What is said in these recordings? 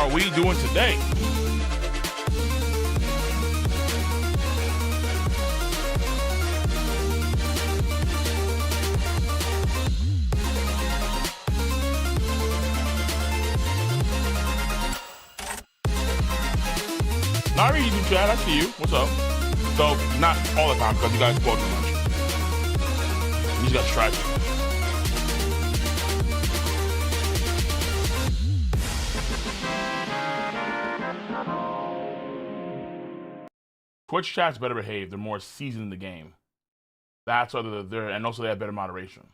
are we doing today? Nari, YouTube chat, I see you. What's up? So, not all the time because you guys spoil too much. You just got distracted. Twitch chat's better behaved. They're more seasoned in the game. That's why they're and also they have better moderation.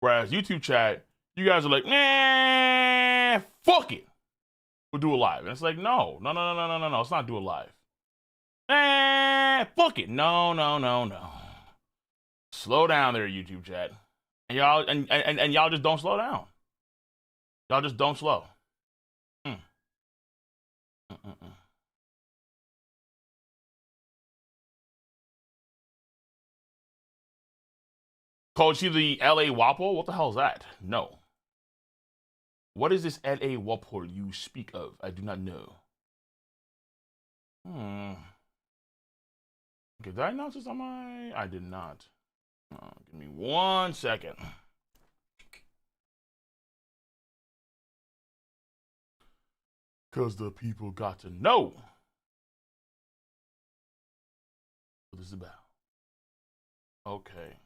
Whereas YouTube chat, you guys are like, nah, fuck it. We'll do it live. And it's like, no. Let's not do it live. Fuck it. No. Slow down there, YouTube chat. And y'all and y'all just don't slow down. Y'all just don't slow. Coach, see the LA Wapple? What the hell is that? No. What is this LA Wapple you speak of? I do not know. Okay, did I announce this on my... I did not. Give me 1 second. Because the people got to know what this is about. Okay.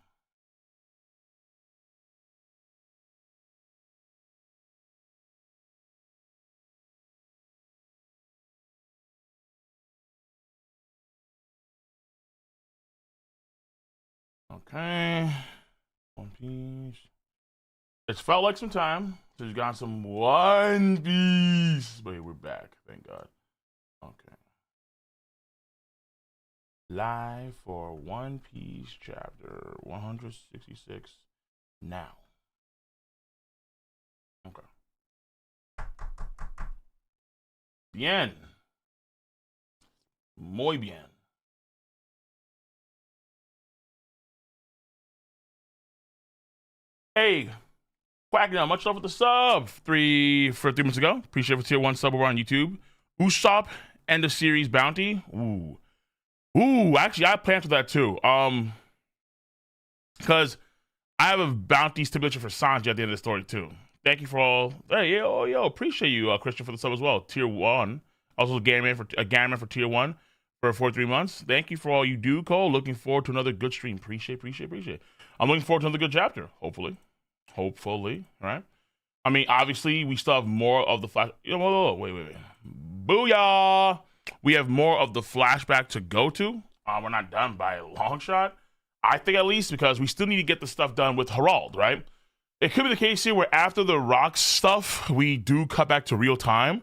Okay. One Piece. It's felt like some time since we got some One Piece. But we're back, thank God. Okay. Live for One Piece chapter 166 now. Okay. Bien. Muy bien. Hey, Quack now, much love with the sub. 3 months ago. Appreciate it for tier 1 sub over on YouTube. Usopp end of series bounty. Ooh, actually I planned for that too. Because I have a bounty stipulation for Sanji at the end of the story too. Thank you for all. Hey, yo, appreciate you, Christian, for the sub as well. Tier 1. Also a Gamerman for tier 1 for 3 months. Thank you for all you do, Cole. Looking forward to another good stream. Appreciate. I'm looking forward to another good chapter, hopefully, right? I mean, obviously, we still have more of the flash. Wait. Booyah! We have more of the flashback to go to. We're not done by a long shot. I think at least because we still need to get the stuff done with Harald, right? It could be the case here where after the rock stuff, we do cut back to real time.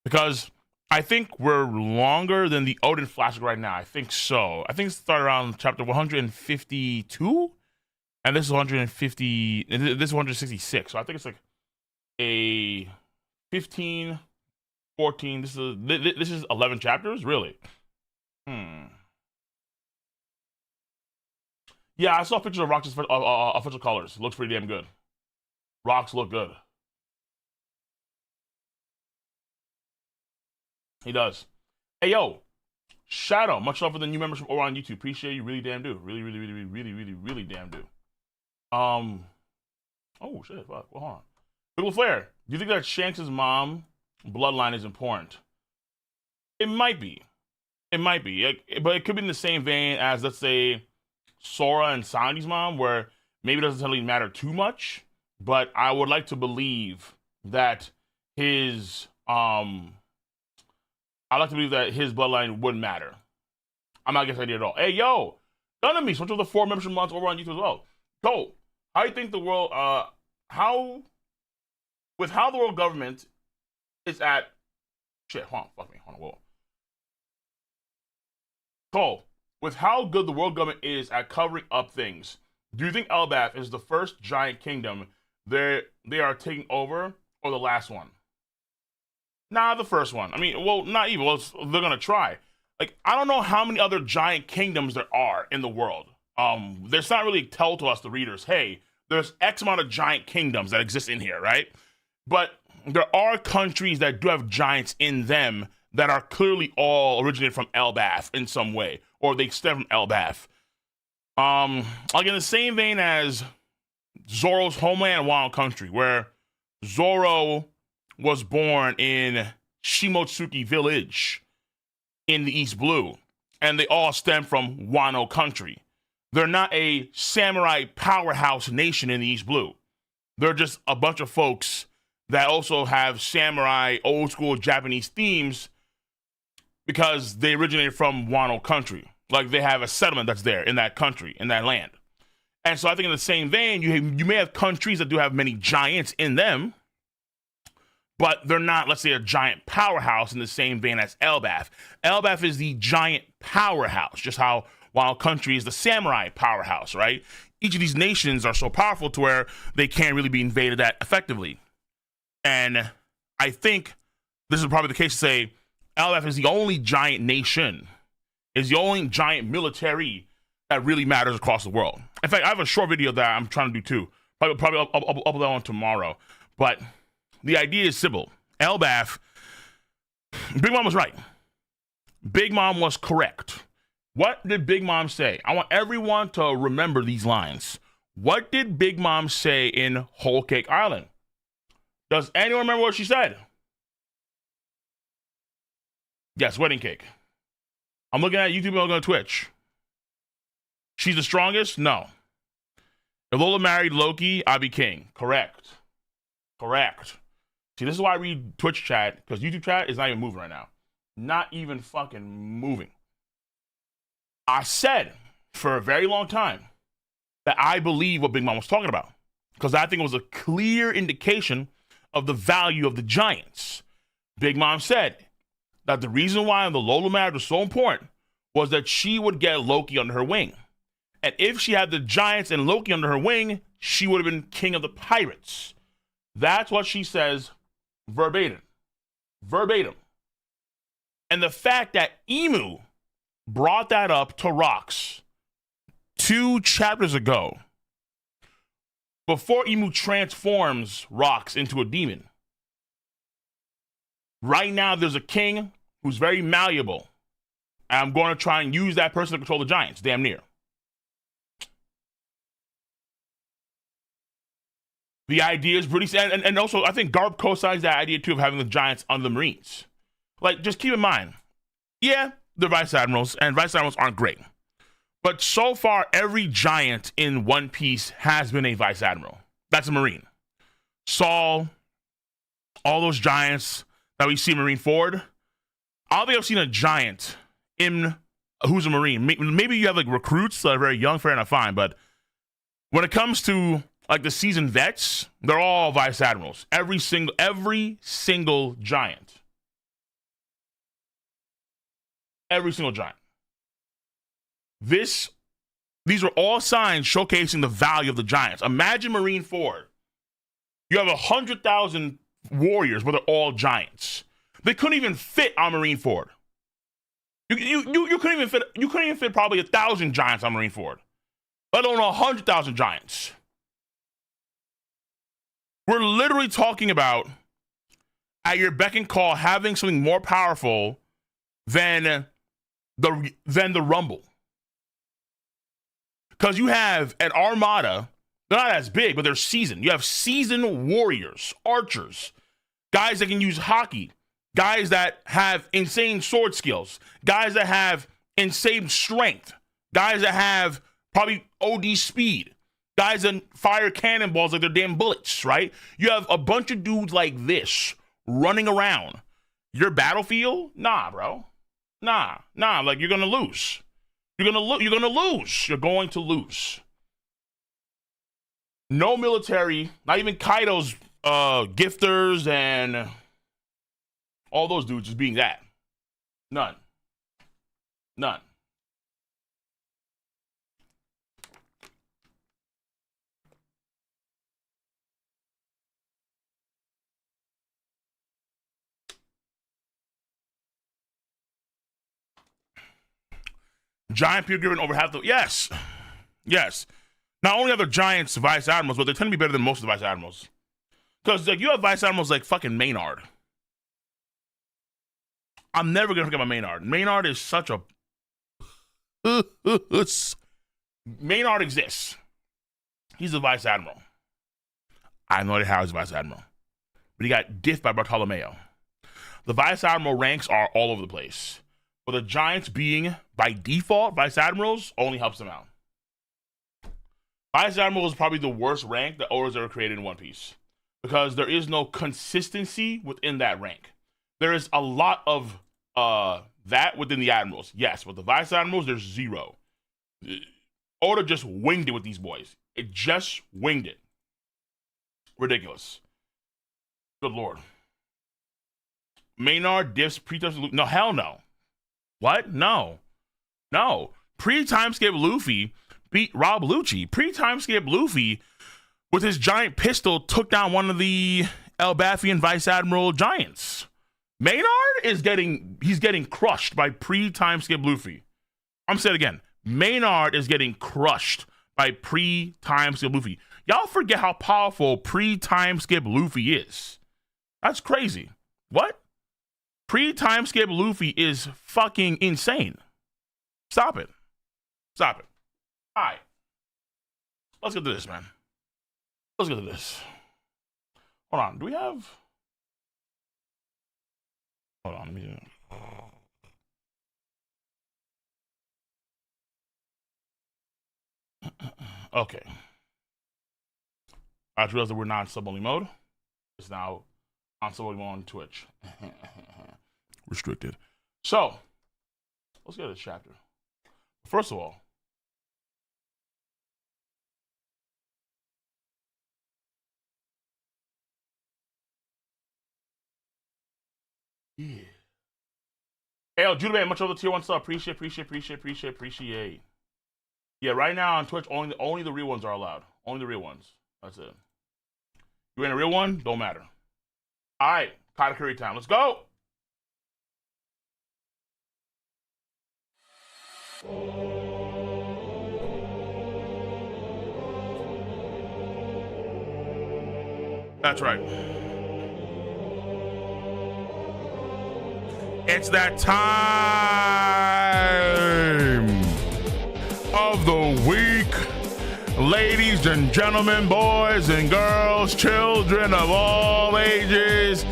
Because I think we're longer than the Odin flashback right now. I think so. I think it started around chapter 152. And this is 150, this is 166. So I think it's like a 15, 14. This is 11 chapters, really. Yeah, I saw pictures of Rock's official colors. Looks pretty damn good. Rocks look good. He does. Hey, yo, Shadow, much love for the new membership over on YouTube. Appreciate you, really damn do. Really damn do. Oh shit, fuck. Well, hold on. Pickle Flair, do you think that Shanks' mom bloodline is important? It might be. But it could be in the same vein as, let's say, Sora and Sanji's mom, where maybe it doesn't really matter too much, but I would like to believe that his bloodline wouldn't matter. I'm not against that idea at all. Hey, yo, none of me switch over the 4 membership months over on YouTube as well. Go. How do you think the world, with how the world government is at, whoa. Cole, with how good the world government is at covering up things, do you think Elbaf is the first giant kingdom they are taking over, or the last one? Nah, the first one. I mean, well, not even. Well, they're gonna try. Like, I don't know how many other giant kingdoms there are in the world. There's not really told to us, the readers, hey, there's X amount of giant kingdoms that exist in here, right? But there are countries that do have giants in them that are clearly all originated from Elbaf in some way, or they stem from Elbaf. Like in the same vein as Zoro's homeland, Wano Country, where Zoro was born in Shimotsuki Village in the East Blue, and they all stem from Wano Country. They're not a samurai powerhouse nation in the East Blue. They're just a bunch of folks that also have samurai, old school Japanese themes because they originated from Wano Country. Like they have a settlement that's there in that country, in that land. And so I think in the same vein, you may have countries that do have many giants in them, but they're not, let's say, a giant powerhouse in the same vein as Elbaf. Elbaf is the giant powerhouse, just how Wano Country is the samurai powerhouse, right? Each of these nations are so powerful to where they can't really be invaded that effectively. And I think this is probably the case to say Elbaf is the only giant nation, is the only giant military that really matters across the world. In fact, I have a short video that I'm trying to do too. Probably I'll upload that one tomorrow. But the idea is simple. Elbaf, Big Mom was right. Big Mom was correct. What did Big Mom say? I want everyone to remember these lines. What did Big Mom say in Whole Cake Island? Does anyone remember what she said? Yes, wedding cake. I'm looking at YouTube and I'm looking at Twitch. She's the strongest? No. If Lola married Loki, I'd be king. Correct. Correct. See, this is why I read Twitch chat, because YouTube chat is not even moving right now. Not even fucking moving. I said for a very long time that I believe what Big Mom was talking about, because I think it was a clear indication of the value of the giants. Big Mom said that the reason why the Lola marriage was so important was that she would get Loki under her wing. And if she had the giants and Loki under her wing, she would have been king of the pirates. That's what she says verbatim. Verbatim. And the fact that Emu brought that up to Rox 2 chapters ago, before Emu transforms Rox into a demon. Right now, there's a king who's very malleable. And I'm going to try and use that person to control the giants, damn near. The idea is pretty, and also I think Garp co-signs that idea too of having the giants under the Marines. Like, just keep in mind, yeah, they're vice admirals, and vice admirals aren't great. But so far, every giant in One Piece has been a vice admiral. That's a Marine. Saul, all those giants that we see in Marineford. I don't think I've seen a giant in who's a Marine. Maybe you have like recruits that are very young, fair enough, fine. But when it comes to like the seasoned vets, they're all vice admirals. Every single giant. Every single giant. These are all signs showcasing the value of the giants. Imagine Marineford. You have 100,000 warriors, but they're all giants. They couldn't even fit on Marineford. You couldn't even fit probably 1,000 giants on Marineford, let alone 100,000 giants. We're literally talking about, at your beck and call, having something more powerful than the Rumble. Because you have an armada, they're not as big, but they're seasoned. You have seasoned warriors, archers, guys that can use hockey, guys that have insane sword skills, guys that have insane strength, guys that have probably OD speed, guys that fire cannonballs like they're damn bullets, right? You have a bunch of dudes like this running around. Your battlefield? Nah, bro. Nah. Like, you're gonna lose. You're gonna lose. You're going to lose. No military, not even Kaido's gifters and all those dudes just being that. None. Giant peer given over half the... Yes. Not only are the giants vice admirals, but they tend to be better than most of the vice admirals. Because like you have Vice Admirals like fucking Maynard. I'm never gonna forget my Maynard. Maynard is such a Maynard exists. He's a Vice Admiral. I know that Harald's Vice Admiral. But he got diffed by Bartolomeo. The Vice Admiral ranks are all over the place. But the Giants being, by default, Vice Admirals only helps them out. Vice Admiral is probably the worst rank that Oda's ever created in One Piece. Because there is no consistency within that rank. There is a lot of that within the Admirals. Yes, but the Vice Admirals, there's zero. Oda just winged it with these boys. It just winged it. Ridiculous. Good lord. Maynard diffs pre-time. No, hell no. What? No. No. Pre-time skip Luffy beat Rob Lucci. Pre-time skip Luffy with his giant pistol took down one of the Elbathian Vice Admiral giants. Maynard is getting crushed by pre-time skip Luffy. I'm saying it again. Maynard is getting crushed by pre-time skip Luffy. Y'all forget how powerful pre-time skip Luffy is. That's crazy. What? Pre-time skip Luffy is fucking insane. Stop it. Stop it. All right. Let's get to this, man. Let's get to this. Hold on. Do we have... Hold on. Let me... Okay. I just realized that we're not in sub-only mode. It's now on sub-only mode on Twitch. Restricted. So, let's get to this chapter. First of all, yeah. Hey, Judah Man, much of the tier 1 stuff. Appreciate. Yeah, right now on Twitch, only the real ones are allowed. Only the real ones. That's it. You ain't a real one? Don't matter. All right, Katakuri time. Let's go. That's right. It's that time of the week. Ladies and gentlemen, boys and girls, children of all ages,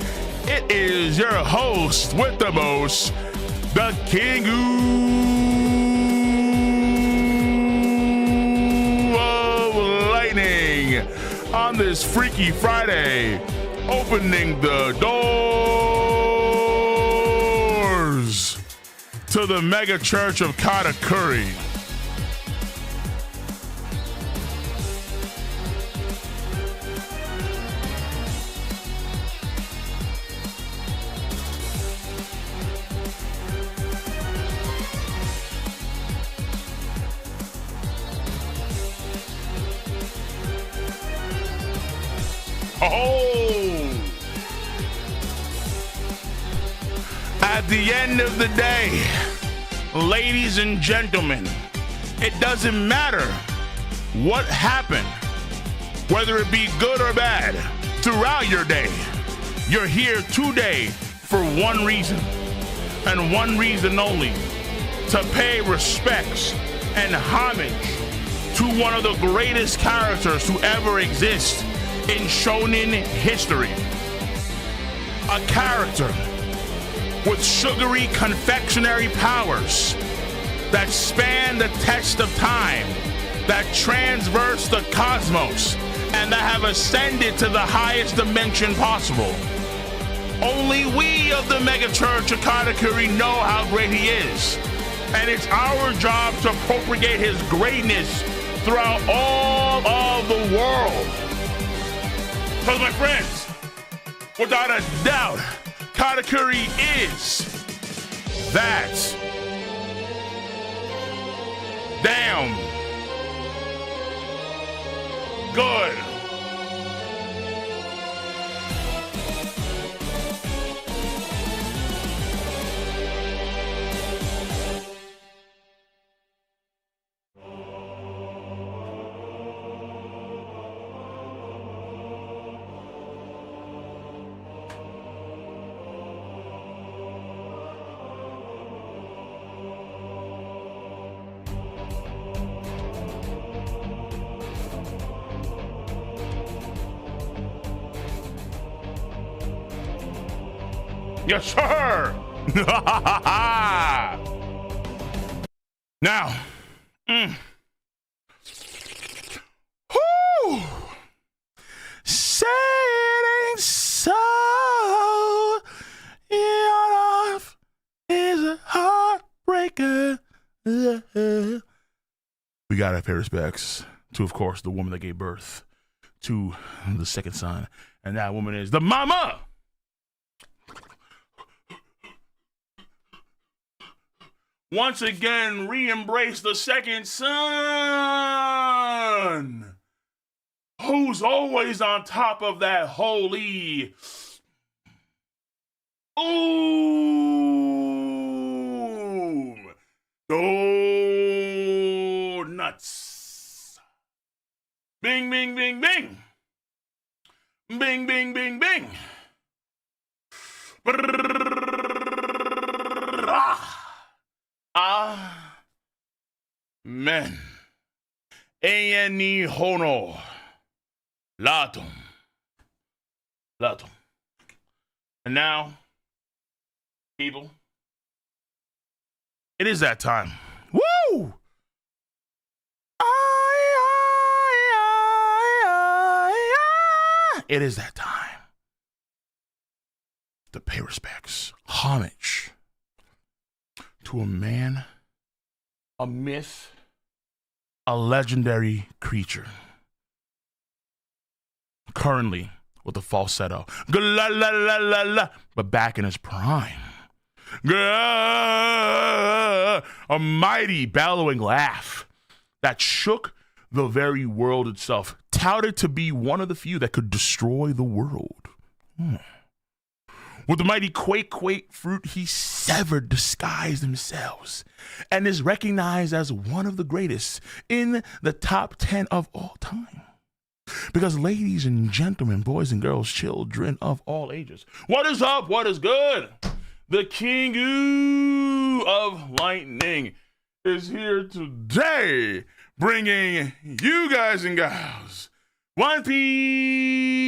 it is your host with the most, the King of Lightning, on this Freaky Friday, opening the doors to the mega church of Katakuri. At the end of the day, ladies and gentlemen, it doesn't matter what happened, whether it be good or bad, throughout your day. You're here today for one reason, and one reason only, to pay respects and homage to one of the greatest characters to ever exist in shonen history. A character with sugary confectionery powers that span the test of time, that transverse the cosmos, and that have ascended to the highest dimension possible. Only we of the mega church of Katakuri know how great he is, and it's our job to propagate his greatness throughout all of the world. Because my friends, without a doubt, Katakuri is that damn good. Yes, sir. Now, whoo, say it ain't so. Your love is a heartbreaker. We gotta pay respects to, of course, the woman that gave birth to the second son, and that woman is the mama. Once again, re-embrace the second son, who's always on top of that holy. Boom! Oh, nuts. Bing, bing, bing, bing. Bing, bing, bing, bing. Amen. Eni hono. Latum. Latum. And now, people, it is that time. Woo! It is that time to pay respects, homage to a man, a myth, a legendary creature. Currently with the falsetto, but back in his prime. A mighty bellowing laugh that shook the very world itself, touted to be one of the few that could destroy the world. With the mighty quake fruit, he severed the skies themselves and is recognized as one of the greatest in the top 10 of all time. Because ladies and gentlemen, boys and girls, children of all ages, what is up? What is good? The King of Lightning is here today, bringing you guys and gals One Piece.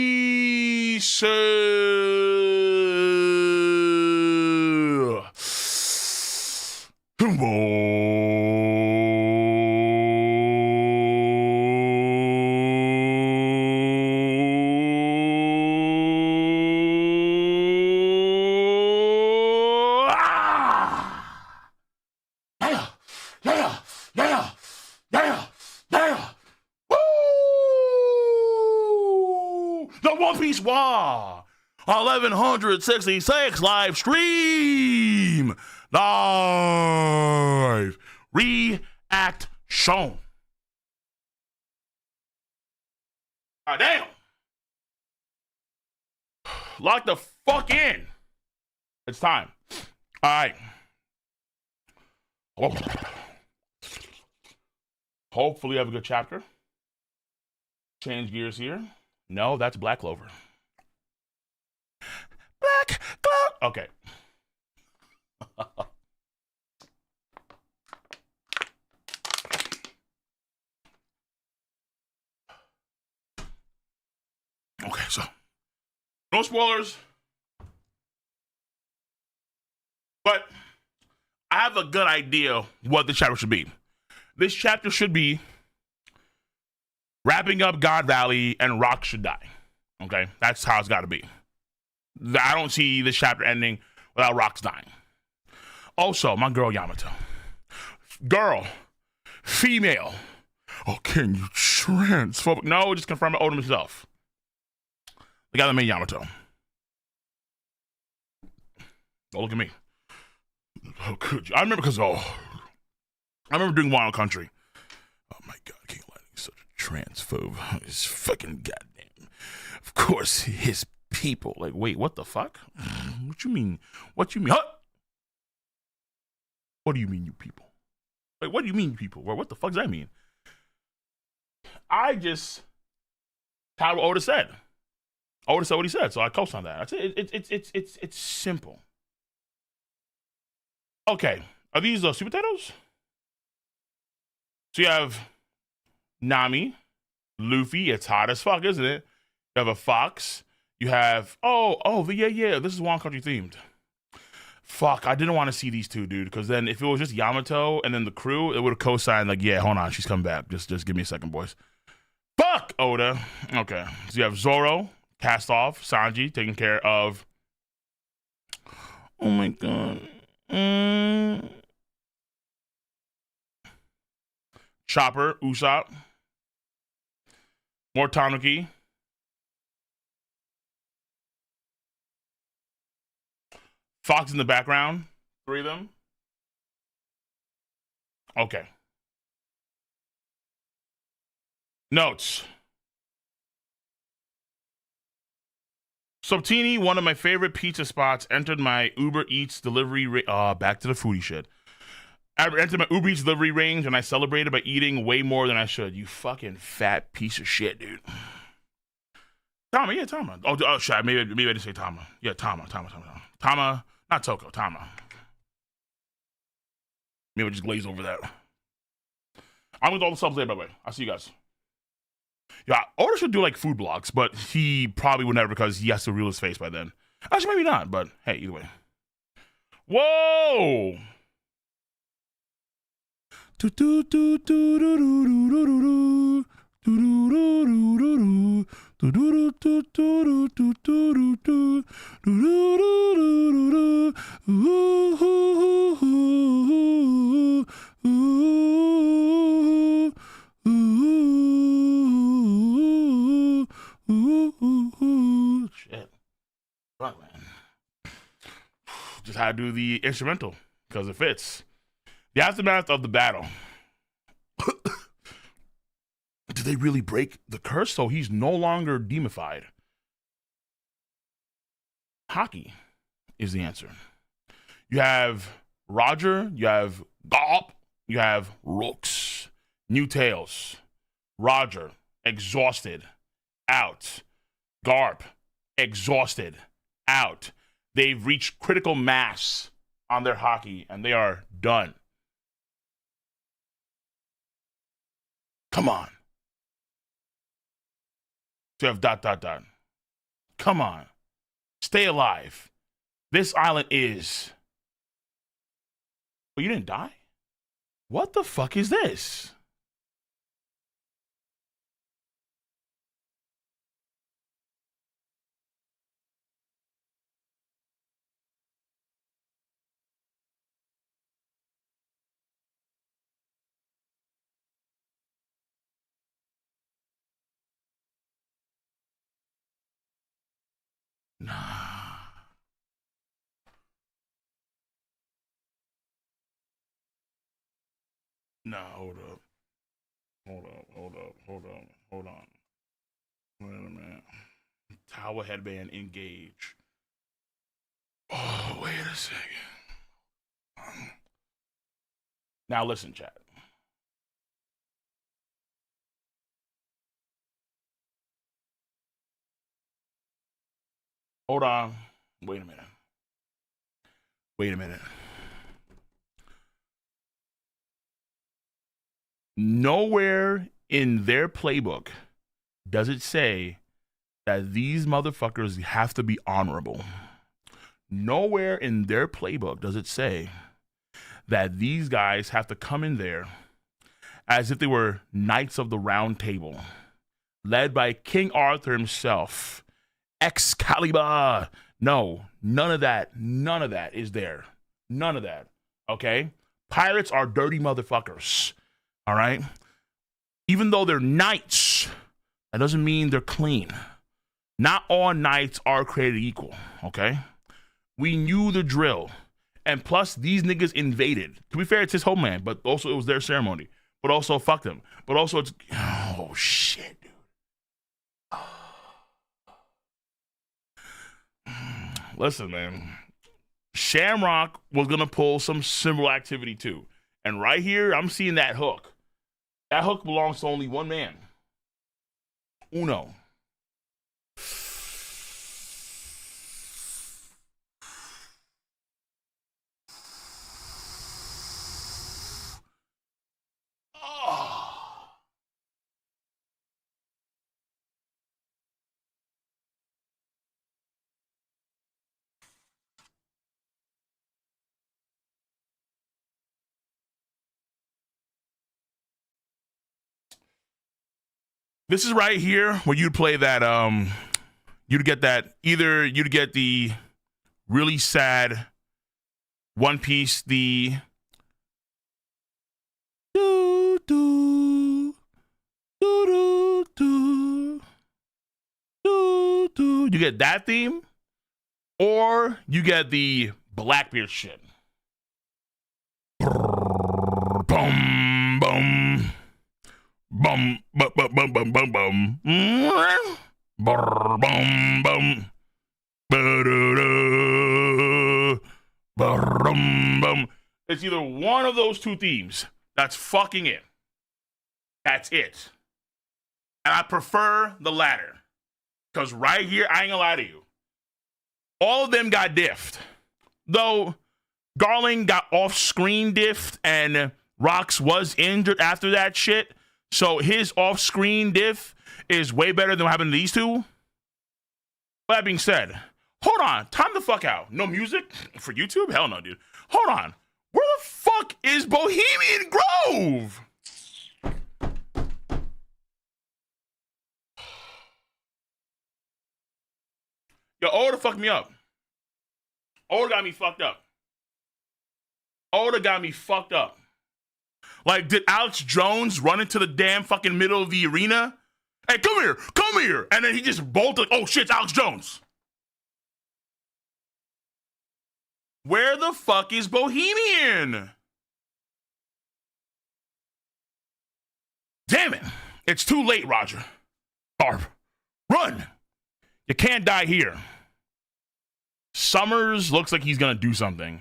The One Piece War 1166 live stream. Live react shown. God damn. Lock the fuck in. It's time. All right. Hopefully, I have a good chapter. Change gears here. No, that's Black Clover. Black Clover. Okay. Okay, so no spoilers, but I have a good idea what the chapter should be. This chapter should be wrapping up God Valley and Rock should die. Okay, that's how it's got to be. I don't see this chapter ending without Rock's dying. Also, my girl Yamato. Girl, female. Oh, can you transphobic? No, just confirm it. Odin himself. The guy that made Yamato. Oh, look at me. How could you? I remember doing Wild Country. Oh my God, King Lightning is such a transphobe. He's fucking goddamn. Of course, his people. Like, wait, what the fuck? What you mean? What you mean? Huh? What do you mean, you people? Like, what do you mean, you people? Well, what the fuck does that mean? I just how Oda said. Oda said what he said, so I co-signed that. It's simple. Okay, are these sweet potatoes? So you have Nami, Luffy. It's hot as fuck, isn't it? You have a fox. You have yeah. This is One Country themed. Fuck, I didn't want to see these two, dude, because then if it was just Yamato and then the crew, it would have co-signed like, yeah, hold on, she's coming back. Just give me a second, boys. Fuck Oda. Okay, so you have Zoro cast off, Sanji taking care of. Oh my god. Chopper, Usopp, more Tanuki. Fox in the background. 3 of them. Okay. Notes. Sobtini, one of my favorite pizza spots, entered my Uber Eats delivery. Back to the foodie shit. I entered my Uber Eats delivery range and I celebrated by eating way more than I should. You fucking fat piece of shit, dude. Tama, yeah, Tama. Oh shit. Maybe I didn't say Tama. Yeah, Tama. Tama, not Toko. Tama. Maybe I just glaze over that. I'm with all the subs later, by the way. I'll see you guys. Yeah, Oda should do like food blogs, but he probably would never because he has to reel his face by then. Actually, maybe not, but hey, either way. Whoa! Shit. Fuck, man. Just had to do the instrumental because it fits. The aftermath of the battle. Did they really break the curse so he's no longer demified? Hockey is the answer. You have Roger, you have Garp, you have Rooks, New Tails. Roger, exhausted, out. Garp, exhausted, out. They've reached critical mass on their hockey and they are done. Come on. To have ... Come on. Stay alive. This island is. Well, you didn't die? What the fuck is this? Nah. Nah, hold up. Hold on. Wait a minute. Tower headband engage. Oh, wait a second. Now listen, chat. Hold on. Wait a minute. Nowhere in their playbook does it say that these motherfuckers have to be honorable. Nowhere in their playbook does it say that these guys have to come in there as if they were Knights of the Round Table, led by King Arthur himself, Excalibur. No, none of that. None of that is there. None of that. Okay? Pirates are dirty motherfuckers. All right? Even though they're knights, that doesn't mean they're clean. Not all knights are created equal. Okay? We knew the drill. And plus, these niggas invaded. To be fair, it's his homeland, but also it was their ceremony. But also, fuck them. But also, it's. Oh, shit, dude. Listen, man. Shamrock was going to pull some similar activity too. And right here, I'm seeing that hook. That hook belongs to only one man. Uno. This is right here where you'd play that. You'd get that either. You'd get the really sad One Piece. The do do do do do do do. You get that theme, or you get the Blackbeard shit. Bum bum. Bum bum bum bum bum bum bum bum bum bum. It's either one of those two themes. That's fucking it. That's it. And I prefer the latter. Because right here, I ain't gonna lie to you. All of them got diffed. Though Garling got off-screen diffed and Rox was injured after that shit. So his off-screen diff is way better than what happened to these two. That being said, hold on. Time the fuck out. No music for YouTube? Hell no, dude. Hold on. Where the fuck is Bohemian Grove? Yo, Oda fucked me up. Oda got me fucked up. Oda got me fucked up. Like, did Alex Jones run into the damn fucking middle of the arena? Hey, come here. And then he just bolted, oh shit, it's Alex Jones. Where the fuck is Bohemian? Damn it. It's too late, Roger. Garp, run. You can't die here. Summers looks like he's gonna do something.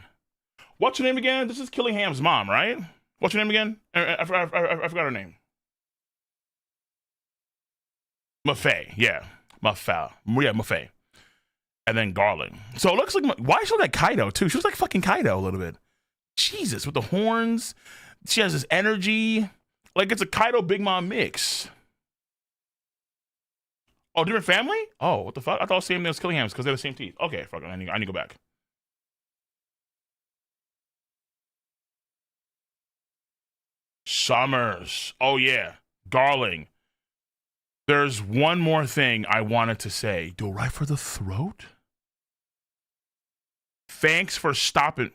What's her name again? This is Killingham's mom, right? What's her name again? I forgot her name. Maffei, yeah. Maffei. And then Garling. So it looks like, why does she look like Kaido too? She looks like fucking Kaido a little bit. Jesus, with the horns. She has this energy. Like it's a Kaido Big Mom mix. Oh, different family? Oh, what the fuck? I thought same thing as Killingham's because they're the same teeth. Okay, fuck it. I need to go back. Summers. Oh, yeah. Garling. There's one more thing I wanted to say. Do right for the throat? Thanks for stopping.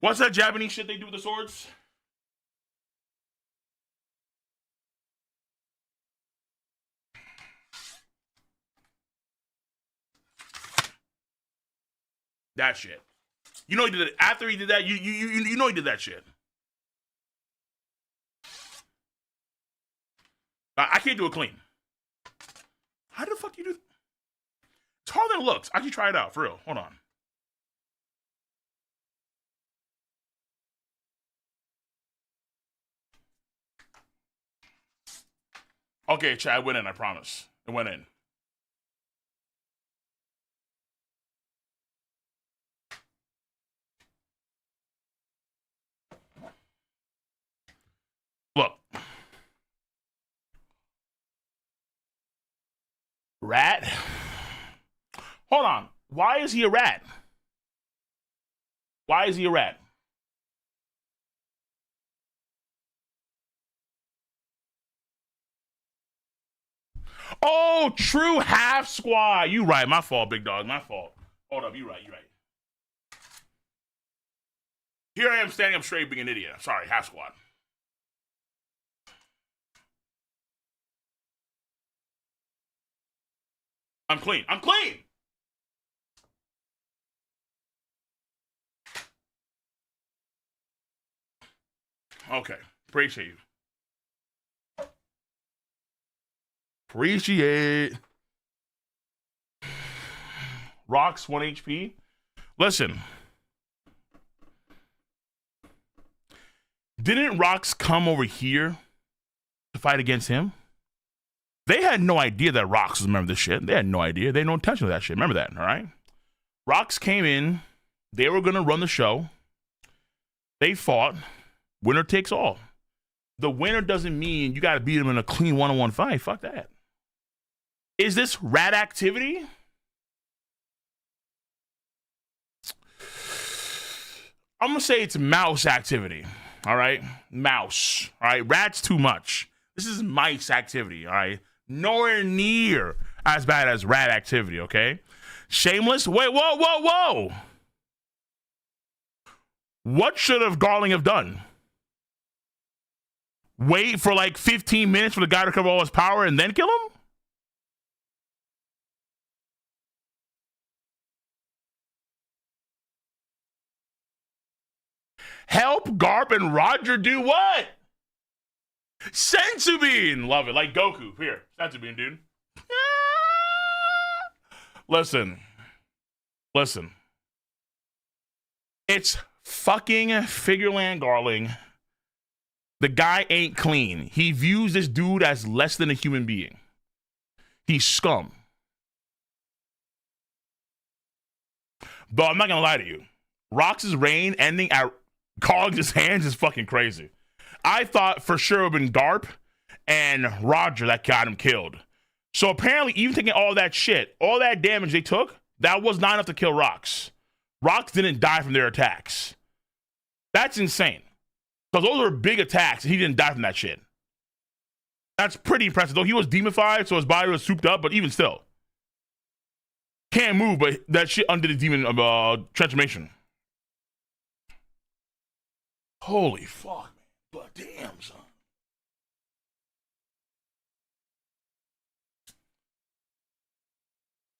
What's that Japanese shit they do with the swords? That shit. You know he did it after he did that. You know he did that shit. I can't do it clean. How the fuck do you do? It's harder than it looks. Actually, try it out for real. Hold on. Okay, Chad, it went in. I promise. It went in. Look. Rat? Hold on. Why is he a rat? Why is he a rat? Oh, true half squad. You right. My fault, big dog. My fault. Hold up. You right. Here I am standing up straight being an idiot. Sorry, half squad. I'm clean. Okay. Appreciate you. Appreciate. Rox 1 HP. Listen. Didn't Rox come over here to fight against him? They had no idea that Rox was a member of this shit. They had no idea. They had no intention of that shit. Remember that, all right? Rox came in. They were going to run the show. They fought. Winner takes all. The winner doesn't mean you got to beat him in a clean one-on-one fight. Fuck that. Is this rat activity? I'm gonna say it's mouse activity. All right, mouse. All right, rat's too much. This is mice activity. All right, nowhere near as bad as rat activity. Okay, shameless. Wait, whoa. What should have Garling have done? Wait for like 15 minutes for the guy to recover all his power and then kill him? Help Garp and Roger do what? Senzu bean. Love it. Like Goku. Here, senzu bean, dude. Listen. It's fucking Figureland Garling. The guy ain't clean. He views this dude as less than a human being. He's scum. But I'm not gonna lie to you. Rox's reign ending at Cogs' hands is fucking crazy. I thought for sure it would have been Garp and Roger that got him killed. So apparently, even taking all that shit, all that damage they took, that was not enough to kill Rox. Rox didn't die from their attacks. That's insane. Because those were big attacks, and he didn't die from that shit. That's pretty impressive. Though he was demonified, so his body was souped up, but even still. Can't move, but that shit undid the demon transformation. Holy fuck, man. But damn, son.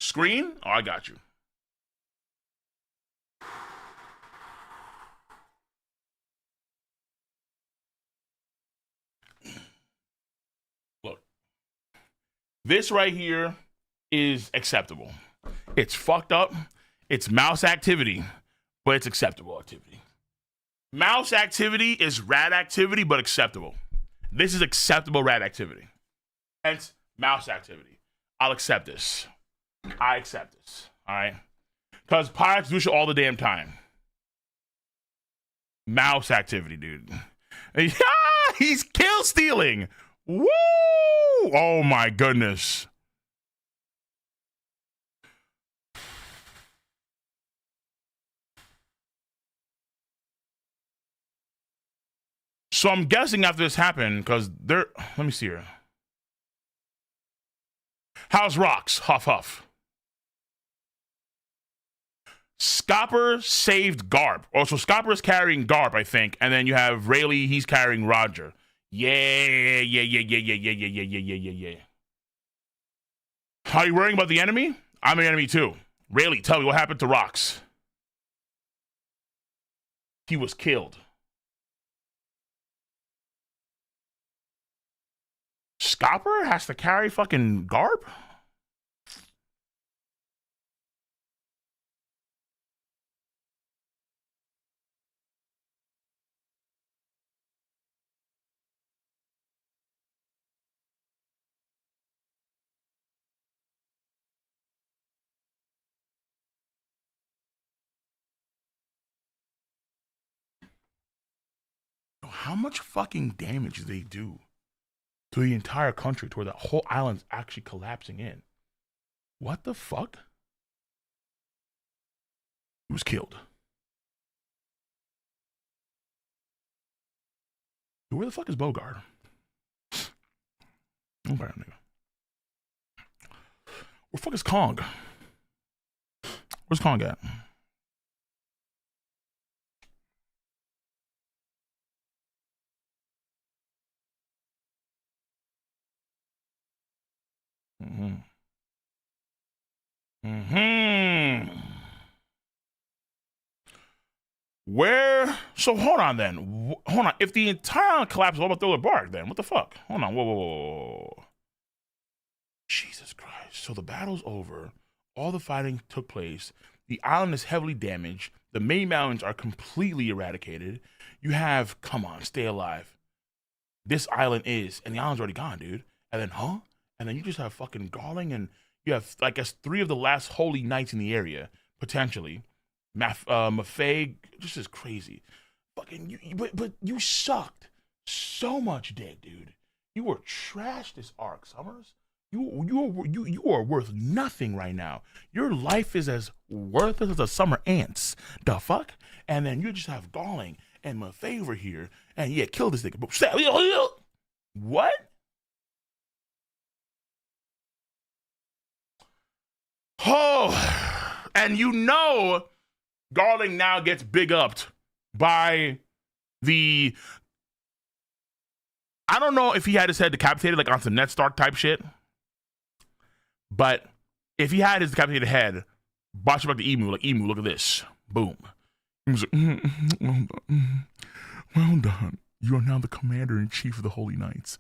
Screen? Oh, I got you. Look. This right here is acceptable. It's fucked up. It's mouse activity, but it's acceptable activity. Mouse activity is rat activity, but acceptable. This is acceptable rat activity. Hence, mouse activity. I'll accept this. I accept this. All right? Because pirates do shit all the damn time. Mouse activity, dude. He's kill stealing. Woo! Oh my goodness. So I'm guessing after this happened, because they're, let me see here. How's Rox? Huff, huff. Scopper saved Garp. Oh, so Scopper is carrying Garp, I think. And then you have Rayleigh, he's carrying Roger. Yeah. Are you worrying about the enemy? I'm an enemy too. Rayleigh, tell me what happened to Rox. He was killed. Scopper has to carry fucking Garp? How much fucking damage do they do to the entire country to where the whole island's actually collapsing in? What the fuck? He was killed. Where the fuck is Bogard? Okay, nigga. Where the fuck is Kong? Where's Kong at? Where? So hold on then. Hold on. If the entire island collapses, what about Thriller Bark then? What the fuck? Hold on. Whoa. Jesus Christ. So the battle's over. All the fighting took place. The island is heavily damaged. The main mountains are completely eradicated. You have, come on, stay alive. This island is, and the island's already gone, dude. And then, And then you just have fucking Garling, and you have, I guess, 3 of the last holy knights in the area, potentially. Mafay, just is crazy. Fucking, but you sucked so much dick, dude. You were trash this arc, Summers. You are worth nothing right now. Your life is as worthless as a summer ants. The fuck? And then you just have Garling and my favor here, and yeah, kill this nigga. What? Oh, and you know, Garling now gets big upped by the. I don't know if he had his head decapitated like on some Ned Stark type shit, but if he had his decapitated head, watch him like the emu, like emu. Look at this, boom. He was like, well done. You are now the commander in chief of the Holy Knights.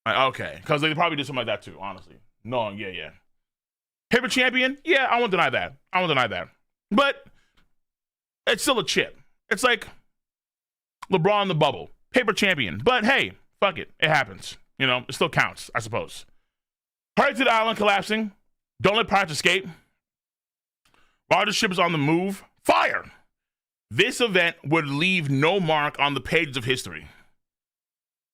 Like, okay, because they probably did something like that too. Honestly, no, yeah. Paper champion, yeah, I won't deny that. But it's still a chip. It's like LeBron in the bubble, paper champion. But hey, fuck it, it happens. You know, it still counts, I suppose. Hurry to the island collapsing. Don't let pirates escape. Roger's ship is on the move. Fire! This event would leave no mark on the pages of history.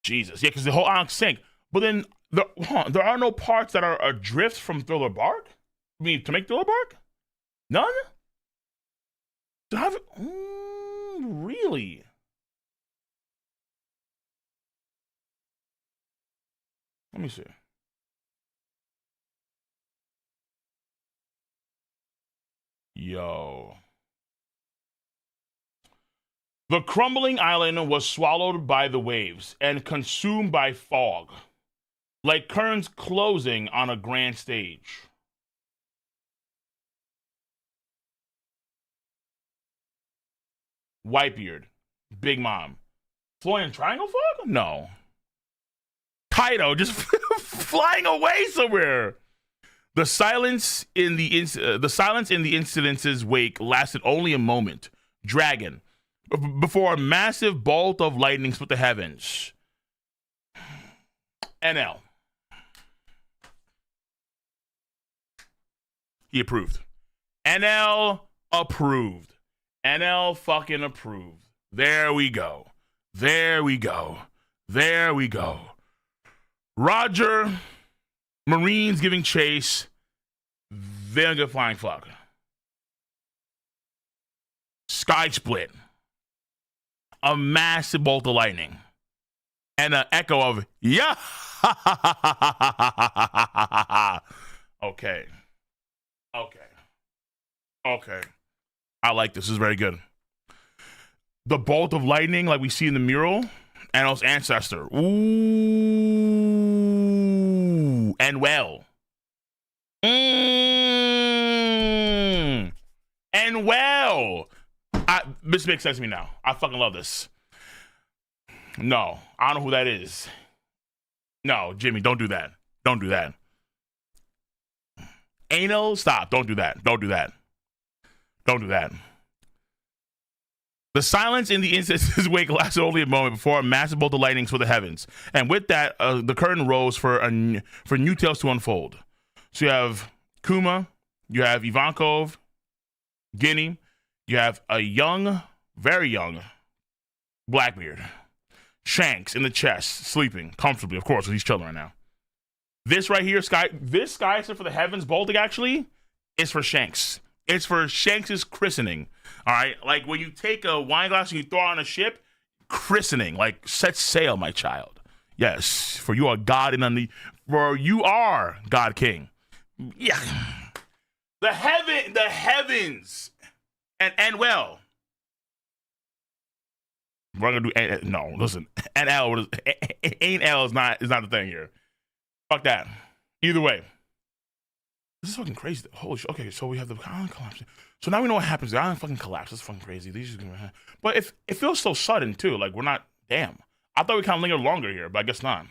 Jesus, yeah, because the whole island sank. But then there are no parts that are adrift from Thriller Bark? I mean, to make Thriller Bark? None? Really? Let me see. Yo. The crumbling island was swallowed by the waves and consumed by fog, like curtains closing on a grand stage. Whitebeard, Big Mom, Florian Triangle Fog? No. Kaido just flying away somewhere. The silence in the incidence's wake lasted only a moment. Dragon, before a massive bolt of lightning split the heavens. NL. He approved. NL approved. NL fucking approved. There we go. Roger, Marines giving chase. They're gonna get flying fuck. Sky split. A massive bolt of lightning. And an echo of, yeah. Okay. I like this. This is very good. The bolt of lightning, like we see in the mural, Anos' ancestor. Ooh. And well. And well. This makes sense to me now. I fucking love this. No, I don't know who that is. No, Jimmy, don't do that. Anal, stop. Don't do that. The silence in the instance's wake lasted only a moment before a massive bolt of lightning split the heavens. And with that, the curtain rose for new tales to unfold. So you have Kuma, you have Ivankov, Guinea, you have a young, very young Blackbeard. Shanks in the chest, sleeping comfortably, of course, because he's chilling right now. This right here, this sky for the heavens bolting actually is for Shanks. It's for Shanks' christening. All right, like when you take a wine glass and you throw it on a ship, christening, like set sail, my child. Yes, for you are God for you are God King. Yeah, the heavens, and well. We're gonna do no. Listen, NL ain't L is not the thing here. Fuck that. Either way, this is fucking crazy. Holy shit. Okay, so we have the island collapsing. So now we know what happens. The island fucking collapses. This is fucking crazy. But if it feels so sudden too, like we're not. Damn. I thought we kind of lingered longer here, but I guess not.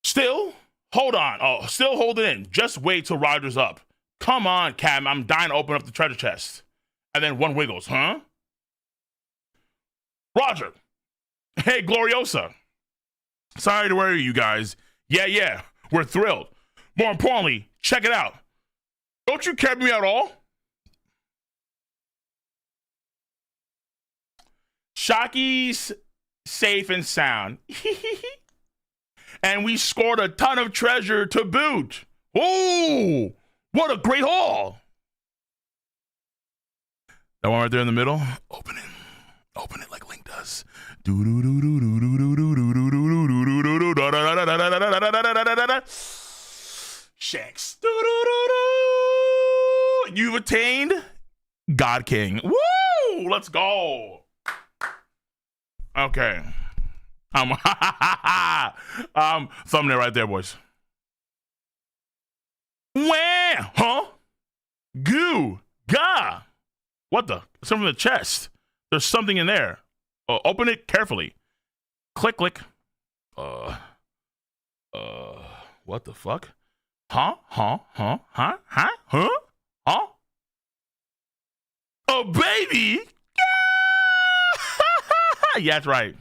Still, hold on. Oh, still hold it in. Just wait till Roger's up. Come on, Cam. I'm dying to open up the treasure chest. And then one wiggles, huh? Roger. Hey, Gloriosa. Sorry to worry you guys. Yeah. We're thrilled. More importantly, check it out. Don't you care about me at all? Shaki's safe and sound. And we scored a ton of treasure to boot. Oh, what a great haul. That one right there in the middle, open it. Open it like Link does. Shanks. You've attained God King. Woo! Let's go. Okay. Thumbnail right there, boys. Wah! Huh? Goo! Gah! What the? Something from the chest. There's something in there. Open it carefully. Click, click. What the fuck? Huh? A baby? Yeah, that's right.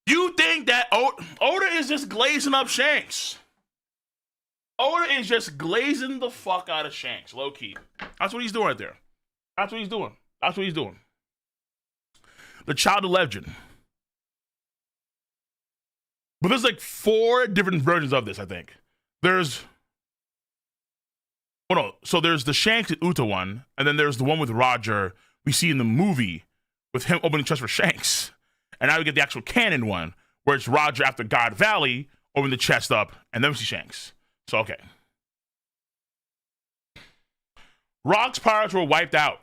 You think that Oda is just glazing up Shanks? Oda is just glazing the fuck out of Shanks, low key. That's what he's doing right there. That's what he's doing. That's what he's doing. The child of legend. But there's like 4 different versions of this, I think. There's so there's the Shanks and Uta one, and then there's the one with Roger we see in the movie with him opening chest for Shanks. And now we get the actual canon one, where it's Roger after God Valley opening the chest up, and then we see Shanks. So, okay. Rock's pirates were wiped out.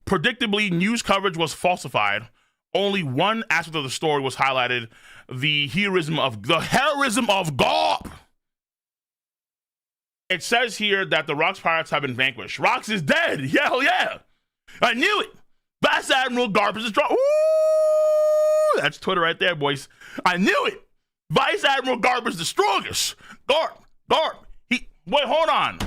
Predictably, news coverage was falsified. Only one aspect of the story was highlighted: the heroism of Garp. It says here that the Rock's pirates have been vanquished. Rox is dead. Hell yeah. I knew it. Vice Admiral Garp is strong. Ooh, that's Twitter right there, boys. I knew it. Vice Admiral Garp is the strongest. Garp. Wait, hold on.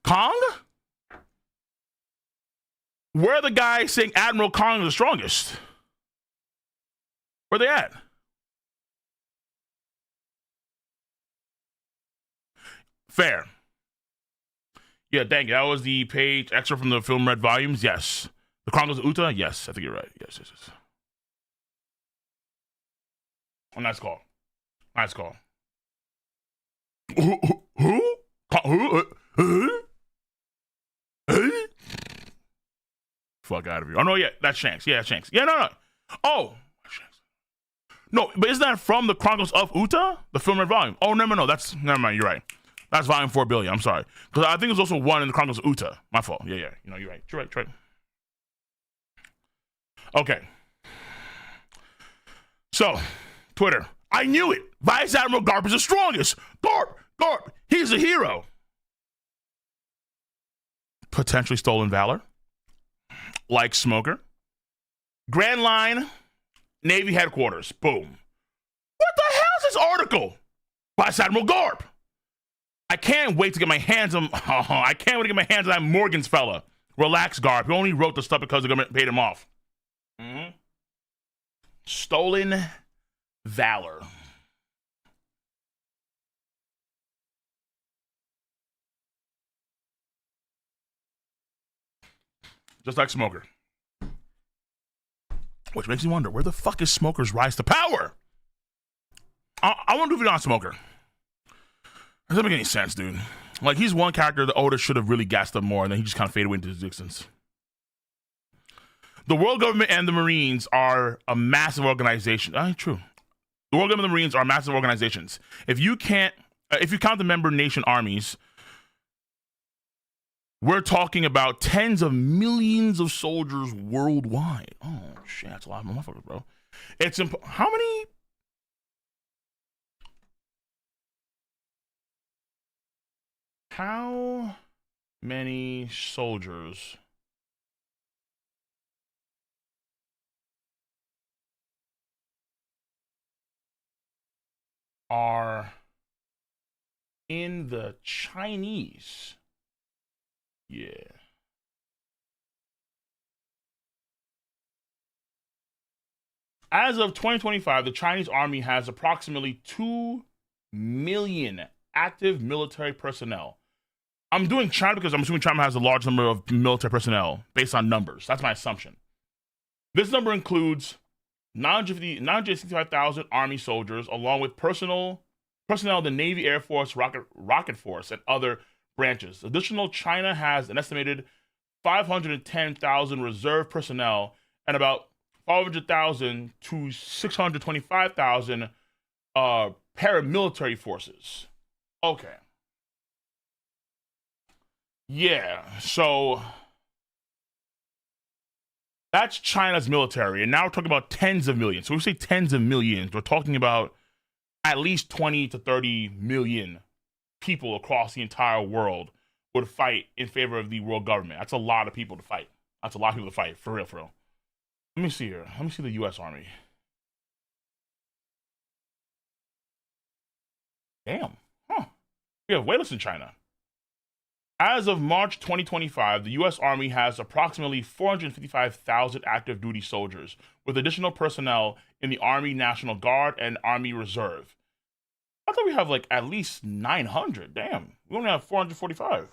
Kong? Where are the guys saying Admiral Kong is the strongest? Where they at? Fair. Yeah, thank you. That was the page extra from the film Red Volumes. Yes. The Chronicles of Uta? Yes, I think you're right. Yes. Oh, nice call. Who? Fuck out of here. Oh, no, yeah, that's Shanks. Yeah, Shanks. Yeah, no. Oh, Shanks. No, but isn't that from the Chronicles of Uta? The film Red Volume? Oh, no. Never mind. You're right. That's volume 4 billion. I'm sorry. Because I think there's also one in the Chronicles of Uta. My fault. Yeah. You know, you're right. You're right. Okay. So, Twitter. I knew it. Vice Admiral Garp is the strongest. Garp. He's a hero. Potentially stolen valor. Like Smoker. Grand Line. Navy headquarters. Boom. What the hell is this article? Vice Admiral Garp. I can't wait to get my hands on that Morgan's fella. Relax, Garp. He only wrote the stuff because the government paid him off. Mm-hmm. Stolen valor. Just like Smoker. Which makes me wonder, where the fuck is Smoker's rise to power? I want to do a video on Smoker. It doesn't make any sense, dude. Like, he's one character that Oda should have really gassed up more, and then he just kind of faded away into existence. The world government and the Marines are a massive organization. True. The world government and the Marines are massive organizations. If you count the member nation armies, we're talking about tens of millions of soldiers worldwide. Oh, shit, that's a lot of motherfuckers, bro. How many... How many soldiers are in the Chinese? Yeah. As of 2025, the Chinese army has approximately 2 million active military personnel. I'm doing China because I'm assuming China has a large number of military personnel based on numbers. That's my assumption. This number includes 965,000 Army soldiers, along with personnel of the Navy, Air Force, Rocket Force, and other branches. Additional, China has an estimated 510,000 reserve personnel and about 500,000 to 625,000 paramilitary forces. Okay. Yeah, so that's China's military, and now we're talking about tens of millions. So when we say tens of millions, we're talking about at least 20 to 30 million people across the entire world would fight in favor of the world government. That's a lot of people to fight. That's a lot of people to fight, for real, for real. Let me see here. Let me see the U.S. Army. Damn. Huh. We have way less than China. As of March 2025, the U.S. Army has approximately 455,000 active duty soldiers, with additional personnel in the Army National Guard and Army Reserve. I thought we have like at least 900. Damn, we only have 445.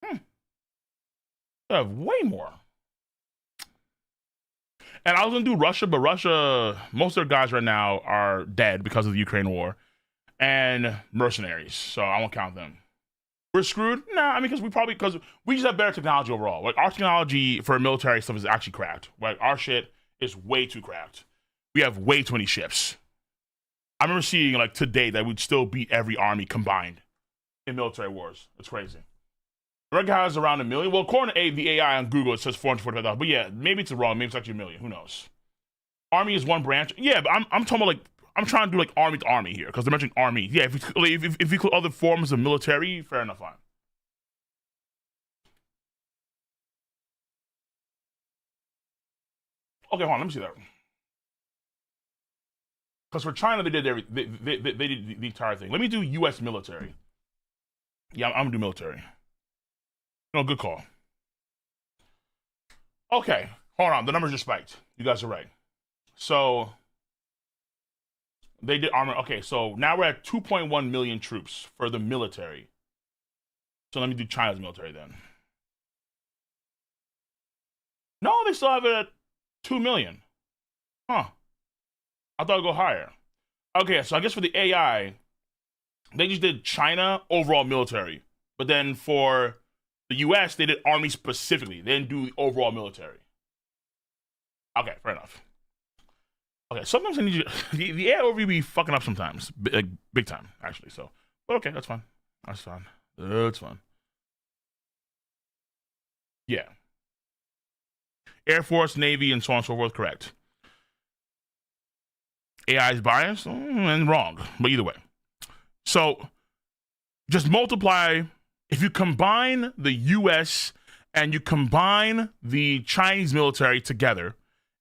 We have way more. And I was gonna do Russia, but Russia, most of their guys right now are dead because of the Ukraine war and mercenaries, so I won't count them. We're screwed? Nah, I mean, because we just have better technology overall. Like, our technology for military stuff is actually cracked. Like, our shit is way too cracked. We have way too many ships. I remember seeing, like, today that we'd still beat every army combined in military wars. It's crazy. America has around 1 million. Well, according to the AI on Google, it says 445,000. But yeah, maybe it's wrong. Maybe it's actually 1 million. Who knows? Army is one branch. Yeah, but I'm talking about, like, I'm trying to do like army to army here because they're mentioning army. Yeah, if you include other forms of military, fair enough, fine. Okay, hold on, let me see that. Because for China, they did they did the entire thing. Let me do U.S. military. Yeah, I'm gonna do military. No, good call. Okay, hold on, the numbers just spiked. You guys are right. So they did armor. Okay, so now we're at 2.1 million troops for the military. So let me do China's military then. No, they still have it at 2 million. Huh. I thought it'd go higher. Okay, so I guess for the AI, they just did China overall military. But then for the US, they did army specifically. They didn't do the overall military. Okay, fair enough. Okay, sometimes I need you. The AI overview be fucking up sometimes, like big time, actually. So, but okay, that's fine. That's fine. That's fine. Yeah. Air Force, Navy, and so on and so forth. Correct. AI is biased and wrong, but either way. So, just multiply. If you combine the U.S. and you combine the Chinese military together,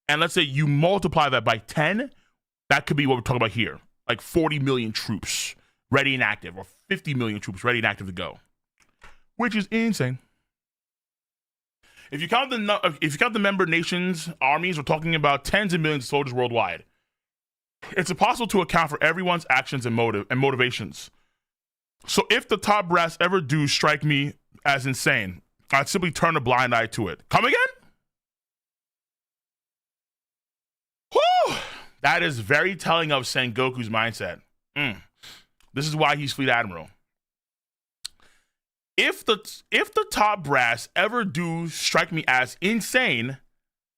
and let's say you multiply that by 10, that could be what we're talking about here. Like 40 million troops ready and active, or 50 million troops ready and active to go, which is insane. If you count the member nations' armies, we're talking about tens of millions of soldiers worldwide. It's impossible to account for everyone's actions and motivations. So if the top brass ever do strike me as insane, I'd simply turn a blind eye to it. Come again? Whew! That is very telling of Sengoku's mindset. This is why he's Fleet Admiral. If the top brass ever do strike me as insane,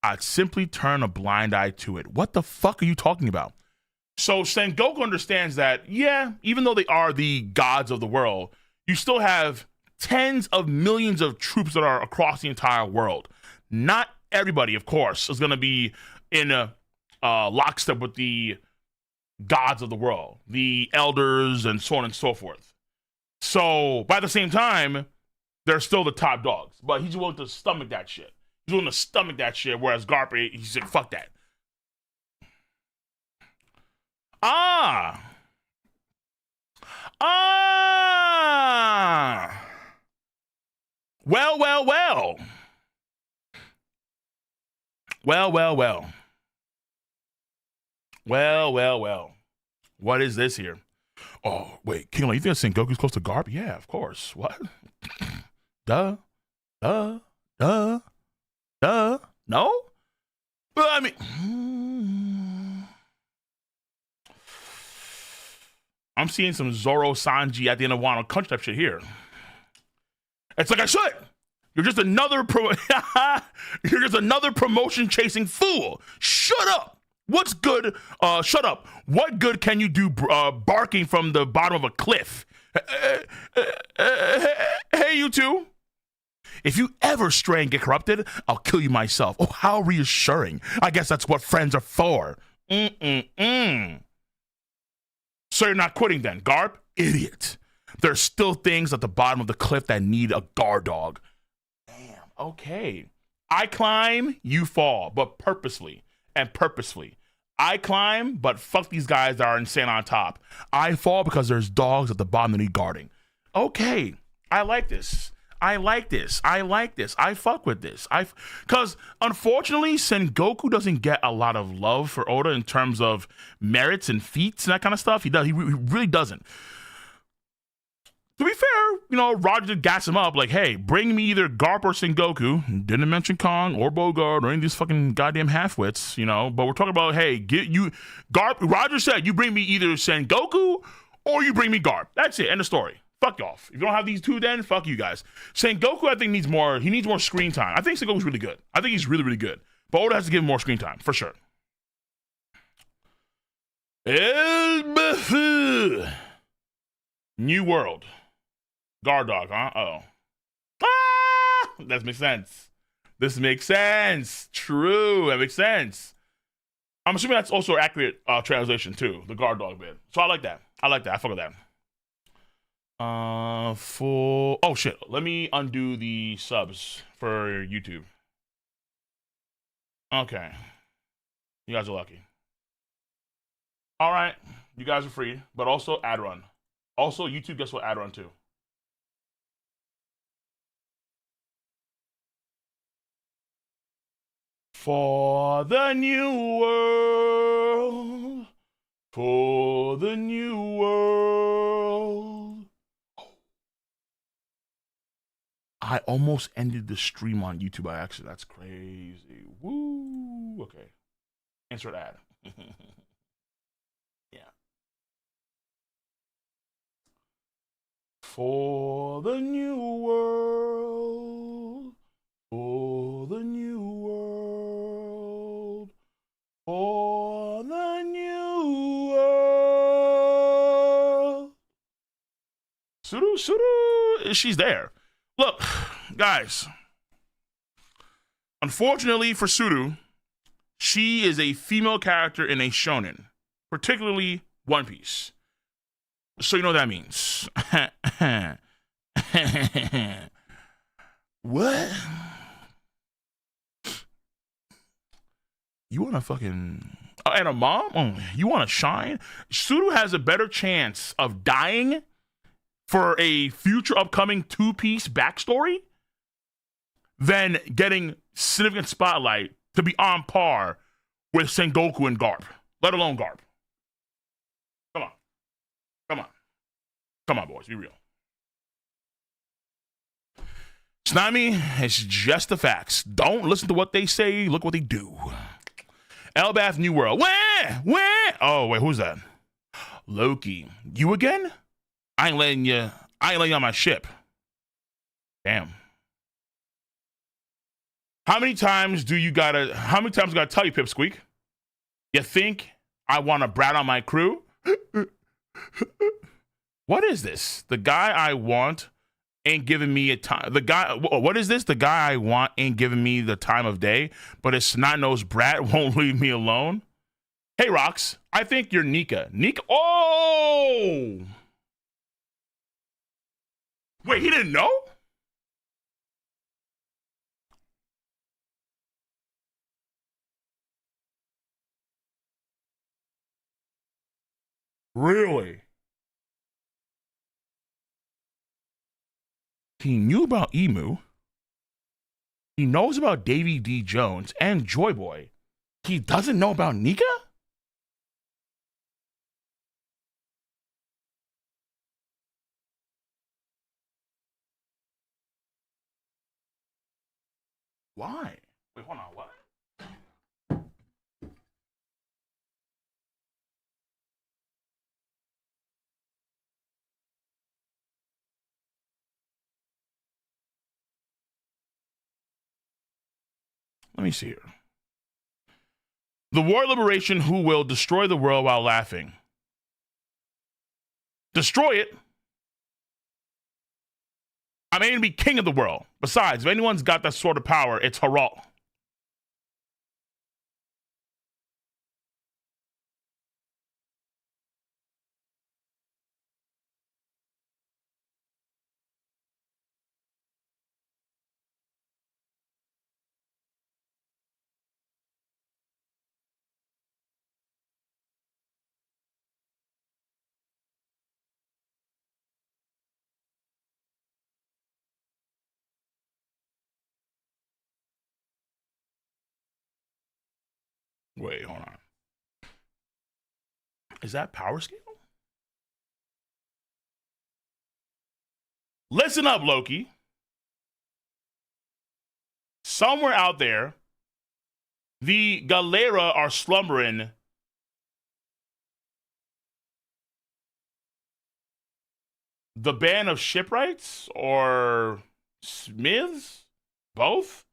I'd simply turn a blind eye to it. What the fuck are you talking about? So Sengoku understands that, yeah, even though they are the gods of the world, you still have tens of millions of troops that are across the entire world. Not everybody, of course, is going to be in a lockstep with the gods of the world, the elders, and so on and so forth. So, by the same time, they're still the top dogs, but he's willing to stomach that shit. He's willing to stomach that shit, whereas Garp, he said, fuck that. Ah! Well. Well. What is this here? Oh, wait, King, you think Sengoku's close to Garp? Yeah, of course. What? Duh. Duh. Duh. Duh. No? But I mean, I'm seeing some Zoro Sanji at the end of Wano Country type shit here. It's like I should. You're just another you're just another promotion chasing fool. Shut up. What's good? Shut up. What good can you do barking from the bottom of a cliff? Hey, you two. If you ever stray and get corrupted, I'll kill you myself. Oh, how reassuring. I guess that's what friends are for. So you're not quitting then, Garp? Idiot. There's still things at the bottom of the cliff that need a guard dog. Damn, okay. I climb, you fall, but purposely and purposefully. I climb, but fuck these guys that are insane on top. I fall because there's dogs at the bottom that need guarding. Okay, I like this. I like this. I fuck with this. Because unfortunately, Sengoku doesn't get a lot of love for Oda in terms of merits and feats and that kind of stuff. He really doesn't. To be fair, Roger did gas him up like, hey, bring me either Garp or Sengoku. Didn't mention Kong or Bogart or any of these fucking goddamn halfwits, but we're talking about, hey, Garp. Roger said, you bring me either Sengoku or you bring me Garp. That's it. End of story. Fuck off. If you don't have these two, then fuck you guys. Sengoku, I think, needs more screen time. I think Sengoku's really good. I think he's really, really good. But Oda has to give him more screen time, for sure. New World. Guard dog, huh? Uh-oh. That makes sense. This makes sense. True. That makes sense. I'm assuming that's also an accurate translation, too. The guard dog bit. So I like that. I fuck with that. Oh shit, let me undo the subs for YouTube. Okay, you guys are lucky. All right, you guys are free, but also ad run. Also, YouTube gets what ad run too. For the new world, for the new world. I almost ended the stream on YouTube by accident. That's crazy. Woo. Okay. Insert ad. Yeah. For the new world. For the new world. For the new world. Suru. She's there. Look, guys, unfortunately for Suru, she is a female character in a shonen, particularly One Piece. So you know what that means. What? You want to fucking... and a mom? You want to shine? Suru has a better chance of dying for a future upcoming two-piece backstory than getting significant spotlight to be on par with Sengoku and Garp, let alone Garp. Come on, boys, be real. Tsunami, it's just the facts. Don't listen to what they say, look what they do. Elbath New World. Where? Oh, wait, who's that? Loki. You again? I ain't letting you on my ship. Damn. How many times I gotta tell you, Pipsqueak? You think I want to brat on my crew? What is this? The guy I want ain't giving me a time. What is this? The guy I want ain't giving me the time of day, but his snot-nosed brat won't leave me alone. Hey, Rox, I think you're Nika. Nika? Oh! Wait, he didn't know? Really? He knew about Emu. He knows about Davy D. Jones and Joy Boy. He doesn't know about Nika? Why? Wait, hold on. What? Let me see here. The war liberation who will destroy the world while laughing. Destroy it? I'm aiming to be king of the world. Besides, if anyone's got that sort of power, it's Harald. Wait, hold on. Is that power scale? Listen up, Loki. Somewhere out there, the Galera are slumbering. The band of shipwrights or smiths? Both?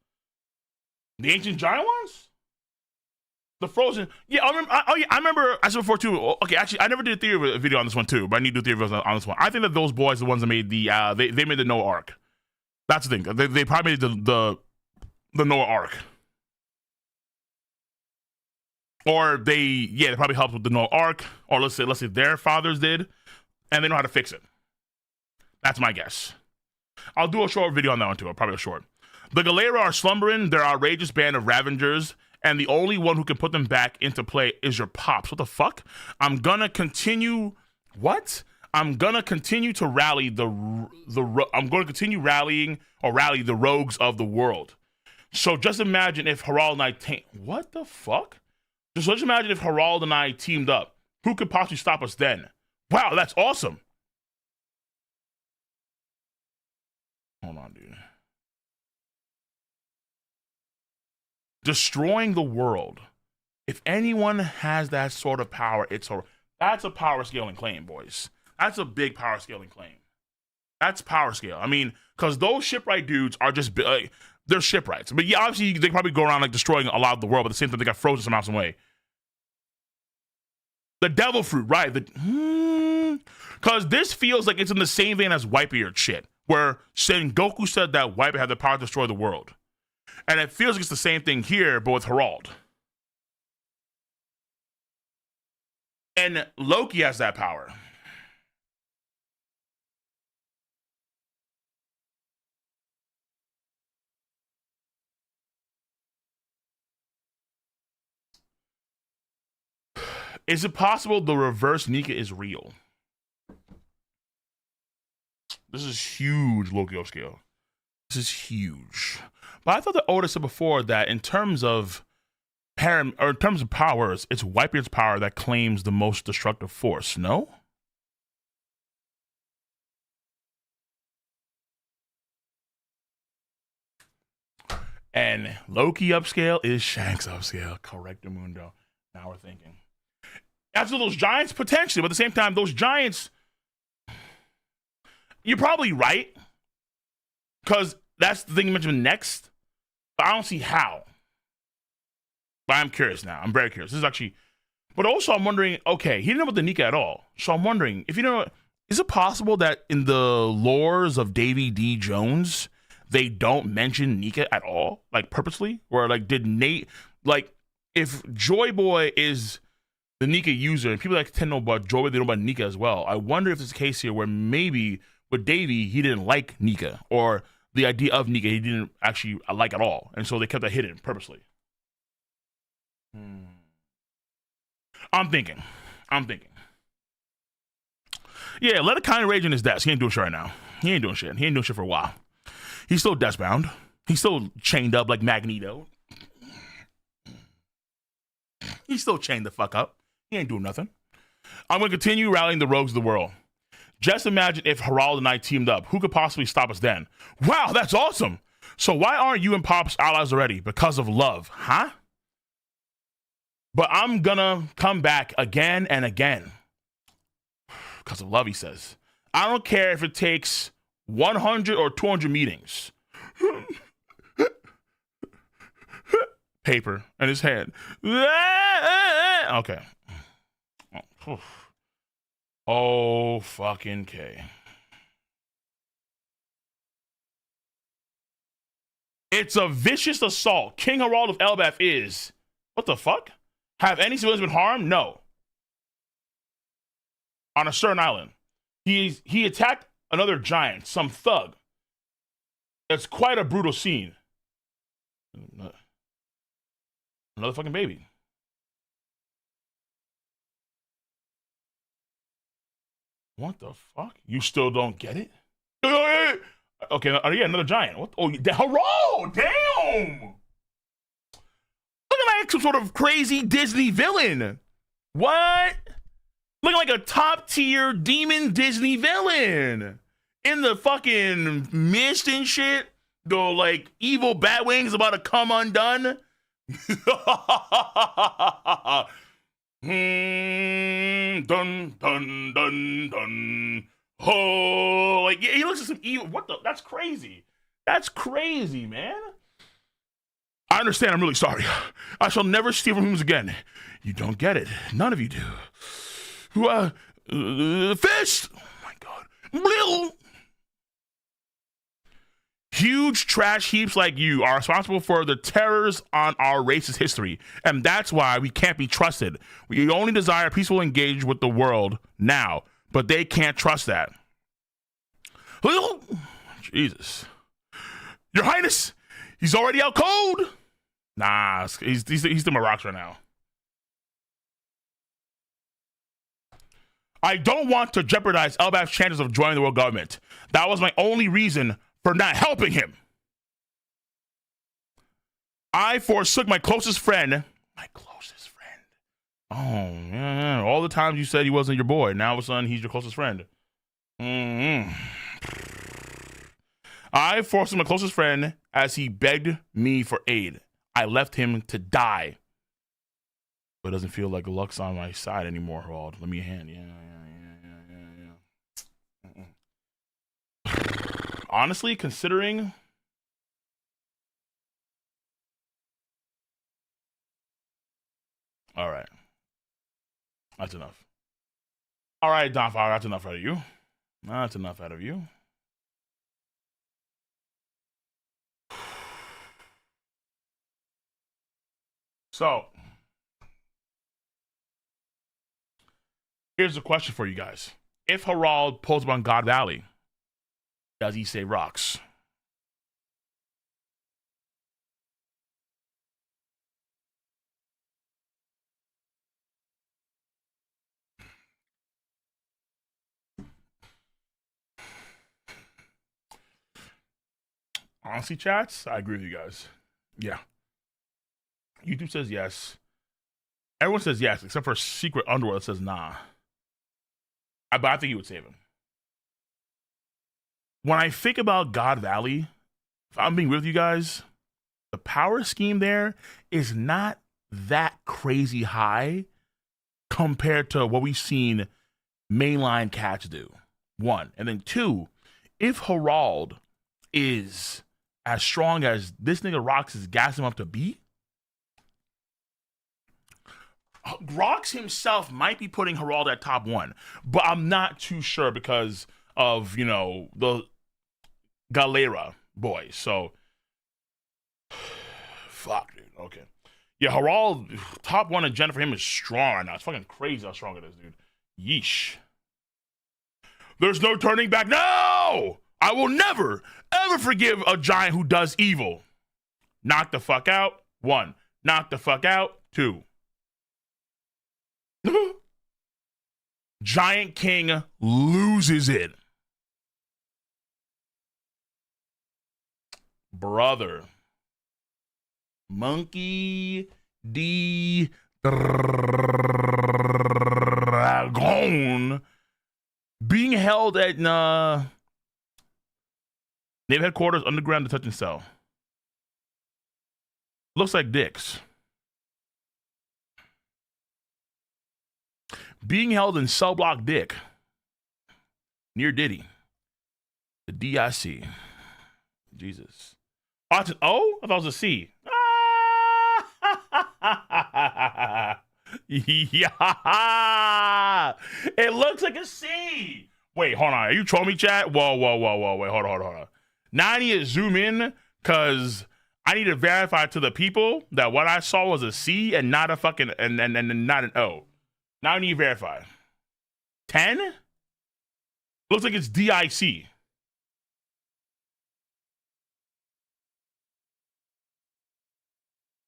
The ancient giant ones? The Frozen, yeah, I remember. I said before too. Okay, actually, I never did a theory video on this one too, but I need to do a theory on this one. I think that those boys, are the ones that made the, they made the Noah Ark. That's the thing. They probably made the Noah Ark, or they probably helped with the Noah Ark, or let's say their fathers did, and they know how to fix it. That's my guess. I'll do a short video on that one too. Probably a short. The Galera are slumbering. They're an outrageous band of Ravengers. And the only one who can put them back into play is your pops. What the fuck? I'm gonna continue. What? I'm gonna continue to rally I'm going to continue rallying or rally the rogues of the world. So just imagine if Harald and I what the fuck? Just imagine if Harald and I teamed up. Who could possibly stop us then? Wow, that's awesome. Hold on, dude. Destroying the world. If anyone has that sort of power, that's a power scaling claim, boys. That's a big power scaling claim. That's power scale. I mean, because those shipwright dudes are just they're shipwrights. But yeah, obviously they probably go around like destroying a lot of the world, but at the same time they got frozen somehow, some way. The devil fruit, right? Because this feels like it's in the same vein as Whitebeard shit, where Sengoku said that Whitebeard had the power to destroy the world. And it feels like it's the same thing here, but with Harald. And Loki has that power. Is it possible the reverse Nika is real? This is huge, Loki scale. This is huge. But I thought that Oda said before that in terms of powers, it's Whitebeard's power that claims the most destructive force, no? And Loki upscale is Shanks upscale. Correcto mundo. Now we're thinking. After those giants, potentially, but at the same time, those giants, you're probably right. Because that's the thing you mentioned next. But I don't see how. But I'm curious now. I'm very curious. This is actually, but also I'm wondering, okay, he didn't know about the Nika at all. So I'm wondering, if you know, is it possible that in the lores of Davy D. Jones, they don't mention Nika at all? Like purposely? Or like did Nate, like if Joy Boy is the Nika user, and people that tend to know about Joy Boy, they know about Nika as well. I wonder if it's a case here where maybe with Davy, he didn't like Nika, or the idea of Nika he didn't actually like at all. And so they kept that hidden purposely. I'm thinking. Yeah, let a kind rage in his desk. He ain't doing shit right now. He ain't doing shit. He ain't doing shit for a while. He's still desk-bound. He's still chained up like Magneto. He's still chained the fuck up. He ain't doing nothing. I'm going to continue rallying the rogues of the world. Just imagine if Harald and I teamed up. Who could possibly stop us then? Wow, that's awesome. So why aren't you and Pops allies already? Because of love, huh? But I'm gonna come back again and again. Because of love, he says. I don't care if it takes 100 or 200 meetings. Paper in his hand. Okay. Oh, fucking K. It's a vicious assault. King Harald of Elbaf is... What the fuck? Have any civilians been harmed? No. On a certain island. He attacked another giant, some thug. It's quite a brutal scene. Another fucking baby. What the fuck? You still don't get it? Okay, yeah, another giant. What? Oh, Harald! Damn! Looking like some sort of crazy Disney villain. What? Looking like a top tier demon Disney villain. In the fucking mist and shit. The like evil bat wings about to come undone. Dun dun dun dun. Oh, like yeah, he looks like some evil. What the? That's crazy. That's crazy, man. I understand. I'm really sorry. I shall never steal from humans again. You don't get it. None of you do. Fist. Oh my god. Blil. Huge trash heaps like you are responsible for the terrors on our race's history, and that's why we can't be trusted. We only desire peaceful engage with the world now, but they can't trust that. Jesus. Your Highness, he's already out cold. Nah, he's still my rocks right now. I don't want to jeopardize Elbaf's chances of joining the world government. That was my only reason for not helping him. I forsook my closest friend. My closest friend. Oh, yeah. All the times you said he wasn't your boy. Now all of a sudden he's your closest friend. I forsook my closest friend as he begged me for aid. I left him to die. But it doesn't feel like luck's on my side anymore, Harald. Let me a hand. Yeah. Honestly, considering... All right. That's enough. All right, Donfire, that's enough out of you. That's enough out of you. So, here's a question for you guys. If Harald pulls up on God Valley, does he say rocks? Honestly, chats, I agree with you guys. Yeah. YouTube says yes. Everyone says yes, except for Secret Underworld that says nah. But I think he would save him. When I think about God Valley, if I'm being real with you guys, the power scheme there is not that crazy high compared to what we've seen mainline cats do. One. And then two, if Harald is as strong as this nigga Rox is gassing him up to be, Rox himself might be putting Harald at top one, but I'm not too sure because of, you know, the Galera boys. So, fuck, dude. Okay. Yeah, Harald, top one agenda for him is strong right now. It's fucking crazy how strong it is, dude. Yeesh. There's no turning back. No! I will never, ever forgive a giant who does evil. Knock the fuck out. One. Knock the fuck out. Two. Giant King loses it. Brother. Monkey D. Dragon being held at Navy headquarters underground detention cell. Looks like dicks. Being held in cell block dick near Diddy. The DIC. Jesus. Oh, it's an O? I thought it was a C. Yeah. It looks like a C. Wait, hold on. Are you trolling me, chat? Whoa. Wait, hold on. Now I need to zoom in because I need to verify to the people that what I saw was a C and not a fucking and not an O. Now I need to verify. 10? Looks like it's DIC.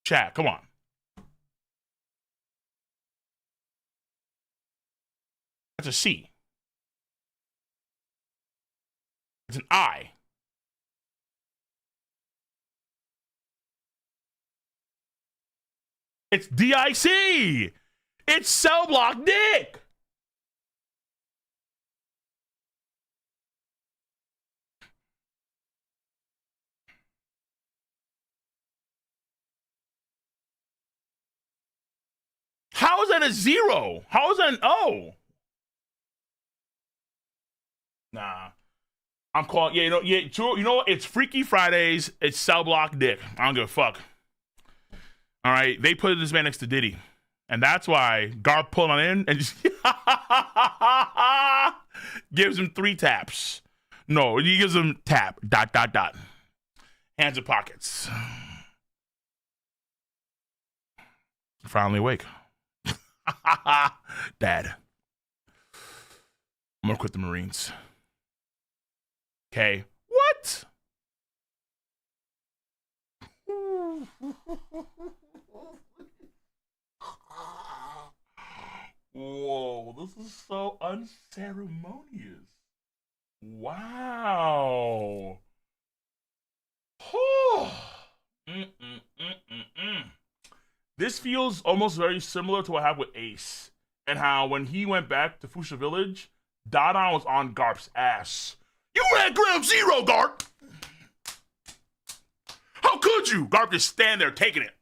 Chat, come on. That's a C. It's an I. It's DIC. It's cell block dick. How is that a 0? How is that an O? Nah. I'm calling, you know what? It's Freaky Fridays. It's cell block dick. I don't give a fuck. All right. They put this man next to Diddy. And that's why Garp pulled on in and just gives him 3 taps. No, he gives him tap, ... Hands in pockets. Finally awake. Dad. I'm gonna quit the Marines. Okay. What? Whoa, this is so unceremonious. Wow. This feels almost very similar to what happened with Ace and how when he went back to Fuchsia Village, Dada was on Garp's ass. You ran ground zero, Garp! How could you? Garp just stand there taking it.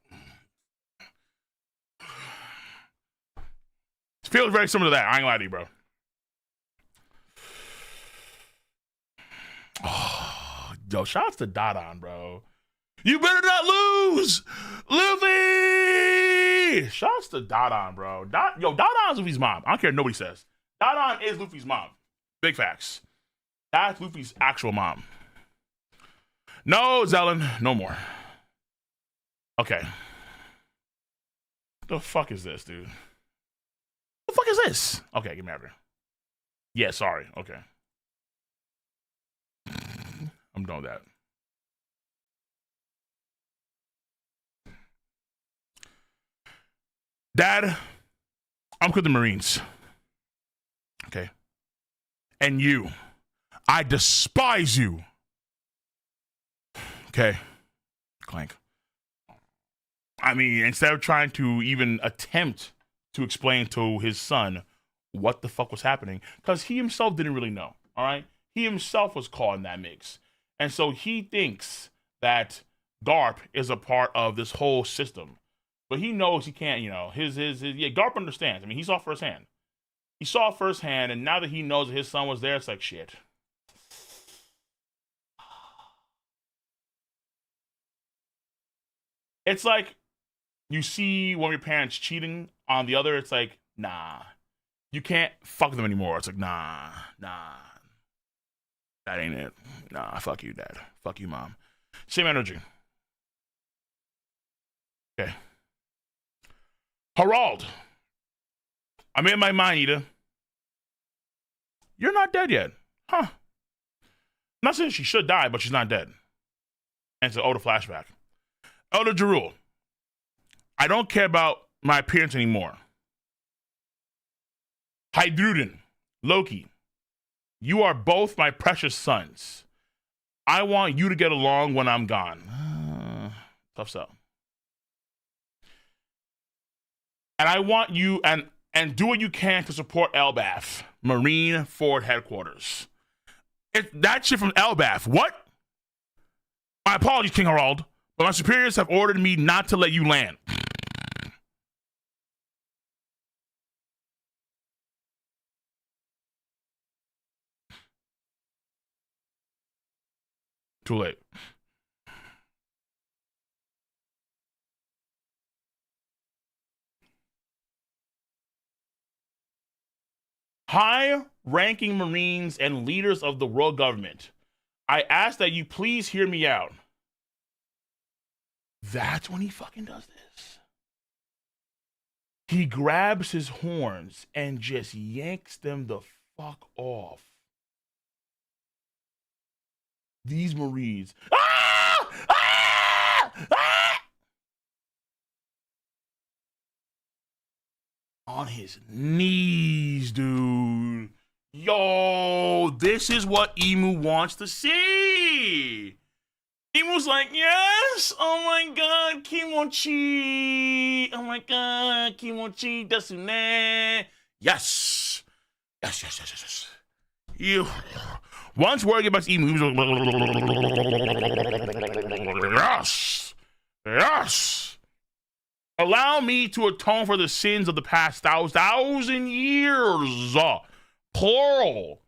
It feels very similar to that. I ain't gonna lie to you, bro. Oh, yo, shouts to Dada, bro. You better not lose! Luffy! Shouts to Dada, bro. Dada is Luffy's mom. I don't care what nobody says. Dada is Luffy's mom. Big facts. That's Luffy's actual mom. No, Zelen, no more. Okay. What the fuck is this, dude? What the fuck is this? Okay, give me over. Yeah, sorry. Okay. I'm done with that. Dad, I'm with the Marines. Okay. And you. I despise you. Okay. Clank. I mean, instead of trying to even attempt to explain to his son what the fuck was happening, because he himself didn't really know, all right? He himself was caught in that mix. And so he thinks that Garp is a part of this whole system. But he knows he can't, you know, Garp understands. I mean, he saw firsthand. He saw firsthand, and now that he knows that his son was there, it's like, shit. It's like you see one of your parents cheating on the other, it's like, nah. You can't fuck them anymore. It's like, nah. That ain't it. Nah, fuck you, Dad. Fuck you, Mom. Same energy. Okay. Harald. I made my mind, Ida. You're not dead yet. Huh. I'm not saying she should die, but she's not dead. And it's an older flashback. Elder Jarul. I don't care about my appearance anymore. Hydruden. Loki. You are both my precious sons. I want you to get along when I'm gone. Tough sell. And I want you and do what you can to support Elbaf, Marine Ford Headquarters. That shit from Elbaf. What? My apologies, King Harald, but my superiors have ordered me not to let you land. Too late. High-ranking Marines and leaders of the world government, I ask that you please hear me out. That's when he fucking does this. He grabs his horns and just yanks them the fuck off. These Marines. Ah! Ah! Ah! On his knees, dude. Yo, this is what Emu wants to see. Emu's like, yes, oh my god, kimochi. Oh my god, kimochi desune. Yes. Yes. You. Once word gets back to Emu, he was like, yes. Allow me to atone for the sins of the past thousand years. Plural.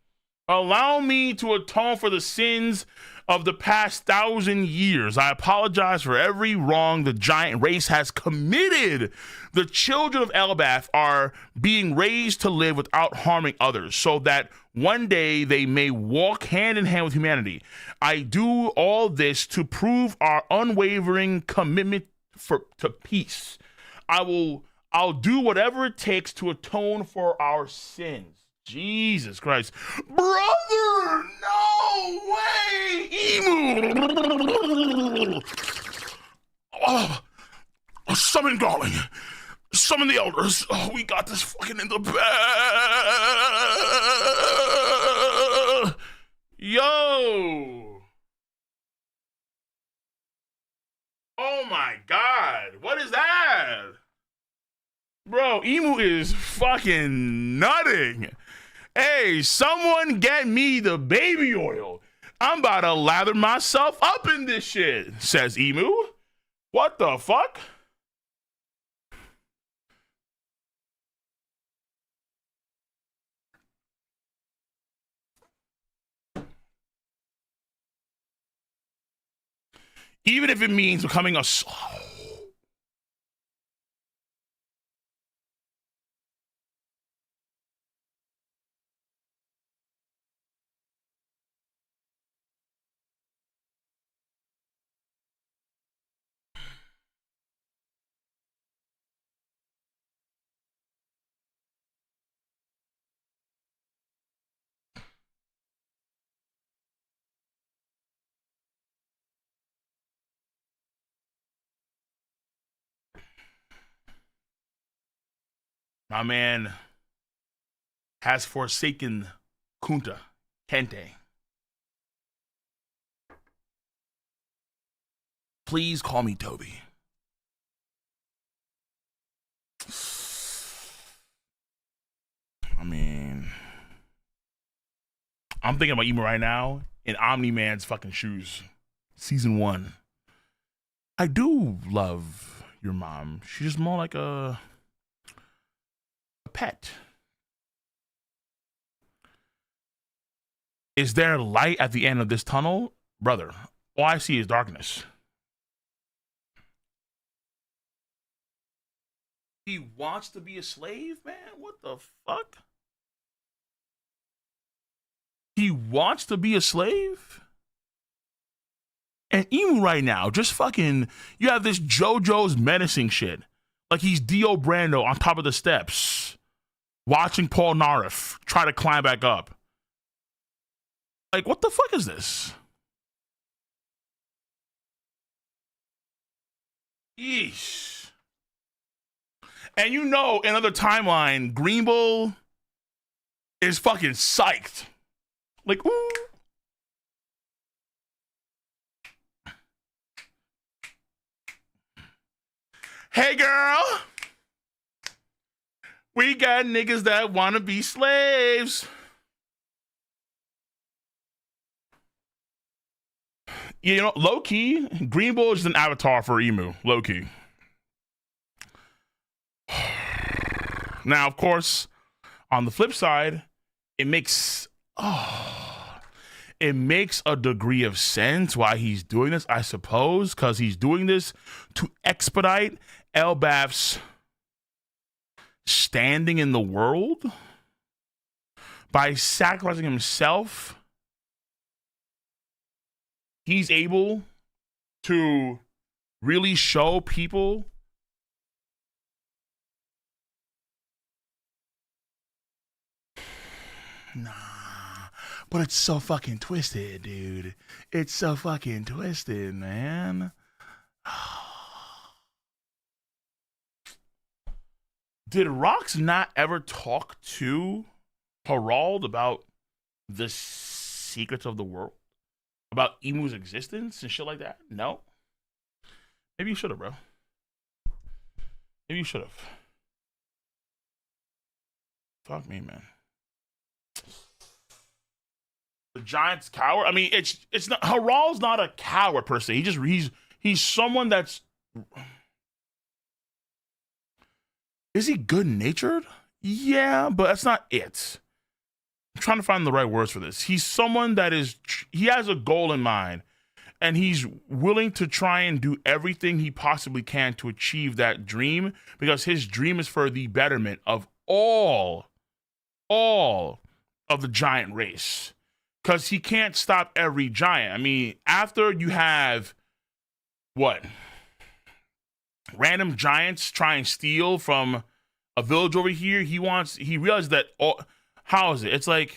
Allow me to atone for the sins of the past 1,000 years. I apologize for every wrong the giant race has committed. The children of Elbath are being raised to live without harming others, so that one day they may walk hand in hand with humanity. I do all this to prove our unwavering commitment to peace. I'll do whatever it takes to atone for our sins. Jesus Christ. Brother, no way! Emu! Summon Garling. Summon the elders. Oh, we got this fucking in the bag. Yo! Oh my god. What is that? Bro, Emu is fucking nutting. Hey, someone get me the baby oil. I'm about to lather myself up in this shit, says Emu. What the fuck? Even if it means becoming a my man has forsaken Kunta Kente. Please call me Toby. I mean, I'm thinking about Emu right now in Omni-Man's fucking shoes. Season 1. I do love your mom. She's just more like a pet. Is there light at the end of this tunnel? Brother, all I see is darkness. He wants to be a slave, man? What the fuck? He wants to be a slave? And Emu right now, just fucking, you have this JoJo's menacing shit. Like he's Dio Brando on top of the steps, watching Paul Narif try to climb back up. Like, what the fuck is this? Yeesh. And you know, another timeline, Green Bull is fucking psyched. Like, ooh. Hey, girl. We got niggas that want to be slaves. You know, low key, Green Bull is an avatar for emu. Low key. Now, of course, on the flip side, it makes it makes a degree of sense why he's doing this, I suppose, because he's doing this to expedite Elbaf's standing in the world by sacrificing himself. He's able to really show people nah, but it's so fucking twisted, dude. It's so fucking twisted, man. Did Rox not ever talk to Harald about the secrets of the world? About Emu's existence and shit like that? No? Maybe you should have, bro. Maybe you should have. Fuck me, man. The Giant's coward? I mean, it's not, Harald's not a coward per se. He's someone that's, is he good-natured? Yeah, but that's not it. I'm trying to find the right words for this. He's someone that he has a goal in mind, and he's willing to try and do everything he possibly can to achieve that dream, because his dream is for the betterment of all of the giant race. Because he can't stop every giant. I mean, after you have, what? Random giants try and steal from a village over here. He realizes that, how is it? It's like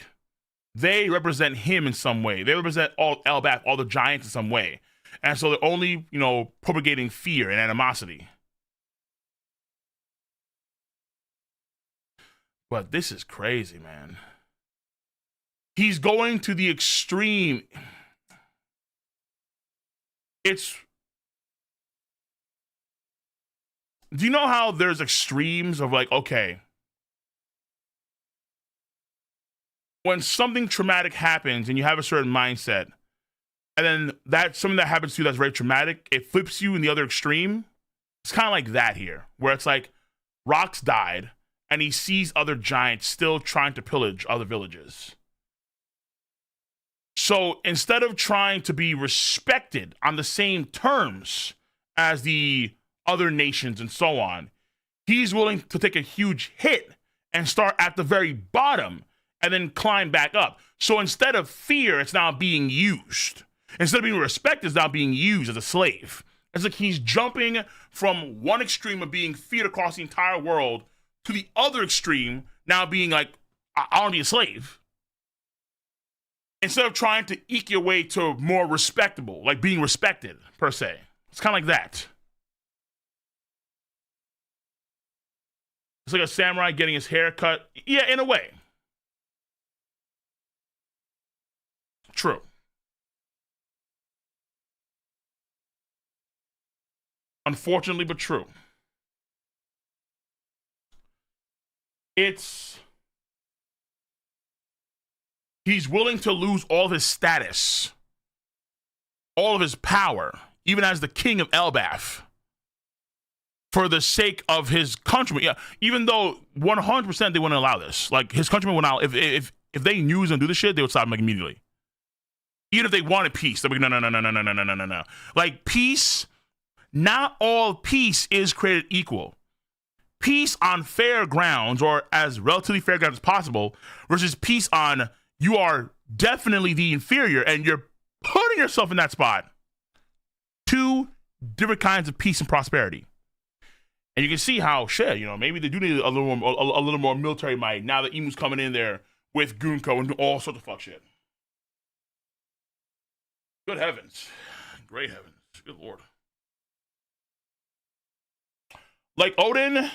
they represent him in some way. They represent all Elbaf, all the giants in some way. And so they're only, propagating fear and animosity. But this is crazy, man. He's going to the extreme. Do you know how there's extremes of like, okay, when something traumatic happens and you have a certain mindset, and then something that happens to you that's very traumatic, it flips you in the other extreme. It's kind of like that here, where it's like Rox died and he sees other giants still trying to pillage other villages. So instead of trying to be respected on the same terms as the other nations and so on, he's willing to take a huge hit and start at the very bottom and then climb back up. So instead of fear, it's now being used. Instead of being respect, it's now being used as a slave. It's like he's jumping from one extreme of being feared across the entire world to the other extreme, now being like, I want to be a slave. Instead of trying to eke your way to more respectable, like being respected, per se. It's kind of like that. It's like a samurai getting his hair cut. Yeah, in a way. True. Unfortunately, but true. He's willing to lose all of his status, all of his power, even as the king of Elbaf, for the sake of his countrymen. Yeah, even though 100% they wouldn't allow this. Like, his countrymen would not, if they knew he was gonna do this shit, they would stop him like immediately. Even if they wanted peace, they'd be like, no. Like, peace, not all peace is created equal. Peace on fair grounds, or as relatively fair grounds as possible, versus peace on, you are definitely the inferior and you're putting yourself in that spot. Two different kinds of peace and prosperity. And you can see how, shit, maybe they do need a little more military might now that Emu's coming in there with Gunko and all sorts of fuck shit. Good heavens. Great heavens. Good lord. Like Odin,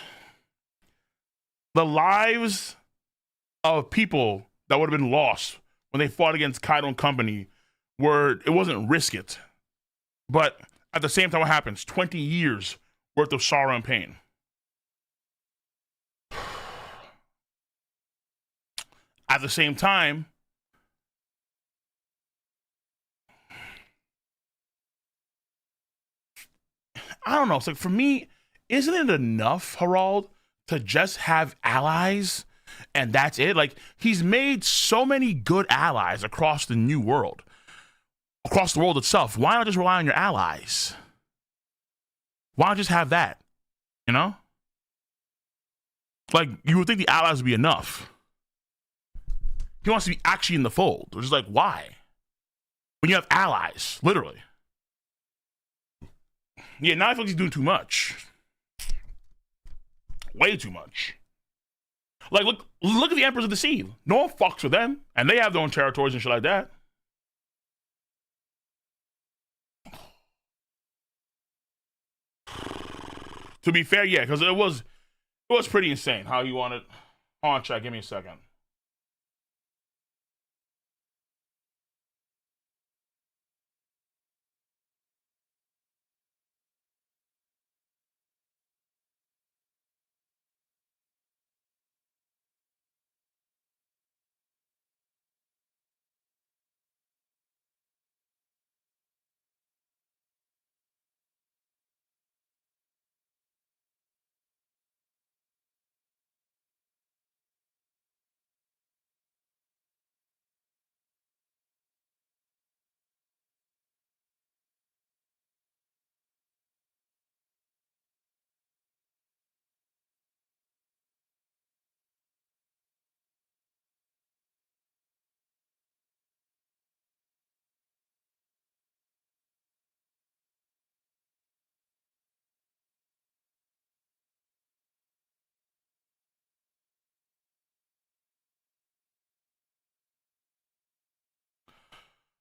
the lives of people that would have been lost when they fought against Kaido and company it wasn't risk it. But at the same time, what happens? 20 years worth of sorrow and pain. At the same time, I don't know. It's like, for me, isn't it enough, Harald, to just have allies and that's it? Like, he's made so many good allies across the new world, across the world itself. Why not just rely on your allies? Why not just have that? You know? Like, you would think the allies would be enough. He wants to be actually in the fold, which is like, why? When you have allies, literally. Yeah, now I feel like he's doing too much. Way too much. Like, look at the Emperors of the Sea. No one fucks with them, and they have their own territories and shit like that. To be fair, yeah, because it was pretty insane how you wanted. Hold on, chat. Give me a second.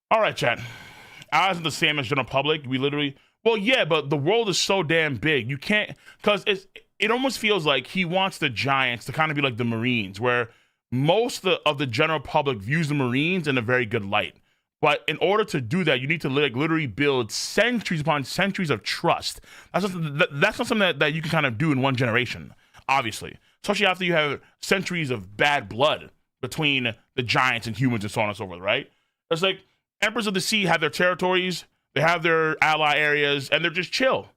All right, chat. Ours is the same as general public. We literally, well, yeah, but the world is so damn big. You can't, because it almost feels like he wants the Giants to kind of be like the Marines, where most of the general public views the Marines in a very good light. But in order to do that, you need to like literally build centuries upon centuries of trust. That's not something that you can kind of do in one generation, obviously. Especially after you have centuries of bad blood between the Giants and humans and so on and so forth, right? It's like, Emperors of the Sea have their territories, they have their ally areas, and they're just chill.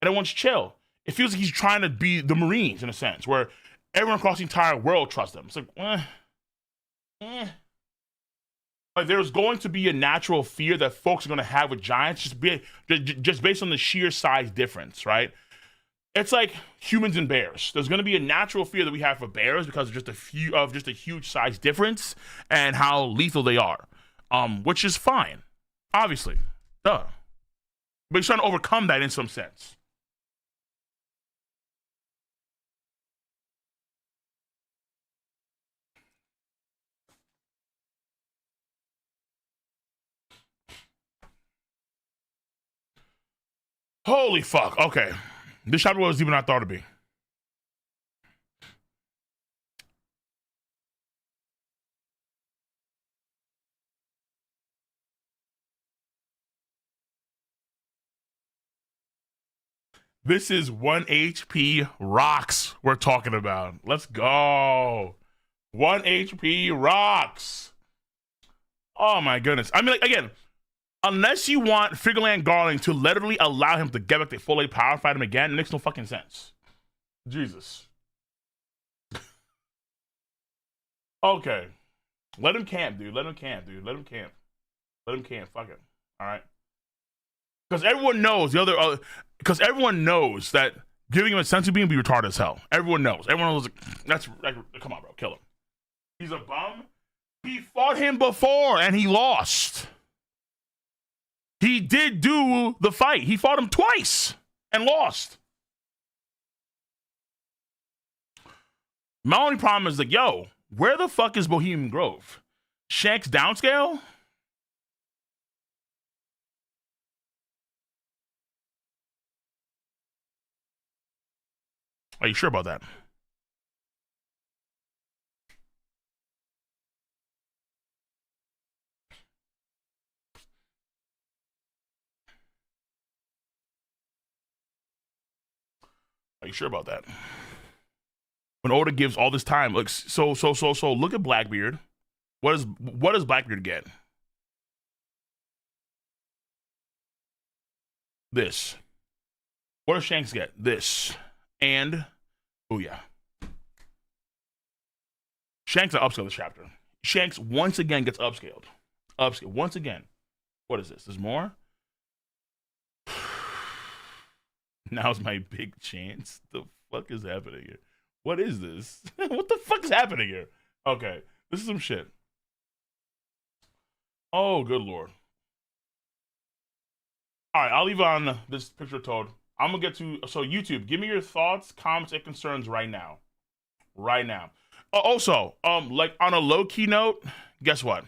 And everyone's chill. It feels like he's trying to be the Marines in a sense, where everyone across the entire world trusts them. It's like, Like, there's going to be a natural fear that folks are going to have with Giants, just based on the sheer size difference, right? It's like humans and bears. There's going to be a natural fear that we have for bears because of just a huge size difference and how lethal they are. Which is fine, obviously, duh. But he's trying to overcome that in some sense. Holy fuck, okay. This chapter was even I thought it'd be. This is 1 HP rocks we're talking about. Let's go. 1 HP rocks. Oh my goodness. I mean, like, again, unless you want Figureland Garling to literally allow him to get back the full 8 power and fight him again, it makes no fucking sense. Jesus. Okay. Let him camp, dude. Let him camp, dude. Let him camp. Let him camp. Fuck it. All right. Because everyone knows because everyone knows that giving him a sensu beam would be retarded as hell. Everyone knows. Everyone knows. That's like, come on, bro, kill him. He's a bum. He fought him before and he lost. He did do the fight. He fought him twice and lost. My only problem is like, yo, where the fuck is Bohemian Grove? Shanks downscale? Are you sure about that? Are you sure about that? When Oda gives all this time, look, so look at Blackbeard. What does Blackbeard get? This. What does Shanks get? This. And, oh yeah. Shanks are upscaled this chapter. Shanks once again gets upscaled. Upscaled. Once again. What is this? There's more? Now's my big chance. The fuck is happening here? What is this? What the fuck is happening here? Okay. This is some shit. Oh, good lord. All right, I'll leave on this picture of Toad. I'm gonna get to, so YouTube, give me your thoughts, comments, and concerns right now. Right now. Also, like on a low-key note, guess what?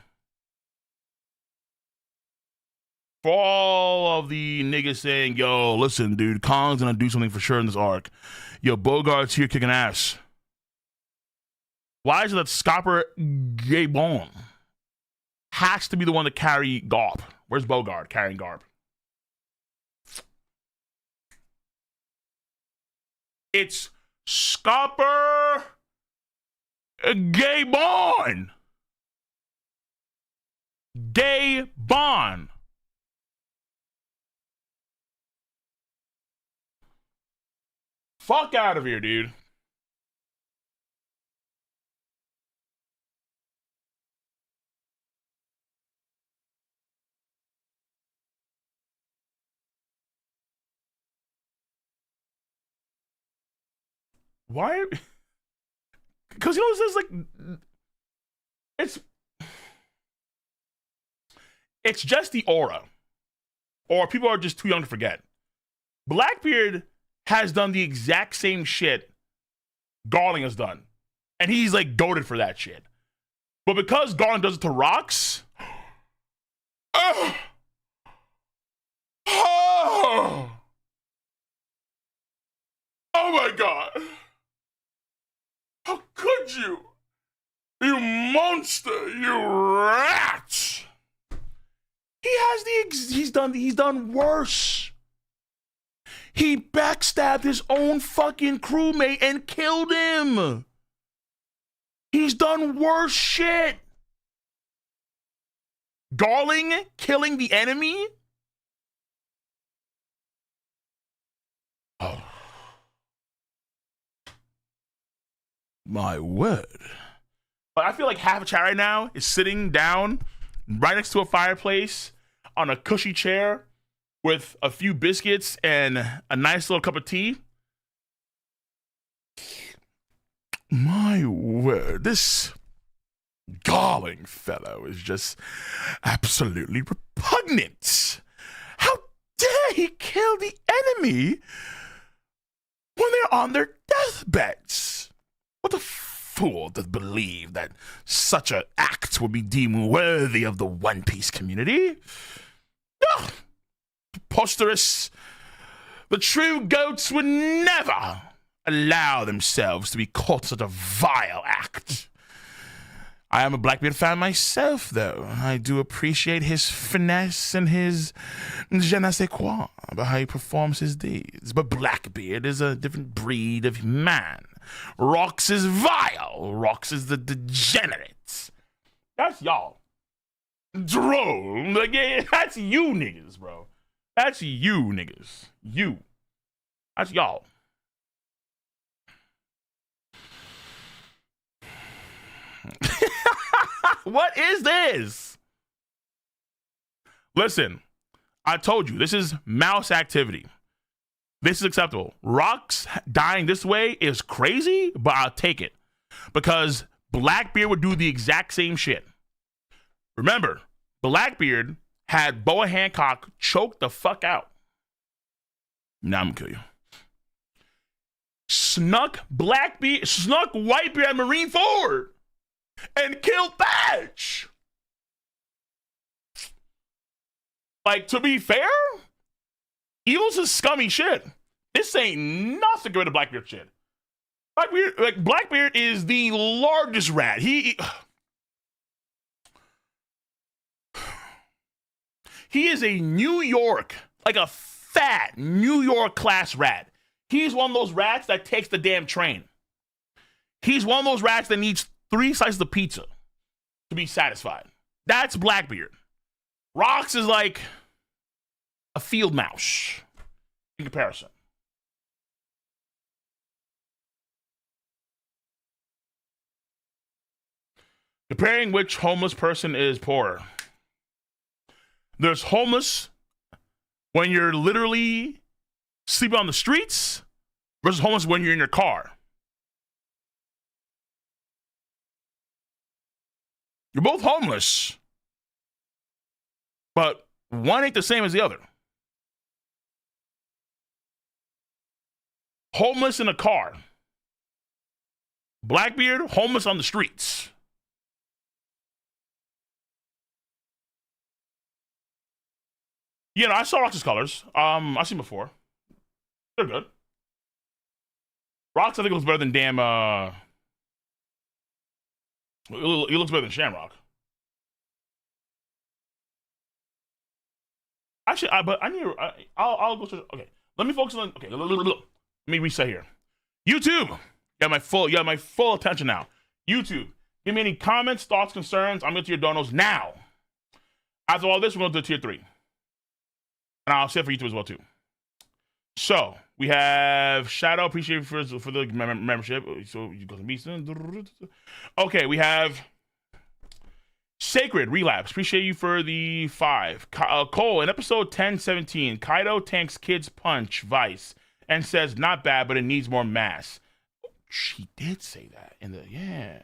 For all of the niggas saying, yo, listen, dude, Kong's gonna do something for sure in this arc. Yo, Bogart's here kicking ass. Why is it that Scopper Gabon has to be the one to carry Garp? Where's Bogart carrying Garp? It's Scopper Gabon. Gabon. Fuck out of here, dude. Why? Because, you know, this is like, it's just the aura. Or people are just too young to forget. Blackbeard has done the exact same shit Garling has done. And he's like goated for that shit. But because Garling does it to rocks, oh my god. How could you? You monster, you rat. He's done worse. He backstabbed his own fucking crewmate and killed him. He's done worse shit. Garling killing the enemy? Oh. My word. But I feel like half a chat right now is sitting down right next to a fireplace on a cushy chair with a few biscuits and a nice little cup of tea. My word, this Garling fellow is just absolutely repugnant. How dare he kill the enemy when they're on their deathbeds? What a fool to believe that such an act would be deemed worthy of the One Piece community. Ugh. Preposterous. The true goats would never allow themselves to be caught in such a vile act. I am a Blackbeard fan myself, though. I do appreciate his finesse and his je ne sais quoi about how he performs his deeds. But Blackbeard is a different breed of man. Rox is vile. Rox is the degenerate. That's y'all. Droll. Like, yeah, that's you niggas, bro. That's you niggas. You. That's y'all. What is this? Listen, I told you, this is mouse activity. This is acceptable. Rocks dying this way is crazy, but I'll take it. Because Blackbeard would do the exact same shit. Remember, Blackbeard had Boa Hancock choke the fuck out. Now I'm gonna kill you. Snuck Whitebeard at Marine Forward and killed Thatch. Like, to be fair, Evil's is scummy shit. This ain't nothing good to Blackbeard shit. Blackbeard is the largest rat. He is a New York, like a fat New York class rat. He's one of those rats that takes the damn train. He's one of those rats that needs 3 slices of pizza to be satisfied. That's Blackbeard. Rox is like a field mouse in comparison. Comparing which homeless person is poorer. There's homeless when you're literally sleeping on the streets versus homeless when you're in your car. You're both homeless, but one ain't the same as the other. Homeless in a car. Blackbeard, homeless on the streets. You know, I saw Rox's colors. I've seen before. They're good. Rox, I think, looks better than damn. He looks better than Shamrock. Actually, but I need. I'll go to. Okay, let me focus on. Okay, let me reset here. YouTube, you have my full attention now. YouTube, give me any comments, thoughts, concerns. I'm going to your donos now. After all this, we're going to do tier 3. And I'll say it for YouTube as well, too. So, we have Shadow. Appreciate you for the membership. So, you go to me soon. Okay, we have Sacred Relapse. Appreciate you for the 5. Cole, in episode 1017, Kaido tanks Kid's punch, Vice, and says, not bad, but it needs more mass. She did say that in the, yeah.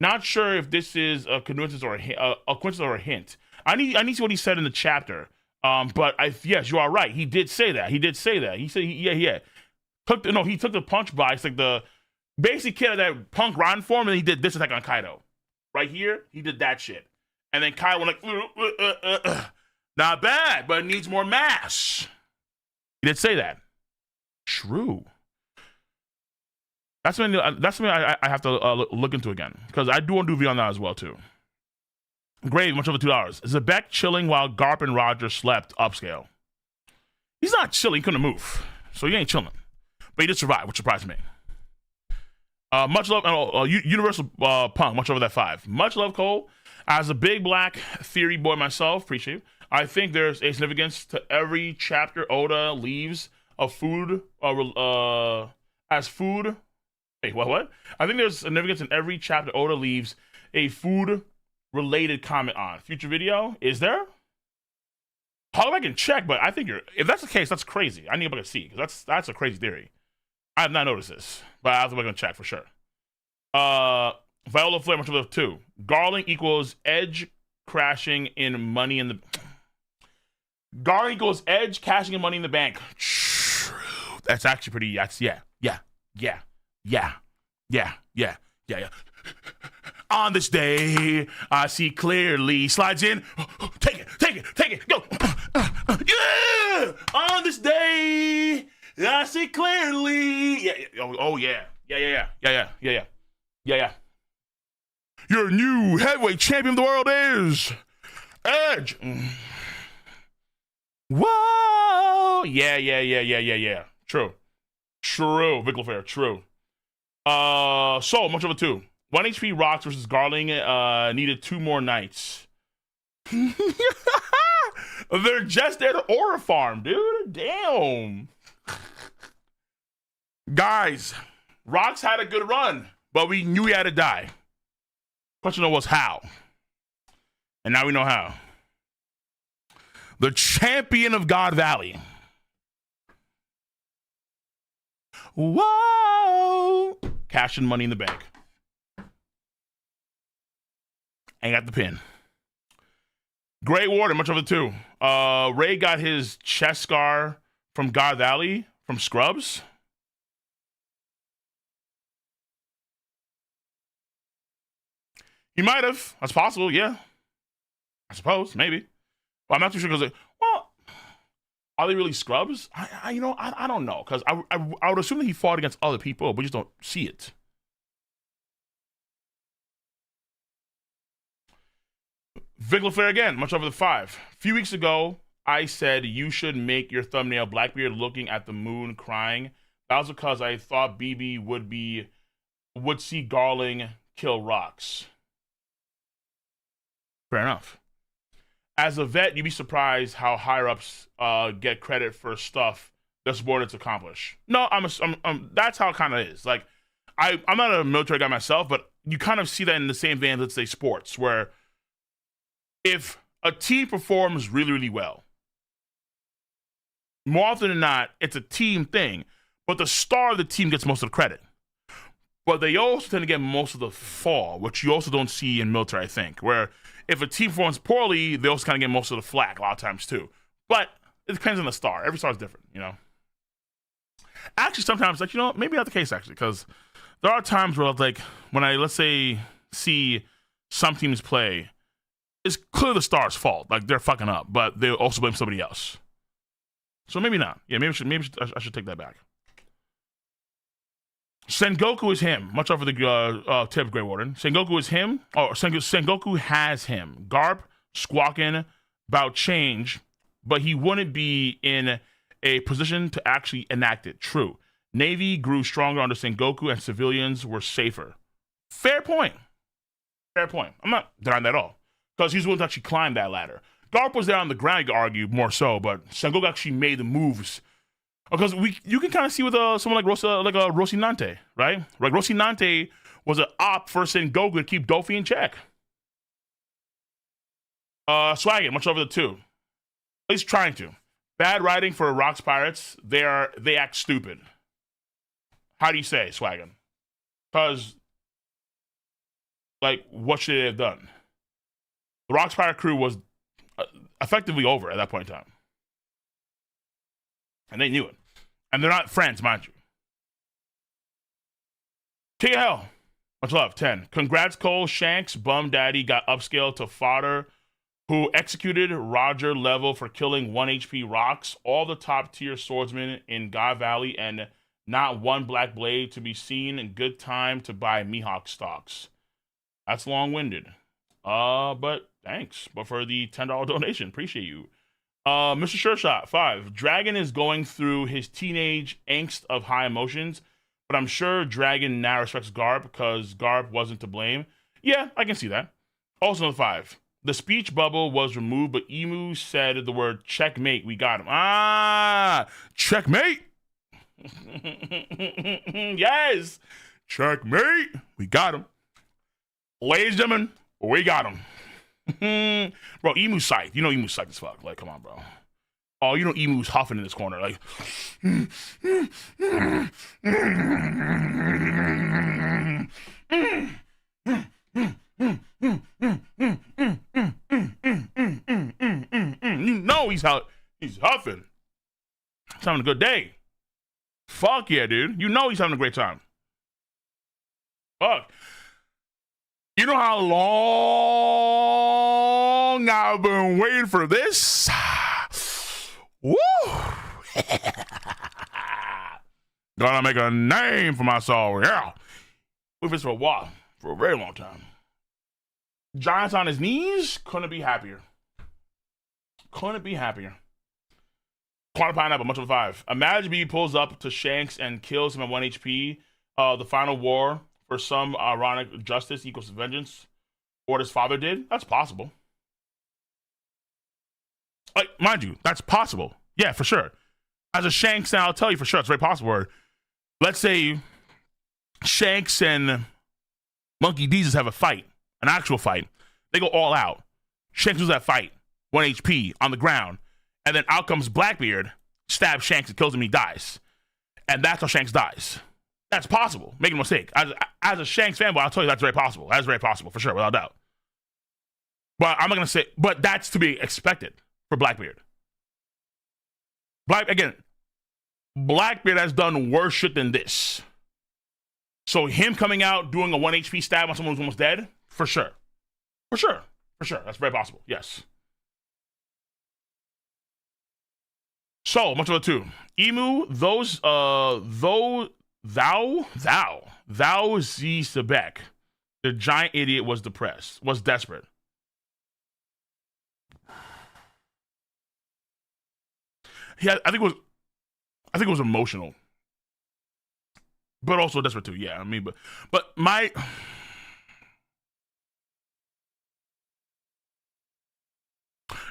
Not sure if this is a coincidence or a hint. I need to see what he said in the chapter. But yes, you are right. He did say that. He said, yeah. He took the punch by. It's like the basic kid of that punk riding form, and he did this attack on Kaido. Right here, he did that shit. And then Kaido went like, not bad, but it needs more mass. He did say that. True. That's something I have to look into again, because I do want to do a video on that as well, too. Grave, much over $2. Zebek chilling while Garp and Roger slept, upscale. He's not chilling, he couldn't move. So he ain't chilling. But he did survive, which surprised me. Much love, Universal Punk, much over that 5. Much love, Cole. As a big black theory boy myself, appreciate you. I think there's a significance to every chapter Oda leaves of food, as food. Wait, what? I think there's significance in every chapter Oda leaves a food-related comment on. Future video, is there? How I can check, but I think if that's the case, that's crazy. I need to look and see, because that's a crazy theory. I have not noticed this, but I have to look and check for sure. Viola Flare, much of the 2. Garling equals Edge crashing in money in the. Garling equals Edge cashing in money in the bank. True. That's actually pretty. That's yeah. On this day, I see clearly. Slides in. Take it. Go. Yeah. On this day, I see clearly. Yeah. Oh yeah. Yeah. Your new heavyweight champion of the world is Edge. Whoa. Yeah. True. Vic Fair. True. So much of a 2. 1 HP Rocks versus Garling needed 2 more nights. They're just there to aura farm, dude. Damn. Guys, Rocks had a good run, but we knew he had to die. Question was how. And now we know how. The champion of God Valley. Whoa! Cash and money in the bank. Ain't got the pin. Great Warden, much of the 2. Ray got his chest scar from God Valley, from Scrubs. He might have. That's possible, yeah. I suppose, maybe. But I'm not too sure because, well, are they really Scrubs? I don't know, because I would assume that he fought against other people, but we just don't see it. Vic LaFleur again, much over the 5. A few weeks ago, I said you should make your thumbnail Blackbeard looking at the moon crying. That was because I thought BB would see Garling kill Rocks. Fair enough. As a vet, you'd be surprised how higher-ups get credit for stuff their subordinates accomplish. No, that's how it kind of is. Like, I'm not a military guy myself, but you kind of see that in the same vein, let's say sports, where if a team performs really, really well, more often than not, it's a team thing, but the star of the team gets most of the credit. But they also tend to get most of the fall, which you also don't see in military, I think, where if a team performs poorly, they also kind of get most of the flack a lot of times too. But it depends on the star. Every star is different, you know? Actually, sometimes, like, you know, maybe not the case, actually, because there are times where, like, when I, let's say, see some teams play, it's clearly the star's fault. Like, they're fucking up, but they also blame somebody else. So maybe not. Yeah, maybe I should take that back. Sengoku is him. Much over the tip, Grey Warden. Sengoku is him. Oh, Sengoku has him. Garp squawking about change, but he wouldn't be in a position to actually enact it. True. Navy grew stronger under Sengoku, and civilians were safer. Fair point. Fair point. I'm not denying that at all, because he's willing to actually climb that ladder. Garp was there on the ground, you could argue, more so, but Sengoku actually made the moves. Because you can kind of see with someone like Rocinante, right? Like Rocinante was an op for Sengoku to keep Dofi in check. Swaggin, much over the two. At least trying to. Bad writing for Rocks Pirates. They act stupid. How do you say, Swaggin? Because, like, what should they have done? The Rocks Pirate crew was effectively over at that point in time. And they knew it. And they're not friends, mind you. King of Hell. Much love. 10. Congrats, Cole. Shanks, Bum Daddy, got upscaled to fodder, who executed Roger level for killing 1 HP rocks, all the top tier swordsmen in God Valley, and not one black blade to be seen. In good time to buy Mihawk stocks. That's long-winded. But thanks. But for the $10 donation, appreciate you. Mr. Sure 5. Dragon is going through his teenage angst of high emotions, but I'm sure Dragon now respects Garp because Garp wasn't to blame. Yeah, I can see that. Also, number 5. The speech bubble was removed, but Emu said the word checkmate. We got him. Ah, checkmate. Yes, checkmate. We got him. Ladies and gentlemen, we got him. Bro, Emu's psyched. You know Emu's psyched as fuck. Like, come on, bro. Oh, you know Emu's huffing in this corner. Like, you know he's huffing. He's having a good day. Fuck yeah, dude. You know he's having a great time. Fuck. You know how long I've been waiting for this? Woo! Gonna make a name for myself, yeah. We've been for a while, for a very long time. Giants on his knees, couldn't be happier. Couldn't be happier. Quantum Pineapple, much of a 5. Imagine he pulls up to Shanks and kills him at 1 HP. The final war. For some ironic justice equals vengeance, or what his father did. That's possible. Like, mind you, that's possible. Yeah, for sure. As a Shanks, now I'll tell you for sure, it's very possible. Where, let's say Shanks and Monkey Jesus have a fight, an actual fight. They go all out. Shanks loses that fight, 1 HP on the ground, and then out comes Blackbeard, stabs Shanks and kills him, he dies. And that's how Shanks dies. That's possible. Make no mistake. As a Shanks fanboy, I'll tell you that's very possible. That's very possible, for sure, without doubt. But I'm not going to say, but that's to be expected for Blackbeard. Blackbeard has done worse shit than this. So him coming out, doing a 1 HP stab on someone who's almost dead, for sure. For sure. For sure. That's very possible. Yes. So, much of it too. Emu, thou Z Sebek, the giant idiot, was desperate. I think it was emotional, but also desperate too. Yeah, I mean, but my.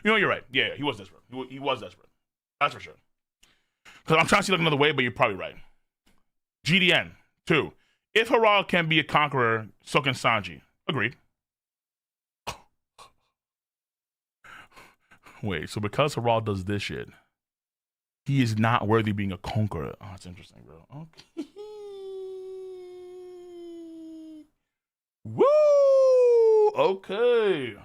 You know, you're right. Yeah, he was desperate. He was desperate. That's for sure. Because I'm trying to see like another way, but you're probably right. GDN 2. If Harald can be a conqueror, so can Sanji. Agreed. Wait, so because Harald does this shit, he is not worthy of being a conqueror. Oh, that's interesting, bro. Okay. Woo! Okay.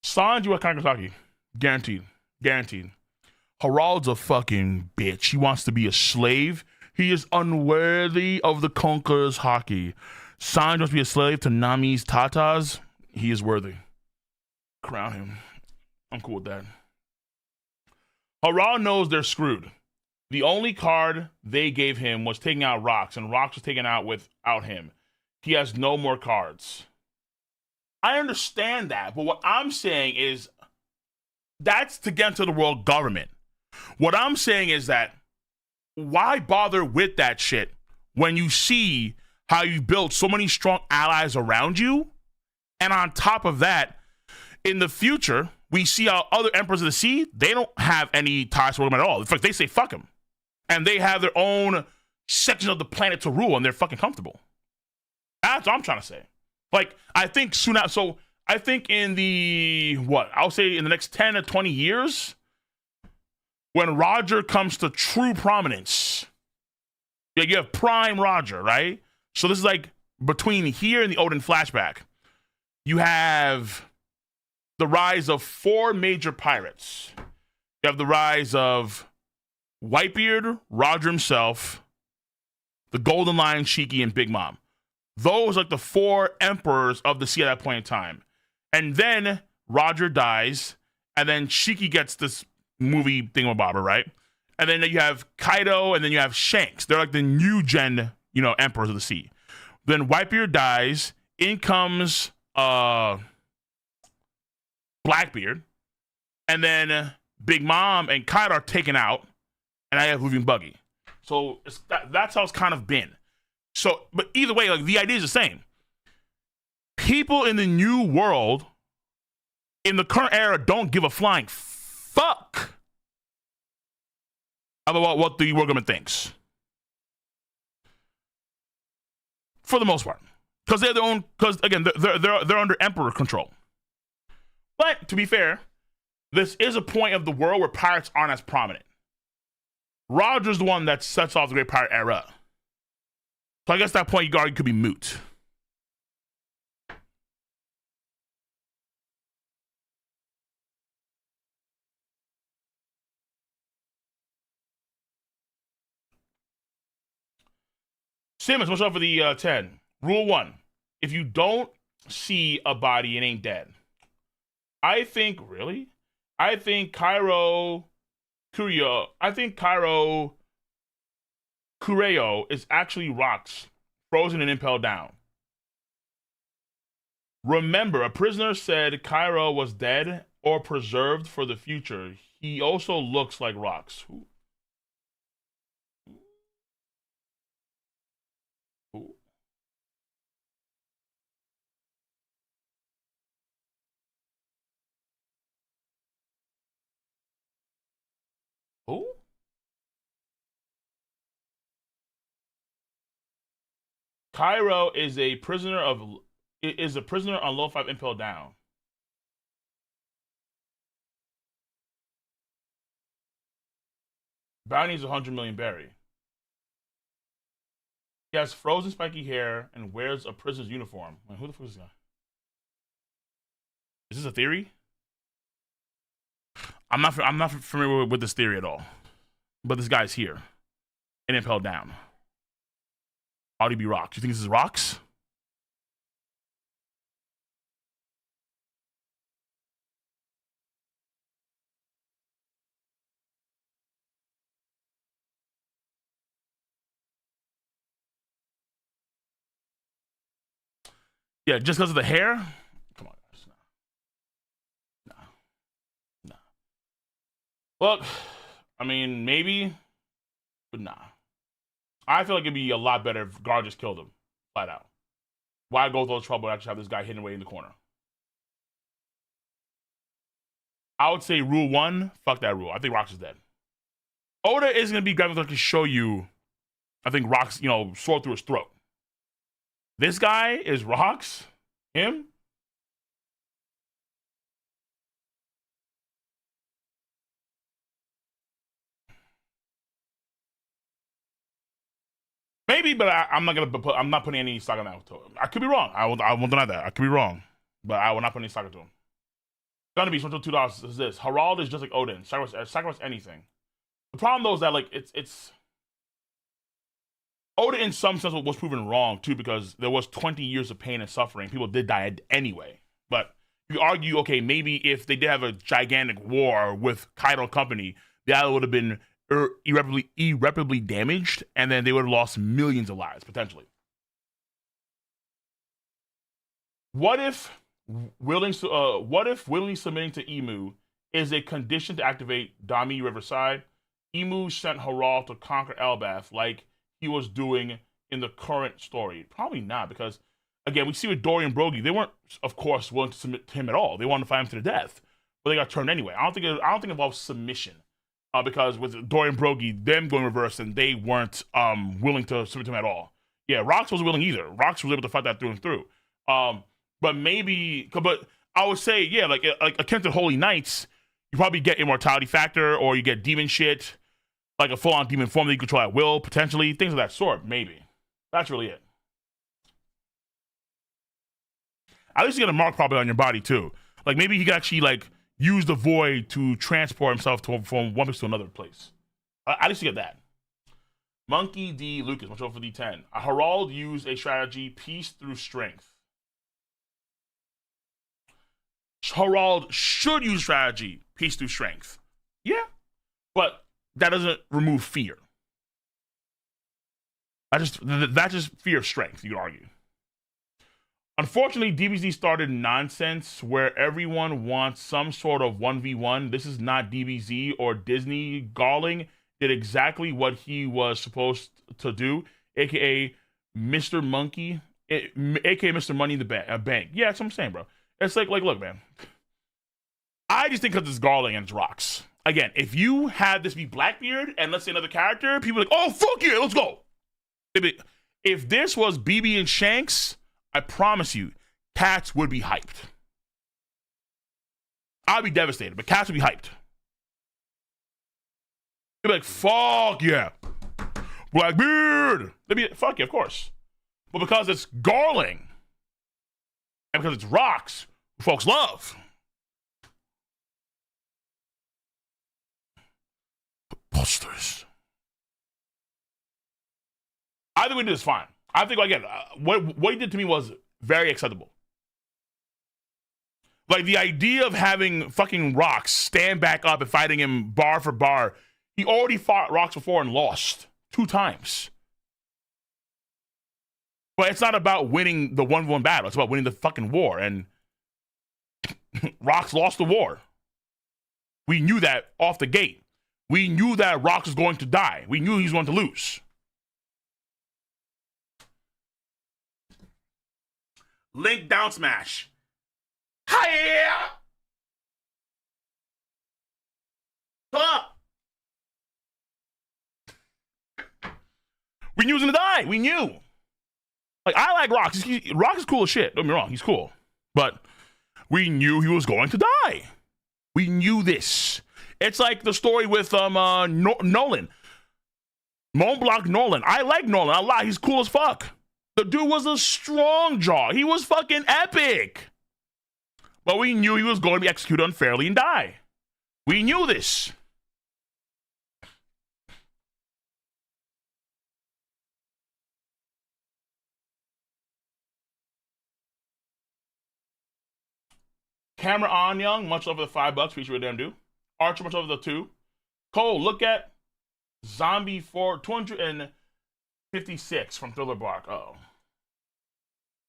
Sanji wa Kankasaki. Guaranteed. Guaranteed. Harald's a fucking bitch. He wants to be a slave. He is unworthy of the conqueror's hockey. Sanji wants to be a slave to Nami's tatas. He is worthy. Crown him. I'm cool with that. Harald knows they're screwed. The only card they gave him was taking out Rocks, and Rocks was taken out without him. He has no more cards. I understand that, but what I'm saying is that's to get into the world government. What I'm saying is that why bother with that shit when you see how you built so many strong allies around you? And on top of that, in the future, we see how other emperors of the sea, they don't have any ties to them at all. In fact, they say fuck them. And they have their own section of the planet to rule, and they're fucking comfortable. That's what I'm trying to say. Like, I think soon out. So I think in the, I'll say in the next 10 to 20 years, when Roger comes to true prominence, you have prime Roger, right? So this is like between here and the Odin flashback. You have the rise of 4 major pirates. You have the rise of Whitebeard, Roger himself, the Golden Lion, Shiki, and Big Mom. Those are like the 4 emperors of the sea at that point in time. And then Roger dies, and then Shiki gets this movie thingamabobber, right? And then you have Kaido, and then you have Shanks. They're like the new gen, emperors of the sea. Then Whitebeard dies. In comes Blackbeard. And then Big Mom and Kaido are taken out. And I have Luffy and Buggy. So that's how it's kind of been. So, but either way, like the idea is the same. People in the new world, in the current era, don't give a flying fuck about what the world government thinks. For the most part. Because they're their own, because again, they're under emperor control. But to be fair, this is a point of the world where pirates aren't as prominent. Roger's the one that sets off the Great Pirate Era. So I guess that point you argue could be moot. Simmons, what's up for the 10? Rule 1. If you don't see a body, it ain't dead. I think Cairo Kureo is actually rocks, frozen and impelled down. Remember, a prisoner said Cairo was dead or preserved for the future. He also looks like rocks. Who? Who? Cairo is a prisoner on low 5 impel down. Bounty is 100 million berry. He has frozen spiky hair and wears a prisoner's uniform. Wait, who the fuck is this guy? Is this a theory? I'm not familiar with this theory at all. But this guy's here. And impelled down. Audi be rocks. You think this is rocks? Yeah, just because of the hair? Come on, guys. Nah. Well, I mean, maybe, but nah. I feel like it'd be a lot better if Gar just killed him, flat out. Why go through all the trouble to actually have this guy hidden away in the corner? I would say rule 1, fuck that rule. I think Rocks is dead. Oda is going to be grabbing to show you, I think, Rock's, sword through his throat. This guy is Rock's, him. Maybe, but I'm not putting any stock on that to him. I could be wrong. I won't deny that. I could be wrong, but I will not put any stock into him. Gonna be until $2 is this. Harald is just like Odin. Sacrifice anything. The problem though is that like it's Odin in some sense was proven wrong too, because there was 20 years of pain and suffering. People did die anyway. But you argue, okay, maybe if they did have a gigantic war with Kaido Company, the island would have been irreparably damaged, and then they would have lost millions of lives potentially. What if willingly submitting to Emu is a condition to activate Dami Riverside? Emu sent Harald to conquer Elbaf like he was doing in the current story. Probably not, because again, we see with Dory and Brogy, they weren't, of course, willing to submit to him at all. They wanted to fight him to the death, but they got turned anyway. I don't think it involves submission, because with Dory and Brogy, them going reverse, and they weren't willing to submit to him at all. Yeah, Rox wasn't willing either. Rox was able to fight that through and through. But I would say, yeah, like akin to Holy Knights, you probably get immortality factor, or you get demon shit, like a full-on demon form that you control at will, potentially, things of that sort, maybe. That's really it. At least you get a mark probably on your body, too. Like, maybe he could actually, like, use the void to transport himself from one place to another place. At least you get that. Monkey D. Lucas, much over for D10. Harald used a strategy, peace through strength. Harald should use strategy, peace through strength. Yeah, but that doesn't remove fear. That's just fear of strength, you could argue. Unfortunately, DBZ started nonsense where everyone wants some sort of 1v1. This is not DBZ or Disney. Garling did exactly what he was supposed to do, aka Mr. Monkey, aka Mr. Money in the Bank. Yeah, that's what I'm saying, bro. It's like, look, man. I just think because it's Garling and it's Rocks. Again, if you had this be Blackbeard and let's say another character, people are like, oh, fuck yeah, let's go. If this was BB and Shanks, I promise you, cats would be hyped. I'd be devastated, but cats would be hyped. They'd be like, fuck yeah. Blackbeard. They'd be, fuck yeah, of course. But because it's Garling, and because it's Rocks, folks love. Posters. I think we did this fine. I think, again, what he did to me was very acceptable. Like, the idea of having fucking Rocks stand back up and fighting him bar for bar. He already fought Rocks before and lost 2 times. But it's not about winning the 1v1 battle. It's about winning the fucking war. And Rocks lost the war. We knew that off the gate. We knew that Rocks was going to die. We knew he was going to lose. Link down smash. Hiya! Come up. We knew he was going to die. We knew. Like, I like Rocks. Rocks is cool as shit. Don't get me wrong. He's cool. But we knew he was going to die. We knew this. It's like the story with Nolan. Mont Blanc Nolan. I like Nolan a lot. He's cool as fuck. The dude was a strong jaw. He was fucking epic. But we knew he was going to be executed unfairly and die. We knew this. Camera on, young. Much over the $5. Feature with them do. Archer, much over the 2. Cole, look at Zombie 256 from Thriller Bark. Uh-oh.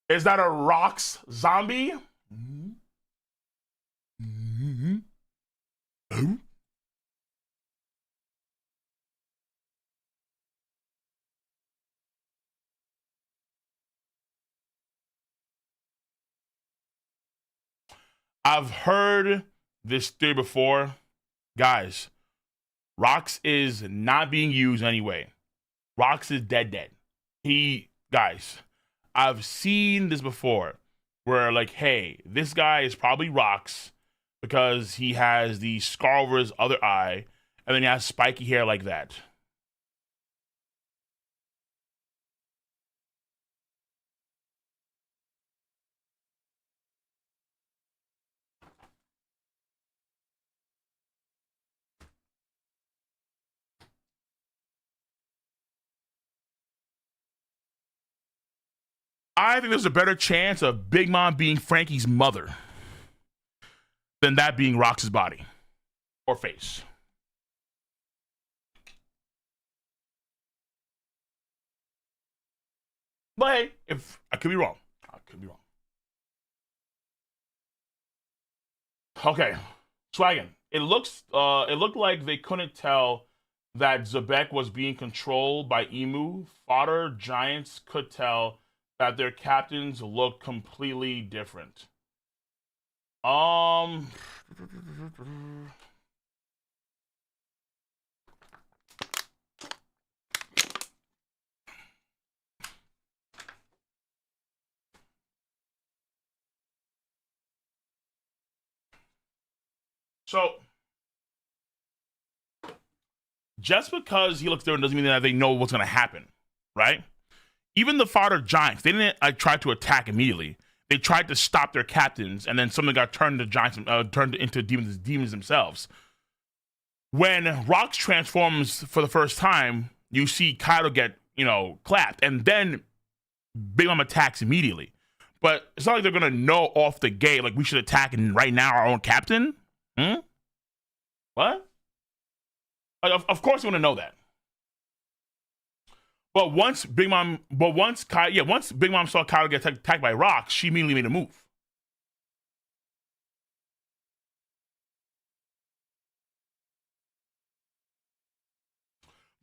Is that a Rocks zombie? Mm-hmm. Mm-hmm. Oh? I've heard this theory before. Guys, Rox is not being used anyway. Rox is dead. Guys, I've seen this before where, like, hey, this guy is probably Rox because he has the scar over his other eye and then he has spiky hair like that. I think there's a better chance of Big Mom being Frankie's mother than that being Rox's body or face. But hey, if I could be wrong. Okay, Swaggin. It looked like they couldn't tell that Zebek was being controlled by Emu. Fodder Giants could tell that their captains look completely different. So just because he looks different doesn't mean that they know what's going to happen, right? Even the Fodder Giants, they didn't try to attack immediately. They tried to stop their captains, and then something got turned to giants, turned into demons themselves. When Rox transforms for the first time, you see Kaido get, clapped, and then Big Mom attacks immediately. But it's not like they're gonna know off the gate like we should attack right now our own captain. What? Like, of course you want to know that. But once Big Mom saw Kyle get attacked by Rox, she immediately made a move.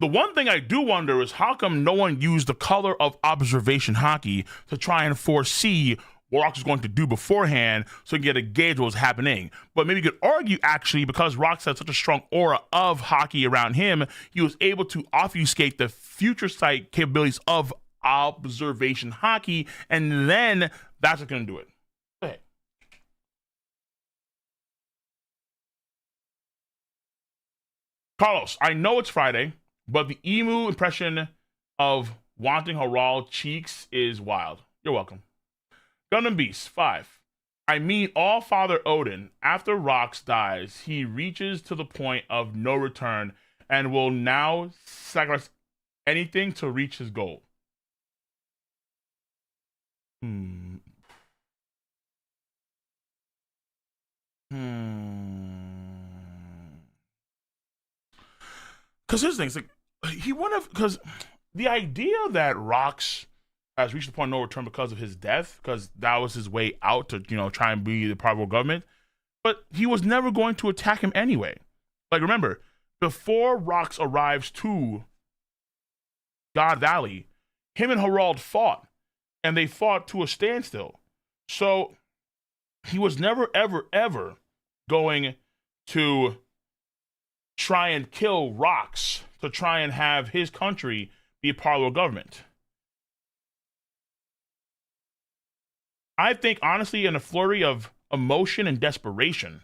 The one thing I do wonder is how come no one used the color of observation hockey to try and foresee what Rox was going to do beforehand so you can get a gauge of what was happening. But maybe you could argue, actually, because Rox had such a strong aura of hockey around him, he was able to obfuscate the future sight capabilities of observation hockey, and then that's what's going to do it. Okay. Carlos, I know it's Friday, but the emu impression of wanting Harald cheeks is wild. You're welcome. Gundam Beast 5. I meet all Father Odin. After Rox dies, he reaches to the point of no return and will now sacrifice anything to reach his goal. Because here's the thing, it's like he wouldn't have, because the idea that Rox has reached the point of no return because of his death, because that was his way out to, try and be the part of government. But he was never going to attack him anyway. Like, remember, before Rox arrives to God Valley, him and Harald fought, and they fought to a standstill. So he was never, ever, ever going to try and kill Rox to try and have his country be a part of the government. I think, honestly, in a flurry of emotion and desperation,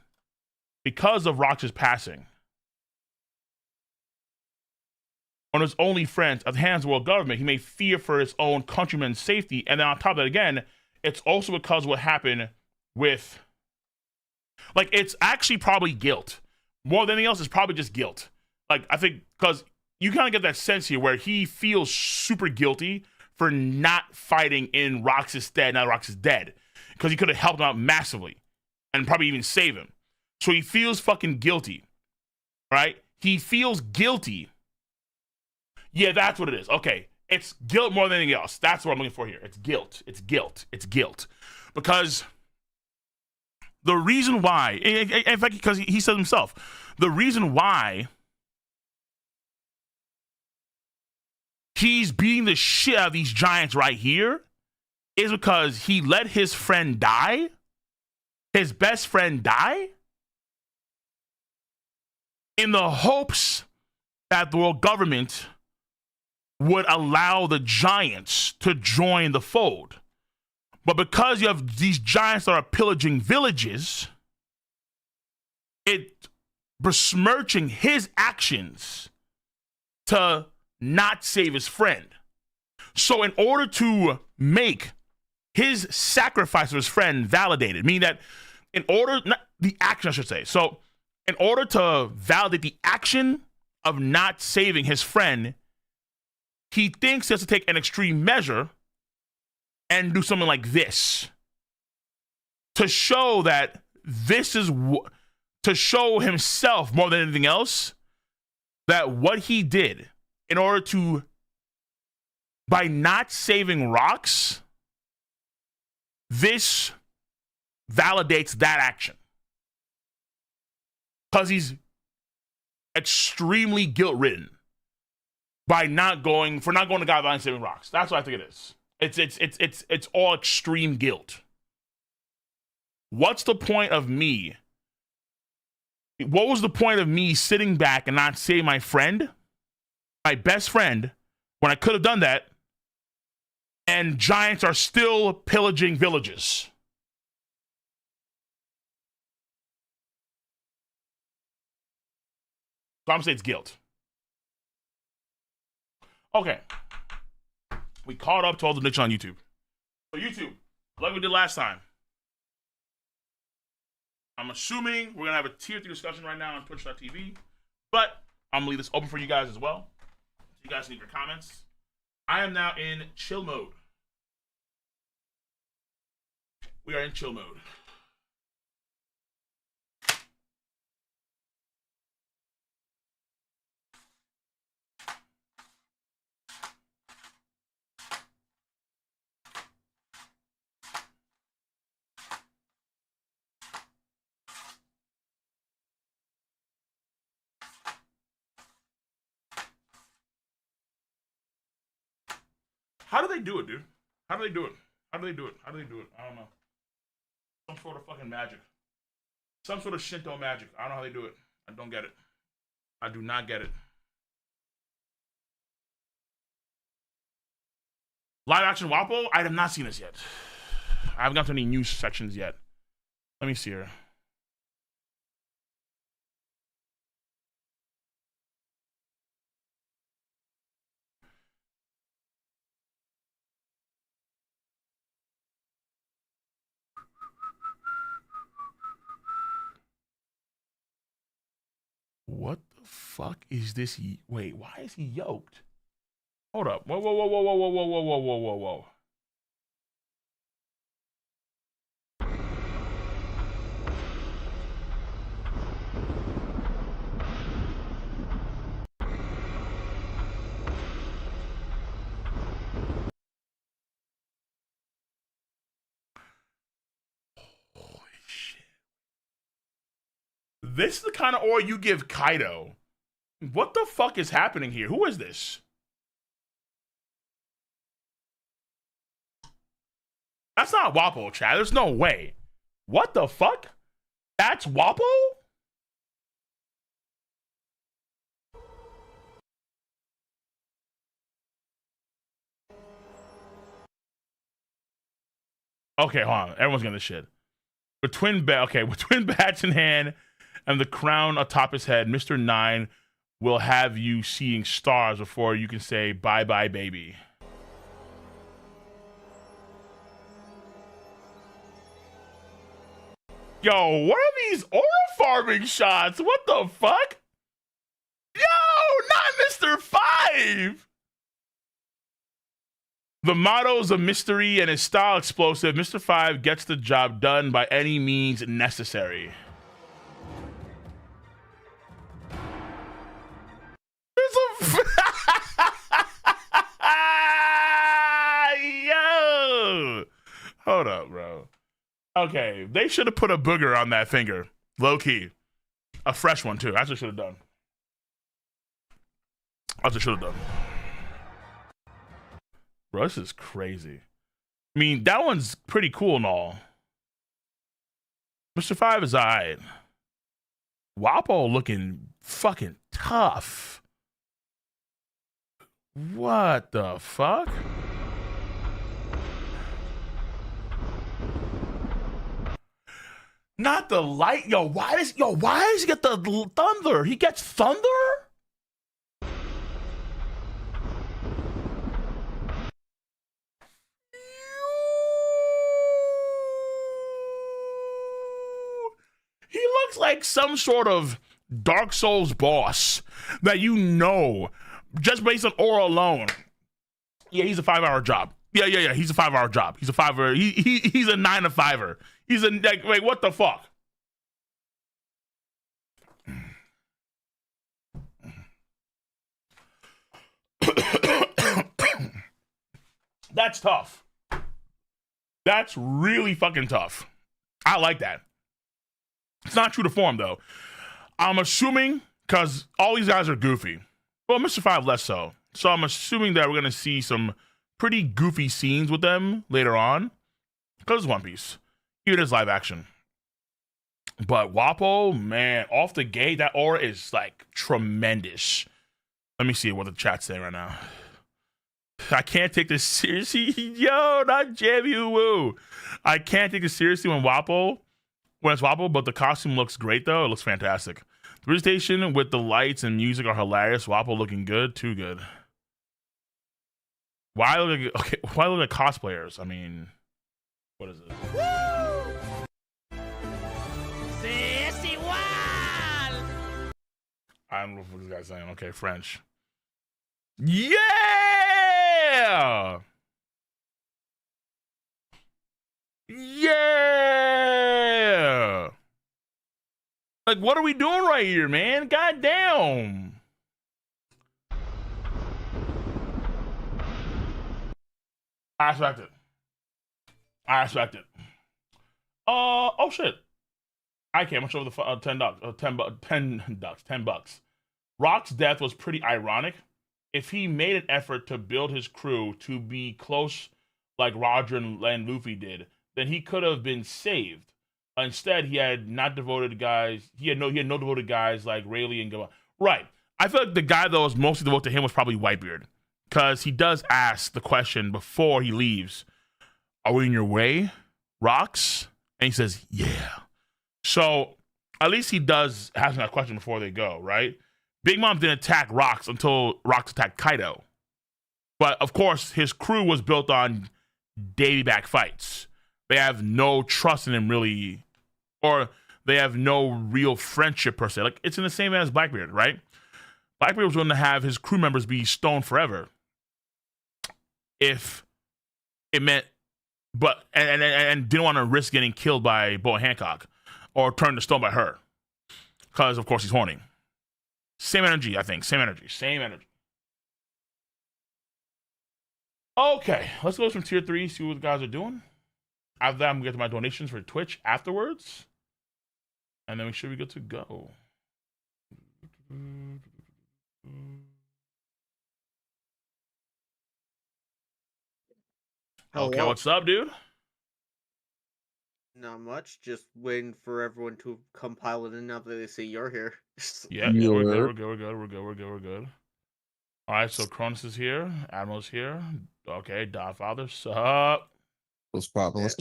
because of Rox's passing, on his only friends at the hands of the world government, he may fear for his own countrymen's safety. And then on top of that, again, it's also because of what happened with, like, it's actually probably guilt. More than anything else, it's probably just guilt. Like, I think, because you kind of get that sense here where he feels super guilty for not fighting in Rox's stead now that Rox is dead. Because he could have helped him out massively and probably even save him. So he feels fucking guilty. Right? He feels guilty. Yeah, that's what it is. Okay. It's guilt more than anything else. That's what I'm looking for here. It's guilt. It's guilt. It's guilt. Because the reason why, in fact, because he said himself, the reason why he's beating the shit out of these giants right here is because he let his friend die, his best friend die, in the hopes that the world government would allow the giants to join the fold. But because you have these giants that are pillaging villages, it besmirching his actions to not save his friend. So in order to make his sacrifice of his friend validated, meaning that in order, not the action, I should say. So in order to validate the action of not saving his friend, he thinks he has to take an extreme measure and do something like this to show that this is to show himself more than anything else that what he did in order to, by not saving rocks, this validates that action because he's extremely guilt-ridden by not going to God Valley and saving rocks. That's what I think it is. It's all extreme guilt. What's the point of me? What was the point of me sitting back and not saving my friend, my best friend, when I could have done that? And giants are still pillaging villages. So I'm saying it's guilt. Okay. We caught up to all the niche on YouTube. So YouTube, like we did last time. I'm assuming we're going to have a tier 3 discussion right now on twitch.tv. But I'm going to leave this open for you guys as well. So you guys leave your comments. I am now in chill mode. We are in chill mode. How do they do it, dude? How do they do it? How do they do it? How do they do it? I don't know. Some sort of fucking magic. Some sort of Shinto magic. I don't know how they do it. I don't get it. I do not get it. Live action Wapo? I have not seen this yet. I haven't gotten to any news sections yet. Let me see here. What the fuck is this? Wait, why is he yoked? Hold up. Whoa, whoa, whoa, whoa, whoa, whoa, whoa, whoa, whoa, whoa, whoa, whoa. Holy shit. This is the kind of aura you give Kaido. What the fuck is happening here? Who is this? That's not Wapo, Chad. There's no way. What the fuck? That's Wapo? Okay, hold on. Everyone's getting this shit. With twin bats in hand and the crown atop his head, Mr. Nine will have you seeing stars before you can say bye-bye, baby. Yo, what are these aura farming shots? What the fuck? Yo, not Mr. 5! The motto's a mystery and his style explosive. Mr. 5 gets the job done by any means necessary. There's a... Yo! Hold up, bro. Okay, they should have put a booger on that finger. Low key. A fresh one, too. That's what I should have done. That's what I should have done. Bro, this is crazy. I mean, that one's pretty cool and all. Mr. 5 is alright. Wapo looking fucking tough. What the fuck? Not the light. Why does he get the thunder? He gets thunder? He looks like some sort of Dark Souls boss that just based on aura alone. Yeah, he's a 5-hour job. Yeah. He's a 5-hour job. He's a 5-hour. He's a 9 to 5-er. He's a wait. What the fuck? That's tough. That's really fucking tough. I like that. It's not true to form though. I'm assuming because all these guys are goofy. Well, Mr. 5 less so. So I'm assuming that we're gonna see some pretty goofy scenes with them later on. Because it's One Piece. Even as live action. But Wappo, man, off the gate, that aura is like tremendous. Let me see what the chat's saying right now. I can't take this seriously. Yo, not Jamie Woo. I can't take this seriously when it's Wappo, but the costume looks great though. It looks fantastic. The presentation with the lights and music are hilarious. Wappo looking good, too good. Why look like cosplayers? I mean, what is it? Woo! I don't know what this guy's saying. Okay, French. Yeah! Yeah! Like, what are we doing right here, man? God damn. I respect it. Oh shit. I can't much over the $10. Rock's death was pretty ironic. If he made an effort to build his crew to be close like Roger and Luffy did, then he could have been saved. Instead, he had no devoted guys like Rayleigh and Gaba. Right. I feel like the guy that was mostly devoted to him was probably Whitebeard. Because he does ask the question before he leaves, are we in your way, Rocks? And he says, yeah. So at least he does ask that question before they go, right? Big Mom didn't attack Rocks until Rocks attacked Kaido. But of course, his crew was built on daily back fights. They have no trust in him really, or they have no real friendship per se. Like it's in the same as Blackbeard, right? Blackbeard was willing to have his crew members be stoned forever if it meant, but and didn't want to risk getting killed by Boa Hancock or turned to stone by her, because of course he's horny. Same energy, I think. Same energy. Okay, let's go from tier 3, see what the guys are doing. After that, I'm gonna get to my donations for Twitch afterwards, and then we should be good to go. Okay, what's up, dude? Not much. Just waiting for everyone to compile it in now that they see you're here. Yeah, we're good. All right, so Cronus is here. Admiral's here. Okay, Godfather, sup? What's poppin'? This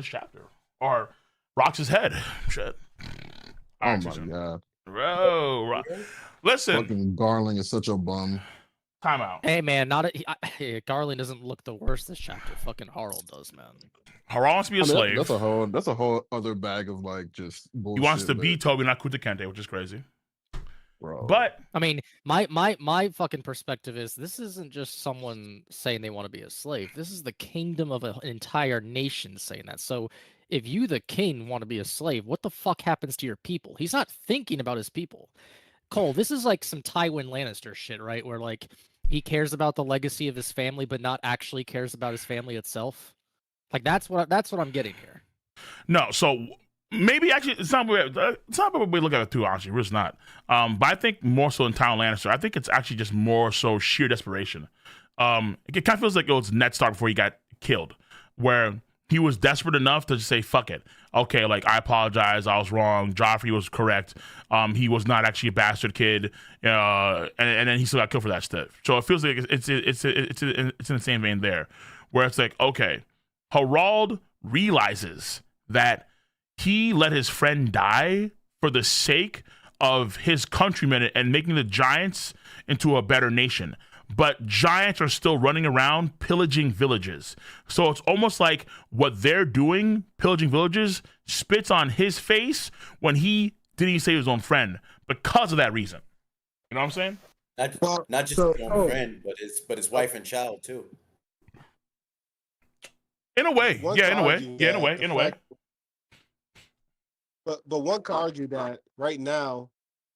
chapter. Or Rox's head. Shit. Oh my god. Bro. Listen. Fucking Garling is such a bum. Time out. Hey man, Garling doesn't look the worst this chapter. Fucking Harald does, man. Harald wants to be a slave. That's a whole other bag of like just bullshit. He wants to be Toby, not Kuta Kente, which is crazy. Bro. But I mean, my fucking perspective is this isn't just someone saying they want to be a slave. This is the kingdom of an entire nation saying that. So if you, the king, want to be a slave, what the fuck happens to your people? He's not thinking about his people. Cole, this is like some Tywin Lannister shit, right? Where like he cares about the legacy of his family, but not actually cares about his family itself. Like that's what I'm getting here. No, so maybe actually it's not what we look at it too. Honestly, it's not. But I think more so in Tywin Lannister, I think it's actually just more so sheer desperation. It kind of feels like it was Ned Stark before he got killed, where he was desperate enough to just say, fuck it. Okay, like, I apologize. I was wrong. Joffrey was correct. He was not actually a bastard kid. And then he still got killed for that stuff. So it feels like it's in the same vein there, where it's like, okay, Harald realizes that he let his friend die for the sake of his countrymen and making the giants into a better nation. But giants are still running around pillaging villages. So it's almost like what they're doing, pillaging villages, spits on his face when he didn't even save his own friend because of that reason. You know what I'm saying? Not just his own friend, but his wife and child too. In a way. Yeah, in a way. Yeah, in a way. But one could argue that right now,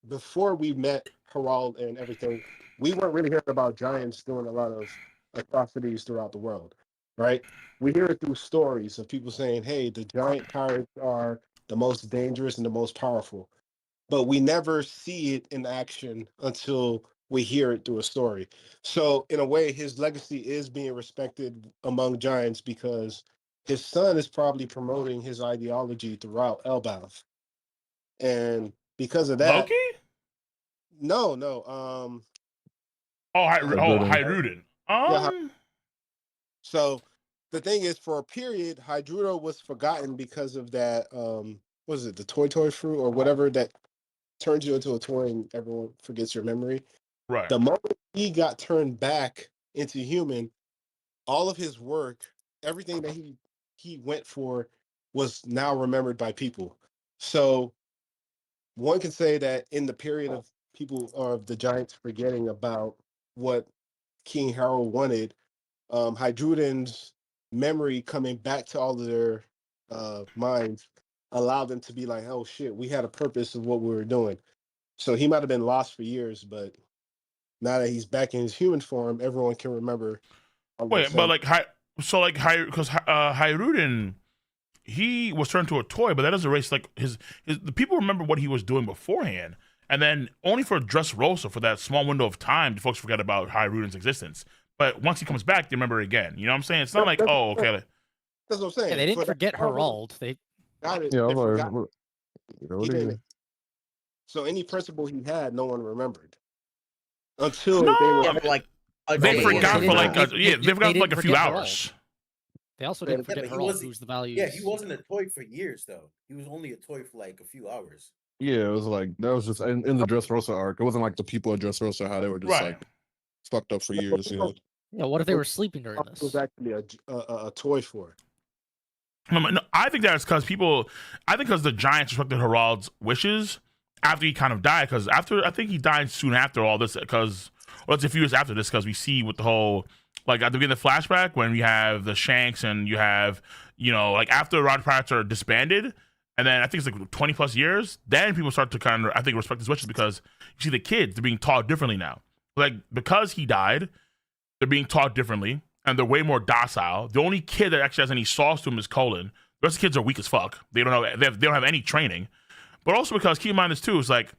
before we met Harald and everything, we weren't really hearing about giants doing a lot of atrocities throughout the world, right? We hear it through stories of people saying, hey, the giant pirates are the most dangerous and the most powerful. But we never see it in action until we hear it through a story. So in a way, his legacy is being respected among giants because his son is probably promoting his ideology throughout Elbaf. And because of that... Loki? No. Hyrudin. So the thing is, for a period, Hydrudo was forgotten because of that. What is it, the toy fruit or whatever that turns you into a toy and everyone forgets your memory? Right. The moment he got turned back into human, all of his work, everything that he went for, was now remembered by people. So one can say that in the period of people of the giants forgetting about what King Harold wanted, Hydrudin's memory coming back to all of their minds allowed them to be like, oh shit, we had a purpose of what we were doing. So he might have been lost for years, but now that he's back in his human form, everyone can remember. Wait, but because Hyrudin, he was turned to a toy, but that doesn't erase like the people remember what he was doing beforehand. And then only for Dressrosa, for that small window of time, folks forget about Hyrudin's existence. But once he comes back, they remember it again. You know what I'm saying? It's not like, oh, okay. That's what I'm saying. Yeah, they didn't forget Harald. They got it. Yeah, They I was forgot. like, what He do you- didn't. So any principle he had, no one remembered until No, they were. Yeah, but like They forgot for like they a didn't few forget hours. They also didn't Yeah, forget but he Harald, wasn't- who's the values. Yeah, he wasn't a toy for years though. He was only a toy for like a few hours. Yeah, it was like that was just in the Dressrosa arc. It wasn't like the people at Dressrosa how they were just Right. like fucked up for years. You know? Yeah, what if they were sleeping during It was this? actually a toy for. No, I think that's because because the Giants respected Harald's wishes after he kind of died. Because I think he died soon after all this. Because it's a few years after this. Because we see with the whole like at the beginning of the flashback when we have the Shanks and you have like after Roger Pirates are disbanded, and then I think it's like 20 plus years. Then people start to kind of respect his wishes because you see the kids, they're being taught differently now. Like because he died, they're being taught differently. And they're way more docile. The only kid that actually has any sauce to him is Colin. The rest of the kids are weak as fuck. They don't have any training. But also because keep in mind this too is like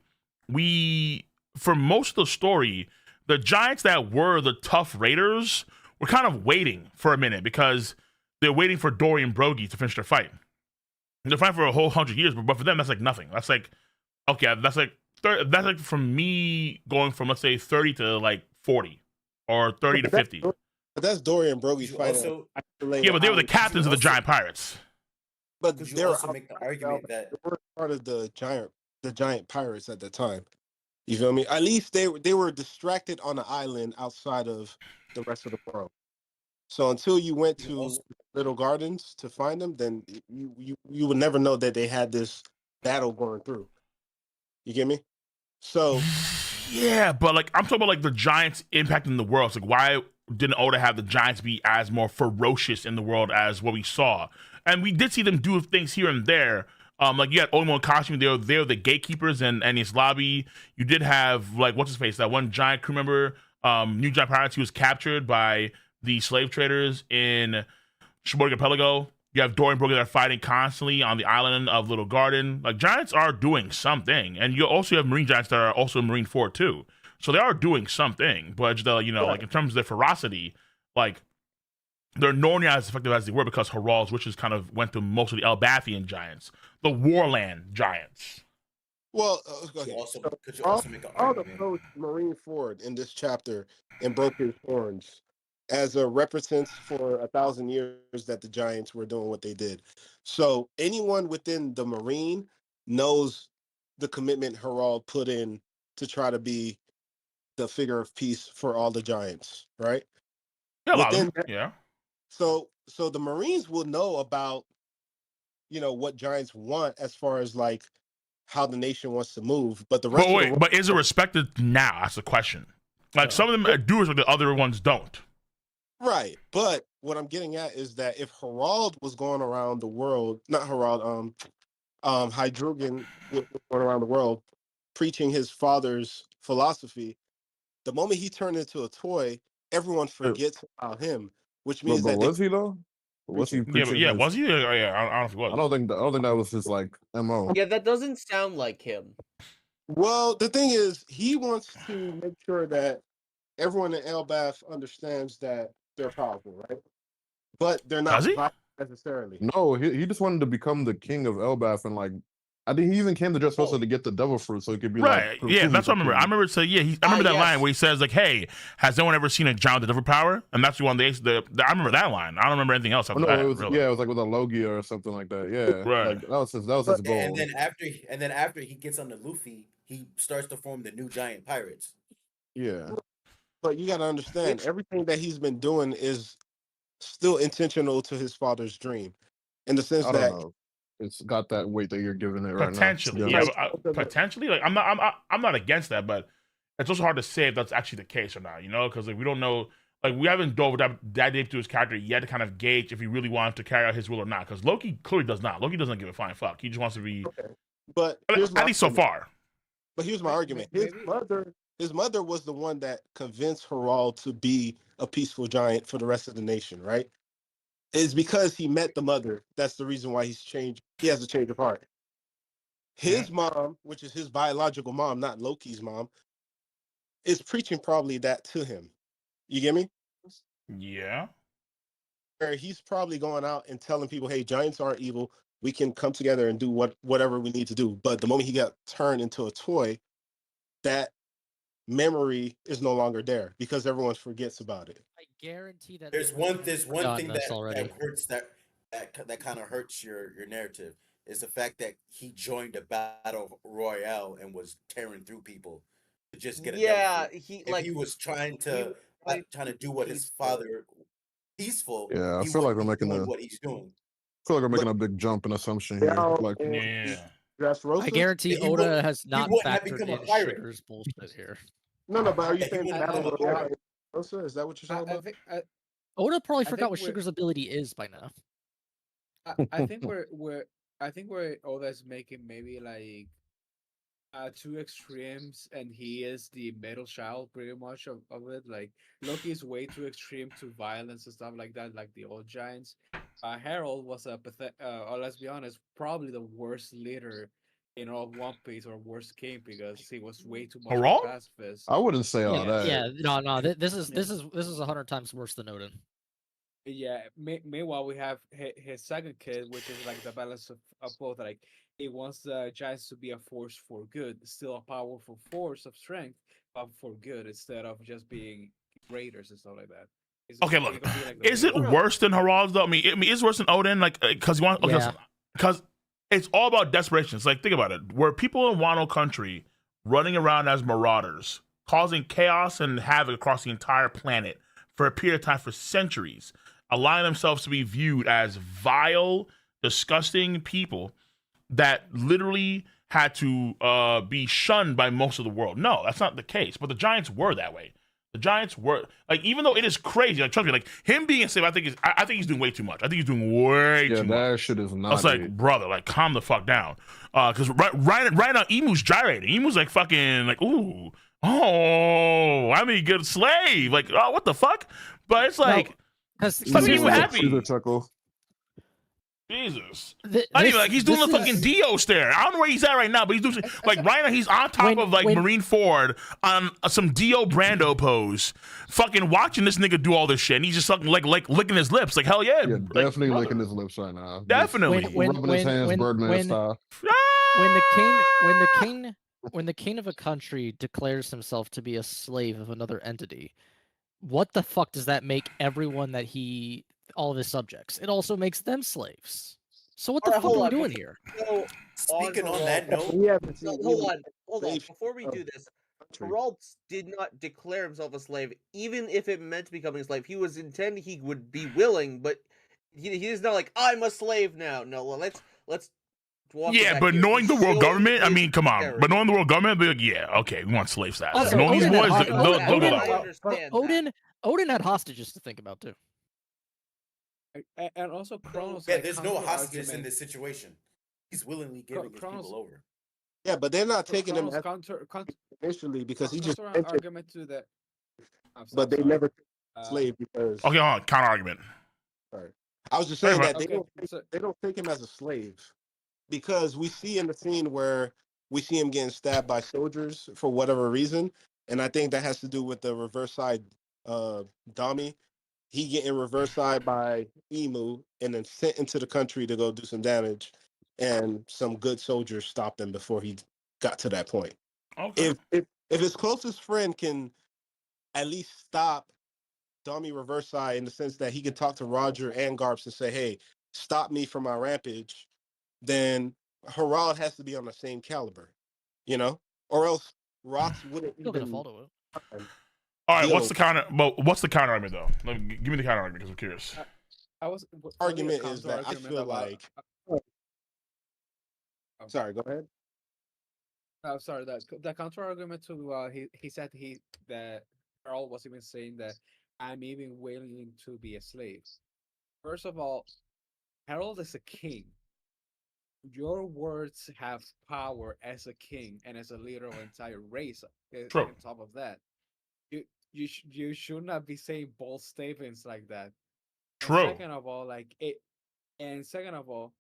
for most of the story, the Giants that were the tough raiders were kind of waiting for a minute because they're waiting for Dorian Broggie to finish their fight. They're fighting for a whole 100 years, but for them that's like nothing. That's like okay, that's like from me going from let's say 30 to like 40 or 30 to 50. But that's Dorian Brogy's fight. Yeah, but they were the captains of the Giant Pirates. But Could you they were also make the argument that they were part of the giant pirates at the time. You feel me? At least they were distracted on an island outside of the rest of the world. So until you went to Little Gardens to find them, then you would never know that they had this battle going through. You get me? So yeah, but like I'm talking about like the Giants impacting the world. It's like why didn't Oda have the Giants be as more ferocious in the world as what we saw? And we did see them do things here and there. Like you had Omo and costume, they're the gatekeepers and his lobby. You did have like what's his face, that one giant crew member, New Giant Pirates, who was captured by the slave traders in Shimoga Archipelago. You have Dorian Broggie that are fighting constantly on the island of Little Garden. Like Giants are doing something, and you also have Marine Giants that are also in Marine 4 too. So they are doing something, but like in terms of their ferocity, like they're nowhere near as effective as they were because Harald's witches kind of went to most of the Elbathian giants, the Warland giants. Well, Could okay. you also, So could you also make an argument? approached Marine Ford in this chapter and broke his horns as a represents for 1,000 years that the giants were doing what they did. So anyone within the Marine knows the commitment Harald put in to try to be the figure of peace for all the giants, right? Yeah, a lot of Within them. that, Yeah. so the Marines will know about, what giants want as far as like how the nation wants to move, but the But rest of the wait, world, but is it respected now? That's the question. Like some of them do respect, the other ones don't. right? But what I'm getting at is that if Harald was going around the world, not Harald, Hydrugen was going around the world preaching his father's philosophy, the moment he turned into a toy, everyone forgets about him, which No, means but that they was he though? Was he Yeah, but preaching yeah, his? was he? Yeah, I don't know if he was. I don't think that was his like MO. Yeah, that doesn't sound like him. Well, the thing is, he wants to make sure that everyone in Elbath understands that they're powerful, right? But they're not Does he? violent necessarily. No, he just wanted to become the king of Elbath, and like I think he even came to Dressrosa to get the devil fruit so he could be Right. like. Yeah, truly that's what I the remember. I king. remember saying, yeah, I remember that yes. line where he says, like, hey, has anyone ever seen a giant with devil power? And that's the one I remember that line. I don't remember anything else Oh, after no, that. it was Really. yeah, it was like with a Logia or something like that. Yeah, Right. like that was his goal. And then after he gets on the Luffy, he starts to form the new giant pirates. Yeah, But you got to understand, everything that he's been doing is still intentional to his father's dream, in the sense I don't that know. It's got that weight that you're giving it right now. Potentially, Yeah. yeah. But, potentially, like I'm not against that, but it's also hard to say if that's actually the case or not. Because like we don't know. Like we haven't dove that deep to his character yet to kind of gauge if he really wanted to carry out his will or not. Because Loki clearly does not. Loki doesn't give a flying fuck. He just wants to be. okay. But At least so far. But here's my argument. His mother was the one that convinced Harald to be a peaceful giant for the rest of the nation, right? It's because he met the mother. That's the reason why he's changed. He has a change of heart. His mom, which is his biological mom, not Loki's mom, is preaching probably that to him. You get me? Yeah. Or he's probably going out and telling people, hey, giants aren't evil. We can come together and do whatever we need to do. But the moment he got turned into a toy, that memory is no longer there because everyone forgets about it. I guarantee that There's one thing that already. hurts that kind of hurts your narrative is the fact that he joined a battle royale and was tearing through people to just get a Yeah, devil fruit. he If like he was trying to do what his peaceful. father peaceful. Yeah, I he feel like wouldn't we're be making doing a what he's doing. a big jump in assumption here. Like Yeah. Dressrosa? I guarantee He Oda wouldn't- has not wouldn't have factored become a in pirate. Sugar's bullshit here. No, but are you Yeah, he saying wouldn't battle become a royale? pirate. Dressrosa? Is that what you're talking I about? think Oda probably I forgot think what we're- Sugar's ability is by now. I think we're Oda's making maybe like two extremes, and he is the middle child pretty much of it. Like Loki is way too extreme to violence and stuff like that, like the old giants. Harald was or let's be honest, probably the worst leader in all of One Piece, or worst king, because he was way too much of Harald? a pacifist. I wouldn't say all Yeah, that. yeah, no. This is 100 times worse than Odin. Yeah. Meanwhile, we have his second kid, which is like the balance of both. Like he wants the giants to be a force for good, still a powerful force of strength, but for good instead of just being raiders and stuff like that. Okay, look. Is it worse than Harald's though? I mean, it's worse than Odin, like because you want. Yeah. Because it's all about desperation. It's like think about it. Were people in Wano country running around as marauders, causing chaos and havoc across the entire planet for a period of time for centuries, allowing themselves to be viewed as vile, disgusting people that literally had to be shunned by most of the world. No, that's not the case. But the Giants were that way. The Giants were like, even though it is crazy, like trust me, like him being a slave, I think he's doing way too much. I think he's doing way too much. That shit is not. I was like, brother, like calm the fuck down. Because right now, Emu's gyrating. Emu's like fucking like, ooh, oh, I'm a good slave. Like, oh, what the fuck? But it's like, Because Stop being happy. Caesar chuckle. Jesus. Th- Not even this- like he's doing the this fucking is- Dio stare. I don't know where he's at right now, but he's doing like right now he's on top of like Marine Ford on some Dio Brando pose, fucking watching this nigga do all this shit, and he's just fucking like licking his lips, like hell yeah, Yeah, like, definitely brother. licking his lips right now. Just Definitely. rubbing his hands, Birdman style. when the king of a country declares himself to be a slave of another entity, what the fuck does that make everyone that all of his subjects? It also makes them slaves. So what the fuck are we doing here? So, Speaking on that note, We haven't seen hold any on. slave Before we do this, country. Harald did not declare himself a slave, even if it meant becoming a slave. He was intended he would be willing, but he is not like I'm a slave now. No, let's walk it Yeah, back but here. knowing the He world showed government, I his mean, come on. character. But knowing the world government, be like, yeah, okay, we want slave status. Also, Knowing these Odin had boys, hot- they'll go I that way. understand that. Odin had hostages to think about too. And also Kronos. yeah, like, there's no counter hostages in argument. this situation. He's willingly giving his Kronos- people over. Yeah, but they're not taking him Kronos as counter initially because he just counter entered, argument to that. but they never Uh, slave because. Okay, hold on. Counter argument. Sorry. I was just saying Right, that they Okay, don't so- they don't take him as a slave because we see in the scene where we see him getting stabbed by soldiers for whatever reason, and I think that has to do with the reverse side dummy. He getting reverse side by Emu and then sent into the country to go do some damage, and some good soldiers stopped him before he got to that point. Okay. If his closest friend can at least stop Dummy reverse side in the sense that he can talk to Roger and Garps and say, "Hey, stop me from my rampage," then Harald has to be on the same caliber, or else Rocks wouldn't Still gonna even. fall to it. All right, Yo. what's the counter? Well, what's the counter argument though? Give me the counter argument because I'm curious. I was Argument is that I counter-argument feel about- like. Sorry, go ahead. I'm sorry. The counter argument to he said that Harald was even saying that I'm even willing to be a slave. First of all, Harald is a king. Your words have power as a king and as a leader of an entire race. True. On top of that, you should not be saying bold statements like that. And True. Second of all, second of all,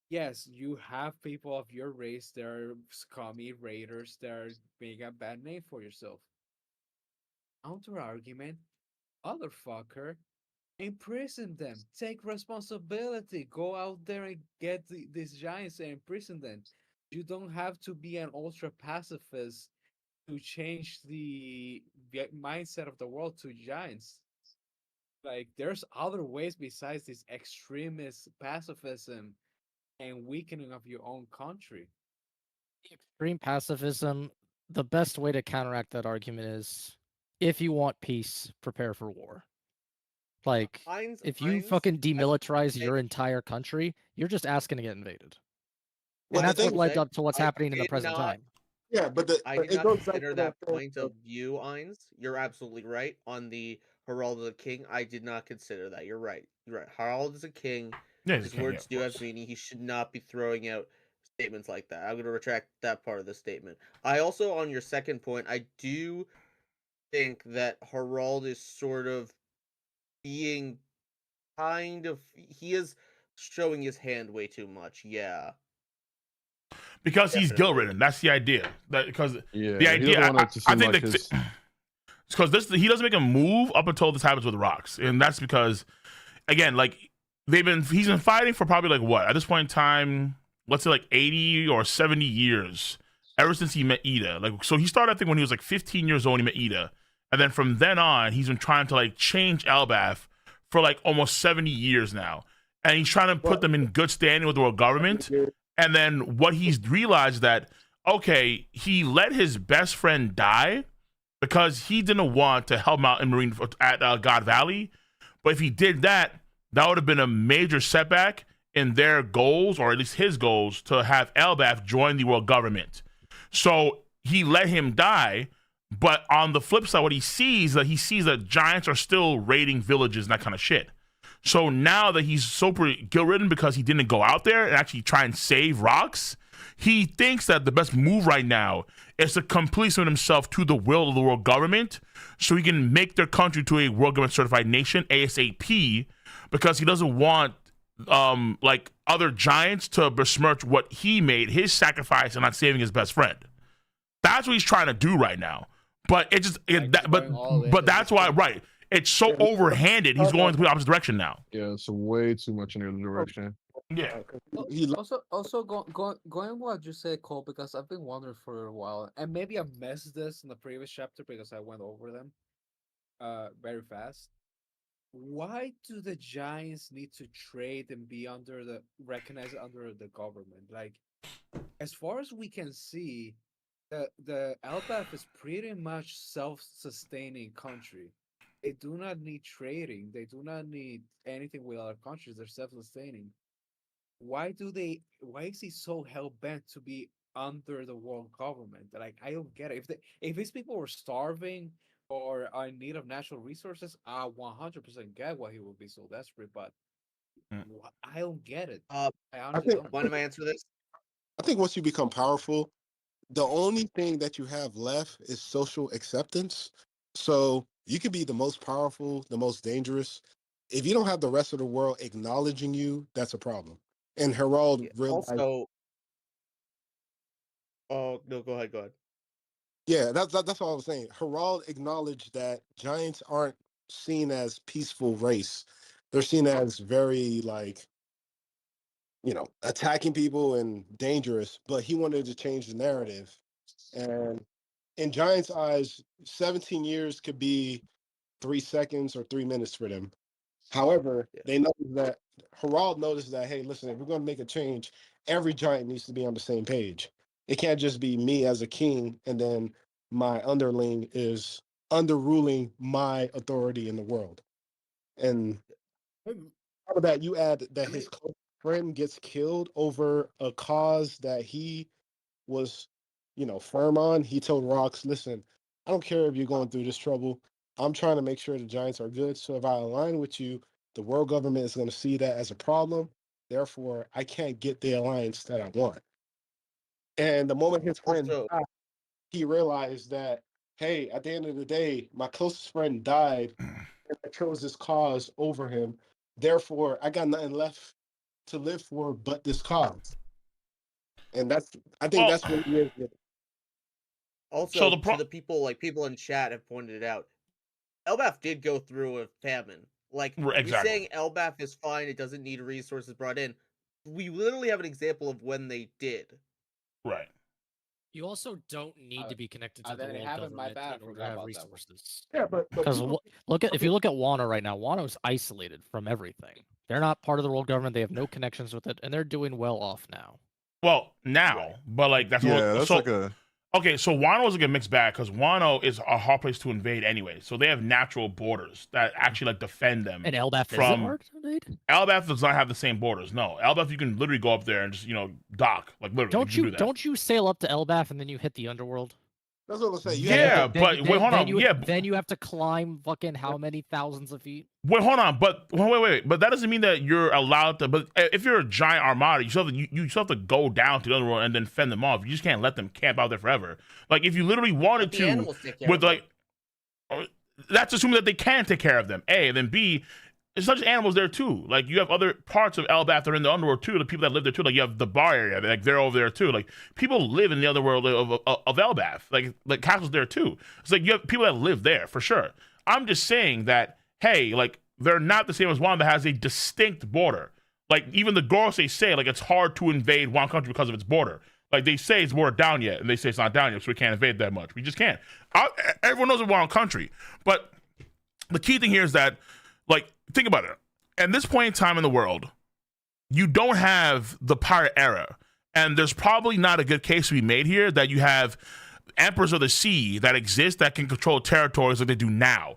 yes, you have people of your race that are scummy raiders that are making a bad name for yourself. Counter argument, motherfucker, imprison them. Take responsibility. Go out there and get these giants and imprison them. You don't have to be an ultra pacifist to change the mindset of the world to giants. Like, there's other ways besides this extremist pacifism and weakening of your own country. Extreme pacifism. The best way to counteract that argument is, if you want peace, prepare for war. Like, if you fucking demilitarize your entire country, you're just asking to get invaded. Well, And the that's what thing- led up to what's I happening in the did present not- time. Yeah, but I but did it not goes back consider to that thing point of view, Ainz. You're absolutely right. On the Harald of the King, I did not consider that. You're right. You're right. Harald is a king. Yeah, he's a His king, yeah, words of do have course. meaning. He should not be throwing out statements like that. I'm going to retract that part of the statement. I also, on your second point, I do think that Harald is sort of being he is showing his hand way too much. Yeah. Because he's Definitely. guilt ridden. That's the idea. Because Yeah, the he idea, doesn't want it to I seem think like that his- because he doesn't make a move up until this happens with Rocks, and that's because, again, like he's been fighting for probably like what at this point in time, let's say like 80 or 70 years, ever since he met Ida. Like, so he started I think when he was like 15 years old. He met Ida, and then from then on, he's been trying to like change Elbaf for like almost 70 years now, and he's trying to put them in good standing with the world government. And then what he's realized that, okay, he let his best friend die because he didn't want to help him out in Marine at God Valley. But if he did that, that would have been a major setback in their goals, or at least his goals, to have Elbaf join the world government. So he let him die. But on the flip side, what he sees that giants are still raiding villages and that kind of shit. So now that he's super guilt-ridden because he didn't go out there and actually try and save Rocks, he thinks that the best move right now is to completely submit himself to the will of the world government so he can make their country to a world government certified nation ASAP, because he doesn't want like other giants to besmirch what he made, his sacrifice, and not saving his best friend. That's what he's trying to do right now. But it just, but that's why, right? It's so overhanded. He's going the opposite direction now. Yeah, it's way too much in the other direction. Yeah. Also, going what you said, Cole, because I've been wondering for a while, and maybe I missed this in the previous chapter because I went over them very fast. Why do the giants need to trade and be recognized under the government? Like, as far as we can see, the Elbaf is pretty much self-sustaining country. They do not need trading. They do not need anything with other countries. They're self-sustaining. Why is he so hell-bent to be under the world government? Like, I don't get it. If these people were starving or are in need of natural resources, I 100% get why he would be so desperate, but I don't get it. I honestly don't. Why don't I answer this? I think once you become powerful, the only thing that you have left is social acceptance. So you could be the most powerful, the most dangerous. If you don't have the rest of the world acknowledging you, that's a problem. And Harald realized. Also, oh no, go ahead. Yeah, that's all I was saying. Harald acknowledged that giants aren't seen as peaceful race. They're seen as very attacking people and dangerous, but he wanted to change the narrative. And in giants' eyes, 17 years could be 3 seconds or 3 minutes for them. However, they noticed that Harald noticed that, hey, listen, if we're going to make a change, every giant needs to be on the same page. It can't just be me as a king and then my underling is underruling my authority in the world. And out of that, you add that his close friend gets killed over a cause that he was, firm on. He told Rox, listen, I don't care if you're going through this trouble. I'm trying to make sure the giants are good. So if I align with you, the world government is going to see that as a problem. Therefore, I can't get the alliance that I want. And the moment his friend died, he realized that, hey, at the end of the day, my closest friend died and I chose this cause over him. Therefore, I got nothing left to live for but this cause. And that's what it is. Also, so the people in chat have pointed it out, Elbaf did go through a famine. Like, exactly. You're saying Elbaf is fine, it doesn't need resources brought in. We literally have an example of when they did. Right. You also don't need to be connected to the world government in order to have resources. Yeah, but because if you look at Wano right now, Wano's isolated from everything. They're not part of the world government. They have no connections with it, and they're doing well off now. Well, now, but that's okay. So Wano is like a mixed bag because Wano is a hard place to invade anyway. So they have natural borders that actually defend them. And Elbaf from Elbaf does not have the same borders. No, Elbaf you can literally go up there and just dock literally. Don't you sail up to Elbaf and then you hit the underworld? That's what I'm saying. Wait, hold on. Then you have to climb fucking how many thousands of feet? Wait, hold on. Wait. But that doesn't mean that you're allowed to. But if you're a giant armada, you still have to go down to the underworld and then fend them off. You just can't let them camp out there forever. Like if you literally wanted to, that's assuming that they can take care of them. A, and then B, there's such animals there too. Like you have other parts of Elbaf that are in the underworld too. The people that live there too. Like you have the bar area. Like they're over there too. Like people live in the underworld of Elbaf. Like castles there too. It's like you have people that live there for sure. I'm just saying that hey, they're not the same as one that has a distinct border. Like even the Gorosei say it's hard to invade one country because of its border. Like they say it's border down yet, and they say it's not down yet, so we can't invade that much. We just can't. Everyone knows it's one country, but the key thing here is that. Think about it. At this point in time in the world, you don't have the pirate era. And there's probably not a good case to be made here that you have emperors of the sea that exist that can control territories like they do now.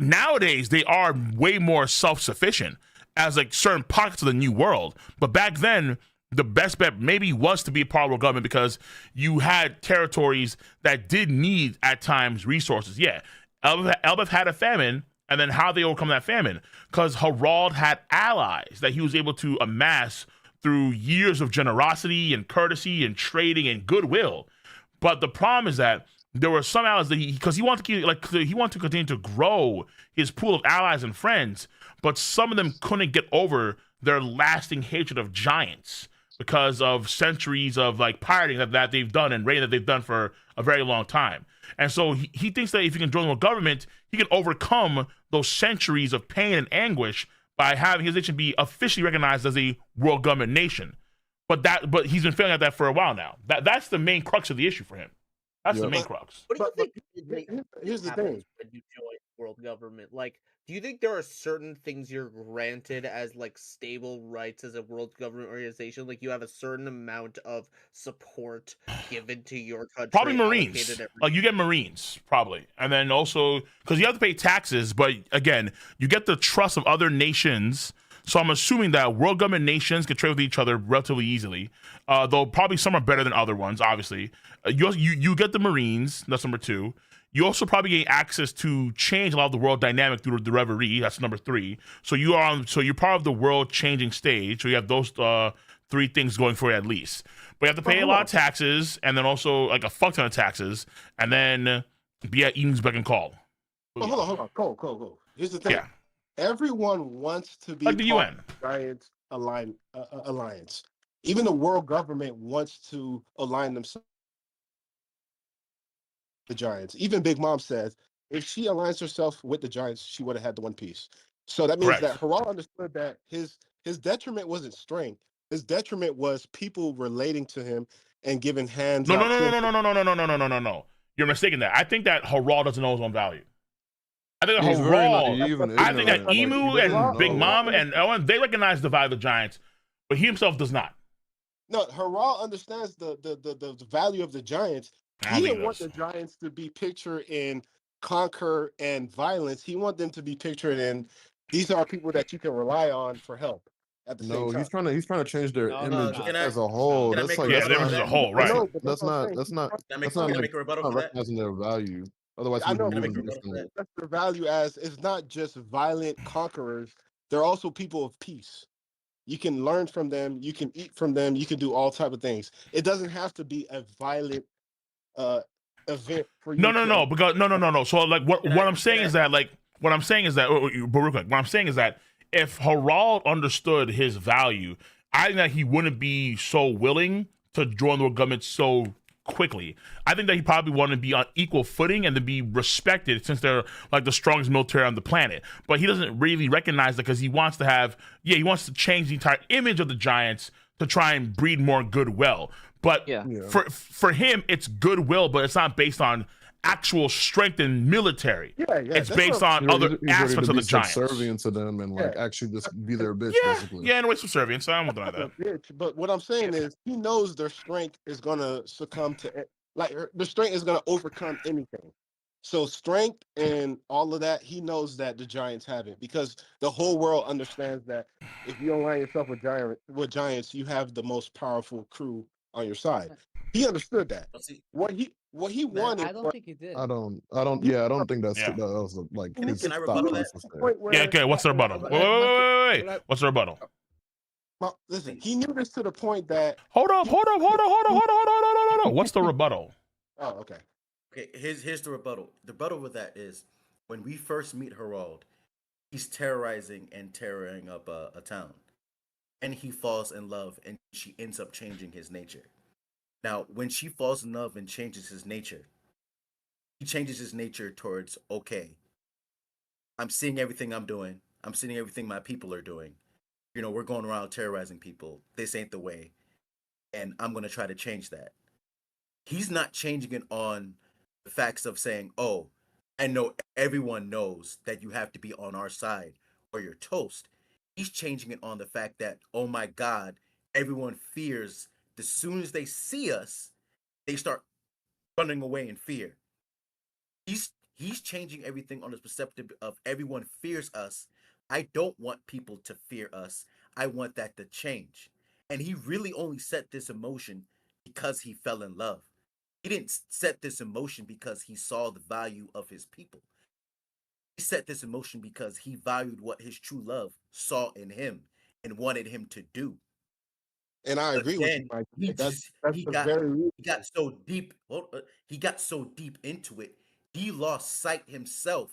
Nowadays, they are way more self-sufficient as certain pockets of the new world. But back then, the best bet maybe was to be a part of the world government because you had territories that did need, at times, resources. Yeah, Elbaf had a famine. And then how they overcome that famine? Because Harald had allies that he was able to amass through years of generosity and courtesy and trading and goodwill. But the problem is that there were some allies that he wanted to continue to grow his pool of allies and friends. but some of them couldn't get over their lasting hatred of giants because of centuries of like pirating that they've done and raiding that they've done for a very long time. And so he thinks that if he can join the government, he can overcome those centuries of pain and anguish by having his nation be officially recognized as a world government nation. But he's been failing at that for a while now. That's the main crux of the issue for him. That's the main crux. What do you But think here's the happens thing. when you join world government? Like, do you think there are certain things you're granted as like stable rights as a world government organization? Like, you have a certain amount of support given to your country. Probably Marines. Like you get Marines, probably, and then also because you have to pay taxes. But again, you get the trust of other nations. So I'm assuming that world government nations can trade with each other relatively easily, though probably some are better than other ones. Obviously, you get the Marines. That's number 2. You also probably gain access to change a lot of the world dynamic through the Reverie. That's number 3. So you're part of the world changing stage. So you have those 3 things going for you at least. But you have to pay a lot of taxes, and then also like a fuck ton of taxes, and then be at Eden's beck and call. Oh, hold on. Go. Here's the thing. Yeah. Everyone wants to be Like the part UN. of the Giants alliance. Even the world government wants to align themselves with the Giants. Even Big Mom says if she aligns herself with the Giants, she would have had the One Piece. So that means that Harald understood that his detriment wasn't strength. His detriment was people relating to him and giving hands. No. You're mistaken there. I think that Harald doesn't know his own value. I think that He's very Harald, naive and I think that ignorant. Emu Like, he doesn't and Big know. Mom and Owen, they recognize the value of the Giants, but he himself does not. No, Harald understands the value of the Giants. He didn't want the Giants to be pictured in conquer and violence. He wants them to be pictured in these are people that you can rely on for help. At the same time. He's trying to change their No, image no. as a whole. Can I That's make like a Yeah, that's them not, as a whole, right? No, but that's not Can I like make a rebuttal not for that? recognizing their value. Otherwise, I we know, would Can I use make a them rebuttal for differently. that? that's their value as it's not just violent conquerors. They're also people of peace. You can learn from them. You can eat from them. You can do all type of things. It doesn't have to be a violent event for you. No. Because no. So like what I'm saying is that but real quick, what I'm saying is that if Harald understood his value, I think that he wouldn't be so willing to join the government so quickly. I think that he probably wanted to be on equal footing and to be respected since they're like the strongest military on the planet. But he doesn't really recognize that because he wants to change the entire image of the Giants to try and breed more goodwill. But for him, it's goodwill, but it's not based on actual strength in military. It's based on other aspects of the Giants. Subservient to them and like actually just be their bitch, basically. Yeah, in a way, subservient. So I won't deny that. Bitch, but what I'm saying is, he knows their strength is gonna succumb to the strength is gonna overcome anything. So strength and all of that, he knows that the Giants have it because the whole world understands that if you align yourself with Giants, you have the most powerful crew on your side. He understood that. What he wanted. I don't think he did. I don't think that's that was like his Can I thought rebuttal that? process. Yeah, okay, what's the rebuttal? Wait. What's the rebuttal? Well, listen, he knew this to the point that Hold up. What's the rebuttal? Oh, okay. Okay, here's the rebuttal. The rebuttal with that is when we first meet Harald, he's terrorizing and tearing up a town. And he falls in love and she ends up changing his nature. Now, when she falls in love and changes his nature, he changes his nature towards, okay, I'm seeing everything I'm doing. I'm seeing everything my people are doing. You know, we're going around terrorizing people. This ain't the way. And I'm going to try to change that. He's not changing it on the facts of saying, oh, I know everyone knows that you have to be on our side or you're toast. He's changing it on the fact that, oh my God, everyone fears as soon as they see us, they start running away in fear. He's changing everything on his perspective of everyone fears us. I don't want people to fear us. I want that to change. And he really only set this emotion because he fell in love. He didn't set this emotion because he saw the value of his people. He set this emotion because he valued what his true love saw in him and wanted him to do. And I agree with you, Mike. He got so deep. He got so deep into it, he lost sight himself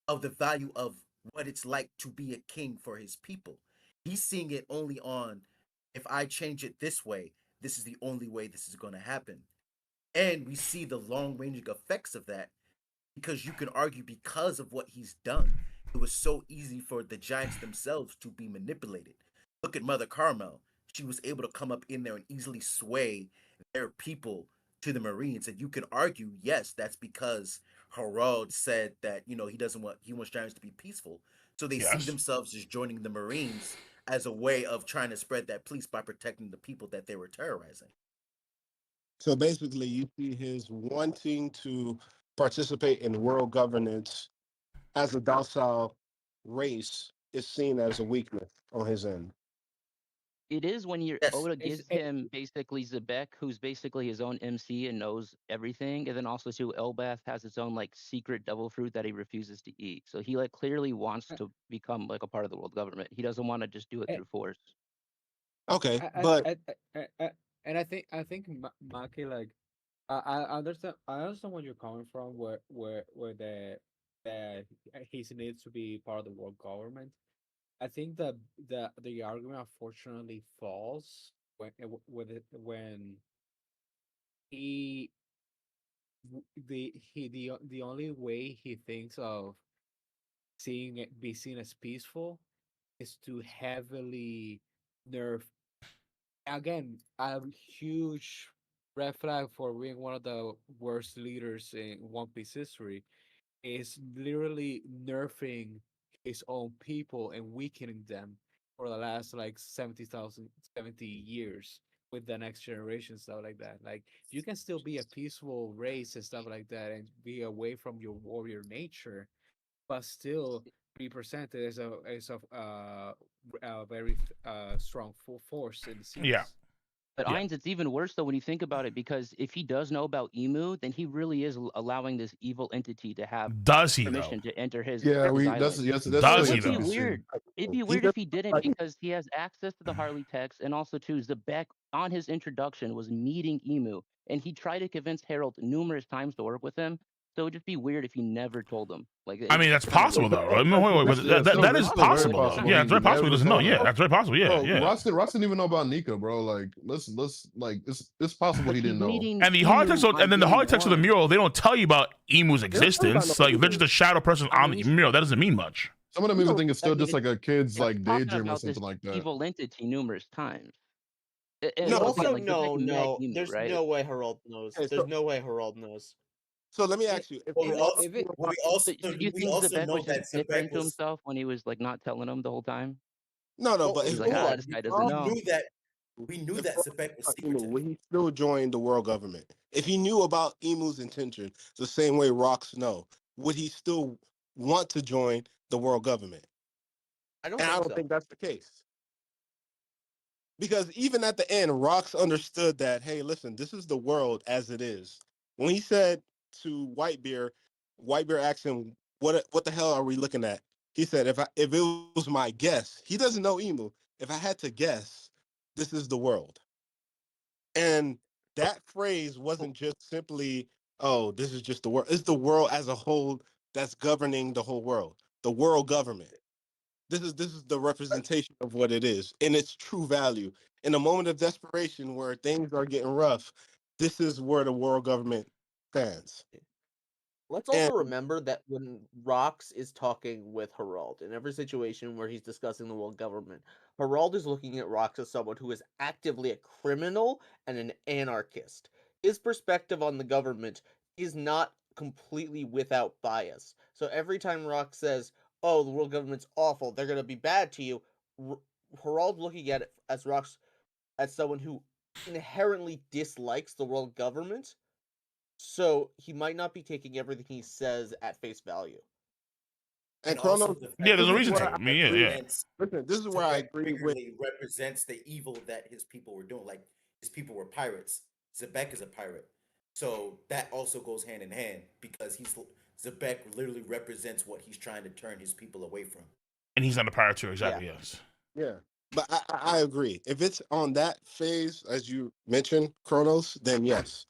of the value of what it's like to be a king for his people. He's seeing it only on, if I change it this way, this is the only way this is going to happen. And we see the long ranging effects of that, because you can argue, because of what he's done, it was so easy for the giants themselves to be manipulated. Look at Mother Carmel. She was able to come up in there and easily sway their people to the Marines. And you can argue, yes, that's because Harald said that, he wants giants to be peaceful. So they see Yes. themselves as joining the Marines as a way of trying to spread that peace by protecting the people that they were terrorizing. So basically, you see his wanting to participate in world governance as a docile race is seen as a weakness on his end. It is when Yes. Oda gives him basically Zebek, who's basically his own MC and knows everything, and then also too Elbath has its own like secret devil fruit that he refuses to eat. So he like clearly wants to become like a part of the world government. He doesn't want to just do it through force. Okay, I, but and I think Maki, like I understand where you're coming from, where the he needs to be part of the world government. I think that the argument unfortunately falls when he the only way he thinks of seeing it be seen as peaceful is to heavily nerf, again, a huge red flag for being one of the worst leaders in One Piece history, is literally nerfing his own people and weakening them for the last like 70 years with the next generation, stuff like that. Like, you can still be a peaceful race and stuff like that and be away from your warrior nature, but still be presented as a very strong full force in the seas. Yeah. But Yeah. Ainz, it's even worse though when you think about it, because if he does know about Emu, then he really is allowing this evil entity to have Does he though? permission to enter his Yeah, his that's island. yes, that's Does still he, It'd be to be though? seen. weird. It'd be he weird if doesn't he didn't, like because he has access to the Harley text, and also too, Zebek on his introduction was meeting Emu, and he tried to convince Harold numerous times to work with him. So it'd just be weird if he never told him. Like, I mean, that's it's kind of possible weird. though. I mean, wait, That's, yeah, that is still very possible though. possible. Yeah, He it's very possible. He never doesn't know. told Yeah, him. that's very possible. Yeah, Bro, yeah. Ross didn't even know about Nika, bro. Like, let's like it's possible But he he's didn't know. meeting And the Emu holotext, on and then the day holotext of the one. mural, they don't tell you about Emu's They don't tell you about existence. no Like, they're just a shadow person I on mean, the he's mural. That doesn't mean much. Some of them You even know, think it's I still mean, just like a kid's he's like talking daydream or about this something like that. evil entity numerous times. We no, Again, also like Zebek met Emu, there's right? no way Harald knows. okay, There's no way Harald knows. so let me If ask you, if But we if also, if it but we So, also, so do you we think also Zebek know was just that snickering Zebek to was. himself when he was like not telling him the whole time? no, Oh, but He's if like, we ah, no, this we, guy doesn't we all know. knew that. We knew if that all Zebek was Emu, secretive. would he still join the world government? If he knew about Emu's intention the same way Rocks know, would he still want to join the world government? I don't And I think don't so. think that's the case. Because even at the end, Rocks understood that, hey, listen, this is the world as it is. When he said to Whitebeard asked him, what the hell are we looking at? He said, if it was my guess, he doesn't know Emu. If I had to guess, this is the world. And that phrase wasn't just simply, oh, this is just the world. It's the world as a whole that's governing the whole world. The world government. This is the representation of what it is in its true value. In a moment of desperation where things are getting rough, this is where the world government stands. Let's And also remember that when Rox is talking with Harald, in every situation where he's discussing the world government, Harald is looking at Rox as someone who is actively a criminal and an anarchist. His perspective on the government is not completely without bias. So every time Rox says, "Oh, the world government's awful, they're going to be bad to you," Harald's looking at it as Rox as someone who inherently dislikes the world government, so he might not be taking everything he says at face value. And Chronos, also the fact Yeah, there's a this is reason where to. I I mean, yeah, agree. yeah. Listen, this is where I Zebek agree with. figuratively represents the evil that his people were doing. Like, his people were pirates. Zebek is a pirate, so that also goes hand in hand, because Zebek literally represents what he's trying to turn his people away from. And he's not a pirate too. Exactly. Yes. Yeah, but I agree. If it's on that phase, as you mentioned, Chronos, then yes.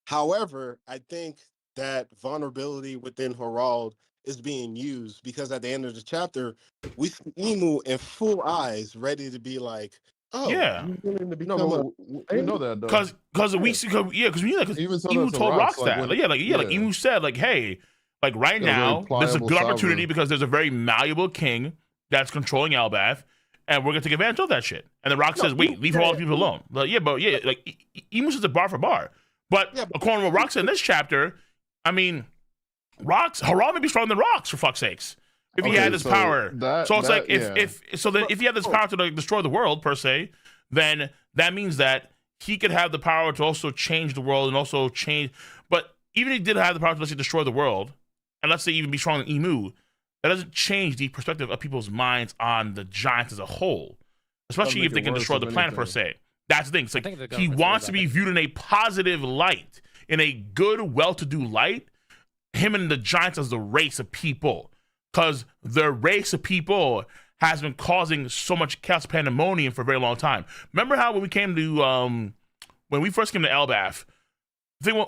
However, I think that vulnerability within Harald is being used, because at the end of the chapter, we see Emu in full eyes, ready to be like, "Oh, Yeah. you're willing to No, become but a we know that though. Because we see, because we knew that, because Even told Emu that to told Rocks, Rocks like, that. when- Like Emu said, like, hey, like right Yeah, very now, there's a pliable good opportunity sovereign. because there's a very malleable king that's controlling Elbath, and we're gonna take advantage of that shit. And then Rock says, wait, leave all the people alone. Like, like Emu says it bar for bar. But according to what Rock said in this chapter, I mean, Harald may be stronger than Rocks, for fuck's sakes. If he had this power. So it's like, if he had this power to like, destroy the world, per se, then that means that he could have the power to also change the world and also change. But even if he did have the power to, let's say, destroy the world, and let's say even be stronger than Emu, that doesn't change the perspective of people's minds on the giants as a whole, especially if they can destroy the planet, per se. That's the thing. It's like he wants to be viewed in a positive light, in a good, well-to-do light, him and the giants as the race of people, because the race of people has been causing so much chaos pandemonium for a very long time. Remember how when we first came to Elbath,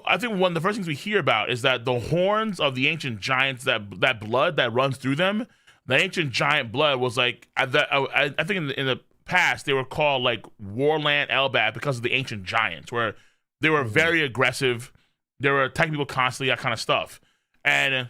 I think one of the first things we hear about is that the horns of the ancient giants, that blood that runs through them, the ancient giant blood was like, I think in the past they were called like Warland Elbath because of the ancient giants, where they were very aggressive, they were attacking people constantly, that kind of stuff. And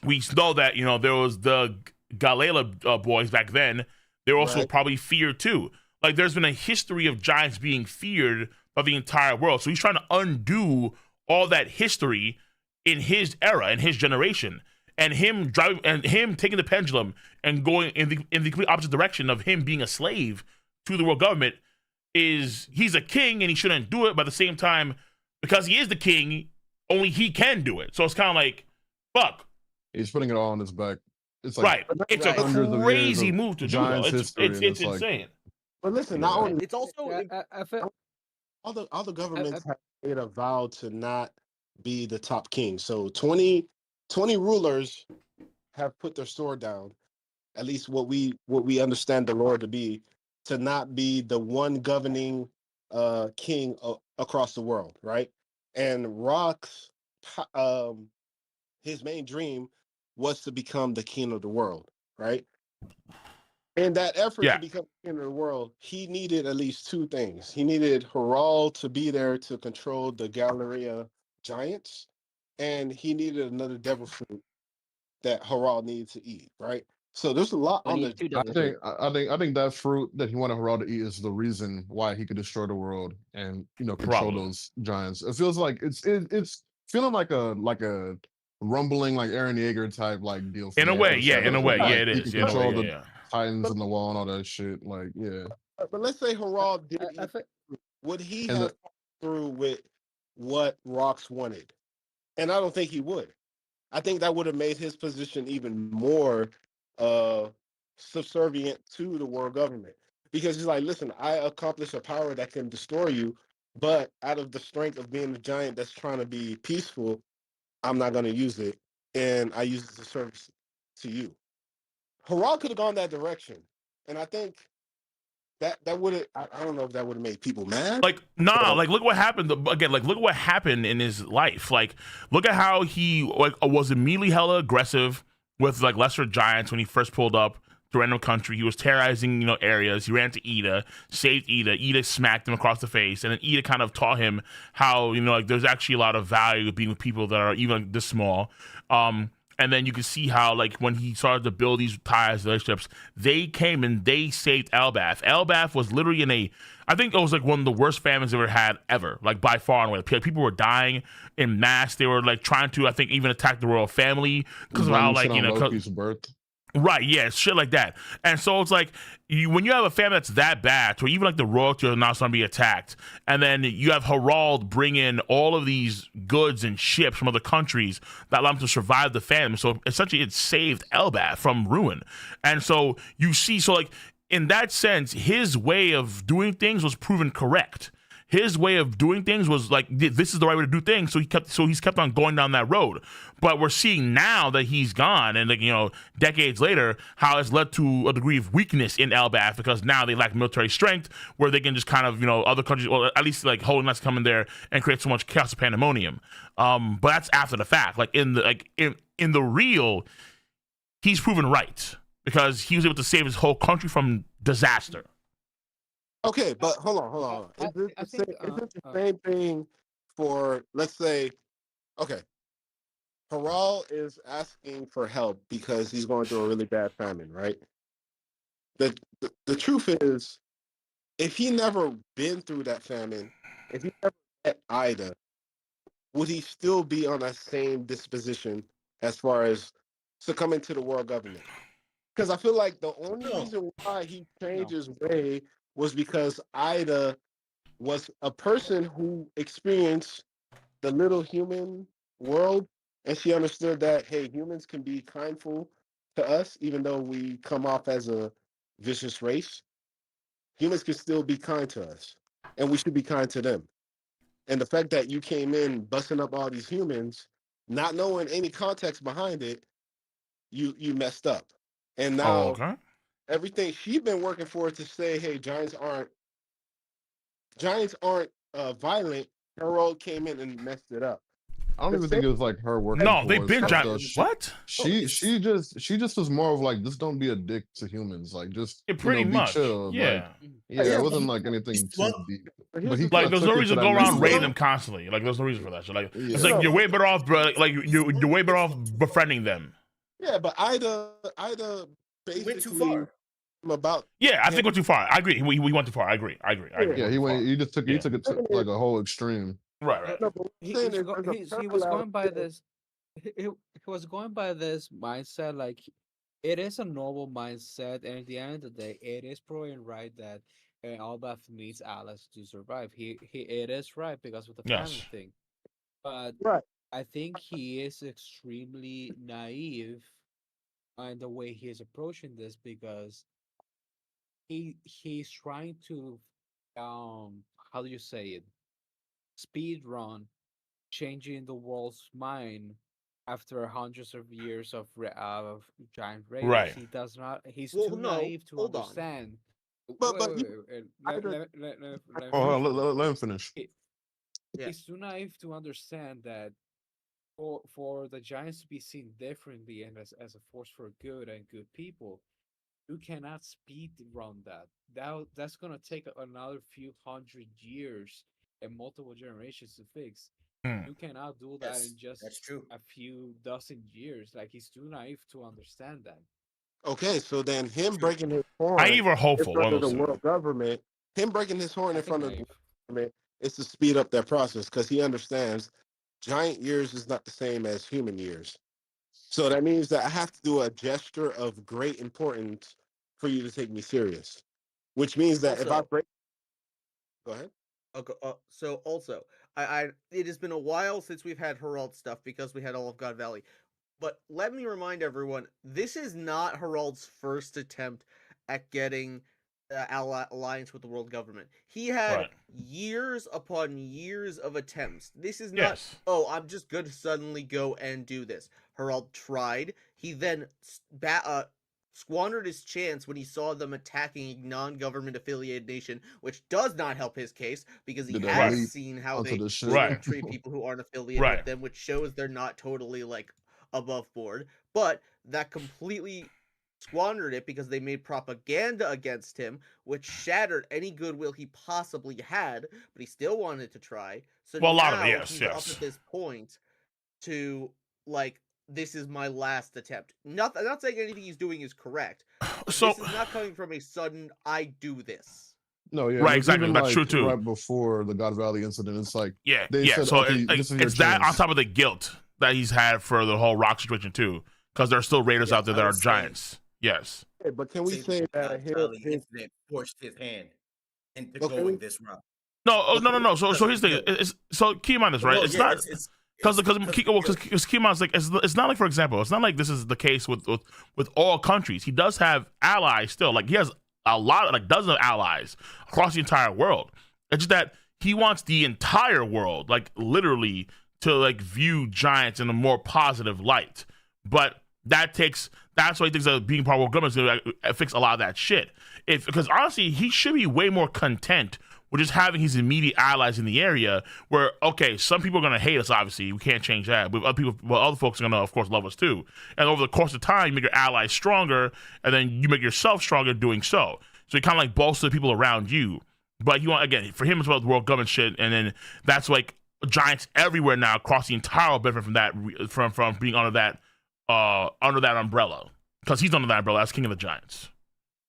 we know that, there was the Galela boys back then. They were also probably feared too. Like, there's been a history of giants being feared by the entire world. So he's trying to undo all that history in his era, in his generation, and him taking the pendulum and going in the complete opposite direction of him being a slave to the world government. He's a king and he shouldn't do it, but at the same time, because he is the king, only he can do it. So it's kind of like, fuck. He's putting it all on his back. It's like It's a crazy move to do. It's insane. But listen, not only it's also I feel all the governments have made a vow to not be the top king. So 20 rulers have put their sword down. At least what we understand the Lord to be, to not be the one governing king across the world, right? And Rock's his main dream was to become the king of the world, right? In that effort to become king of the world, he needed at least two things. He needed Harald to be there to control the Galleria giants, and he needed another devil fruit that Harald needed to eat, right? So there's a lot on the. I think that fruit that he wanted Harald to eat is the reason why he could destroy the world and control those giants. It feels like it's feeling like a rumbling like Eren Yeager type like deal. In a way, it is. He can control the Titans in the wall and all that shit. Like, yeah. But let's say Harald did. Would he have through with what Rocks wanted? And I don't think he would. I think that would have made his position even more subservient to the world government, because he's like, listen, I accomplished a power that can destroy you, but out of the strength of being a giant that's trying to be peaceful, I'm not going to use it, and I use it to service to you. Harald could have gone that direction, and I think that would have, I don't know if that would have made people mad. Like, nah, like, look what happened again. Like, look what happened in his life. Like, look at how he was immediately hella aggressive with like lesser giants when he first pulled up to random country. He was terrorizing areas. He ran to Ida, saved Ida. Ida smacked him across the face, and then Ida kind of taught him how like there's actually a lot of value of being with people that are even this small. And then you can see how, like, when he started to build these ties, relationships, they came and they saved Elbath. Elbath was literally I think it was like one of the worst famines they ever had ever, like by far and away. People were dying in mass. They were like trying to, I think, even attack the royal family because of how, like, Loki's birth. Right, yeah, shit like that. And so it's like, when you have a family that's that bad, to even like the royalty are now starting to be attacked, and then you have Harald bring in all of these goods and ships from other countries that allow them to survive the famine. So essentially it saved Elbath from ruin. And so you see, so like in that sense, his way of doing things was proven correct. his way of doing things was like this is the right way to do things. So he's kept on going down that road. But we're seeing now that he's gone, and like, you know, decades later, how it's led to a degree of weakness in Elbaf because now they lack military strength, where they can just kind of, you know, other countries, or at least like Holy Knights come in there and create so much chaos and pandemonium. But that's after the fact. Like in the real, he's proven right because he was able to save his whole country from disaster. Okay, but hold on. Is it the same thing for, let's say, okay, Harald is asking for help because he's going through a really bad famine, right? The truth is, if he never been through that famine, if he never met Ida, would he still be on that same disposition as far as succumbing to the world government? Because I feel like the only reason why he changed his way was because Ida was a person who experienced the little human world, and she understood that, hey, humans can be kindful to us, even though we come off as a vicious race. Humans can still be kind to us, and we should be kind to them. And the fact that you came in busting up all these humans, not knowing any context behind it, you messed up. And now everything she's been working for to say, hey, giants aren't violent. Harald came in and messed it up. I don't even think it was like her working. No, for they've us. been Like, giants. What? She just was more of like, just don't be a dick to humans. Like, just pretty much. be chill. Yeah. Like, it wasn't like anything too deep. But he like, there's no took it reason to that go around next raiding level. them constantly. Like, there's no reason for that. So, like, it's like you're way better off, bro. Like, you're way better off befriending them. Yeah, but Ida basically went too far. About yeah, I think went too far. I agree. We went too far. I agree. Yeah, he went. He just took. He took it to like a whole extreme. Right. No, but He was going by this. He was going by this mindset. Like, it is a noble mindset, and at the end of the day, it is probably right that Albaf needs Alice to survive. It is right because of the family thing, but I think he is extremely naive in the way he is approaching this because he's trying to how do you say it, speed run changing the world's mind after hundreds of years of giant raiders. Right. He does not. He's Well, too no, naive to hold on. understand. But Let let him finish. He's too naive to understand that for the giants to be seen differently and as a force for good and good people, you cannot speed run that. That's gonna take another few hundred years and multiple generations to fix. You cannot do that in just a few dozen years. Like, he's too naive to understand that. Okay, so then him breaking his horn Naive or hopeful, in front of the one of those world government, him breaking his horn I in think front of the naive. government is to speed up that process because he understands giant years is not the same as human years. So that means that I have to do a gesture of great importance for you to take me serious, which means that if I Also- break, go ahead. Okay, so also, it has been a while since we've had Harald stuff because we had all of God Valley. But let me remind everyone, this is not Harald's first attempt at getting alliance with the world government. He had years upon years of attempts. This is not, oh, I'm just going to suddenly go and do this. Harald tried. He then squandered his chance when he saw them attacking a non-government affiliated nation, which does not help his case because he has seen how they treat people who aren't affiliated with them, which shows they're not totally like above board. But that completely squandered it because they made propaganda against him, which shattered any goodwill he possibly had. But he still wanted to try. So now he's up at this point to like, this is my last attempt. I'm not saying anything he's doing is correct. So this is not coming from a sudden, I do this. No, yeah, right, exactly. That's like, true too. Right before the God Valley incident, it's like they said, so okay, it's that on top of the guilt that he's had for the whole rock situation too, because there are still raiders out there that are giants. Yes. Yeah, but can we say that his incident forced his hand into going this route? No. So here's the thing. So keep in mind this, right? It's not. Because keep in mind, it's not like, for example, it's not like this is the case with all countries. He does have allies still. Like, he has a lot, like dozens of allies across the entire world. It's just that he wants the entire world, like literally, to like view giants in a more positive light. But that's why he thinks that being part of world government is going to fix a lot of that shit. Because honestly, he should be way more content with just having his immediate allies in the area. Where okay, some people are going to hate us. Obviously, we can't change that. But other folks are going to, of course, love us too. And over the course of time, you make your allies stronger, and then you make yourself stronger doing so. So you kind of like bolster the people around you. But you want, again, for him it's about the world government shit, and then that's like giants everywhere now across the entire benefit from that, from being under that umbrella, because he's under that umbrella as king of the giants.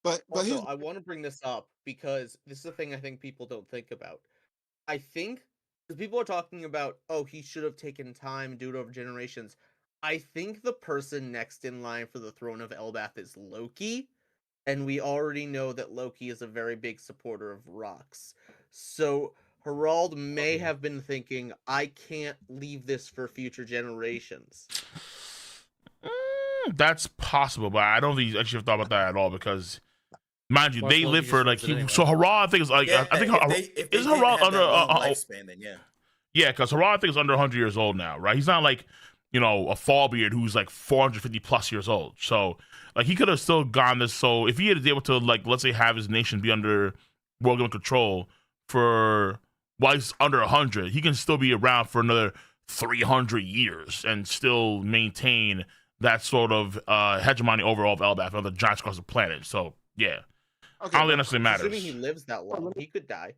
But Also, I want to bring this up because this is a thing I think people don't think about. I think because people are talking about, oh, he should have taken time and do it over generations. I think the person next in line for the throne of Elbath is Loki, and we already know that Loki is a very big supporter of rocks. So Harald may have been thinking, I can't leave this for future generations. That's possible, but I don't think he's actually thought about that at all, because mind you, Plus, they Loki live just for like lives it anyway. so Harald, I think is like Yeah, I think if they is didn't Harald have that under long lifespan, then yeah. yeah, because Harald I think is under 100 years old now, right? He's not like, you know, a Fallbeard who's like 450 plus years old. So like he could have still gone this. So if he had been able to, like, let's say have his nation be under world government control for while he's under 100, he can still be around for another 300 years and still maintain that sort of hegemony overall of Elbath and the giants across the planet. So yeah, I don't think it necessarily matters. Assuming he lives that long, he could die.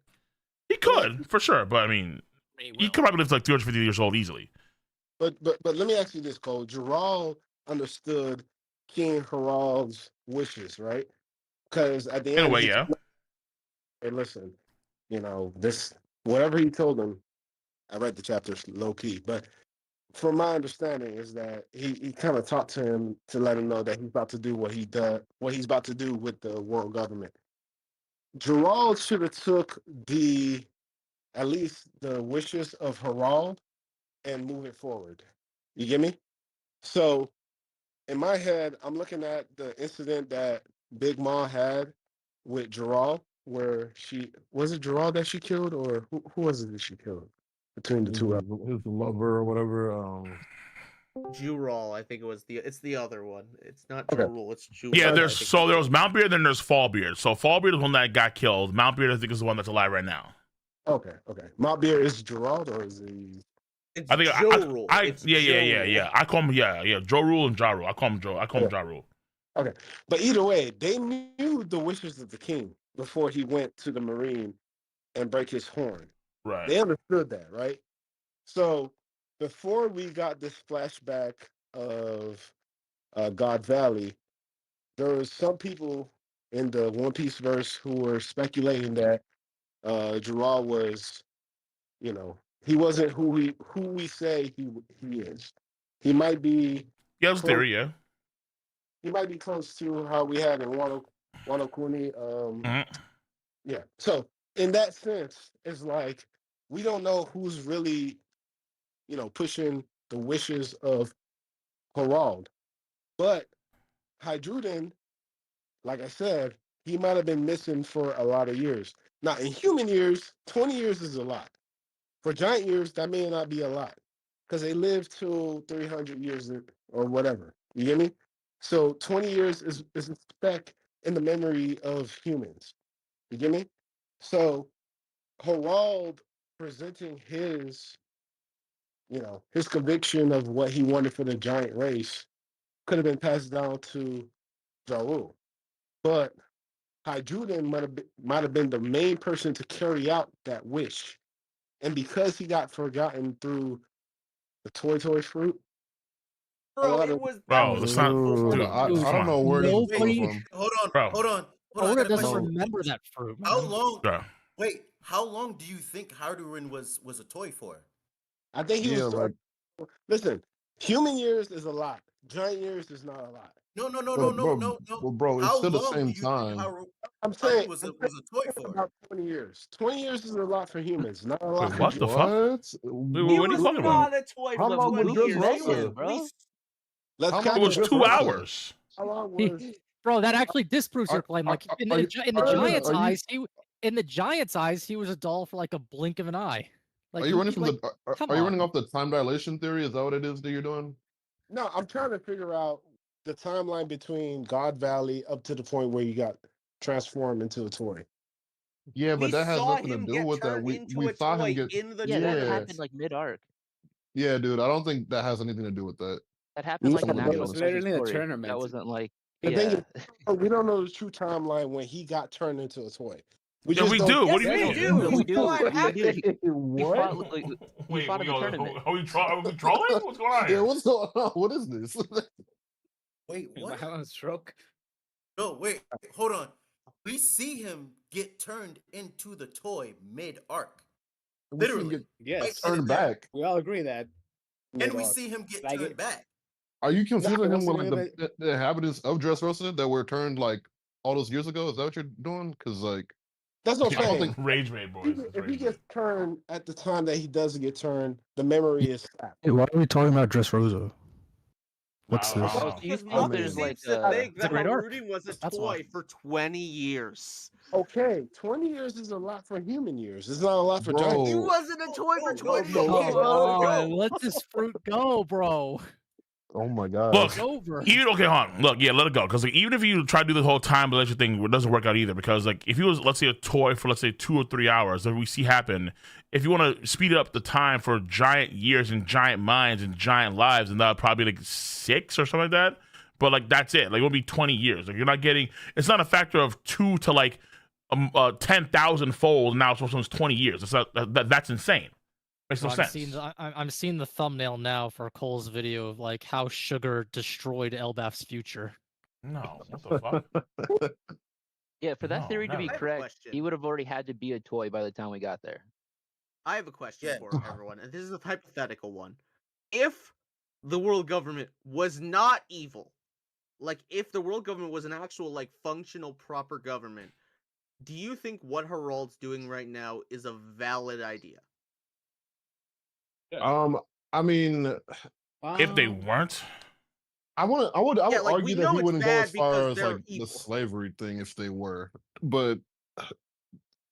He could for sure, but I mean, he could probably live to like 250 years old easily. But let me ask you this, Cole. Gerald understood King Harald's wishes, right? Because at the end, In a way, yeah. Hey, listen, you know, this whatever he told him. I read the chapters low key, but from my understanding is that he kind of talked to him to let him know that he's about to do what he's about to do with the world government. Gerald should have took at least the wishes of Harald and move it forward. You get me? So in my head, I'm looking at the incident that Big Ma had with Gerald, where was it Gerald that she killed, or who was it that she killed between the two of them? His lover or whatever. Jural, I think it's the other one. It's not Okay. Jorul, it's Jural. Yeah, there was Mountbeard, then there's Fallbeard. So Fallbeard is the one that got killed. Mountbeard, I think, is the one that's alive right now. Okay. Mountbeard is Gerald, or is he? It's I think Jorul. yeah. I call him Jorul and Jarul. I call him Jarul. Okay, but either way, they knew the wishes of the king before he went to the Marine and break his horn. Right. They understood that, right? So before we got this flashback of God Valley, there was some people in the One Piece verse who were speculating that Gerald was, you know, he wasn't who we say he is. He might be. Yeah, that's a theory. Yeah. He might be close to how we had in Wano Kuni. Yeah. So in that sense, it's like we don't know who's really, you know, pushing the wishes of Harald. But Hydruden, like I said, he might have been missing for a lot of years. Now, in human years, 20 years is a lot. For giant years, that may not be a lot because they live till 300 years or whatever. You get me? So 20 years is a speck in the memory of humans. You get me? So Harald presenting his, you know, his conviction of what he wanted for the giant race could have been passed down to Jarul. But Hydruden might have been the main person to carry out that wish. And because he got forgotten through the Toy fruit, Bro, it was it's not. Dude, I don't know where this is coming from. Hold on. Oda doesn't remember that fruit. Man. How long? Yeah. Wait, how long do you think Hydruden was a toy for? I think he was. Like, listen, human years is a lot. Giant years is not a lot. No. Well, bro, it's still the same time. I'm saying was a toy for about 20 years. 20 years is a lot for humans, not a lot. Wait, for what the fuck? What are you talking about? a toy How for long was 20 this years. wrestler? At least Let's How count It was Just 2 wrestling. hours. How long was? Bro, that actually disproves your claim. Like in the Giants' you- eyes, in the Giant's eyes, he was a doll for like a blink of an eye. Like, Are you running from like, are you running off the time dilation theory? Is that what it is that you're doing? No, I'm trying to figure out the timeline between God Valley up to the point where you got transformed into a toy. Yeah, We but that has saw nothing to him do get with that. turned We into a saw him toy get in the Yeah, that yeah. happened like mid arc. Yeah, dude. I don't think that has anything to do with that. That happened like No, an to That be actual was honest. Freddy literally a story. tournament. That wasn't like The thing yeah. is, we don't know the true timeline when he got turned into a toy. We Yeah, just we don't. do. What Yes, do you we mean? do. No, we We saw do. it We do. happen. He What? fought like, he Wait, fought in the tournament. are we trolling? What's going on Yeah, here? what's going on? What is this? Wait, Am I what? having a stroke? No, wait, hold on. We see him get turned into the toy mid arc. We see him Literally. get Yes. Right turned there. back. We all agree that. And we see him get Like turned it- back. Are you No, confusing it him with wasn't like even. the inhabitants of Dressrosa that were turned like all those years ago? Is that what you're doing? Because like That's what I I'm don't saying. think Rage Raid boys. It's If he Rage gets Raid. turned at the time that he doesn't get turned, the memory is sapped. Hey, why are we talking about Dressrosa? What's I don't this? know. Oh, so you Because think Muffin there's like seems to think It's a that great arc. Harudi was a That's why. toy for 20 years. Okay, 20 years is a lot for human years. It's not a lot for giant. He Bro, wasn't a toy for 20 no, Come years. on, let this fruit go, bro. oh my Look, gosh. It's over. even okay, hold on. Look, yeah, let it go. Because like, even if you try to do the whole time dilation thing, it doesn't work out either. Because like, if he was, let's say, a toy for let's say 2 or 3 hours, that we see happen, if you want to speed up the time for giant years and giant minds and giant lives, then that would probably be like 6 or something like that. But like, that's it. Like, it would be 20 years. Like, you're not getting. It's not a factor of 2 to like 10,000 fold. Now it's 20 years. It's not, that's insane. Makes no Bro, sense. I'm seeing the thumbnail now for Cole's video of like how sugar destroyed Elbaf's future. No, what the fuck? yeah, for that No, theory to be never. I have a correct, question. he would have already had to be a toy by the time we got there. I have a question Yeah. for everyone, and this is a hypothetical one. If the world government was not evil, like if the world government was an actual, like, functional, proper government, do you think what Harald's doing right now is a valid idea? I mean, If they Um, weren't, I would Yeah, like, we argue that know he it's wouldn't go bad as far because as they're like the evil. slavery thing if they were, but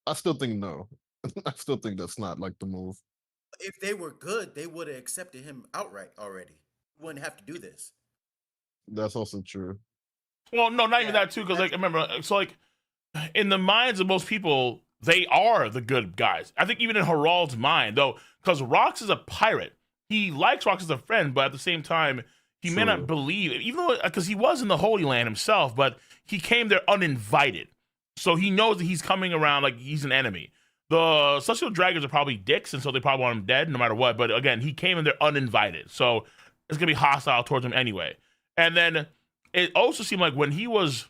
I still think no. I still think that's not like the move. If they were good, they would have accepted him outright already. Wouldn't have to do this. That's also true. well, no, not even Yeah, that too. Because like, that's remember, so like, in the minds of most people, they are the good guys. I think even in Harald's mind, though, because Rox is a pirate, he likes Rox as a friend, but at the same time, he may True. not believe, even though because he was in the Holy Land himself, but he came there uninvited, so he knows that he's coming around like he's an enemy. The celestial dragons are probably dicks, and so they probably want him dead no matter what. But again, he came in there uninvited, so it's gonna be hostile towards him anyway. And then it also seemed like when he was.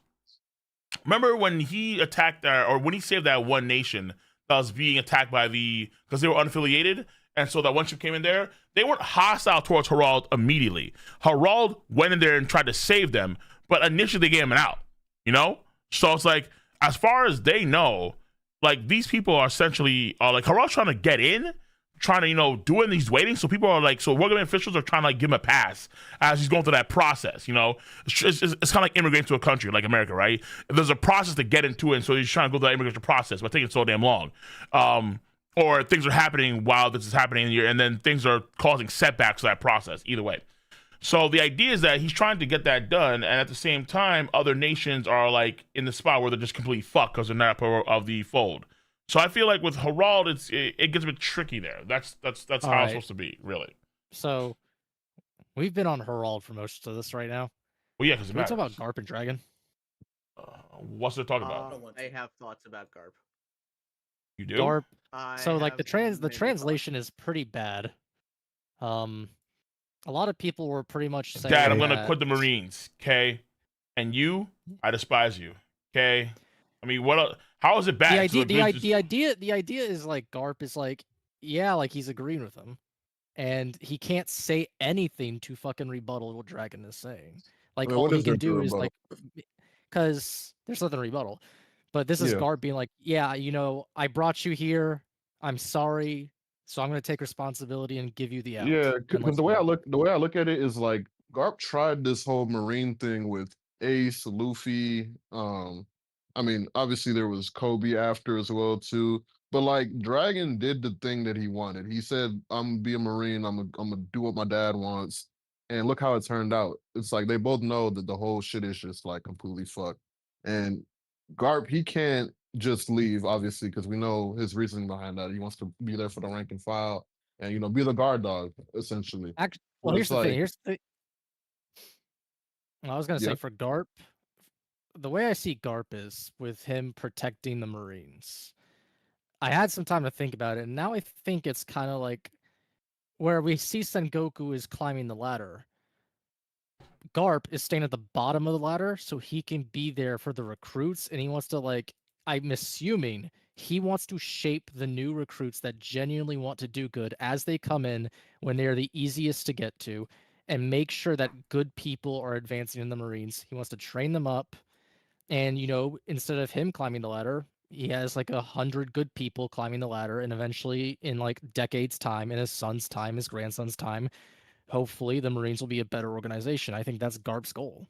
Remember when he attacked or when he saved that one nation that was being attacked by because they were unaffiliated, and so that one ship came in there, they weren't hostile towards Harald immediately. Harald went in there and tried to save them, but initially they gave him an out, you know? So it's like, as far as they know, like these people are essentially like Harald's trying to get in, trying to, doing these waiting. So people are like, so government officials are trying to like give him a pass as he's going through that process, It's kind of like immigrating to a country like America, right? There's a process to get into it, and so he's trying to go through that immigration process, but taking so damn long. Or things are happening while this is happening here, and then things are causing setbacks to that process, either way. So the idea is that he's trying to get that done, and at the same time, other nations are like in the spot where they're just complete fuck because they're not part of the fold. So I feel like with Harald, it gets a bit tricky there. That's how it's Alright. supposed to be, really. So we've been on Harald for most of this right now. Well, yeah, because it Can we talk matters. about Garp and Dragon? What's there to talk about? don't want I to. have thoughts about Garp. You do? Garp. I So like have the many thoughts. translation is pretty bad. A lot of people were pretty much saying Dad, I'm gonna that- quit the Marines, okay? And you, I despise you, okay? I mean, how is it bad? the idea is like Garp is like, yeah, like he's agreeing with him, and he can't say anything to fucking rebuttal what Dragon is saying. Like I mean, all what he is there can to do is rebuttal? like, because there's nothing to rebuttal. But this is Yeah. Garp being like, yeah, I brought you here. I'm sorry, so I'm gonna take responsibility and give you the out. Yeah, and because let's the way go." I look at it is like Garp tried this whole Marine thing with Ace, Luffy, I mean, obviously there was Kobe after as well too. But like Dragon did the thing that he wanted. He said, "I'm gonna be a Marine. I'm gonna do what my dad wants." And look how it turned out. It's like they both know that the whole shit is just like completely fucked. And Garp, he can't just leave, obviously, because we know his reasoning behind that. He wants to be there for the rank and file and be the guard dog, essentially. Actually, But well, here's it's the thing. like, Here's the. I was gonna say yeah, for Garp, the way I see Garp is with him protecting the Marines. I had some time to think about it, and now I think it's kind of like where we see Sengoku is climbing the ladder. Garp is staying at the bottom of the ladder so he can be there for the recruits, and he wants to I'm assuming he wants to shape the new recruits that genuinely want to do good as they come in when they're the easiest to get to, and make sure that good people are advancing in the Marines. He wants to train them up, and instead of him climbing the ladder, he has like 100 good people climbing the ladder, and eventually in like decades time, in his son's time, his grandson's time, hopefully the Marines will be a better organization. I think that's Garp's goal.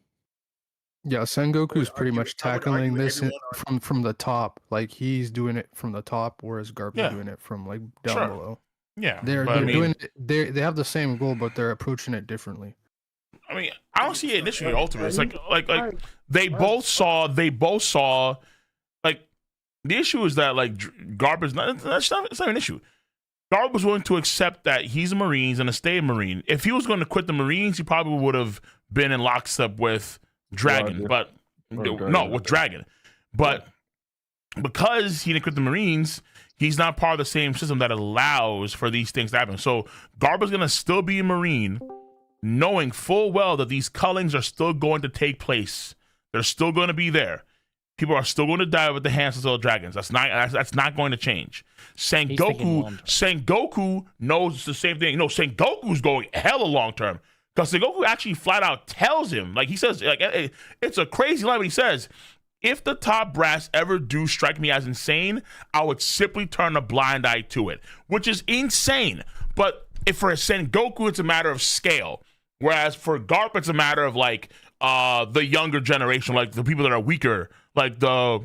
Yeah, I Sengoku's would pretty argue. much I would argue tackling this everyone from the top. Like he's doing it from the top, whereas Garp is Yeah, doing it from like down sure. below. Yeah, They're but I they're doing mean, it, they have the same goal, but they're approaching it differently. I don't see it an issue here. Ultimately, it's like they Right. both saw like the issue is that like Garp is not it's not an issue. Garp was willing to accept that he's a Marine and to stay a Marine. If he was going to quit the Marines, he probably would have been in lockstep with Dragon, Roger. but Or no, Dragon. with Dragon. But because he didn't quit the Marines, he's not part of the same system that allows for these things to happen. So Garp is going to still be a Marine, knowing full well that these cullings are still going to take place. They're still going to be there. People are still going to die with the hands of the dragons. That's not going to change. Sengoku knows the same thing. No, Sengoku's going hella long term because Sengoku actually flat out tells him, like he says, like it's a crazy line, but he says, if the top brass ever do strike me as insane, I would simply turn a blind eye to it, which is insane. But if for Sengoku, it's a matter of scale, whereas for Garp, it's a matter of like the younger generation, like the people that are weaker, like the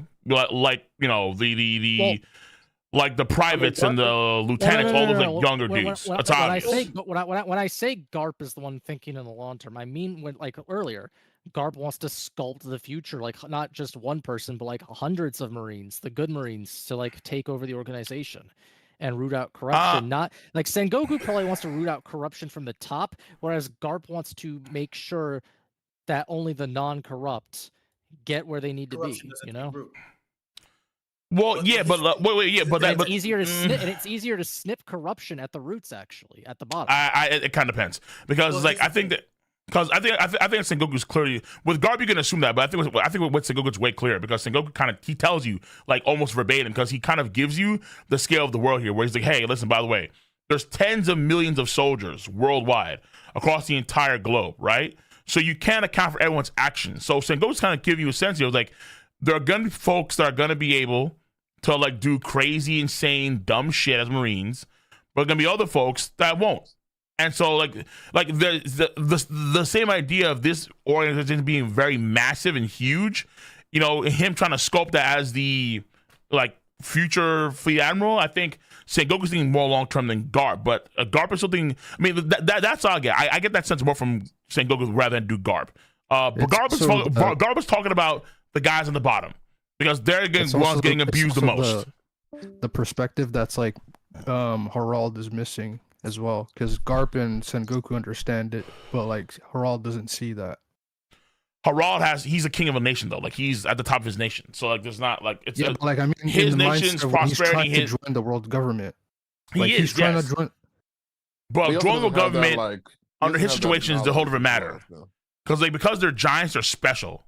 like the privates and the lieutenants, all those like younger dudes. It's obvious. When I say Garp is the one thinking in the long term, I mean when like earlier, Garp wants to sculpt the future, like not just one person, but like hundreds of Marines, the good Marines, to like take over the organization and root out corruption. Not like Sengoku probably wants to root out corruption from the top, whereas Garp wants to make sure that only the non-corrupt get where they need to be. Well, yeah, but wait, yeah, but it's easier to snip, and it's easier to snip corruption at the roots, actually, at the bottom. It kind of depends because I think Sengoku's clearly with Garp. You can assume that, but I think with Sengoku's way clearer because Sengoku he tells you like almost verbatim because he kind of gives you the scale of the world here, where he's like, hey, listen, by the way, there's tens of millions of soldiers worldwide across the entire globe, right? So you can't account for everyone's actions. So Sengoku's kind of giving you a sense here, like there are gonna be folks that are gonna be able to like do crazy, insane, dumb shit as Marines, but gonna be other folks that won't. And so like the same idea of this organization being very massive and huge, him trying to sculpt that as the like future fleet admiral, I think Sengoku's thinking more long term than Garp, but Garp is something. I mean, that's all I get. I get that sense more from Sengoku rather than do Garp. But Garp is talking about the guys on the bottom because they're getting abused the most. The perspective that's like Harald is missing as well, because Garp and Sengoku understand it, but like Harald doesn't see that. He's a king of a nation though, like he's at the top of his nation. So like there's not like it's like I mean his nation's prosperity. He's trying to join the world government. Like he's trying to join. But joining the government under his situation is a whole different matter. Because they're giants, they're special.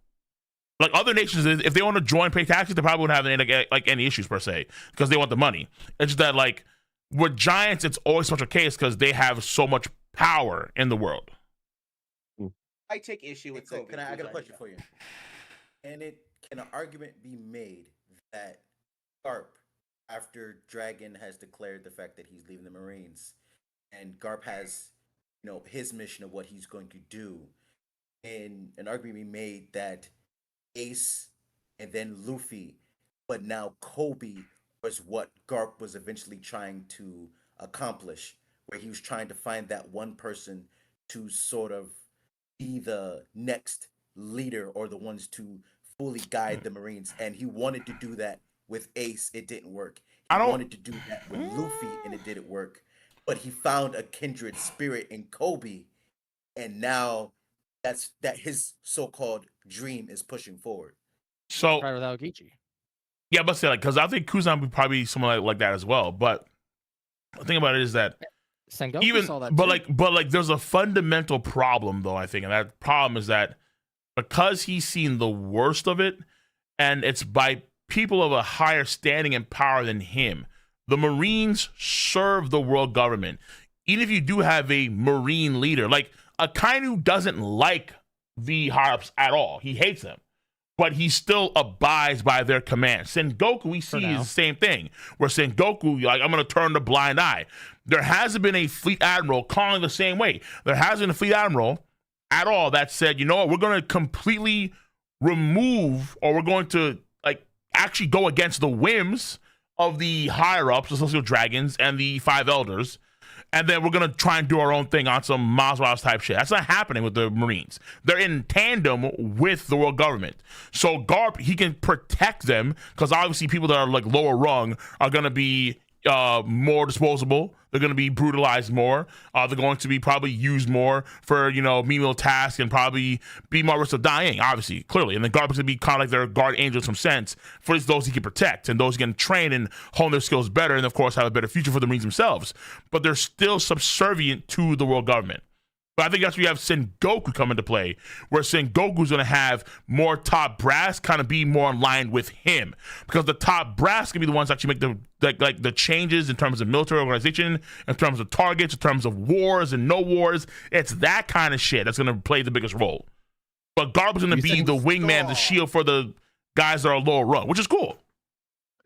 Like other nations, if they want to join, pay taxes, they probably wouldn't have any issues per se because they want the money. It's just that like with giants, it's always such a case because they have so much power in the world. I take issue with So I got a question for you. Can an argument be made that Garp, after Dragon has declared the fact that he's leaving the Marines, and Garp has, his mission of what he's going to do, and an argument be made that Ace and then Luffy, but now Kobe was what Garp was eventually trying to accomplish, where he was trying to find that one person to sort of be the next leader or the ones to fully guide the Marines. And he wanted to do that with Ace. It didn't work. He wanted to do that with Luffy, and it didn't work. But he found a kindred spirit in Kobe, and now that his so-called dream is pushing forward. So Try without Geechee. yeah, but say like because I think Kuzan would probably be someone like that as well. But the thing about it is that Sengoku saw that but too. like there's a fundamental problem though, I think, and that problem is that because he's seen the worst of it, and it's by people of a higher standing and power than him. The Marines serve the world government. Even if you do have a Marine leader, like Akainu doesn't like the higher-ups at all. He hates them. But he still abides by their commands. Sengoku, we see, is the same thing. Where Sengoku, like, I'm going to turn the blind eye. There hasn't been a fleet admiral calling the same way. There hasn't been a fleet admiral at all that said, you know what, we're going to completely remove, or we're going to like actually go against the whims of the higher-ups, the Celestial Dragons, and the Five Elders, and then we're going to try and do our own thing on some Maslows type shit. That's not happening with the Marines. They're in tandem with the world government. So Garp, he can protect them, because obviously people that are like lower rung are going to be more disposable. They're going to be brutalized more. They're going to be probably used more for, menial tasks, and probably be more risk of dying, obviously, clearly. And then Garp is going to be kind of like their guard angel in some sense for those he can protect and those he can train and hone their skills better, and of course have a better future for the Marines themselves. But they're still subservient to the world government. But I think that's where you have Sengoku come into play, where Sengoku's going to have more top brass kind of be more in line with him, because the top brass can be the ones that actually make the changes in terms of military organization, in terms of targets, in terms of wars and no wars. It's that kind of shit that's going to play the biggest role. But Garp is going to be the wingman, the shield for the guys that are lower rung, which is cool.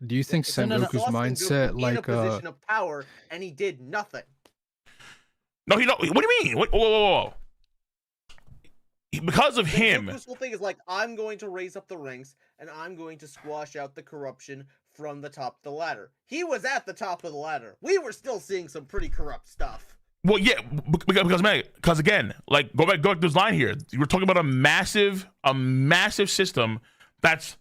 Do you think Sengoku's mindset in a position of power, and he did nothing? No, he don't. What do you mean? Whoa. Because of him. This whole thing is like, I'm going to raise up the ranks, and I'm going to squash out the corruption from the top of the ladder. He was at the top of the ladder. We were still seeing some pretty corrupt stuff. Well, yeah, because again, like go back to this line here. We're talking about a massive system that's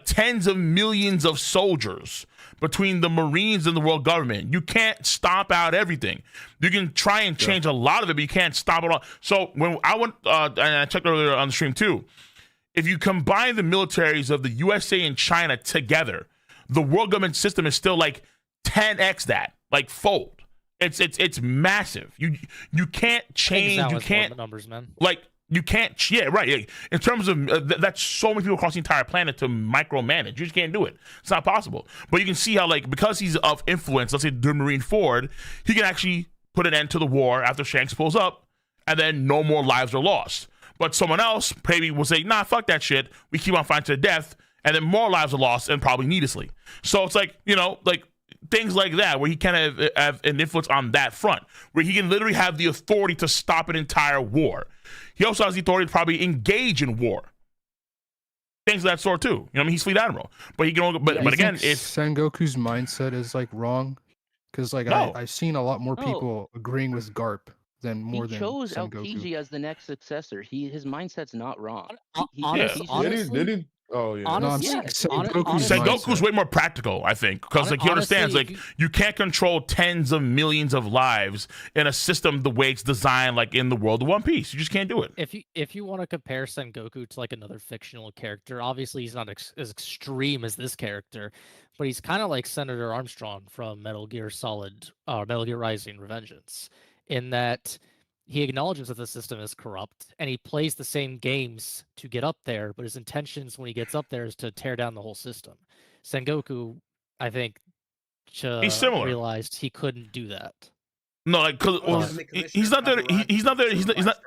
tens of millions of soldiers between the Marines and the world government. You can't stomp out everything. You can try and change a lot of it, but you can't stop it all. So when I went, and I checked earlier on the stream too, if you combine the militaries of the USA and China together, the world government system is still like 10x that, like fold. It's massive. You can't change. You can't numbers, man. Like. You can't, yeah, right. Yeah. In terms of, that's so many people across the entire planet to micromanage. You just can't do it. It's not possible. But you can see how, like, because he's of influence, let's say the Marine Ford, he can actually put an end to the war after Shanks pulls up, and then no more lives are lost. But someone else maybe will say, nah, fuck that shit. We keep on fighting to the death, and then more lives are lost, and probably needlessly. So it's like, like, things like that, where he can have an influence on that front, where he can literally have the authority to stop an entire war. He also has the authority to probably engage in war. Things of that sort too. He's fleet admiral, but he can only. But again, if Sengoku's mindset is like wrong, because like I've seen a lot more people agreeing with Garp than more than chose Sengoku. Aokiji as the next successor. His mindset's not wrong. Honestly, did he? Oh yeah. Honestly, Sengoku's way more practical, I think, because like he understands, like you can't control tens of millions of lives in a system the way it's designed, like in the world of One Piece. You just can't do it. If you want to compare Sengoku to like another fictional character, obviously he's not as extreme as this character, but he's kind of like Senator Armstrong from Metal Gear Rising: Revengeance, in that he acknowledges that the system is corrupt, and he plays the same games to get up there, but his intentions when he gets up there is to tear down the whole system. Sengoku, I think, he's similar. Realized he couldn't do that. No, like, because he's not there. He's not there. He's not.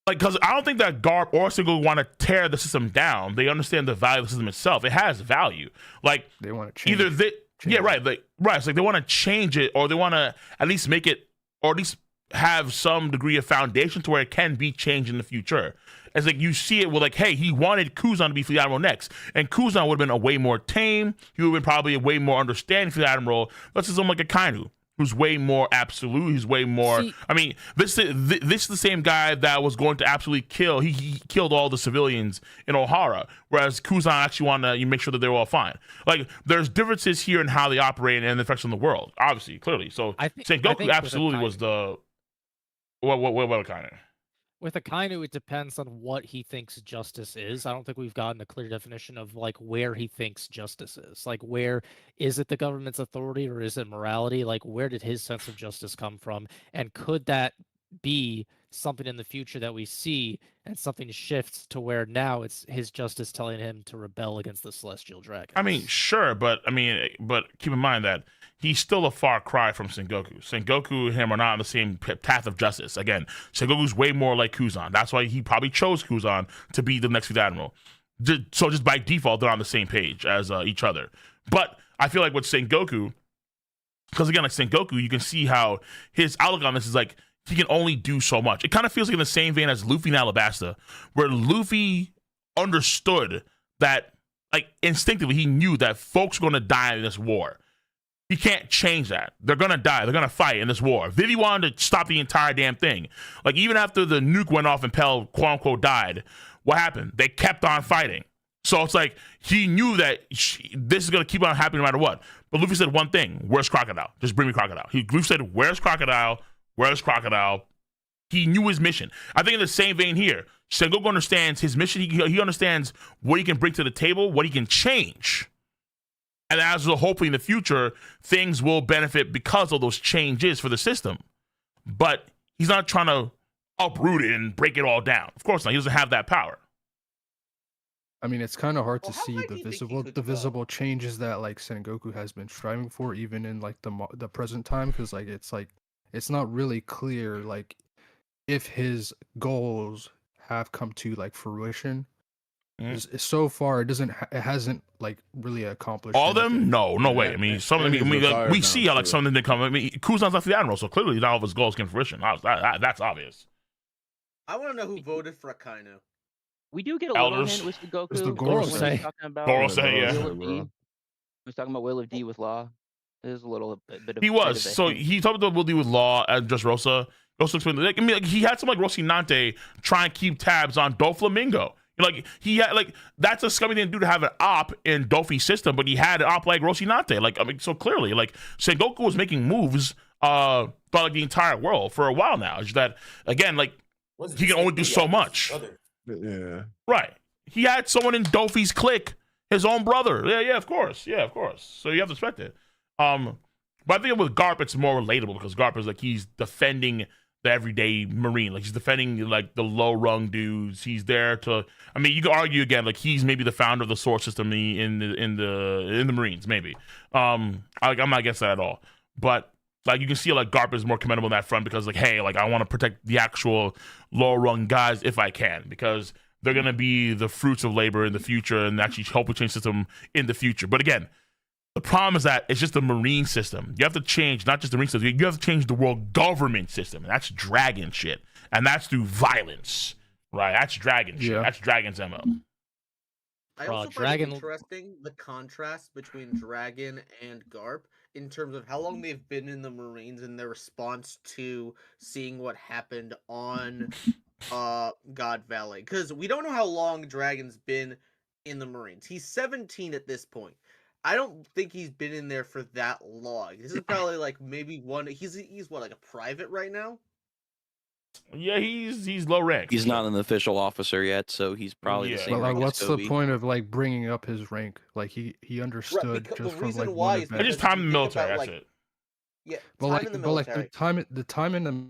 Like, because I don't think that Garp or Sengoku want to tear the system down. They understand the value of the system itself. It has value. Like, they want to change. Right. It's like they want to change it, or they want to at least make it, or at least have some degree of foundation to where it can be changed in the future. It's like you see it with like, hey, he wanted Kuzan to be Fleet Admiral next, and Kuzan would have been a way more tame. He would have been probably a way more understanding Fleet Admiral. Let's assume like a Kainu, who's way more absolute. He's way more. See, I mean, this is the same guy that was going to absolutely kill. He killed all the civilians in Ohara, whereas Kuzan actually wanted to make sure that they were all fine. Like, there's differences here in how they operate and the effects on the world. Obviously, clearly. So Sengoku absolutely was the what kind of. With Akainu, it depends on what he thinks justice is. I don't think we've gotten a clear definition of like where he thinks justice is. Like, where is it the government's authority or is it morality? Like, where did his sense of justice come from? And could that be something in the future that we see and something shifts to where now it's his justice telling him to rebel against the celestial dragon? I mean, sure, but keep in mind that he's still a far cry from Sengoku. Sengoku and him are not on the same path of justice. Again, Sengoku's way more like Kuzan. That's why he probably chose Kuzan to be the next Fleet Admiral. So just by default, they're on the same page as each other. But I feel like with Sengoku, because again, like Sengoku, you can see how his outlook on this is like, he can only do so much. It kind of feels like in the same vein as Luffy in Alabasta, where Luffy understood that, like, instinctively, he knew that folks are going to die in this war. He can't change that. They're going to die. They're going to fight in this war. Vivi wanted to stop the entire damn thing. Like, even after the nuke went off and Pell, quote-unquote, died, what happened? They kept on fighting. So it's like, he knew that this is going to keep on happening no matter what. But Luffy said one thing: where's Crocodile? Just bring me Crocodile. Luffy said, where's Crocodile? Where's Crocodile? He knew his mission. I think in the same vein here, Sengoku understands his mission. He understands what he can bring to the table, what he can change. And as hopefully in the future, things will benefit because of those changes for the system. But he's not trying to uproot it and break it all down. Of course not. He doesn't have that power. I mean, it's kind of hard Well, to how see high do the you think he visible could the go? visible changes that like Sengoku has been striving for, even in like the present time, because like it's not really clear like if his goals have come to like fruition. So far, it hasn't like really accomplished All of them? anything. No way. I mean, some of them. I mean, like, we see how like some of them didn't come. I mean, Kuzan's not the admiral, so clearly not all of his goals came to fruition. That's obvious. I want to know who voted for Akainu. We do get a Elders. little hint with Sengoku. It's the when he's Gorosei. talking about Gorosei, yeah. Will of D. He was talking about Will of D with Law. There's a little bit of. He was. bit of a So hint. he talked about Will D with Law and just Rosa. Rosa explained. Like, I mean, like, he had some like Rocinante try and keep tabs on Doflamingo. Like, he had like, that's a scummy thing to do to have an op in Dofi's system, but he had an op like Rocinante. Like, I mean, so clearly, like, Sengoku was making moves throughout like the entire world for a while now. It's that again, like, he can only do so much. Yeah. Right. He had someone in Dofi's clique, his own brother. Yeah, of course. So you have to respect it. But I think with Garp, it's more relatable because Garp is like, he's defending the everyday Marine. Like, he's defending like the low rung dudes. He's there to. I mean, you could argue again, like, he's maybe the founder of the sword system in the Marines. Maybe. I'm not against that at all. But like, you can see like Garp is more commendable in that front because like, hey, like, I want to protect the actual low rung guys if I can, because they're gonna be the fruits of labor in the future and actually help with change system in the future. But again, the problem is that it's just the Marine system. You have to change not just the Marine system, you have to change the world government system. And that's dragon shit. And that's through violence. Right? That's dragon shit. Yeah. That's Dragon's MO. I Bro, also find Dragon- it interesting the contrast between Dragon and Garp in terms of how long they've been in the Marines and their response to seeing what happened on God Valley. Because we don't know how long Dragon's been in the Marines. He's 17 at this point. I don't think he's been in there for that long. This is probably like maybe one. He's what, like a private right now? Yeah, he's low rank. He's not an official officer yet, so he's probably the Yeah. same But like, rank as what's the Toby. point of like bringing up his rank? Like he understood because just the from reason like why one is event. I just because if time in you the think military. about, That's like, it. Yeah, But time like, in the but like military. the time in the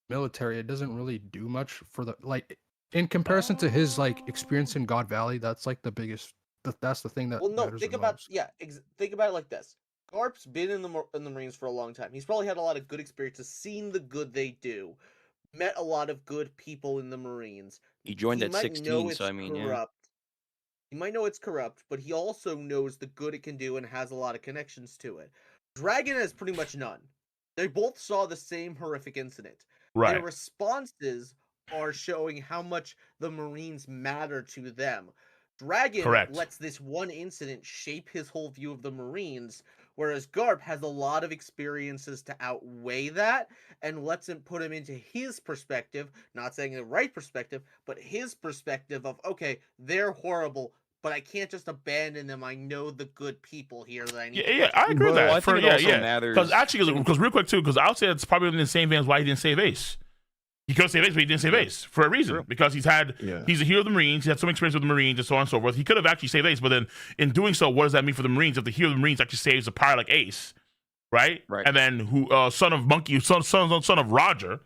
military, it doesn't really do much for the like in comparison to his like experience in God Valley. That's like the biggest. That's the thing that Well, no, matters think the about most. think about it like this. Garp's been in the Marines for a long time. He's probably had a lot of good experiences, seen the good they do, met a lot of good people in the Marines. He joined He at might 16, know so I mean, yeah. corrupt. He might know it's corrupt, but he also knows the good it can do and has a lot of connections to it. Dragon has pretty much none. They both saw the same horrific incident. Their Right. responses are showing how much the Marines matter to them. Dragon Correct. lets this one incident shape his whole view of the Marines, whereas Garp has a lot of experiences to outweigh that and lets him put him into his perspective, not saying the right perspective, but his perspective of, okay, they're horrible, but I can't just abandon them. I know the good people here that I need to Yeah, protect. I agree with But- that. Well, I think it also matters. Because actually, because real quick too, because I would say it's probably in the same vein as why he didn't save Ace. He could have saved Ace, but he didn't save Ace for a reason. True. Because he's a hero of the Marines. He had some experience with the Marines and so on and so forth. He could have actually saved Ace, but then in doing so, what does that mean for the Marines if the hero of the Marines actually saves a pirate like Ace, right? Right. And then who son of Roger,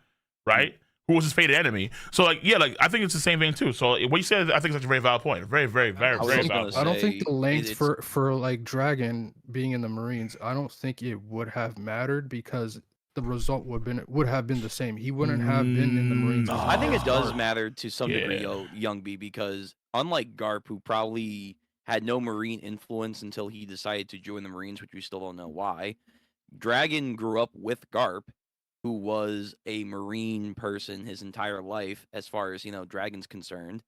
right? Who was his fated enemy. So like I think it's the same vein too. So what you said, I think is such a very valid point. Very, very, very, I was very also valid gonna point. I don't say, think the length it's- for like Dragon being in the Marines, I don't think it would have mattered because the result would have been the same. He wouldn't have been in the Marines. as I think long it as does Garp. matter to some degree, Young B, because unlike Garp, who probably had no Marine influence until he decided to join the Marines, which we still don't know why, Dragon grew up with Garp, who was a Marine person his entire life, as far as Dragon's concerned.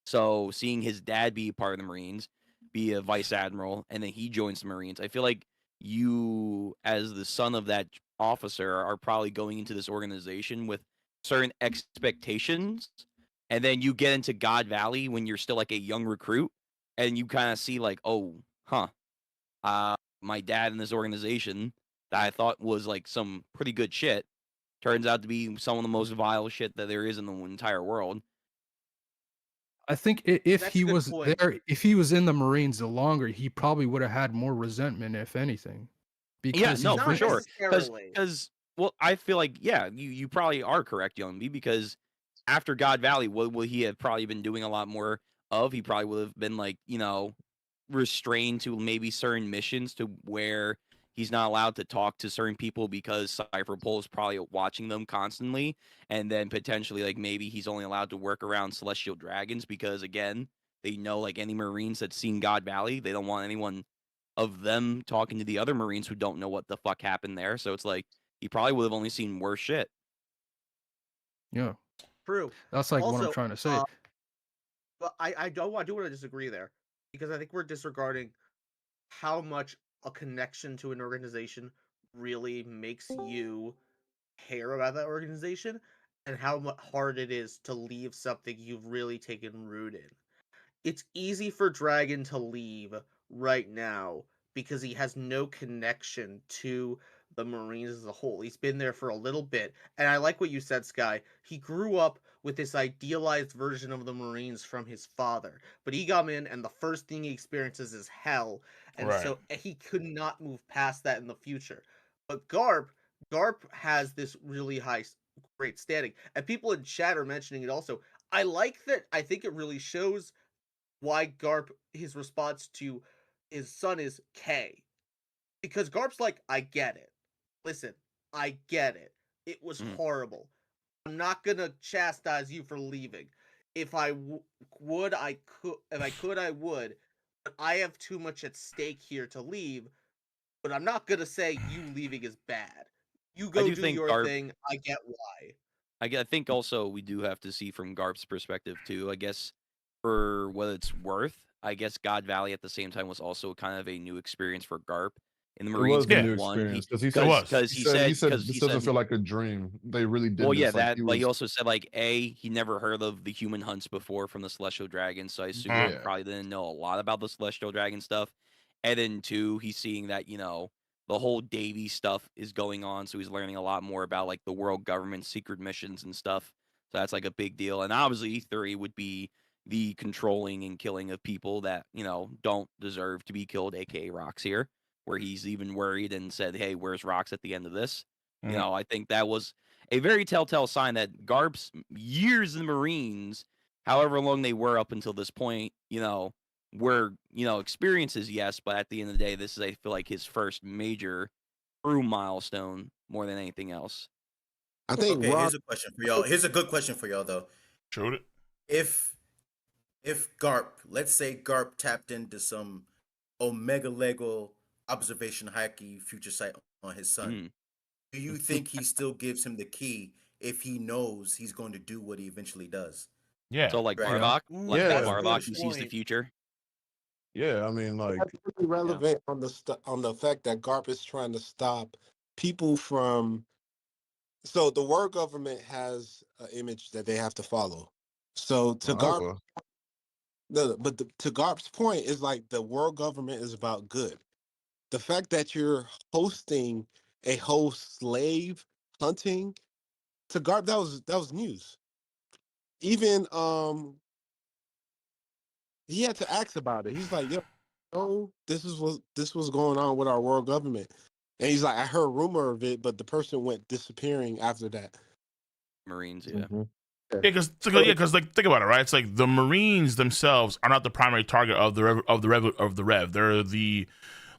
So seeing his dad be a part of the Marines, be a vice admiral, and then he joins the Marines, I feel like you, as the son of that officer, are probably going into this organization with certain expectations, and then you get into God Valley when you're still like a young recruit, and you kind of see like, oh, my dad in this organization that I thought was like some pretty good shit turns out to be some of the most vile shit that there is in the entire world. I think if That's a he good was point. there, if he was in the Marines longer, he probably would have had more resentment, if anything. Yeah, no, Not for sure. necessarily. Because, well, I feel like, yeah, you probably are correct, Young B, because after God Valley, what would he have probably been doing a lot more of? He probably would have been like, restrained to maybe certain missions to where he's not allowed to talk to certain people because Cypherpole is probably watching them constantly. And then potentially, like, maybe he's only allowed to work around celestial dragons because, again, they know, like, any Marines that's seen God Valley, they don't want anyone of them talking to the other Marines who don't know what the fuck happened there. So it's like, he probably would have only seen worse shit. Yeah, True. that's like what Also, I'm trying to say. But I do want to disagree there because I think we're disregarding how much a connection to an organization really makes you care about that organization and how hard it is to leave something you've really taken root in. It's easy for Dragon to leave right now because he has no connection to the Marines as a whole. He's been there for a little bit. And I like what you said, Sky. He grew up with this idealized version of the Marines from his father. But he got in, and the first thing he experiences is hell. And so he could not move past that in the future. But Garp has this really great standing. And people in chat are mentioning it also. I like that. I think it really shows why Garp, his response to his son is K. Because Garp's like, I get it. Listen, I get it. It was horrible. I'm not gonna chastise you for leaving. If I would, I could. If I could, I would. But I have too much at stake here to leave. But I'm not gonna say you leaving is bad. You go do think your Garp- thing. I get why. I think also we do have to see from Garp's perspective too. I guess for what it's worth, I guess God Valley at the same time was also kind of a new experience for Garp. In the It Marines, was a Yeah. new one, experience because he said this doesn't feel like a dream. They really did. well, this. yeah, Like, that. he But he was- also said like he never heard of the human hunts before from the Celestial Dragon, so I assume he Yeah. probably didn't know a lot about the Celestial Dragon stuff. And then two, he's seeing that the whole Davy stuff is going on, so he's learning a lot more about like the world government secret missions and stuff. So that's like a big deal. And obviously, three would be the controlling and killing of people that don't deserve to be killed, aka Rox here, where he's even worried and said, "Hey, where's Rox at the end of this?" I think that was a very telltale sign that Garp's years in the Marines, however long they were up until this point, were experiences, yes, but at the end of the day, this is, I feel like, his first major true milestone more than anything else. I think Okay, Rock. here's a question for y'all. Here's a good question for y'all though. Shoot it. If Garp, let's say Garp tapped into some Omega Lego observation hierarchy future sight on his son, do you think he still gives him the key if he knows he's going to do what he eventually does? Yeah. So like Right. Bardock, like Yeah. That's a Bardock good who sees the point. future. Yeah, I mean, like, That's really relevant on the fact that Garp is trying to stop people from. So the world government has an image that they have to follow. So to Garp, well, to Garp's point is like the world government is about good. The fact that you're hosting a whole slave hunting to Garp, that was news. Even he had to ask about it. He's like, yo, this was going on with our world government. And he's like, I heard rumor of it, but the person went disappearing after that. Marines, yeah. Yeah, because like think about it, right? It's like the Marines themselves are not the primary target of the Rev. They're the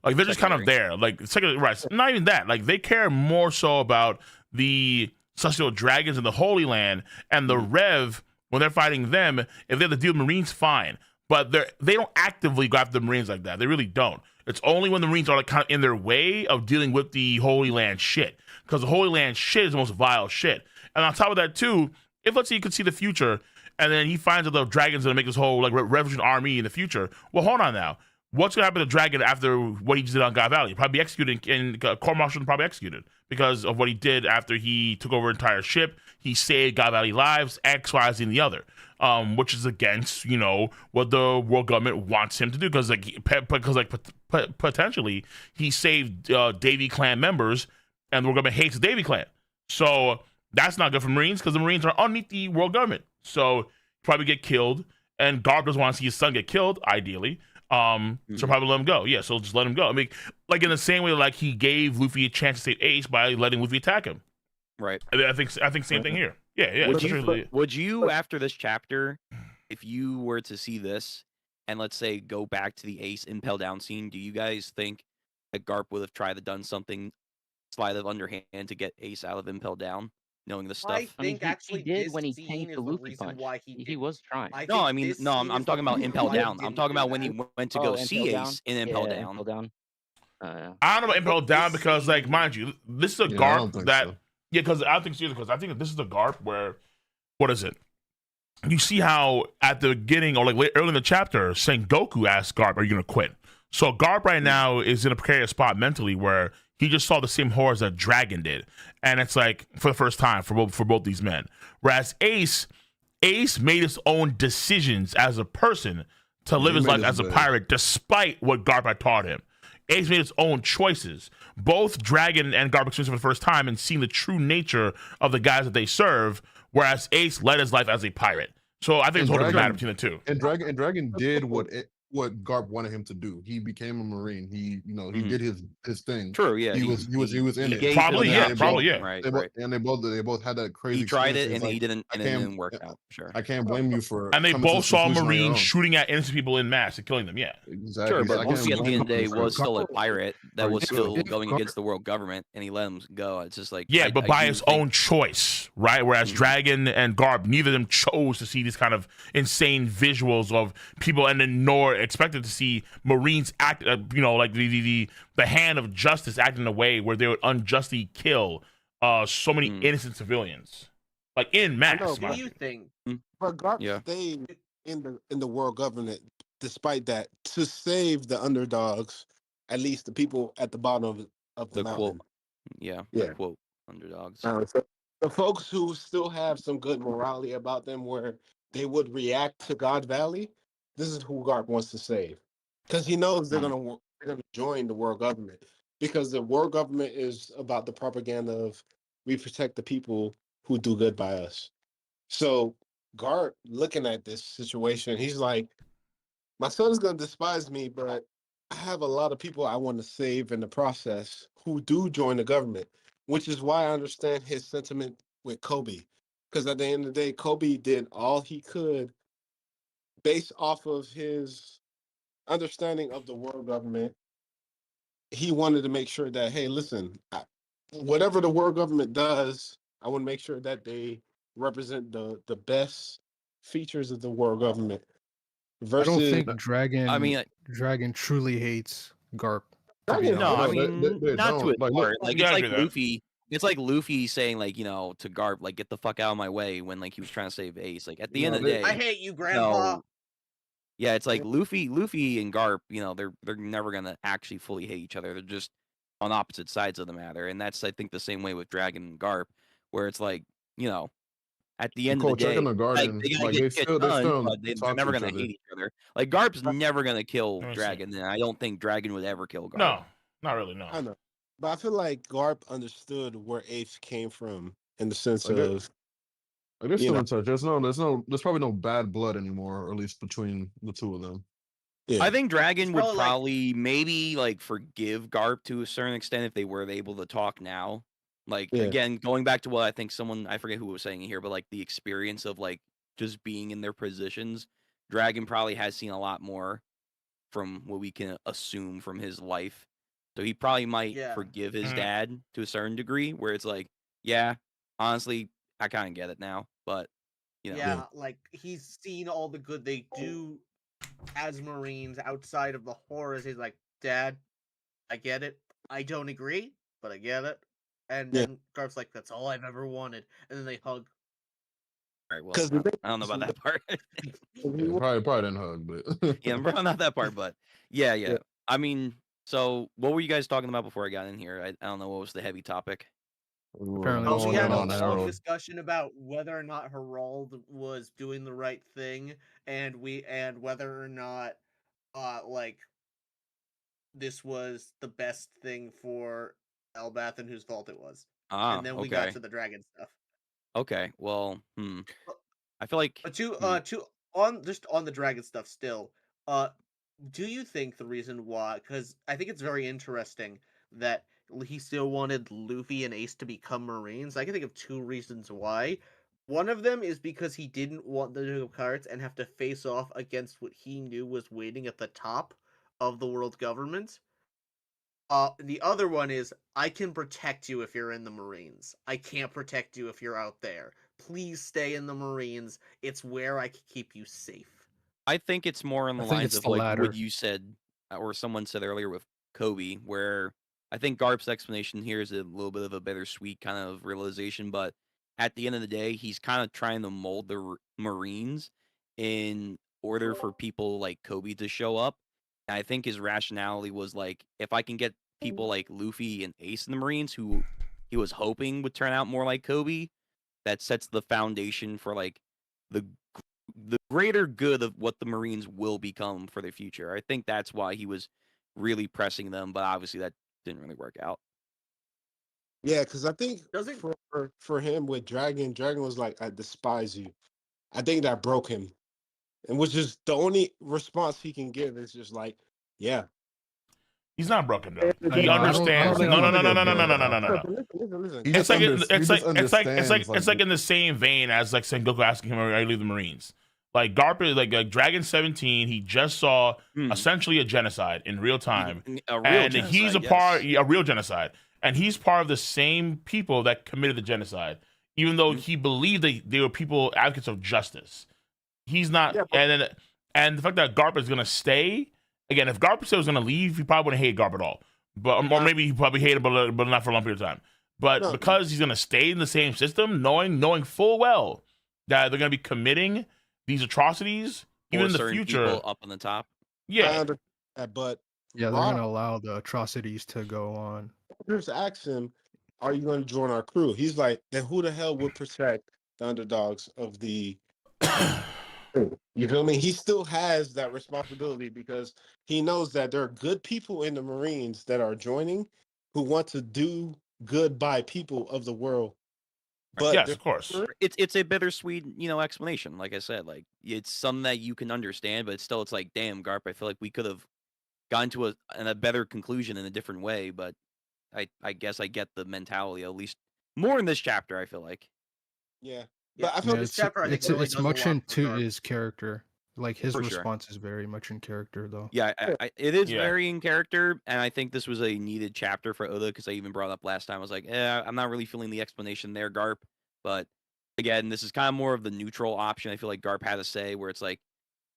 like they're just kind of there, like secondary, right? Not even that. Like they care more so about the celestial dragons in the Holy Land and the Rev when they're fighting them. If they have to deal with Marines, fine, but they don't actively go after the Marines like that. They really don't. It's only when the Marines are like kind of in their way of dealing with the Holy Land shit, because the Holy Land shit is the most vile shit. And on top of that too, if let's say you could see the future, and then he finds that the dragon's gonna make this whole like revolution army in the future. Well, hold on now. What's gonna happen to the dragon after what he just did on God Valley? Probably executed, and court-martialed, probably executed because of what he did after he took over an entire ship. He saved God Valley lives, X, Y, Z, and the other, which is against what the world government wants him to do because potentially he saved Davy Clan members, and the world government hates the Davy Clan. So that's not good for Marines because the Marines are underneath the world government. So probably get killed, and Garp doesn't want to see his son get killed, ideally. So probably let him go. Yeah, so just let him go. I mean, like in the same way, like he gave Luffy a chance to save Ace by letting Luffy attack him. Right. I think same thing here. Yeah. Would you after this chapter, if you were to see this, and let's say go back to the Ace impel down scene, do you guys think that Garp would have tried to done something sleight of underhand to get Ace out of impel down, knowing the stuff? I think he did when he tanked the Luffy reason punch. why he was trying. I'm talking about impel down. I'm talking about when he went to go see Ace in impel down. Impel down. I don't know about impel down because, like, mind you, this is a Garp that. So. Yeah, because I don't think so either. Because I think this is the Garp where, what is it? You see how at the beginning or like early in the chapter, Sengoku asked Garp, "Are you gonna quit?" So Garp right now is in a precarious spot mentally where he just saw the same horrors that Dragon did, and it's like for the first time for both these men. Whereas Ace made his own decisions as a person to live his life as a pirate, despite what Garp had taught him. Ace made his own choices. Both Dragon and Garp experienced for the first time and seeing the true nature of the guys that they serve, whereas Ace led his life as a pirate. So I think it's totally matter between the two. And Dragon did what Garp wanted him to do. He became a Marine. He did his thing. True, yeah. He was in it. Probably, yeah. Right. And they both had that crazy. He tried it, and like, he didn't, and it didn't work out. Sure. I can't blame you for. And they both saw Marines shooting at innocent people in mass and killing them. Yeah, exactly. Sure, but Luffy at the end of the day was still a Garp- pirate that was still going Garp- against the world government, and he let him go. It's just like but by his own choice, right? Whereas Dragon and Garp, neither of them chose to see these kind of insane visuals of people, and then nor expected to see Marines act, like the hand of justice act in a way where they would unjustly kill so many innocent civilians, like in mass. I know, What do you think? But Garp stayed in the world government despite that to save the underdogs, at least the people at the bottom of the mountain. Quote, quote underdogs. So the folks who still have some good morality about them, where they would react to God Valley, this is who Garp wants to save, because he knows they're gonna join the world government, because the world government is about the propaganda of we protect the people who do good by us. So Garp, looking at this situation, he's like, my son's gonna despise me, but I have a lot of people I want to save in the process who do join the government, which is why I understand his sentiment with Kobe. Because at the end of the day, Kobe did all he could based off of his understanding of the world government. He wanted to make sure that, hey, listen, whatever the world government does, I want to make sure that they represent the best features of the world government. I don't think Dragon truly hates Garp. No, I mean, not to a part. Like, it's like Luffy it's like Luffy saying like, to Garp, like, get the fuck out of my way when like he was trying to save Ace. Like at the end of the day, I hate you, Grandpa. yeah, it's like Luffy and Garp, they're never gonna actually fully hate each other. They're just on opposite sides of the matter. And that's I think the same way with Dragon and Garp, where it's like, at the end of the Cole, check in day, the like garden. they gotta Like get they shit still done, don't but they're talk to never each gonna other. hate each other. Like Garp's never gonna kill Let me see. Dragon, and I don't think Dragon would ever kill Garp. No, not really. No. I know, but I feel like Garp understood where Ace came from in the sense Like, of they're you still know, in touch. There's probably no bad blood anymore, or at least between the two of them. yeah. I think Dragon would probably like- probably maybe like forgive Garp to a certain extent if they were able to talk now. Like Yeah. again, going back to what I think I forget who was saying it here, but like the experience of like just being in their positions, Dragon probably has seen a lot more from what we can assume from his life. So he probably might Yeah. forgive his Mm. dad to a certain degree, where it's like, yeah, honestly, I kind of get it now, but Yeah, like he's seen all the good they do as Marines outside of the horrors. He's like, Dad, I get it. I don't agree, but I get it. And Yeah. then Garp's like, that's all I've ever wanted. And then they hug. all right, well, 'Cause I don't know about that part. Yeah, probably didn't hug, but Yeah, probably not that part, but yeah. Yeah. I mean, so what were you guys talking about before I got in here? I don't know what was the heavy topic. Apparently Oh, it's we going had a on long Harold. discussion about whether or not Harald was doing the right thing, and whether or not, like, this was the best thing for Elbath and whose fault it was. Ah, And then we okay. got to the dragon stuff. Okay, well, I feel like But just on the dragon stuff still, do you think the reason why, because I think it's very interesting that he still wanted Luffy and Ace to become Marines. I can think of two reasons why. One of them is because he didn't want the Duke of Cards and have to face off against what he knew was waiting at the top of the world government. The other one is, I can protect you if you're in the Marines. I can't protect you if you're out there. Please stay in the Marines. It's where I can keep you safe. I think it's more on the I think lines it's of the like latter. what you said, or someone said earlier with Kobe, where I think Garp's explanation here is a little bit of a bittersweet kind of realization, but at the end of the day, he's kind of trying to mold the Marines in order for people like Kobe to show up. And I think his rationality was like, if I can get people like Luffy and Ace in the Marines, who he was hoping would turn out more like Kobe, that sets the foundation for like the greater good of what the Marines will become for the future. I think that's why he was really pressing them, but obviously that didn't really work out. Yeah, because I think Doesn't for him with Dragon was like, I despise you. I think that broke him. And which is the only response he can give is just like, yeah. He's not broken though. I He don't- I don't understands. think- No, I no, don't no, no, think no, no, no, that's no, no, no, Listen, no. listen. He It's just like under- he just understands, it's like in the same vein as like Sengoku asking him, "Are you leave the Marines?" Like Garp is like Dragon 17. He just saw essentially a genocide in real time, A real and genocide, he's a yes. a real genocide, and he's part of the same people that committed the genocide, even though he believed they were people advocates of justice. He's not, Yeah, but- and the fact that Garp is gonna stay again. If Garp said was gonna leave, he probably wouldn't hate Garp at all. But or maybe he probably hated, but not for a long period of time. But No. because he's gonna stay in the same system, knowing full well that they're gonna be committing these atrocities even Or in the certain future. people up on the top. I Yeah, understand that, but Yeah, they're Rob gonna allow the atrocities to go on. just asked him, are you going to join our crew? He's like, then who the hell would protect the underdogs of the you feel me? He still has that responsibility because he knows that there are good people in the Marines that are joining who want to do good by people of the world. But yes, there- of course. It's a bittersweet, explanation. Like I said, like it's something that you can understand, but still, it's like, damn, Garp. I feel like we could have gotten to a better conclusion in a different way. But I guess I get the mentality, at least more in this chapter. I feel like. yeah. Yeah, But I feel Yeah, this it's chapter, I think, really it's does a much lot for into Garp. his character. Like his For sure. response is very much in character, though. Yeah, it is Yeah. very in character, and I think this was a needed chapter for Oda because I even brought up last time. I was like, I'm not really feeling the explanation there, Garp. But again, this is kind of more of the neutral option. I feel like Garp had to say, where it's like,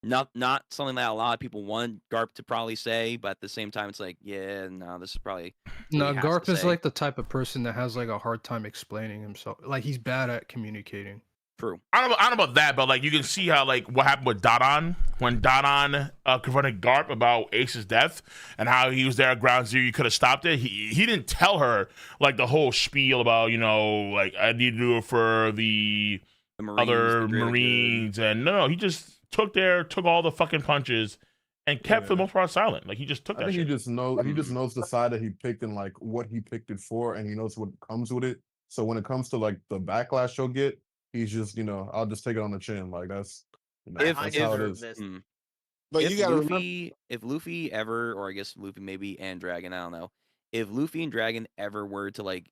Not something that a lot of people want Garp to probably say, but at the same time, it's like, yeah, no, this is probably what No, he has to Garp is say. like the type of person that has like a hard time explaining himself. Like he's bad at communicating. True. I don't know about that, but like you can see how like what happened with Dodon when Dodon confronted Garp about Ace's death and how he was there at Ground Zero. You could have stopped it. He didn't tell her like the whole spiel about like I need to do it for the Marines, other the greater good. Marines, and no, he just took all the fucking punches and kept for the most part silent. Like he just took I that think shit. he just knows the side that he picked and like what he picked it for, and he knows what comes with it. So when it comes to like the backlash he'll get, he's just I'll just take it on the chin. Like that's If- that's if- how it is. But if you gotta remember, Luffy, if Luffy ever, or I guess Luffy maybe and Dragon, I don't know. If Luffy and Dragon ever were to like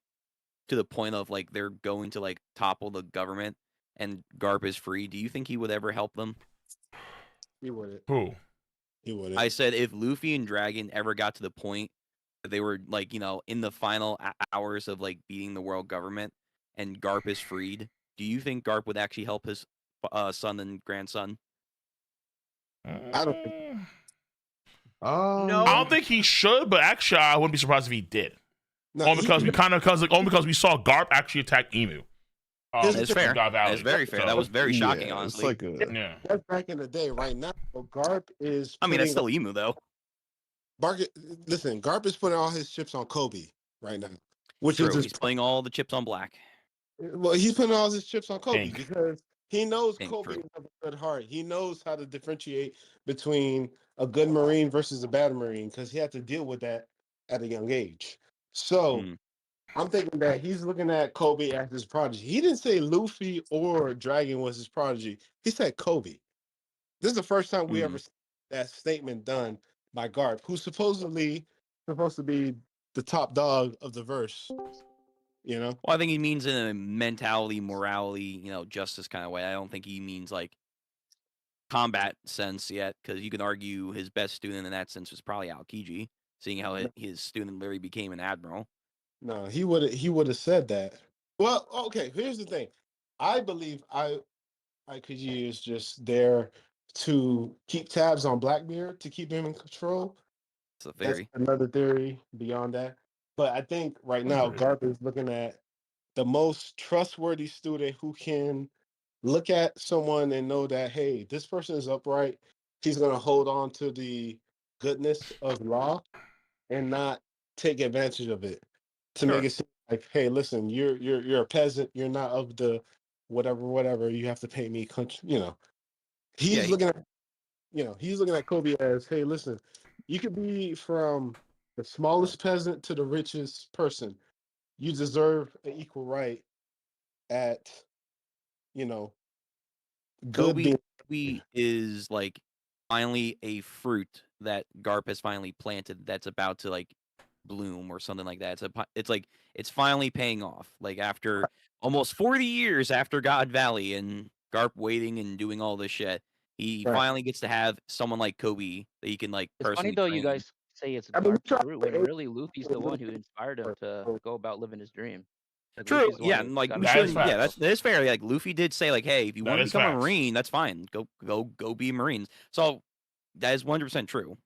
to the point of like they're going to like topple the government and Garp is free, do you think he would ever help them? he wouldn't. Who? He wouldn't. I said if Luffy and Dragon ever got to the point that they were like, in the final hours of like beating the world government and Garp is freed, do you think Garp would actually help his son and grandson? I don't think. No. I don't think he should, but actually, I wouldn't be surprised if he did. No, Only because we saw Garp actually attack Emu. That's fair. God Valley. That's very fair. So, That was very shocking, Yeah, honestly. It's like yeah. That's back in the day. Right now, Garp is. I mean, that's putting- still Emu though. Listen, Garp is putting all his chips on Kobe right now, which True. is He's playing all the chips on black. well, he's putting all his chips on Kobe Pink. because he knows Pink, Kobe true. has a good heart. He knows how to differentiate between a good Marine versus a bad Marine because he had to deal with that at a young age. So Mm. I'm thinking that he's looking at Kobe as his prodigy. He didn't say Luffy or Dragon was his prodigy. He said Kobe. This is the first time we ever seen that statement done by Garp, who's supposedly supposed to be the top dog of the verse. Well, I think he means in a mentality, morality, justice kind of way. I don't think he means like combat sense yet, because you can argue his best student in that sense was probably Aokiji, seeing how his student literally became an admiral. No, he would have said that. Well, okay, here's the thing. I believe Aokiji is just there to keep tabs on Blackbeard to keep him in control. It's a That's theory. another theory beyond that. But I think right now Garp is looking at the most trustworthy student who can look at someone and know that, hey, this person is upright. He's going to hold on to the goodness of law and not take advantage of it to make it seem like, hey, listen, you're a peasant. You're not of the whatever. You have to pay me. He's looking at, he's looking at Kobe as, hey, listen, you could be from the smallest peasant to the richest person. You deserve an equal right at, good Kobe is like finally a fruit that Garp has finally planted that's about to like bloom or something like that. It's finally paying off. Like after almost 40 years after God Valley and Garp waiting and doing all this shit, he finally gets to have someone like Kobe that he can like It's funny personally though, you train. guys say it's I mean, Garp's fruit when really Luffy's the one who inspired him to go about living his dream. Like, True, Luffy's the one yeah, who and like got we him That is shouldn't. Yeah, facts. that is fair. Like Luffy did say, like, hey, if you That want to is become a facts. Marine, that's fine. Go be Marines. So that is 100% true.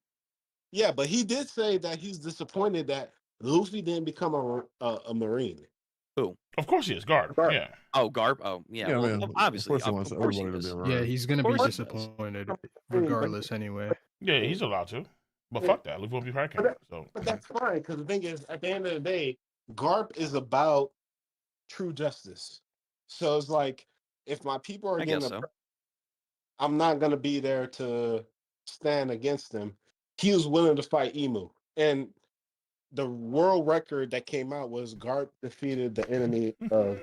Yeah, but he did say that he's disappointed that Luffy didn't become a Marine. Who? Of course he is. Garp. Garp. Yeah. Oh, Garp. Oh, yeah. Yeah, Well, man. obviously, Of course he wants he everybody to is. be Yeah, around. he's gonna Of be course he does. disappointed regardless anyway. Yeah, he's allowed to. But fuck that. Luffy won't be Hurricane. So But that's fine, because the thing is, at the end of the day, Garp is about true justice. So it's like, if my people are I getting guess so. I'm not going to be there to stand against them. He was willing to fight Emu. And the world record that came out was Garp defeated the enemy of...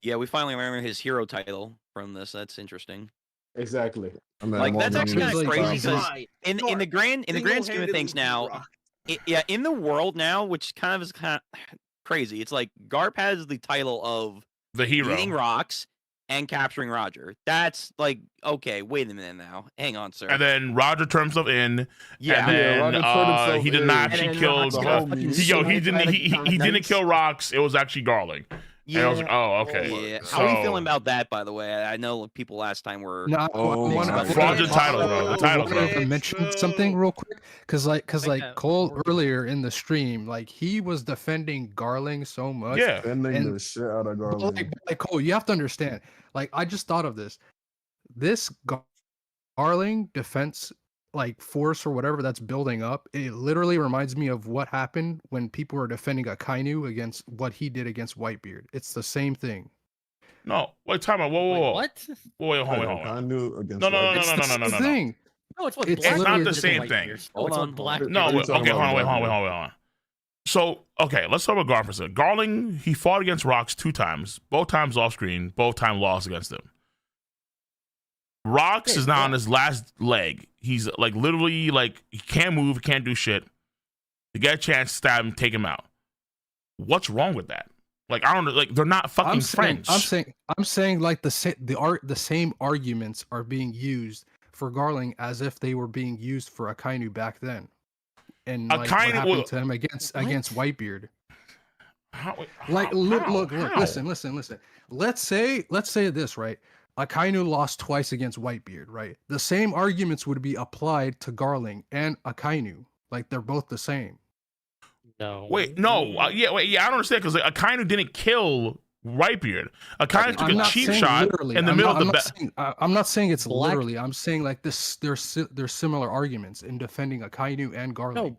Yeah, we finally remember his hero title from this. That's interesting. Exactly. I mean, Like I'm that's all actually mean kind of is crazy time. because in the grand scheme of things now, in the world now, which kind of is kind of crazy. It's like Garp has the title of the hero. eating rocks and capturing Roger. That's like, okay, wait a minute now. Hang on, sir. And then Roger turned himself in. Yeah. And then Roger turned himself he did in. not And actually then kill. Roger got fucking He didn't. He didn't kill Rocks. It was actually Garling. And I was like, oh, okay. Yeah. So, How are you feeling about that, by the way? I know people last time were. No, fraudulent titles, bro. The titles, bro. To mention something real quick, because like Cole Morgan. earlier in the stream, like he was defending Garling so much. Yeah. Defending the shit out of But Garland. like Cole, you have to understand. Like I just thought of this. This Garling defense like force or whatever that's building up, it literally reminds me of what happened when people were defending Akainu against what he did against Whitebeard. It's the same thing. No, wait, time out. Whoa. What? Wait, hold on. I knew against No. It's the same thing. No, it's what It's Blackbeard not the did to same Whitebeard. thing. No, it's Hold what on. Blackbeard No, What are you wait, talking okay, about, hold on. So, okay, let's talk about Garp for a second. Garling, he fought against Rocks 2 times, both times off screen, both times lost against him. Rocks is now on his last leg. He's like literally like he can't move, can't do shit. To get a chance, stab him, take him out. What's wrong with that? Like I don't know. Like they're not fucking friends. I'm saying like the same arguments are being used for Garling as if they were being used for Akainu back then. And like what happened to him against Whitebeard. Look, listen. Let's say this, right? Akainu lost twice against Whitebeard, right? The same arguments would be applied to Garling and Akainu. Like they're both the same. No. Wait, no. I don't understand because like, Akainu didn't kill Whitebeard. Akainu took a cheap shot in the middle of the I'm not saying it's literally. I'm saying like this. There's similar arguments in defending Akainu and Garling. No,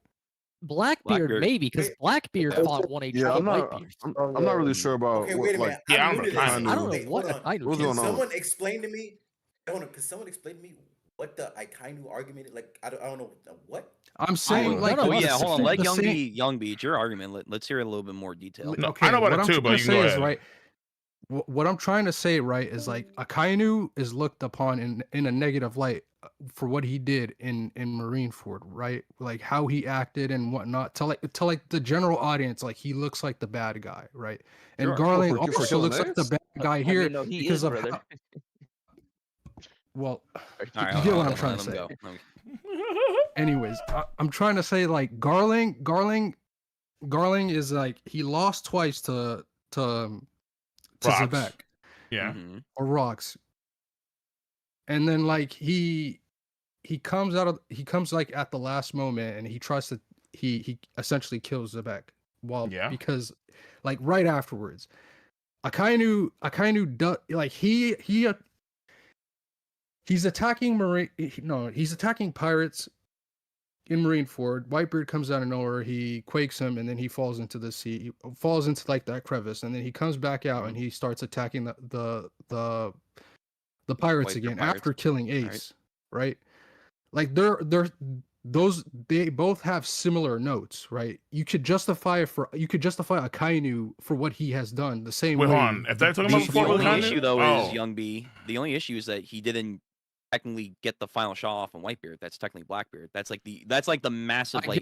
Blackbeard maybe because Blackbeard fought 1 HP. Yeah, I'm not really sure about. Okay, wait a minute. Yeah, I don't know what Akainu What's did. going on? Someone explain to me. Could someone explain to me what the Akainu argument? Like I don't know what. I'm saying like hold on. Let Young B. It's your argument. Let's hear a little bit more detail. No, I know about it too, but you can go ahead. Right, what I'm trying to say, right, is like Akainu is looked upon in a negative light for what he did in Marineford, right? Like how he acted and whatnot. To like the general audience, like he looks like the bad guy, right? And Garling also looks like the bad guy here because of. Well, you get what I'm trying to say. Anyways, I'm trying to say like Garling is like he lost twice to Zebek. Yeah. Or Rocks. And then like he comes like at the last moment and he tries to he essentially kills Zebek. Because like right afterwards, Akainu does like he's attacking he's attacking pirates in Marineford. Whitebeard comes out of nowhere, he quakes him, and then he falls into the sea. He falls into like that crevice, and then he comes back out and he starts attacking the pirates again after killing Ace, right? Like they both have similar notes, right? You could justify Akainu for what he has done the same way. Hold on. If they're talking about the only Akainu? issue though is Young B. The only issue is that he didn't technically get the final shot off on Whitebeard. That's technically Blackbeard. That's like the massive I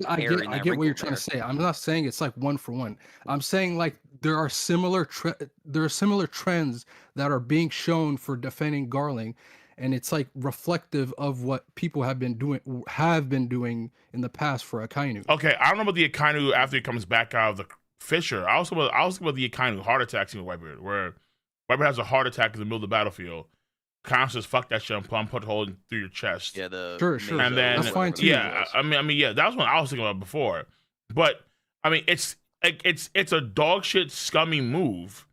get what you're trying to say. I'm not saying it's like one for one. I'm saying like there are similar trends that are being shown for defending Garling, and it's like reflective of what people have been doing in the past for Akainu. Okay, I don't know about the Akainu after he comes back out of the fissure. I was thinking about the Akainu heart attack scene with Whitebeard, where Whitebeard has a heart attack in the middle of the battlefield. Akainu says, "Fuck that shit! I'm put a hole through your chest." Yeah, sure. And then that's fine too. Yeah, I mean, yeah, that was what I was thinking about before. But I mean, it's a dog shit scummy move.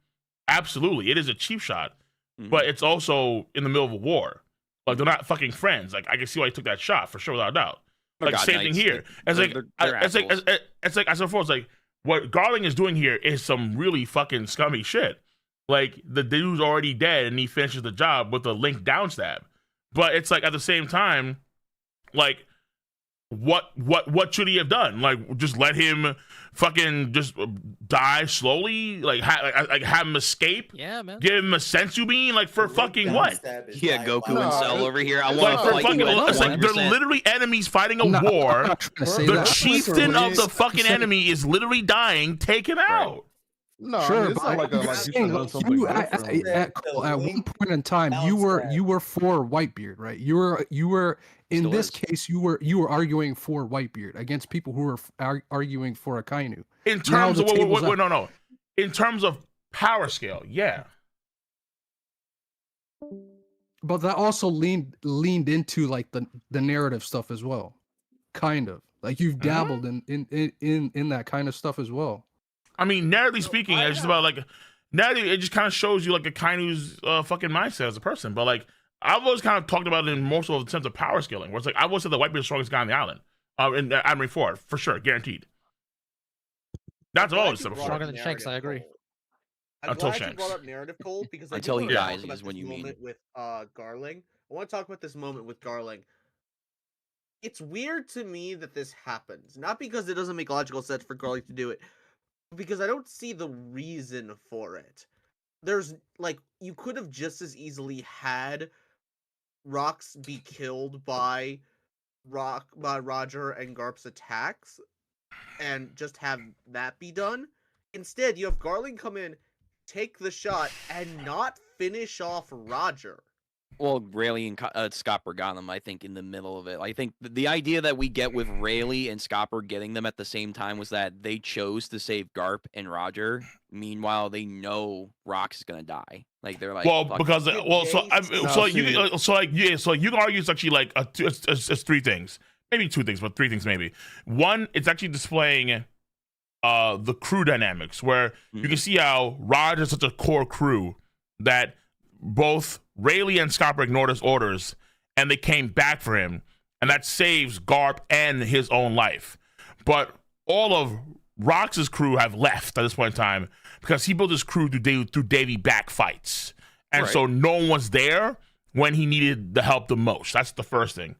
Absolutely, it is a cheap shot, but it's also in the middle of a war. Like they're not fucking friends. Like I can see why he took that shot for sure, without a doubt. Like same thing here. It's like I said before. It's like what Garling is doing here is some really fucking scummy shit. Like the dude's already dead and he finishes the job with a link down stab. But it's like at the same time, like what should he have done? Like just let him fucking just die slowly? Like have him escape? Yeah, man. Give him a sensu bean? Like for fucking what? Yeah, Goku and Cell over here. I want to fight you. It's like they're literally enemies fighting a war. The chieftain of the fucking enemy is literally dying. Take him out. No, sure, it's but not like at one point in time, you were for Whitebeard, right? You were in this case, you were arguing for Whitebeard against people who were arguing for Akainu. In terms of no. In terms of Power scale, yeah. But that also leaned into like the narrative stuff as well, kind of like you've dabbled in that kind of stuff as well. I mean, narratively speaking, it's just about like narrative. It just kind of shows you like a Kainu's fucking mindset as a person. But like I've always kind of talked about it in most of the sense of power scaling, where it's like I always said the Whitebeard's the strongest guy on the island, in Admiral 4 for sure, guaranteed. That's always said before. Stronger than Shanks, I agree. I'm Until glad you Shanks. brought up narrative, Cole, because I Until do he wanna dies talk about is when this you mean. moment with Garling. I want to talk about this moment with Garling. It's weird to me that this happens, not because it doesn't make logical sense for Garling to do it, but because I don't see the reason for it. There's like you could have just as easily had Rox be killed by Roger and Garp's attacks, and just have that be done. Instead, you have Garling come in, take the shot, and not finish off Roger. Well, Rayleigh and Scopper got them, I think, in the middle of it. I think the idea that we get with Rayleigh and Scopper getting them at the same time was that they chose to save Garp and Roger. Meanwhile, they know Rox is gonna die. Like they're like, well, fuck because it. you can argue it's actually like it's three things, maybe two things, but three things maybe. One, it's actually displaying the crew dynamics where you can see how Roger is such a core crew that both Rayleigh and Scopper ignored his orders and they came back for him, and that saves Garp and his own life. But all of Rox's crew have left at this point in time because he built his crew through Davy back fights, and so no one was there when he needed the help the most. That's the first thing.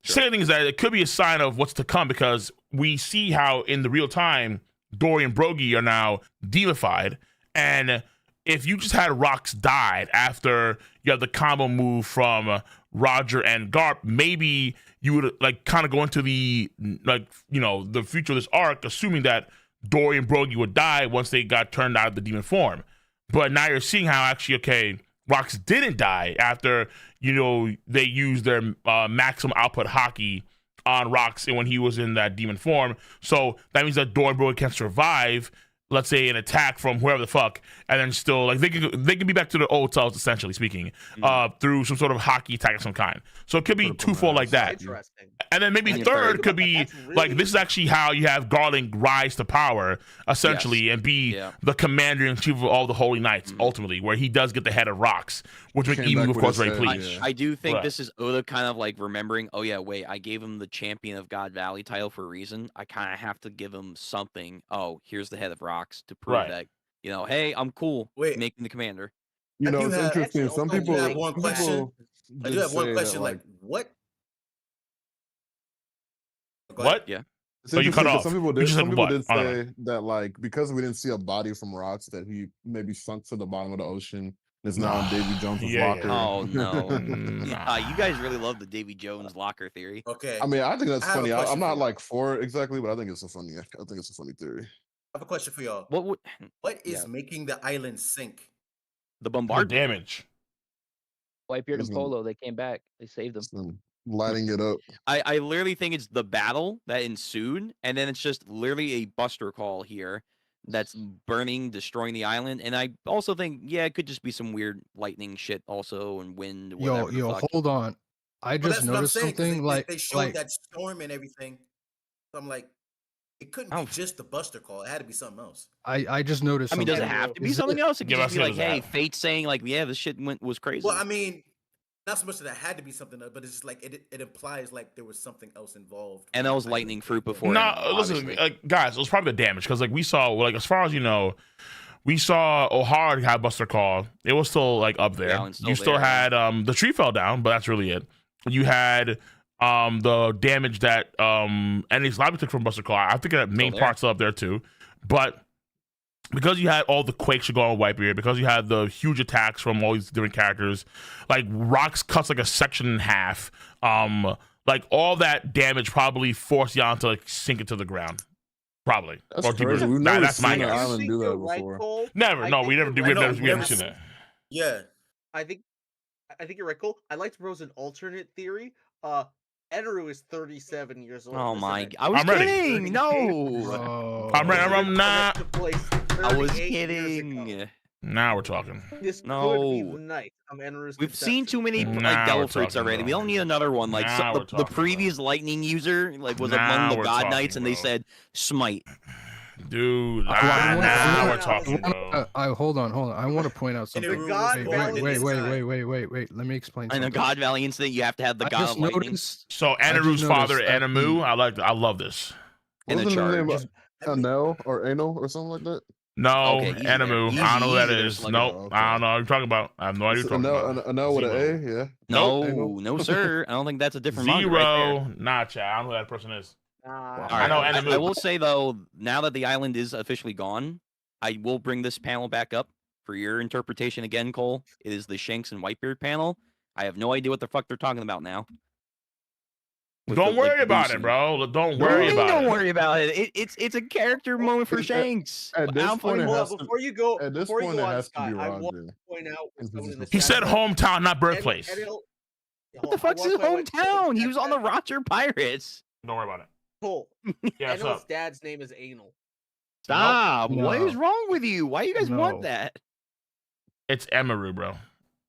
Second thing is that it could be a sign of what's to come, because we see how in the real time Dory and Brogy are now deified, and if you just had Rox died after you have the combo move from Roger and Garp, maybe you would like kind of go into the the future of this arc, assuming that Dory and Brogy would die once they got turned out of the demon form. But now you're seeing how actually, okay, Rox didn't die after they used their maximum output hockey on Rox and when he was in that demon form. So that means that Dory and Brogy can survive, let's say, an attack from whoever the fuck, and then still like they can be back to their old selves, essentially speaking, through some sort of hockey attack of some kind. So it could be twofold like that. Interesting. And then maybe third could be like this is actually how you have Garling rise to power, essentially, and be the commander in chief of all the Holy Knights, ultimately, where he does get the head of Rox, which would Emu, of course, very pleased. I do think this is Oda kind of like remembering, oh yeah, wait, I gave him the Champion of God Valley title for a reason. I kind of have to give him something. Oh, here's the head of Rox to prove that, hey, I'm cool making the commander. It's interesting. Some people I do have one question. I do have one question. Like, what? What? Yeah. So you cut off. Some people did say that, like, because we didn't see a body from Rox, that he maybe sunk to the bottom of the ocean. Is now in Davy Jones' locker. Oh no! You guys really love the Davy Jones locker theory. Okay. I mean, I think that's funny. I'm not like for it exactly, but I think it's a funny. I think it's a funny theory. I have a question for y'all. What is making the island sink? The bombardment. The damage. Whitebeard and Polo, they came back. They saved them. Lighting it up. I literally think it's the battle that ensued, and then it's just literally a buster call here that's burning, destroying the island. And I also think, it could just be some weird lightning shit also, and wind. Yo, hold on. I just noticed something they showed that storm and everything. So I'm like, it couldn't be just the buster call. It had to be something else. I just noticed. I mean, does it have to be something else? It could just be like, hey, fate saying like, this shit was crazy. Well, I mean, not so much that it had to be something else, but it's just like it implies like there was something else involved. And that was lightning fruit before. Listen, guys, it was probably the damage, because like we saw, like as far as we saw Harald have buster call. It was still like up there. You still had the tree fell down, but that's really it. You had the damage that Ennis Lobby took from buster call. I think that main part's up there too, but because you had all the quakes going on Whitebeard, because you had the huge attacks from all these different characters, like Rox cuts like a section in half. Like all that damage probably forced Jan to like sink it to the ground. Probably. That's crazy. We've never that's my seen an guess. island do that before. Never. No, we never do. We've never seen that. Yeah. I think you're right, Cole. I'd like to propose an alternate theory. Eneru is 37 years old. Oh my! I was kidding. No, I'm not. I was kidding. Now we're talking. This could be No. the night of Enru's We've seen too many Now like devil we're fruits talking, already. bro. We don't need another one. Like Now we're the talking, previous lightning user like was Now among the we're god talking, knights, and they bro. said smite. Dude, I now we're no, talking, no. bro. Hold on. I want to point out And it something. was God born in this time. Wait. Let me explain In a something. God Valley incident, you have to have the I god just of lightning noticed. So I just Anaru's father, noticed that Anamu, I love this. in the Wasn't his name charge. Anel or Anal or something like that? No, Okay, easy there. Anamu. Easy, I don't know who that easy there, is. Slugger. Nope. Oh, okay. I don't know what you're talking about. I have no idea It's what you're talking about. Anel with Zero. an A, yeah. No, sir. I don't think that's a different manga right there. Zero. Nah, chat. I don't know who that person is. All I know right, Anamu. I will say though, now that the island is officially gone, I will bring this panel back up for your interpretation again, Cole. It is the Shanks and Whitebeard panel. I have no idea what the fuck they're talking about now. With Don't the, like, worry the about boosting. it, bro. Don't What do you worry mean about don't it. worry about it. It's a character moment for Shanks. At this I'm point, fucking- it Hold has on, to. before you go, At this before you point, go it on, has to Scott, be I want Roger. to point out And someone in the He chat said room- hometown, not birthplace. What the fuck's his hometown? He was on the Roger Pirates. Don't worry about it. Cole. Yeah, what's Enel's up? dad's name is Anal. Stop. Nope. What is No. wrong with you? Why you guys want No. that? It's Emaru, bro.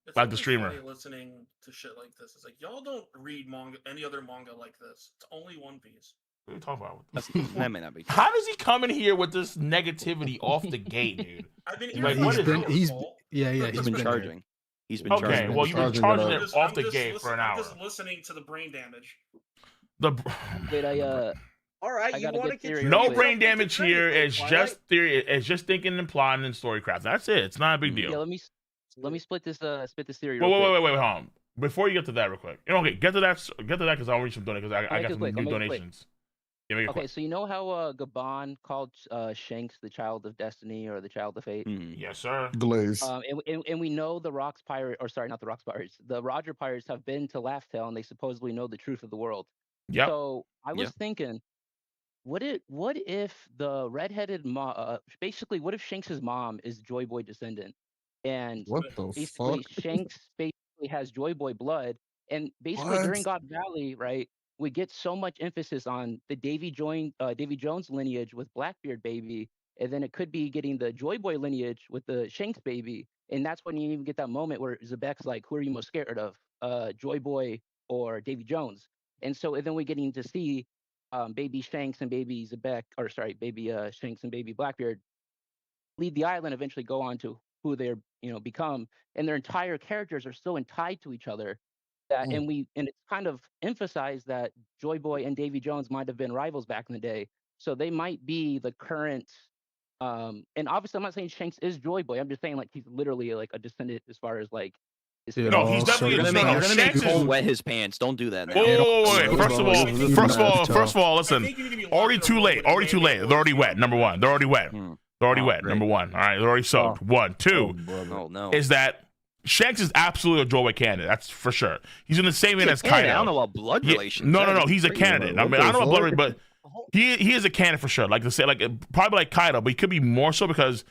It's Like the always streamer. funny listening to shit like this. It's like y'all don't read manga, any other manga like this. It's only One Piece. What are you talking about? That may not be true. How does he come in here with this negativity off the gate, dude? I've been Like, here what for is an it? hour, He's Cole. yeah. He's been there. charging. He's been Okay, charging. well, you've been Charging it charging up. it off the gate listening, for an I'm hour. just listening to the brain damage. The Wait, All right, I you got a want to good theory contribute no real quick. brain damage here. It's just theory. It's just thinking and plotting and storycraft. That's it. It's not a big deal. Yeah, let me split this theory. Wait, real quick. wait, hold on. Before you get to that, real quick. Okay, get to that because I'll read some donations. I make got it some quick, I'll new make it quick. donations. Yeah, make it Okay, quick. so you know how Gabon called Shanks the child of destiny or the child of fate? Yes, sir. Glaze. And we know the Rocks Pirate, or sorry, not the Rocks Pirates, the Roger Pirates have been to Laugh-Tale and they supposedly know the truth of the world. Yep. So I was thinking, what if the redheaded basically, what if Shanks's mom is Joy Boy descendant, and What the basically fuck? Shanks basically has Joy Boy blood, and basically during God Valley, right, we get so much emphasis on the Davy Jones lineage with Blackbeard baby, and then it could be getting the Joy Boy lineage with the Shanks baby, and that's when you even get that moment where Zebek's like, "Who are you most scared of, Joy Boy or Davy Jones?" And so, and then we're getting to see baby Shanks and baby Zebek, or sorry, baby Shanks and baby Blackbeard leave the island, eventually go on to who they're become, and their entire characters are so tied to each other that and it's kind of emphasized that Joy Boy and Davy Jones might have been rivals back in the day, so they might be the current and obviously I'm not saying Shanks is Joy Boy, I'm just saying like he's literally like a descendant as far as like his Dude, No, he's also, definitely You're a gonna no, make Shanks Cole is. wet his pants. Don't do that now. Wait. First of all, I listen. think you need to be Already locked too in a late. room Already with too late. Manga They're already boys. wet. Number one. They're already wet. They're already wet. great. Number one. All right. They're already soaked. One. Two Oh no. is that Shanks is absolutely a Joy Boy candidate. That's for sure. He's in the same vein as Candidate, Kaido. I don't know about blood Yeah, relations. no. He's a Crazy. candidate. I What mean, the I don't know about fuck? blood, but he is a candidate for sure. Like to say, like probably like Kaido, but he could be more so because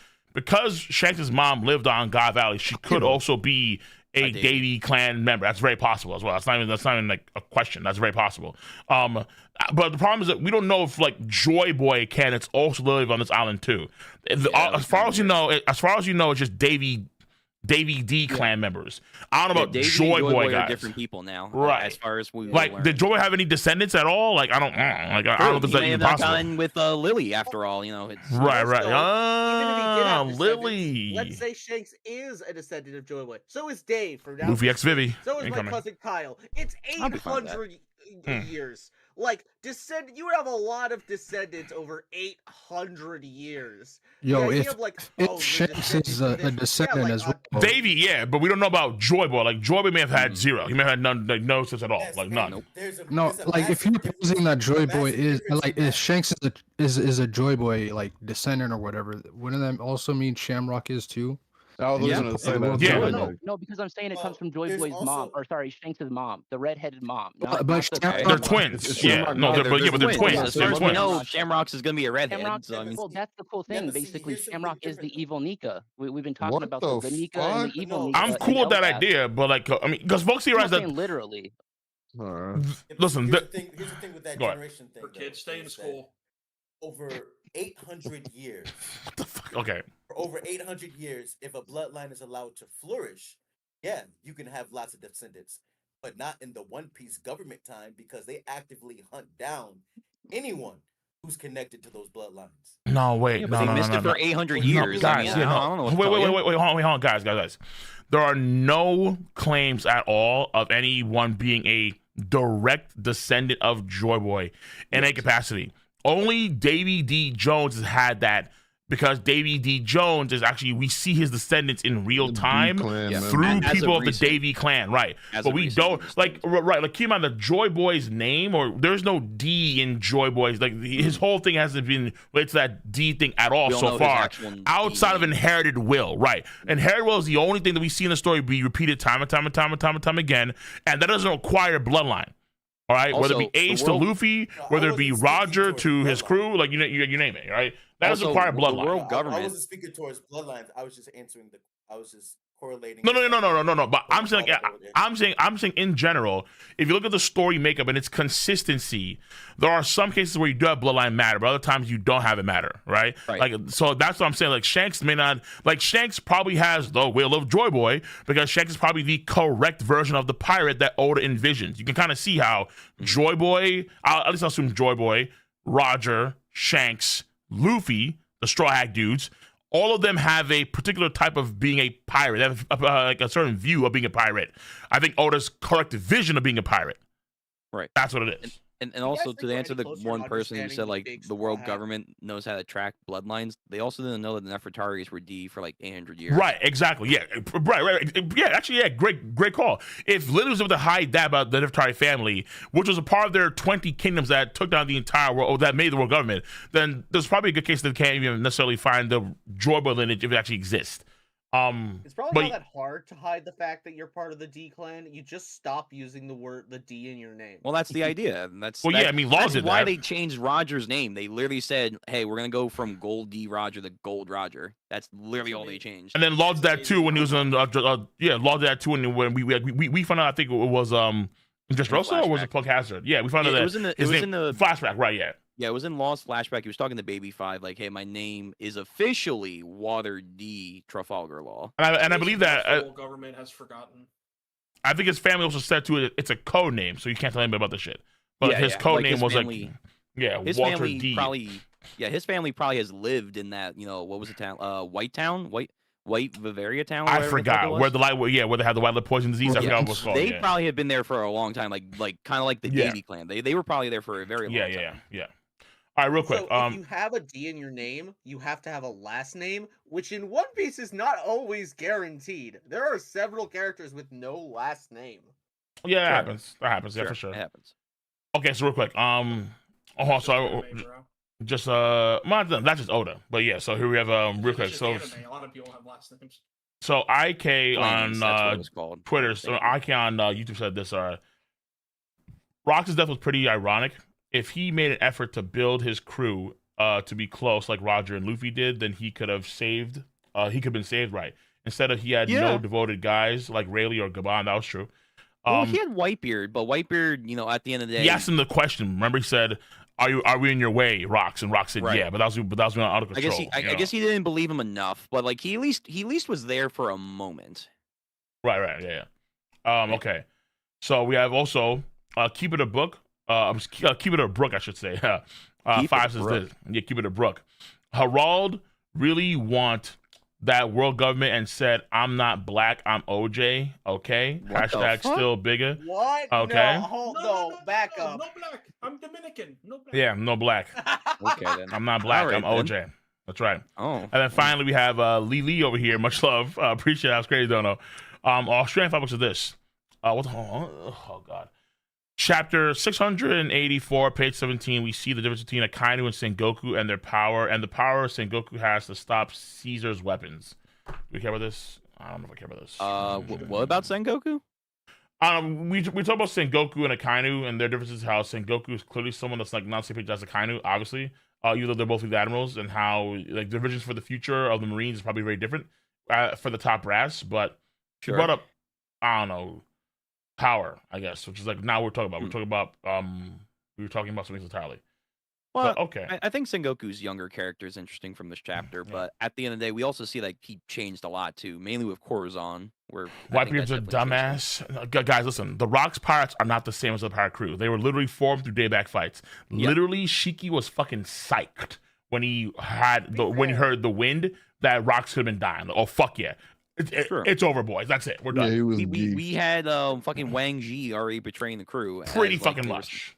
Shanks' mom lived on God Valley. She could also be a Davy clan member. That's very possible as well. That's not even like a question. That's very possible. But the problem is that we don't know if like Joy Boy candidates also live on this island too. As far as you know, it's just Davy D clan members. I don't know about Davey and Joy Boy are guys. different people now. Right. As far as we Like, did Joy Boy have any descendants at all? Like, I don't know if he that's may even have possible. gotten with Lily after all. It's Right. Also, even if he did have descendants, Lily. Let's say Shanks is a descendant of Joy Boy. So is Dave from down Luffy the X street. Vivi. So is my Incoming. cousin Kyle. It's I'll be fine with that. 800 years. Like you would have a lot of descendants over 800 years. Yo, The idea if of, like, if oh, Shanks is a descendant as well. Davy, yeah, but we don't know about Joy Boy. Like, Joy Boy may have had zero. He may have had none, like, no sense at all. Like, none. No, like if you're posing that Joy Boy is like if Shanks is a Joy Boy like descendant or whatever, wouldn't that also mean Shamrock is too? I was Yeah. going to say that. Yeah. No, because I'm saying it comes from Joy Boy's mom, or sorry, Shanks' mom, the redheaded mom. But not Shamrock- They're twins. It's Yeah, Shamrock. no, Yeah, but they're twins. As They're far as we twins. know, Shamrock's is gonna be a redhead. Shamrock, So I mean, well, that's the cool thing. but see, Basically, here's something Shamrock is different. the evil Nika. We've been talking What about the the Nika and the fuck? evil No, Nika. I'm in cool with that Elbaf. idea, but like, I mean, because folks I'm theorize not that. saying literally. All right. Listen, here's the thing with that Go ahead. generation thing. For though, kids, stay in is that school. over 800 years. What the fuck? Okay. For over 800 years, if a bloodline is allowed to flourish, yeah, you can have lots of descendants, but not in the One Piece government time because they actively hunt down anyone who's connected to those bloodlines. No, wait, Yeah, no, but they no, missed no, it no, for 800 no, years. guys. I mean, Yeah, I don't know what no. to Wait, tell you. hold on, guys. There are no claims at all of anyone being a direct descendant of Joy Boy in a capacity. Only Davy D. Jones has had that because Davy D. Jones is actually, we see his descendants in real time through As people of the recent. Davy clan, right? As But of we recent, don't, like, right, like, keep in mind the Joy Boy's name, or there's no D in Joy Boy's, like, his whole thing hasn't been related to that D thing at all We don't so know his far, actual outside of name. inherited will, right? Inherited will is the only thing that we see in the story be repeated time and time again, and that doesn't require bloodline. All right, whether Also, it be Ace the to world- Luffy, whether it be Roger to his crew, like you name it, right? That doesn't Also, require the bloodline. world I government. wasn't speaking towards bloodlines. I was just answering I was just correlating. No. the But I'm saying, fact I'm saying in general, if you look at the story makeup and its consistency, there are some cases where you do have bloodline matter, but other times you don't have it matter, right? Right. Like, so that's what I'm saying. Like, Shanks may not, like, Shanks probably has the will of Joy Boy because Shanks is probably the correct version of the pirate that Oda envisions. You can kind of see how Joy Boy, at least I'll assume Joy Boy, Roger, Shanks, Luffy, the Straw Hat dudes, all of them have a particular type of being a pirate. They have like a certain view of being a pirate. I think Oda's correct vision of being a pirate. Right. That's what it is. And also think to we're answer any the closer to one person who understanding said the like big the straw world hat? government knows how to track bloodlines, they also didn't know that the Nefertaris were D for like 800 years. Right, exactly. Yeah, right. Yeah, actually, yeah, great call. If Lily was able to hide that about the Nefertari family, which was a part of their 20 kingdoms that took down the entire world, or that made the world government, then there's probably a good case that they can't even necessarily find the Joy Boy lineage if it actually exists. It's probably not that hard to hide the fact that you're part of the D clan. You just stop using the D in your name. Well, that's the idea. And that's Well, yeah, I mean, Law that's did why that. they changed Roger's name. They literally said, "Hey, we're gonna go from Gold D Roger to Gold Roger." That's literally all they changed. And then Law did that too when he was on. Law did that too when we found out. I think it was Dressrosa or was it Plug Hazard? Yeah, we found out that it was in the flashback, right? Yeah. Yeah, it was in Law's flashback. He was talking to Baby 5, like, "Hey, my name is officially Water D Trafalgar Law." And I believe that the whole government has forgotten. I think his family also said to it, it's a code name, so you can't tell anybody about the shit. But his code name was family, his Walter family D. his family probably has lived in that, what was the town? White Bavaria town. I forgot where the where they had the white poison disease. I forgot what it was called. They probably have been there for a long time, like kind of like the Davy clan. They were probably there for a very long time. Yeah. All right, real quick. So if you have a D in your name, you have to have a last name, which in One Piece is not always guaranteed. There are several characters with no last name. Yeah, that happens. That happens. Yeah, for sure. It happens. Okay, so real quick. Just that's just Oda, but yeah. So here we have real quick. So A lot of people have last names. So IK Flames, that's what it was on called. Twitter, so IK on YouTube said this: Rox's death was pretty ironic. If he made an effort to build his crew to be close like Roger and Luffy did, then he could have saved. He could have been saved, right? Instead of he had no devoted guys like Rayleigh or Gabon. That was true. Well, he had Whitebeard, but Whitebeard, at the end of the day, he asked him the question. Remember, he said, "Are we in your way, Rox?" And Rox said, Right. "Yeah," but that was out of control. I guess he didn't believe him enough, but like he at least was there for a moment. Right, yeah. Okay. So we have also Keep It a Book. Keep It a Brook, I should say. Five says this. Yeah, Keep It a Brook. Harald really want that world government and said, "I'm not black, I'm OJ." Okay. Hashtag still bigger. What? Okay. No, back up. No black. I'm Dominican. No black. Yeah, no black. Okay, then. I'm not black, All I'm right, OJ. That's right. Oh. And then finally we have Lee over here. Much love. Appreciate it. That was crazy, don't know. Australian 5 books of this. Oh god. Chapter 684, page 17, we see the difference between Akainu and Sengoku and their power, and the power Sengoku has to stop Caesar's weapons. Do we care about this? I don't know if I care about this. What about Sengoku? We talk about Sengoku and Akainu and their differences. How Sengoku is clearly someone that's like not the same page as Akainu, obviously. Even though they're both the admirals, and how like the visions for the future of the Marines is probably very different for the top brass. But she brought up, I don't know, power, I guess, which is like now we're talking about. We were talking about something entirely. Well, But okay. I think Sengoku's younger character is interesting from this chapter, but at the end of the day, we also see like he changed a lot too, mainly with Corazon, where I think Whitebeard's a that definitely changed him. dumbass. Guys, listen, the Rocks pirates are not the same as the pirate crew. They were literally formed through dayback fights. Yeah. Literally, Shiki was fucking psyched when he heard the wind that Rocks could have been dying. Oh fuck yeah. It's over, boys. That's it. We're done. Yeah, he was We had fucking Wang Ji already betraying the crew. Pretty as, like, fucking there much.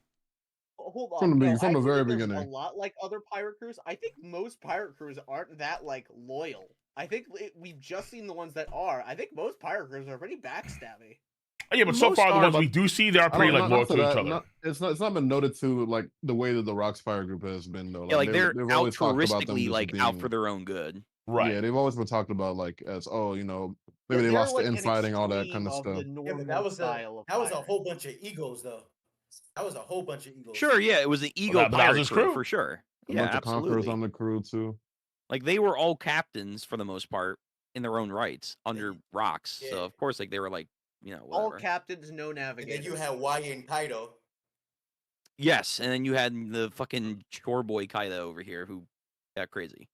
Hold on. From the I feel very like there's beginning. a lot like other pirate crews. I think most pirate crews aren't that like loyal. I think we've just seen the ones that are. I think most pirate crews are pretty backstabby. Yeah, but so Most far the are, ones but- we do see, they are pretty like loyal to each other. It's not been noted to like the way that the Rocks Pirate Group has been though. Yeah, like they're they've always talked about them altruistically just like being, out for their own good. Right. Yeah, they've always been talked about like as maybe they They're lost like the an infighting, all that extreme kind of of stuff. the Yeah, normal but that was style of a pirate. whole bunch of egos though. That was a whole bunch of egos. Sure, yeah, it was an ego that was pirate his crew crew. for sure. A Yeah, bunch of conquerors absolutely. on the crew too. Like they were all captains for the most part in their own rights under Rocks. So Yeah. of course, like they were like, All whatever. captains, no And navigators. then you had Wai and Kaido. Yes, and then you had the fucking chore boy Kaido over here who got crazy.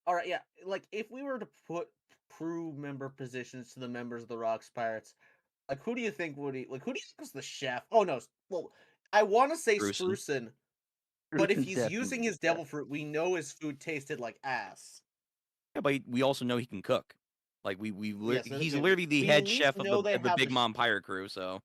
All right, yeah. Like if we were to put crew member positions to the members of the Rocks Pirates, like who do you think who do you think was the chef? Oh no, well, I want to say Sprucin. Sprucin, but if Sprucin's he's definitely using his the chef. devil fruit, we know his food tasted like ass. Yeah, but we also know he can cook. Like Yes, he's we- literally the we head at least chef of know they the have Big a Mom pirate crew. So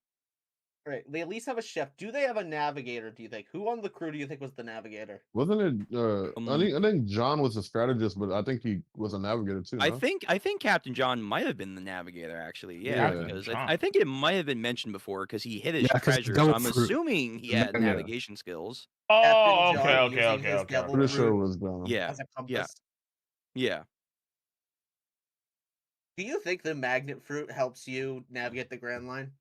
Right, they at least have a chef. Do they have a navigator? Do you think? Who on the crew do you think was the navigator? Wasn't it? I think John was a strategist, but I think he was a navigator too. I no? think Captain John might have been the navigator actually. Yeah, Yeah. because John. I think it might have been mentioned before because he hid his Yeah, 'cause treasure. So devil I'm fruit. assuming he had Yeah. navigation skills. Oh, Captain okay, John okay, using okay, his okay. devil Pretty sure it fruit was John. Yeah, as a compass. yeah. Do you think the magnet fruit helps you navigate the Grand Line?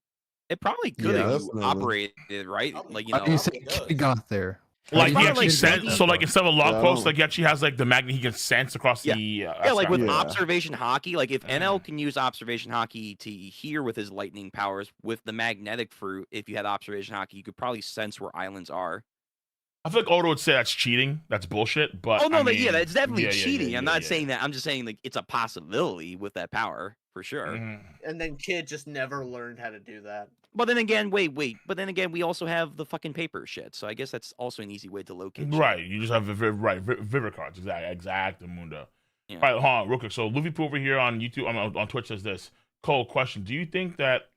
It probably could Yeah, if you definitely. operated right. Like How do you know, say it does. he got there? Like he probably actually like sent, maybe- so like instead of a log Yeah, I post, don't- like he actually has like the magnet he can sense across Yeah. the. Yeah, like with Yeah. observation hockey, like if NL Mm. can use observation hockey to hear with his lightning powers, with the magnetic fruit, if you had observation hockey, you could probably sense where islands are. I feel like Oda would say that's cheating. That's bullshit. But Oh no, I like, mean, yeah, that's definitely yeah, cheating. I'm yeah, not yeah. saying that. I'm just saying like it's a possibility with that power for sure. Mhm. And then Kid just never learned how to do that. But then again, wait. But then again, we also have the fucking paper shit. So I guess that's also an easy way to locate. shit. Right, you just have Viver cards. Exact, Mundo. Yeah. All right, hold on, real quick. So Luffy Poo over here on YouTube, on Twitch says this. Cole, question: do you think that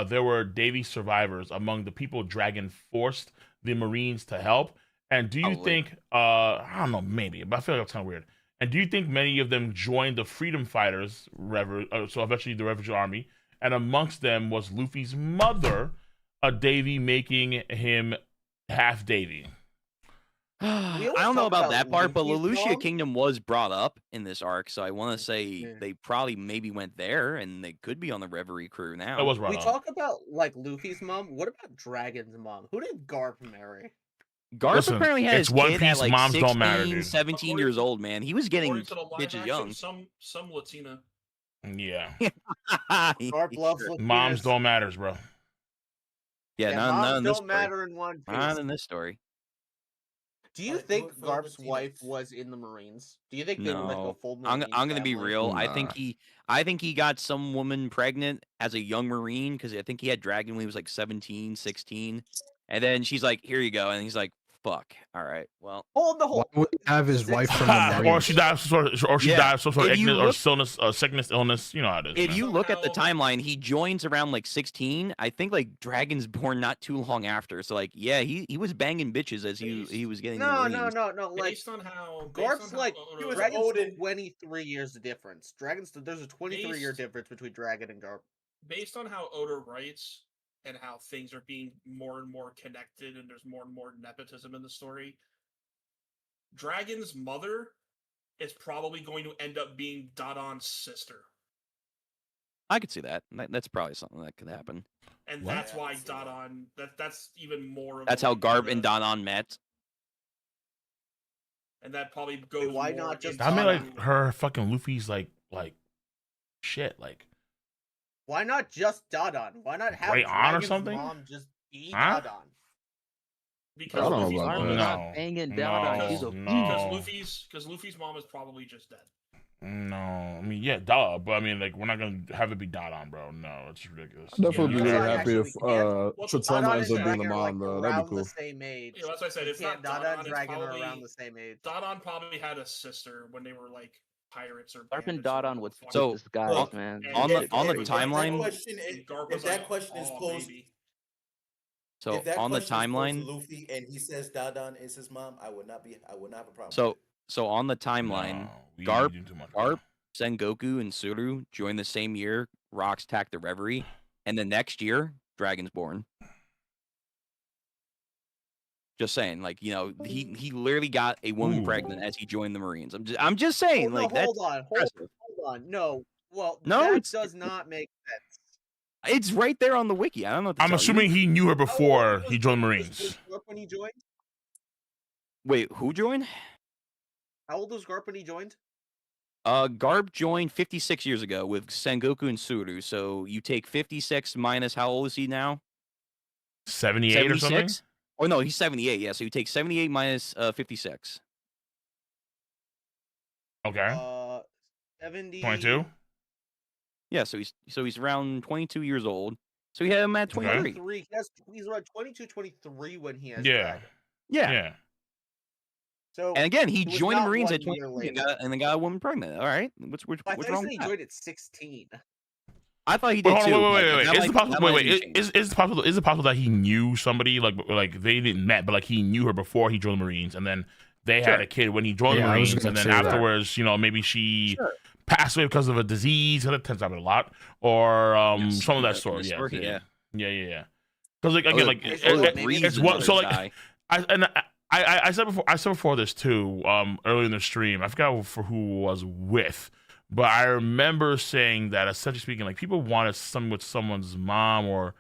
there were Davy survivors among the people Dragon forced the Marines to help? And do you Probably. think I don't know, maybe, but I feel like that's kind of weird. And do you think many of them joined the Freedom Fighters, so eventually the Revolution Army, and amongst them was Luffy's mother, Davy, making him half Davy? I always don't know talk about about that part, but Luffy's Lelouchia mom. Kingdom was brought up in this arc, so I want to say Yeah. they probably maybe went there, and they could be on the Reverie crew now. That was We right on. talk about like Luffy's mom. What about Dragon's mom? Who did Garp marry? Garp Listen, apparently had it's his One kid at Piece, like moms 16, don't matter, dude. 17 According- years old, man. He was getting According to the live bitches action, young. some Latina. Yeah, Garp loves Sure. Latinas. moms don't matters, bro. Yeah, Yeah, not moms in this don't story. matter in One Piece. Not in this story. Do you Alright, think vote for Garp's Latinas. wife was in the Marines? Do you think they were like a No, full I'm Marines gonna be family? real. Nah. I think he got some woman pregnant as a young Marine because I think he had Dragon when he was like 17, 16. And then she's like, "Here you go," and he's like, "Fuck, all right, well." Hold the Why whole. would he have his Six- wife from the or Marines? she died of some sort of, Yeah. died of some sort of If you ignorance or look- sickness, illness. You know how it is. If man. you look at the Somehow- timeline, he joins around like 16. I think like Dragon's born not too long after. So like, yeah, he was banging bitches as he was getting. the No. Marines. Like Based on how Garp's like he was Dragon's old and- 23 years difference. There's a 23-year Based- difference between Dragon and Garp. based on how Oda writes and how things are being more and more connected and there's more and more nepotism in the story, Dragon's mother is probably going to end up being Dodon's sister. I could see that. That's probably something that could happen. And What? that's Yeah, I why can see that. Dodon that's even more of That's the how way Garb Oda- and Danon met. and that probably goes why more not just into- I mean, like Donna. her fucking Luffy's like shit. Like Why not just Dodon? Why not have Great aunt or Dragon's something? mom just be Huh? Dodon? Because I don't know Luffy's about mom that. is No. banging down on No. she's a No. because Luffy's mom is probably just dead. No, I mean, yeah, duh, but I mean, like, we're not gonna have it be Dodon, bro. No, it's ridiculous. I'd definitely be Yeah, really I happy if What's Chitama Dada ends and up being the Dragon are like mom, though. That'd be around cool. the same age. Yeah, that's what I said. It's not Dada Dodon. and It's Dragon are probably around the same age. Dodon probably had a sister when they were like pirates or Garp and bandits or Dodon whatever would the fuck. So, switch disguise, Look, man. And on the if- on the if- if that timeline. question, Garp if was that like, question is "Aw, posed, baby." So if that on the question is posed timeline. to Luffy and he says Dadan is his mom, I would not have a problem. So with it. so on the timeline, No, we Garp, do too much. Garp, Sengoku, and Suru join the same year. Rocks attack the Reverie, and the next year, Dragon's born. Just saying, like, you know, he literally got a woman Ooh. pregnant as he joined the Marines. I'm just saying, Hold like, that's on. impressive. Hold on. No. Well, No, that it's- does not make sense. It's right there on the wiki. I don't know what to I'm tell assuming you. he knew her before was- he joined the was Marines. Garp when he joined? Wait, who joined? How old was Garp when he joined? Garp joined 56 years ago with Sengoku and Suru. So you take 56 minus how old is he now? 78 or something? 76? Oh no, he's 78. Yeah, so you take 78 minus 56. Okay. 70. 22? Yeah, so he's around 22 years old. So he had him at 23. 23. He's around 22, 23 when he has Yeah. Dragon. Yeah. Yeah. So And again, he it was joined the not Marines 1 at year 23 later. and then got a woman pregnant. All right, what's I thought what's you wrong said with he that? joined at 16. I thought he Wait, did hold too. on, but wait. that Is might- it possible? that might Wait. be changed. Is it possible? Is it possible that he knew somebody like they didn't met, but like he knew her before he joined the Marines, and then they had Sure. a kid when he joined Yeah, the I was Marines, gonna and then say that. afterwards, you know, maybe she Sure. passed away because of a disease. That tends to happen a lot, or Yes, some of that in sort. the Yeah, story, yeah. Because like Or again, the- like or it- the it's reason one. So for the like guy. I said before this too, earlier in the stream. I forgot for who was with, but I remember saying that essentially speaking, like people wanted something with someone's mom or,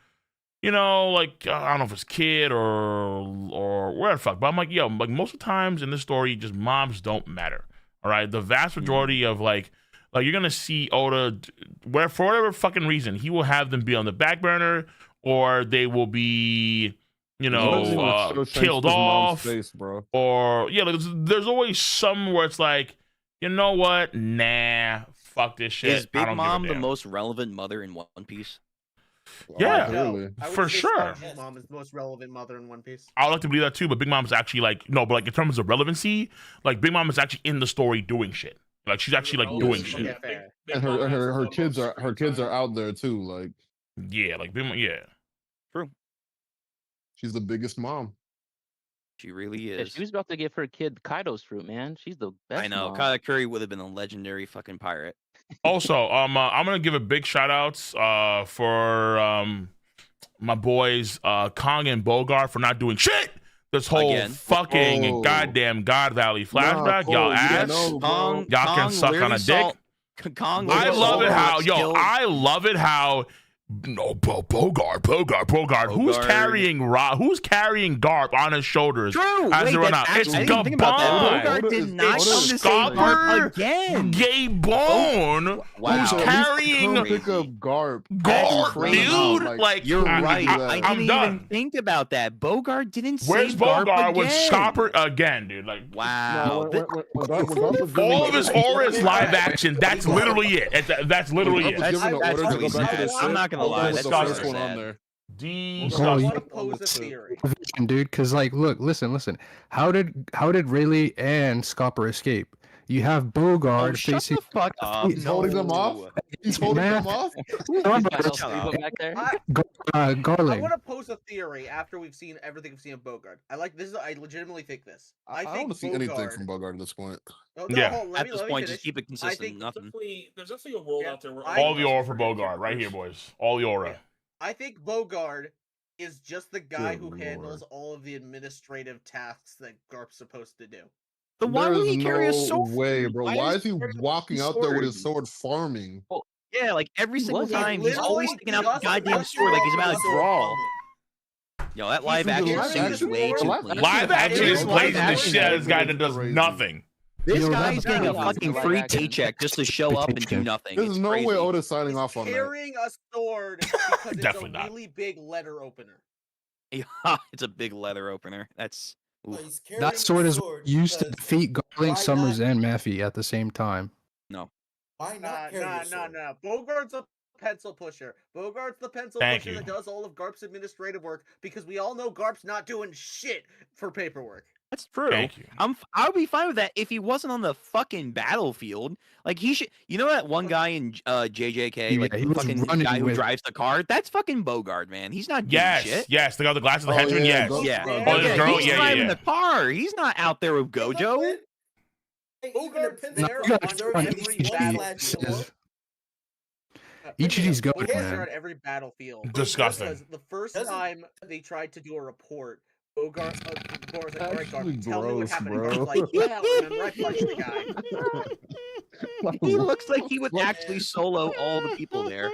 you know, like I don't know if it's kid or where the fuck. But I'm like, yo, like most of the times in this story, just moms don't matter. All right, the vast majority of like you're gonna see Oda, where for whatever fucking reason, he will have them be on the back burner or they will be, you He doesn't even know, show Shanks' killed mom's off. face, bro. Or yeah, like, there's always some where it's like, you know what? Nah, fuck this shit. Is I Big don't Mom give a the damn. most relevant mother in One Piece? Yeah. Clearly. I would For say sure. SpongeBob's mom is the most relevant mother in One Piece. I would like to believe that too, but Big Mom's actually like no, but like in terms of relevancy, like Big Mom is actually in the story doing shit. Like she's actually like doing Yes, shit. yeah. fair. And her kids are out there too. Like Yeah, like Big Mom. Yeah. True. she's the biggest mom. She really Yeah, is. she was about to give her kid Kaido's fruit, man. She's the best. I know. mom. Katakuri would have been a legendary fucking pirate. Also, I'm gonna give a big shout outs for my boys Kong and Bogart for not doing shit. This whole Again. fucking Oh. goddamn God Valley flashback, Nah, y'all Cole, you ass. know, bro. Kong, Y'all can Kong suck on literally a dick. Kong I literally love it saw how, Rock's yo, killed. I love it how, no, Bogart. Who's Bogart. carrying Who's carrying Garp on his shoulders? True. as Wait, they run that's out? It's actually, I didn't think about that. Gabon. Bogart Oda did is- not Oda come is to save Scupper. Garp again. Gabon. Wow. Who's So at least carrying come pick up Garp. Garp, crazy. dude? Like, You're I- right. I- I I'm didn't even done. think about that. Bogart didn't Where's save Garp Bogart with again. Scupper again, dude? Like, Wow. When Garp was given all the of his order- aura is live action. That's literally it. That's literally when Garp was it. given the That's order to go really back to the sad. I'm ship, not gonna lie, that was that's the super first one sad. on there. I Disgusting. want to pose a theory. Vision, dude. Because like, look, listen. How did Rayleigh and Scopper escape? You have Bogart Oh, shut facing. the fuck up. He's holding them off. He's holding them off. Else people back there. I Garling. want to pose a theory after we've seen everything we've seen of Bogart. I like this. I legitimately think this. I think don't see anything from Bogart at this point. No, Yeah. hold on, let At me- this let me point, finish. just keep it consistent. think Nothing. There's definitely a world Yeah, out there where All the aura for forget Bogart, right here, characters. boys. All the aura. I think Bogart is just the guy Good who handles lord. all of the administrative tasks that Garp's supposed to do. Then why There would is he carry a no sword? way, bro. Why is he carrying a walking out there with his sword? sword farming? Yeah, like every He single was time, he's literally always sticking out the just goddamn walking sword like he's about to out draw. Yo, that live He's action live scene is action- way too live- clean. Live action is Live blazing the action shit out of this guy is that does crazy. nothing. This Yo, guy's that's getting a not fucking live free action. paycheck just to show up and do nothing. There's It's no crazy. way Oda's signing He's off on that. carrying a sword because it's Definitely a not. really big letter opener. Yeah, it's a big leather opener. That's oof. He's carrying That sword the is sword used to because defeat Garling, why Summers, not? and Maffey at the same time. No. Why not carry Nah, a sword? Bogart's a pencil pusher. Bogart's the pencil Thank pusher you. that does all of Garp's administrative work because we all know Garp's not doing shit for paperwork. That's true. Thank you. I'll be fine with that if he wasn't on the fucking battlefield. Like he should. You know that one guy in JJK, Yeah, like he the was fucking running guy who with- drives the car. That's fucking Bogart, man. He's not doing Yes, shit. yes. The guy with the glasses, the Oh, henchman. yeah, Yes. Ghost Yeah. Guard. Oh, this girl, he's yeah, driving yeah. the car. He's not out there with Gojo. Bogart's No, there you gotta on turn on every Ichigo battlefield. says- Ichigo's going, Bogart's there man. on every battlefield. Disgusting. Because the first Doesn't- time they tried to do a report, Bogart's like, all right, Actually Garp, tell me what gross, happened. bro. And Garp's like, yeah, remember I punched the guy. He looks like he would actually solo all the people there.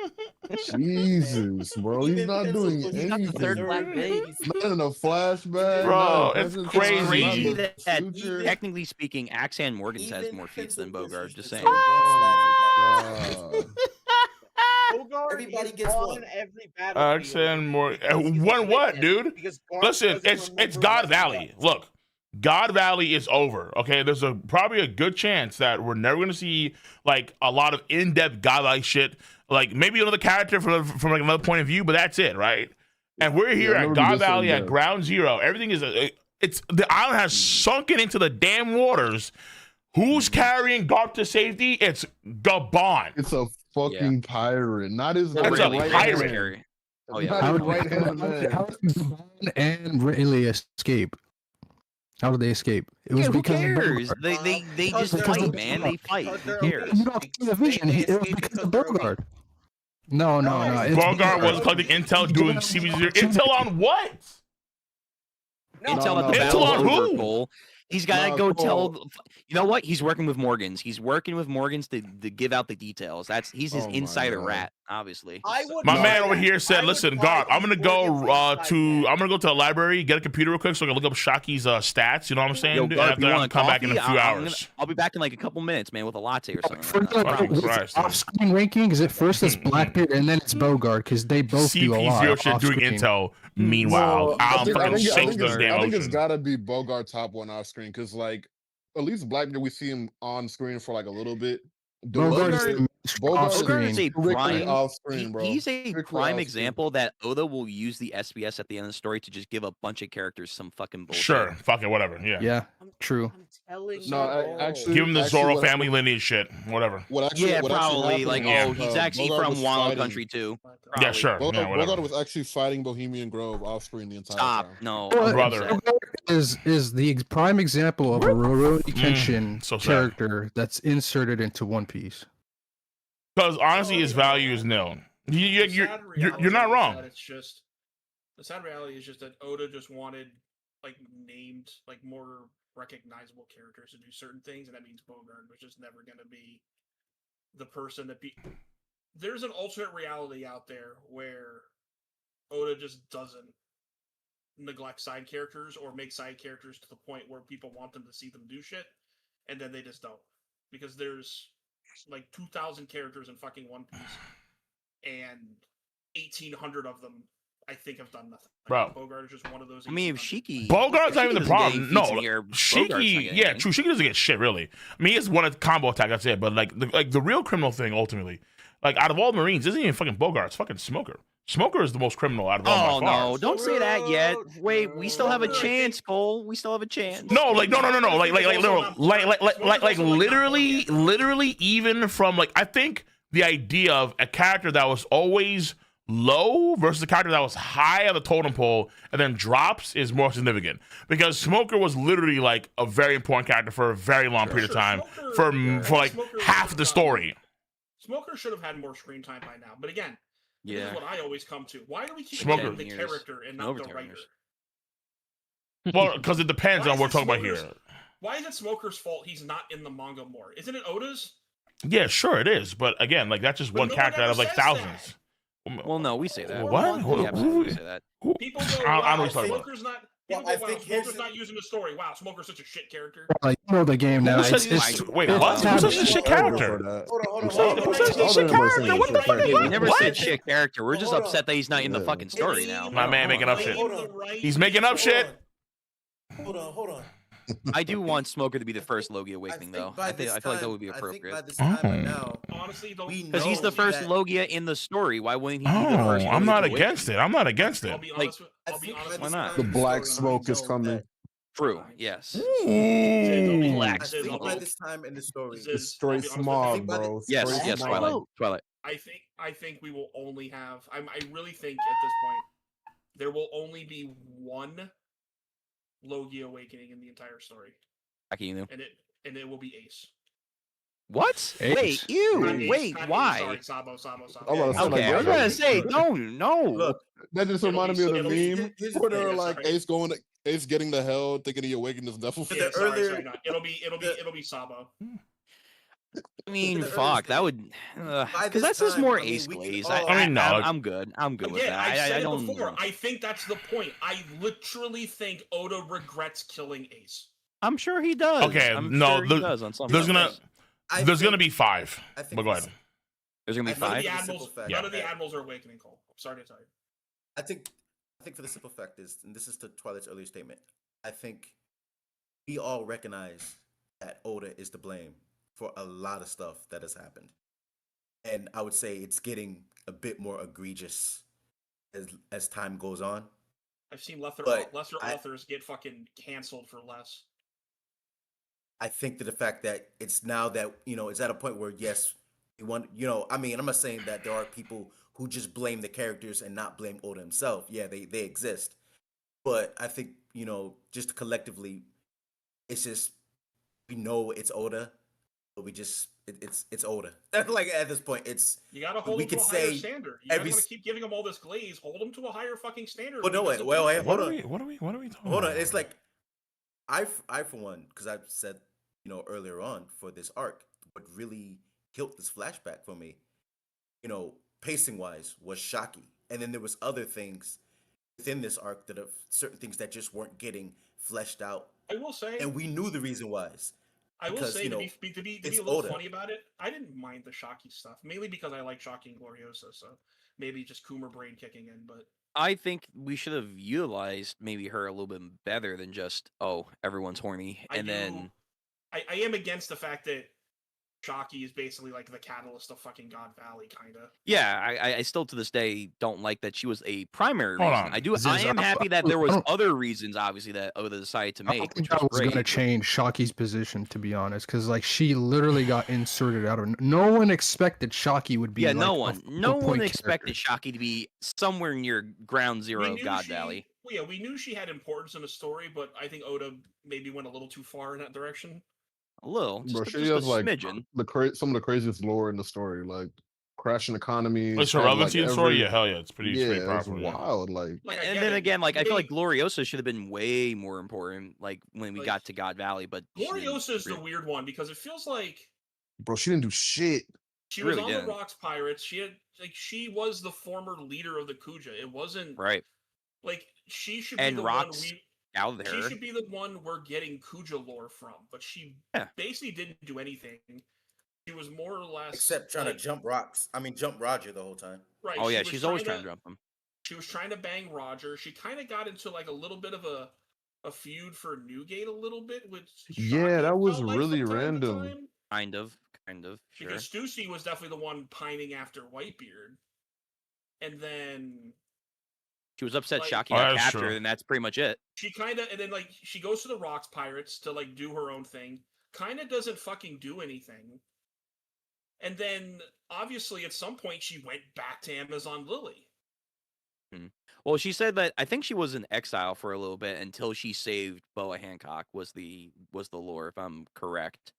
Jesus, bro. He's Even not pencil doing pushers He's got the anything. third deserve black it. vein. Not in a flashback. Bro, not in it's present crazy. time, Crazy not in that the future. technically speaking, Axan Morgans has Even more feats than pencil Bogart. pushers Just deserve saying. one slash attack. God. Bogart Everybody is gets on one. every battlefield. Accent more. because he's a One what, witness, dude? because Garp Listen, doesn't it's remember God what he Valley. does. Look, God Valley is over. Okay, there's probably a good chance that we're never gonna see like a lot of in-depth God Valley shit. Like maybe another character from like another point of view, but that's it, right? And we're here Yeah, at never God this Valley at in-depth. Ground Zero. Everything is it's the island has sunken into the damn waters. Who's carrying Garp to safety? It's Gabon. It's a fucking pirate. Not his That's a right pirate. hand. Scary. Oh, It's yeah. not How his did right hand man. how did Gabon and Rayleigh escape? How did they escape? It was Yeah, who because of cares? Bogart. They Because just they're fight, OP. man. They fight. Because Who they're cares? OP. You don't see the vision. They It was escape because because of they're OP. Bogart. No. It's Bogart was collecting intel, doing CB0. Intel on what? No, Intel at the no. battle Intel on over, who? Cole. He's got to No, go Cole. tell. You know what? He's working with Morgans. He's working with Morgans to give out the details. He's his Oh my insider God. rat, obviously. I would My No. man over here I said, would "Listen, buy Garp, I'm gonna go Morgan's to inside I'm gonna go to the library, get a computer real quick, so I can look up Shaki's stats. You know what I'm saying? Yo, dude? Garp, After you I want come back in a few hours. I'll be back in like a couple minutes, man, with a latte or something. For like the that. Fucking with Christ, dude. off-screen rankings, at first it's Blackbeard and then it's Bogart because they both do a lot CP0 shit doing off-screen. intel. Meanwhile, No, I'm fucking I safe think to the damn it's ocean. gotta be Bogart top one off screen because like at least Blackbeard we see him on screen for like a little bit. Bogart is Bogart- the Bogart- Bogart is a Strictly prime. off screen, bro. He's a Strictly prime off screen. example that Oda will use the SBS at the end of the story to just give a bunch of characters some fucking bullshit. Sure, fuck it, whatever. Yeah. Yeah, true. I'm telling you. No, actually, Give him the actually Zoro what- family lineage shit, whatever. What actually, Yeah, what actually probably. happened Like, Yeah. was, he's actually Bogart from was Wano fighting- country too. Yeah, Probably. sure. Bogart, Yeah, whatever. Bogart was actually fighting Bohemian Grove off screen the entire Stop. time. No, Well, brother. Bogart is the prime example of a Rurouni Kenshin so sad. character that's inserted into One Piece. Because honestly, his value is nil. You're not wrong. It's just the sad reality is just that Oda just wanted like named like more recognizable characters to do certain things, and that means Bogart was just never going to be the person that be. There's an alternate reality out there where Oda just doesn't neglect side characters or make side characters to the point where people want them to see them do shit, and then they just don't, because there's like 2,000 characters in fucking One Piece, and 1,800 of them I think have done nothing. Bro. Bogart is just one of those. I mean, if 1,800. Shiki, Bogart's not if even the Shiki doesn't get problem. any feats No, in here, Bogart's not Shiki, getting yeah, anything. true. Shiki doesn't get shit really. I mean, it's one combo attack. That's it. But like the real criminal thing ultimately, like out of all Marines, isn't even fucking Bogart. It's fucking Smoker. Smoker is the most criminal out of all Oh by far. no! Don't say that yet. Wait, we still have a Smoker, I chance, Cole. We still have a chance. No, like no. Like literally, even from like I think the idea of a character that was always low versus a character that was high on the totem pole and then drops is more significant because Smoker was literally like a very important character for a very long period of time for like Smoker half of the story. Smoker should have had more screen time by now. But again, this Yeah. is what I always come to. Why do we keep Smoker. getting the character and not Over the 10 writer? years. Well, because it depends Why on is what we're it talking about here. Smoker's- Why is it Smoker's fault he's not in the manga more? Isn't it Oda's? Yeah, sure it is, but again, like that's just But one no one character out ever of like says thousands. Well, no, we say that. What? We absolutely say that. People go, I don't know wow, what you're talking about. Smoker's not. People Well, I go, wow, think here's Smoker's the- not using the story. Wow, Smoker's such a shit character. Like, you know the game now. Who said It's, he's- wait, it's what? Who says he's a shit character? Hold Who on, says hold he's a on. shit character? What the fuck are Hey, you? we never What? said shit character. We're just Hold on. upset that he's not in the Yeah. fucking story now. My man making up shit. Hold on. He's making up shit. Hold on. I do want Smoker to be the first Logie Awakening, though. I feel like that would be I think appropriate. by this time Oh. now, Honestly, don't. We Because he's the know first that- Logia in the story. Why wouldn't he be Oh, the first? I'm Logia not to awaken? against it. I'm not against I'll it. be Like, honest. I I'll be think honest. by with Why this you. not? time The in black story, we smoke is know coming. that- True. Yes. Black I think by this time in the story, This It's is- straight I'll be honest with you. smog, bro. Yes. Straight Yes. smog. Twilight. I think we will only have. I really think at this point there will only be one Logie Awakening in the entire story, Akinu. and it will be Ace. What? Ace. Wait. Ew. Not Ace, Wait. not Ace, why? sorry, Sabo. I'm about to say, Okay. I was like, gonna say no. look, that just It'll reminded be- me of it'll the be- meme here's the where thing, they're yeah, like sorry. Ace getting to hell, thinking he awakened his devil. Yeah, the sorry, earlier- no. It'll be Sabo. I mean, the fuck. That would. By Because this that's just time, more I mean, Ace we could Glaze. all- I mean, no. I'm good. I'm good with Again, that. I've said I it don't. before. I think that's the point. I literally think Oda regrets killing Ace. I'm sure he does. Okay, I'm no, sure he does on some. There's levels. there's gonna be 5. I think But go it's- ahead. There's gonna be I None of five. the For the admirals. simple fact None of the that- admirals are awakening. Cole. I'm sorry to tell you. I think for the simple fact is, and this is to Twilight's earlier statement, I think we all recognize that Oda is to blame for a lot of stuff that has happened. And I would say it's getting a bit more egregious as time goes on. I've seen lesser But authors get fucking canceled for less. I think that the fact that it's now that, it's at a point where, yes, we want, I mean, I'm not saying that there are people who just blame the characters and not blame Oda himself. Yeah, they exist. But I think, just collectively, it's just, we know it's Oda, but we just, it's Oda. Like, at this point, it's, You gotta hold we him to could a higher say standard. You every don't want s- to keep giving him all this glaze. Hold him to a higher fucking standard. Well, no, He wait, doesn't well, do wait, it. hold on. What are we talking Hold on, about? it's like I for one, because I've said earlier on for this arc, what really killed this flashback for me, pacing wise, was Shaki, and then there was other things within this arc that are certain things that just weren't getting fleshed out, I will say, and we knew the reason why. I will because, say to be it's a little Oda. funny about it, I didn't mind the Shocky stuff, mainly because I like Shocky and Gloriosa, so maybe just Coomer brain kicking in, but I think we should have utilized maybe her a little bit better than just everyone's horny I and do- then I am against the fact that Shocky is basically like the catalyst of fucking God Valley, kinda. yeah, I still to this day don't like that she was a primary Hold reason. on. I am happy that there was other reasons obviously that Oda decided to I don't make, think which that was was great. gonna change Shaki's position, to be honest, because like she literally got inserted out of. No one expected Shaki would be. Yeah, like, no a one focal point expected character. Shaki to be somewhere near ground zero of God she, Valley. well, yeah, we knew she had importance in the story, but I think Oda maybe went a little too far in that direction. A little, Bro, just, she just has a like smidgen. some of the craziest lore in the story, like crashing economies. It's her had, relevancy in the story? every- Yeah, hell yeah. It's pretty it's powerful. Yeah. wild. Like, Like, I And get then it. again, like I feel like Maybe- Gloriosa should have been way more important, like when we Like, got to God Valley. But she didn't Gloriosa is the really- weird one because it feels like bro, she didn't do shit. she Really was on didn't. the Rocks Pirates. She was the former leader of the Kuja. It wasn't right like she should be and the Rocks one we. out She there. should be the one we're getting Kuja lore from, but she Yeah. basically didn't do anything. She was more or less Except trying like, to jump rocks. I mean, jump Roger the whole time. Right. Oh she yeah, was she's always trying to jump them. She was trying to bang Roger. She kind of got into like a little bit of a feud for Newgate a little bit, which Yeah, that was felt like really from time to random. time. Kind of, sure. Because Stussy was definitely the one pining after Whitebeard, and then She was upset like- Shaki Oh, got that's captured, true. and that's pretty much it. she kind of, and then like she goes to the Rocks Pirates to like do her own thing. Kind of doesn't fucking do anything. And then obviously at some point she went back to Amazon Lily. Well, she said that I think she was in exile for a little bit until she saved Boa Hancock. Was the lore, if I'm correct?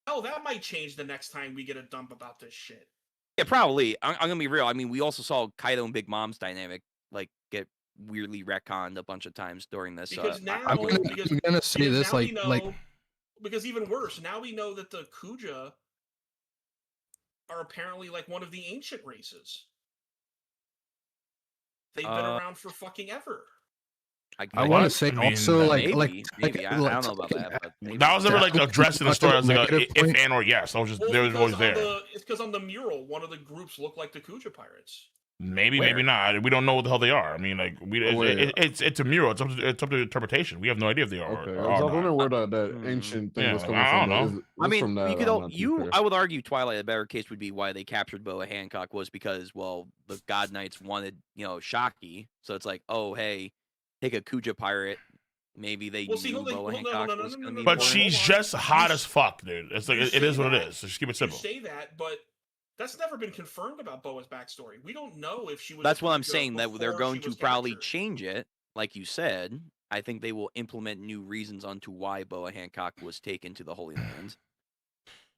Oh, that might change the next time we get a dump about this shit. Yeah, probably. I'm gonna be real. I mean, we also saw Kaido and Big Mom's dynamic like get weirdly retconned a bunch of times during this. Because now, I'm gonna, because, I'm gonna say because this now like we know, like because even worse, now we know that the Kuja are apparently like one of the ancient races. They've been around for fucking ever. I want to What? say I mean, also maybe, maybe I don't know about that, but maybe. that was never like addressed in the story as like a if point. and or yes. I was just Well, there was because always on there. it's because on the mural, one of the groups looked like the Kuja pirates. Maybe, Where? maybe not. We don't know what the hell they are. I mean, like Where? it's a mural. It's up to interpretation. We have no idea if they are. Okay, Or I was not. wondering where that Hmm. ancient thing Yeah, was like, coming I from. don't though. know. Is it from that? you could I'm not too sure. I would argue Twilight a better case would be why they captured Boa Hancock was because the God Knights wanted Shaki, so it's like, oh hey, take a Kuja pirate. Maybe they Well, see, knew hold on, Boa hold on, Hancock no, no, was no, going no, to be no, But no, important. she's hold on. just hot You as fuck, dude. It's like you it say is what it that. is. So just keep it You simple. say that, but that's never been confirmed about Boa's backstory. We don't know if she was. That's a what I'm Kuja saying. That they're before going she to was probably captured. change it, like you said. I think they will implement new reasons onto why Boa Hancock was taken to the Holy Land.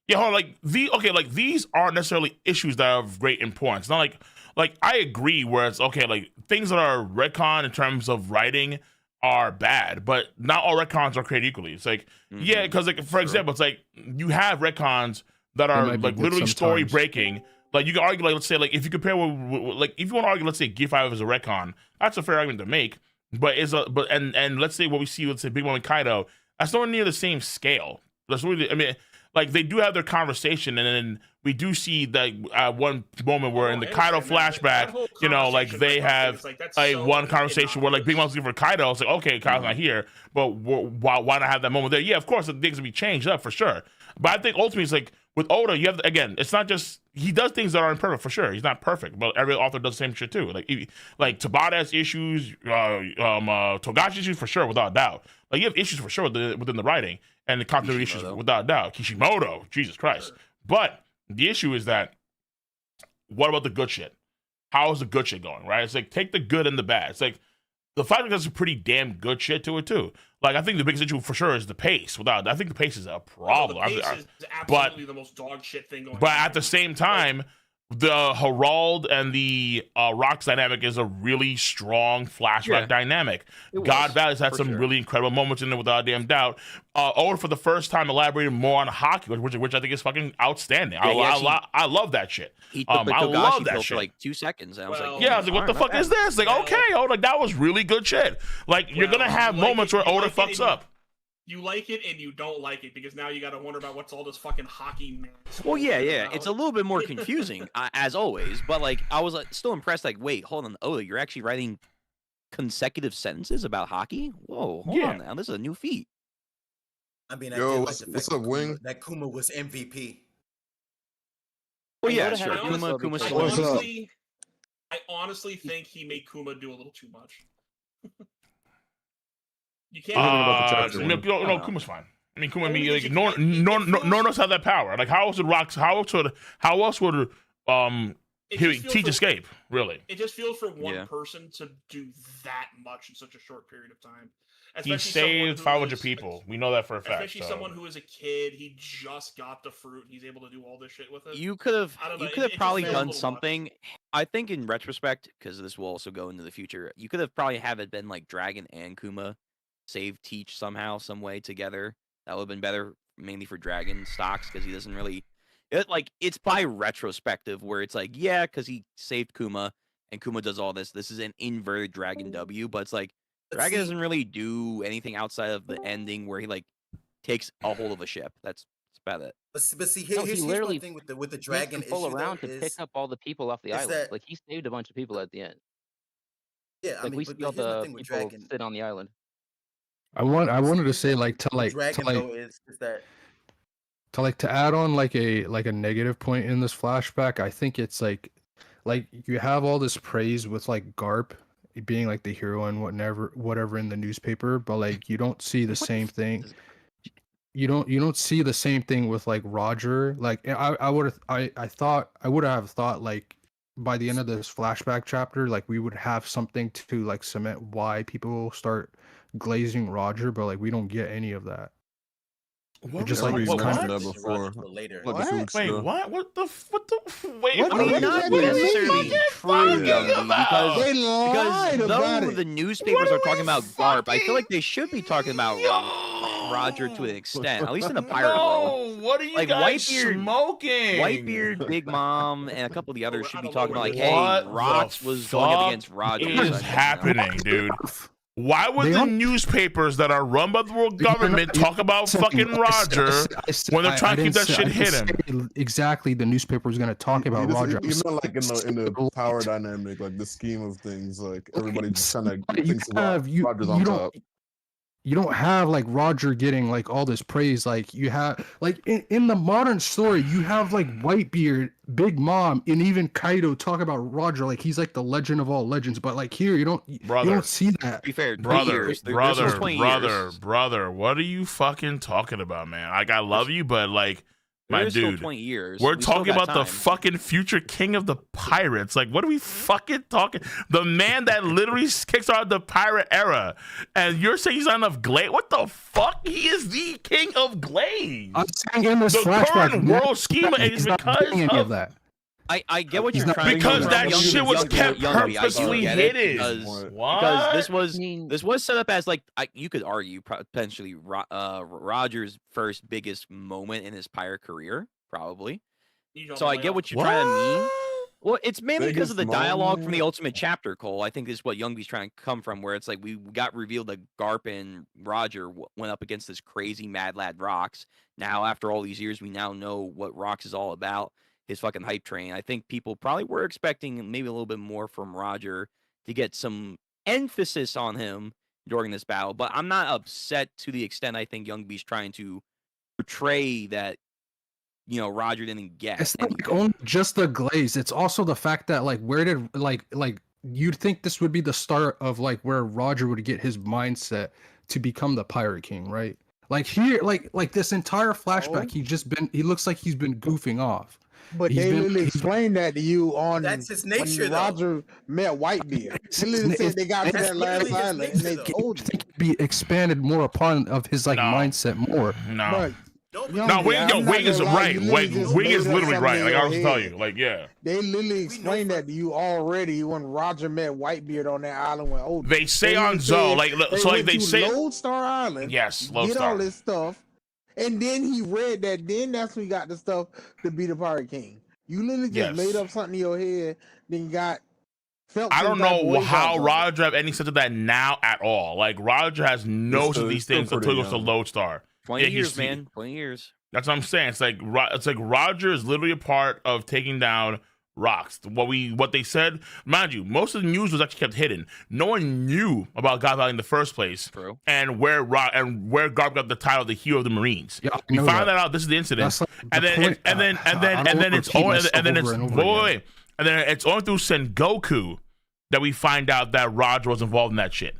Yeah, hold on, like these aren't necessarily issues that are of great importance. Not like I agree where it's okay, like things that are retcon in terms of writing are bad, but not all retcons are created equally. It's like yeah, because like for example, it's like you have retcons that They are might be like good literally story sometimes. breaking. Like you can argue, like let's say, like if you compare like if you want to argue, let's say Gear 5 is a retcon, that's a fair argument to make. But and let's say what we see, let's say Big Mom and Kaido, that's nowhere near the same scale. That's really, I mean, like they do have their conversation, and then we do see that one moment where in the Kaido flashback, you know, like they have one conversation where like Big Mom's looking for Kaido. It's like okay, Kaido's not here, but why not have that moment there? Yeah, of course, the things will be changed up for sure. But I think ultimately it's like with Oda, you have again, it's not just he does things that aren't perfect for sure. He's not perfect, but every author does the same shit too. Like Tabata has issues, Togashi issues for sure, without a doubt. Like you have issues for sure within the writing and the continuity issues without a doubt. Kishimoto, Jesus Christ. But the issue is that what about the good shit? How is the good shit going? Right? It's like take the good and the bad. It's like the fact that there's some pretty damn good shit to it too. Like I think the biggest issue for sure is the pace. I think the pace is a problem. The pace is absolutely the most dog shit thing going on. But at the same time, the Harald and the Rocks dynamic is a really strong flashback dynamic. God Valley's had some really incredible moments in it without a damn doubt. Oda for the first time elaborated more on hockey, which I think is fucking outstanding. I love that shit. He took the I Togashi love that pill shit. for like 2 seconds. And I was like, yeah, I was like, what the fuck is this? Like, okay, like that was really good shit. Like you're gonna have moments where Oda fucks up. You like it and you don't like it because now you got to wonder about what's all this fucking hockey mess. Well, yeah, it's a little bit more confusing as always, but like I was still impressed. Like, wait, hold on, Oda, you're actually writing consecutive sentences about hockey? Whoa, hold on now, this is a new feat. I mean, Yo, what's up, Wing? That Kuma was MVP. Well, yeah, Oda sure. had Kuma's I honestly think he made Kuma do a little too much. You can't. No, Kuma's fine. I mean, Kuma. I mean, like, no one else had that power. Like, how else would Rocks? How else would he teach escape? Really? It just feels for one person to do that much in such a short period of time. He saved 500 people. We know that for a fact. Especially someone who is a kid, he just got the fruit. He's able to do all this shit with it. You could have probably done something. I think in retrospect, because this will also go into the future, you could have probably have it been like Dragon and Kuma teach somehow, some way together. That would have been better, mainly for Dragon stocks, because he doesn't really. It's by retrospective where it's like, yeah, because he saved Kuma, and Kuma does all this. This is an inverted Dragon W, but it's like Dragon doesn't really do anything outside of the ending where he like takes a hold of a ship. That's about it. But see, here's one thing with the Dragon full issue around to pick up all the people off the island. Like he saved a bunch of people at the end. Yeah, like we see all the people sit on the island. I wanted to say to add on like a negative point in this flashback. I think it's like you have all this praise with like Garp being like the hero and whatever in the newspaper, but like you don't see the same thing. You don't see the same thing with like Roger. Like I would have thought like by the end of this flashback chapter, like we would have something to like cement why people start glazing Roger, but like we don't get any of that. What? Just like we kind mentioned of that before. Later. What? Wait, what? What the? Wait, I mean, not necessarily true, because They lied about though it. the newspapers are talking about Garp, I feel like they should be talking about Roger to an extent, at least in the pirate world. What are you like guys smoking? Whitebeard, Big Mom, and a couple of the others should be talking about like, hey, What Rox the was going up fuck against Roger. is happening, dude? Why would They the don't- newspapers that are run by the world You're not- government you're talk about saying- fucking Roger when they're trying to keep that shit hidden? Exactly, the newspaper is going to talk about Roger. You meant like in the power dynamic, like the scheme of things, like everybody just kind of thinks about Roger's on top. You don't have like Roger getting like all this praise. Like you have like in the modern story, you have like Whitebeard, Big Mom, and even Kaido talk about Roger like he's like the legend of all legends. But like here, you don't see that. To be fair, Brother, years. brother, what are you fucking talking about, man? Like, I love you, but like, my There's still dude, 20 years. we're We still talking got about the time. fucking future king of the pirates. Like, what are we fucking talking? The man that literally kicks out the pirate era, and you're saying he's not enough Glaze? What the fuck? He is the king of Glaze. I'm saying in this The flashback, current world schema is because any of that. I get what He's you're not trying to because do. that shit was kept Young B, I do purposely get it hidden. because What? this was set up as like you could argue potentially Roger's first biggest moment in his pirate career, probably. So I get what you're trying to mean. Well, it's mainly because of the dialogue from the Ultimate Chapter, Cole. I think this is what Youngby's trying to come from, where it's like we got revealed that Garp and Roger went up against this crazy Mad Lad Rox. Now, after all these years, we now know what Rox is all about. His fucking hype train. I think people probably were expecting maybe a little bit more from Roger to get some emphasis on him during this battle, but I'm not upset to the extent I think Youngby's trying to portray that, you know, Roger didn't get. It's not like only just the glaze. It's also the fact that like where did like you'd think this would be the start of like where Roger would get his mindset to become the Pirate King, right? Like here, like this entire flashback, he looks like he's been goofing off. But they literally explained that to you on That's his nature, when Roger met Whitebeard. They literally said they got to that last island and they told I think it'd be expanded more upon of his like mindset more. No, Wing is right. Wing is literally right. Like I was tell you, like They literally explained that to you already when Roger met Whitebeard on that island with Odin. They say on Zoe, like so, like they say Lodestar Island. Yes, Get Lodestar. all this stuff. And then he read that. Then that's when he got the stuff to be the Pirate King. You literally just made up something in your head. Then felt. I don't know how Roger have any sense of that now at all. Like Roger has no sense of these things until he goes to Lodestar. 20 years, man. 20 years. That's what I'm saying. It's like Roger is literally a part of taking down Rox. What they said, mind you, most of the news was actually kept hidden. No one knew about God Valley in the first place. True. And where Garp got the title of the hero of the Marines. Yeah, we found that out. This is the incident. And then it's only through Sengoku that we find out that Roger was involved in that shit.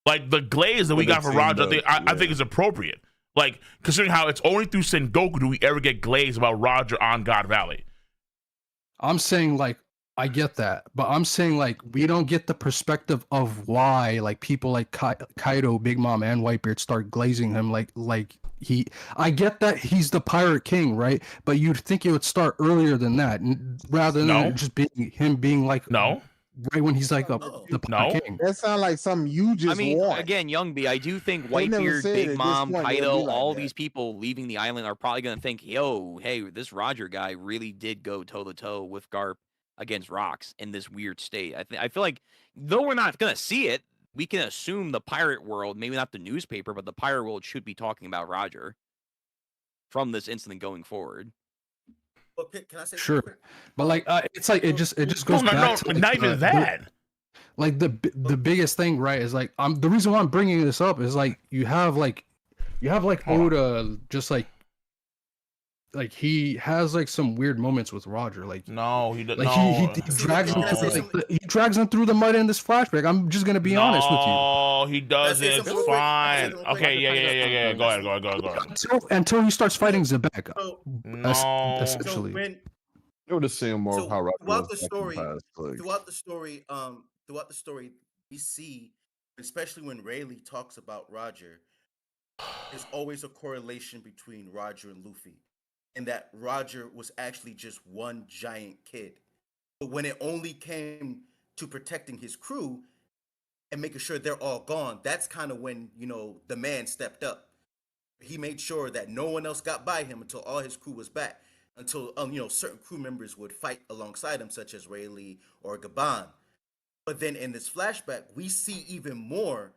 Like the glaze that we got for Roger, I think is appropriate. Like considering how it's only through Sengoku do we ever get glaze about Roger on God Valley. I'm saying like I get that, but I'm saying like we don't get the perspective of why like people like Kaido, Big Mom, and Whitebeard start glazing him like he. I get that he's the Pirate King, right? But you'd think it would start earlier than that, rather than just being like right when he's like the Pirate King. That sounds like something you just. I mean, want. again, Youngby, I do think They never Whitebeard, said Big at Mom, this point it would Kaido, be like all that. these people leaving the island are probably going to think, yo, hey, this Roger guy really did go toe-to-toe with Garp against Rox in this weird state. I feel like, though we're not going to see it, we can assume the pirate world, maybe not the newspaper, but the pirate world should be talking about Roger from this incident going forward. But can I say Sure, but like it's like it just goes back to like, not even that. Like the biggest thing, right, is like the reason why I'm bringing this up is like you have Oda just like he has like some weird moments with Roger. Like no, he doesn't. Like he drags him through the mud in this flashback. I'm just gonna be honest with you. Oh, he doesn't. It's fine. Okay, yeah. Go ahead. Until he starts fighting Zebek. It Essentially. would have seen more of how Roger throughout was the story, throughout the story, we see, especially when Rayleigh talks about Roger, there's always a correlation between Roger and Luffy, and that Roger was actually just one giant kid. But when it only came to protecting his crew and making sure they're all gone, that's kind of when, you know, the man stepped up. He made sure that no one else got by him until all his crew was back. Until certain crew members would fight alongside him, such as Rayleigh or Gaban. But then in this flashback, we see even more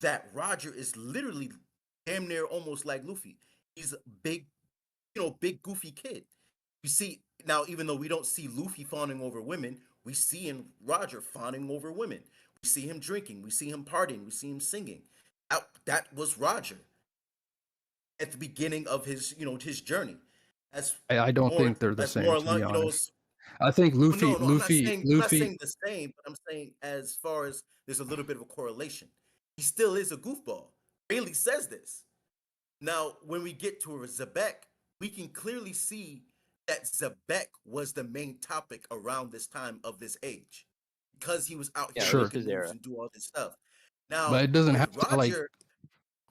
that Roger is literally damn near almost like Luffy. He's a big, big goofy kid. You see now, even though we don't see Luffy fawning over women, we see in Roger fawning over women. We see him drinking, we see him partying, we see him singing. That was Roger at the beginning of his journey. I don't think they're the same, to be honest. I think Luffy, no, Luffy, I'm not saying the same, but I'm saying as far as there's a little bit of a correlation. He still is a goofball. Rayleigh says this. Now, when we get to Zebek, we can clearly see that Zebek was the main topic around this time of this age, because he was out here making moves and do all this stuff. Now, but it doesn't have Roger, to like.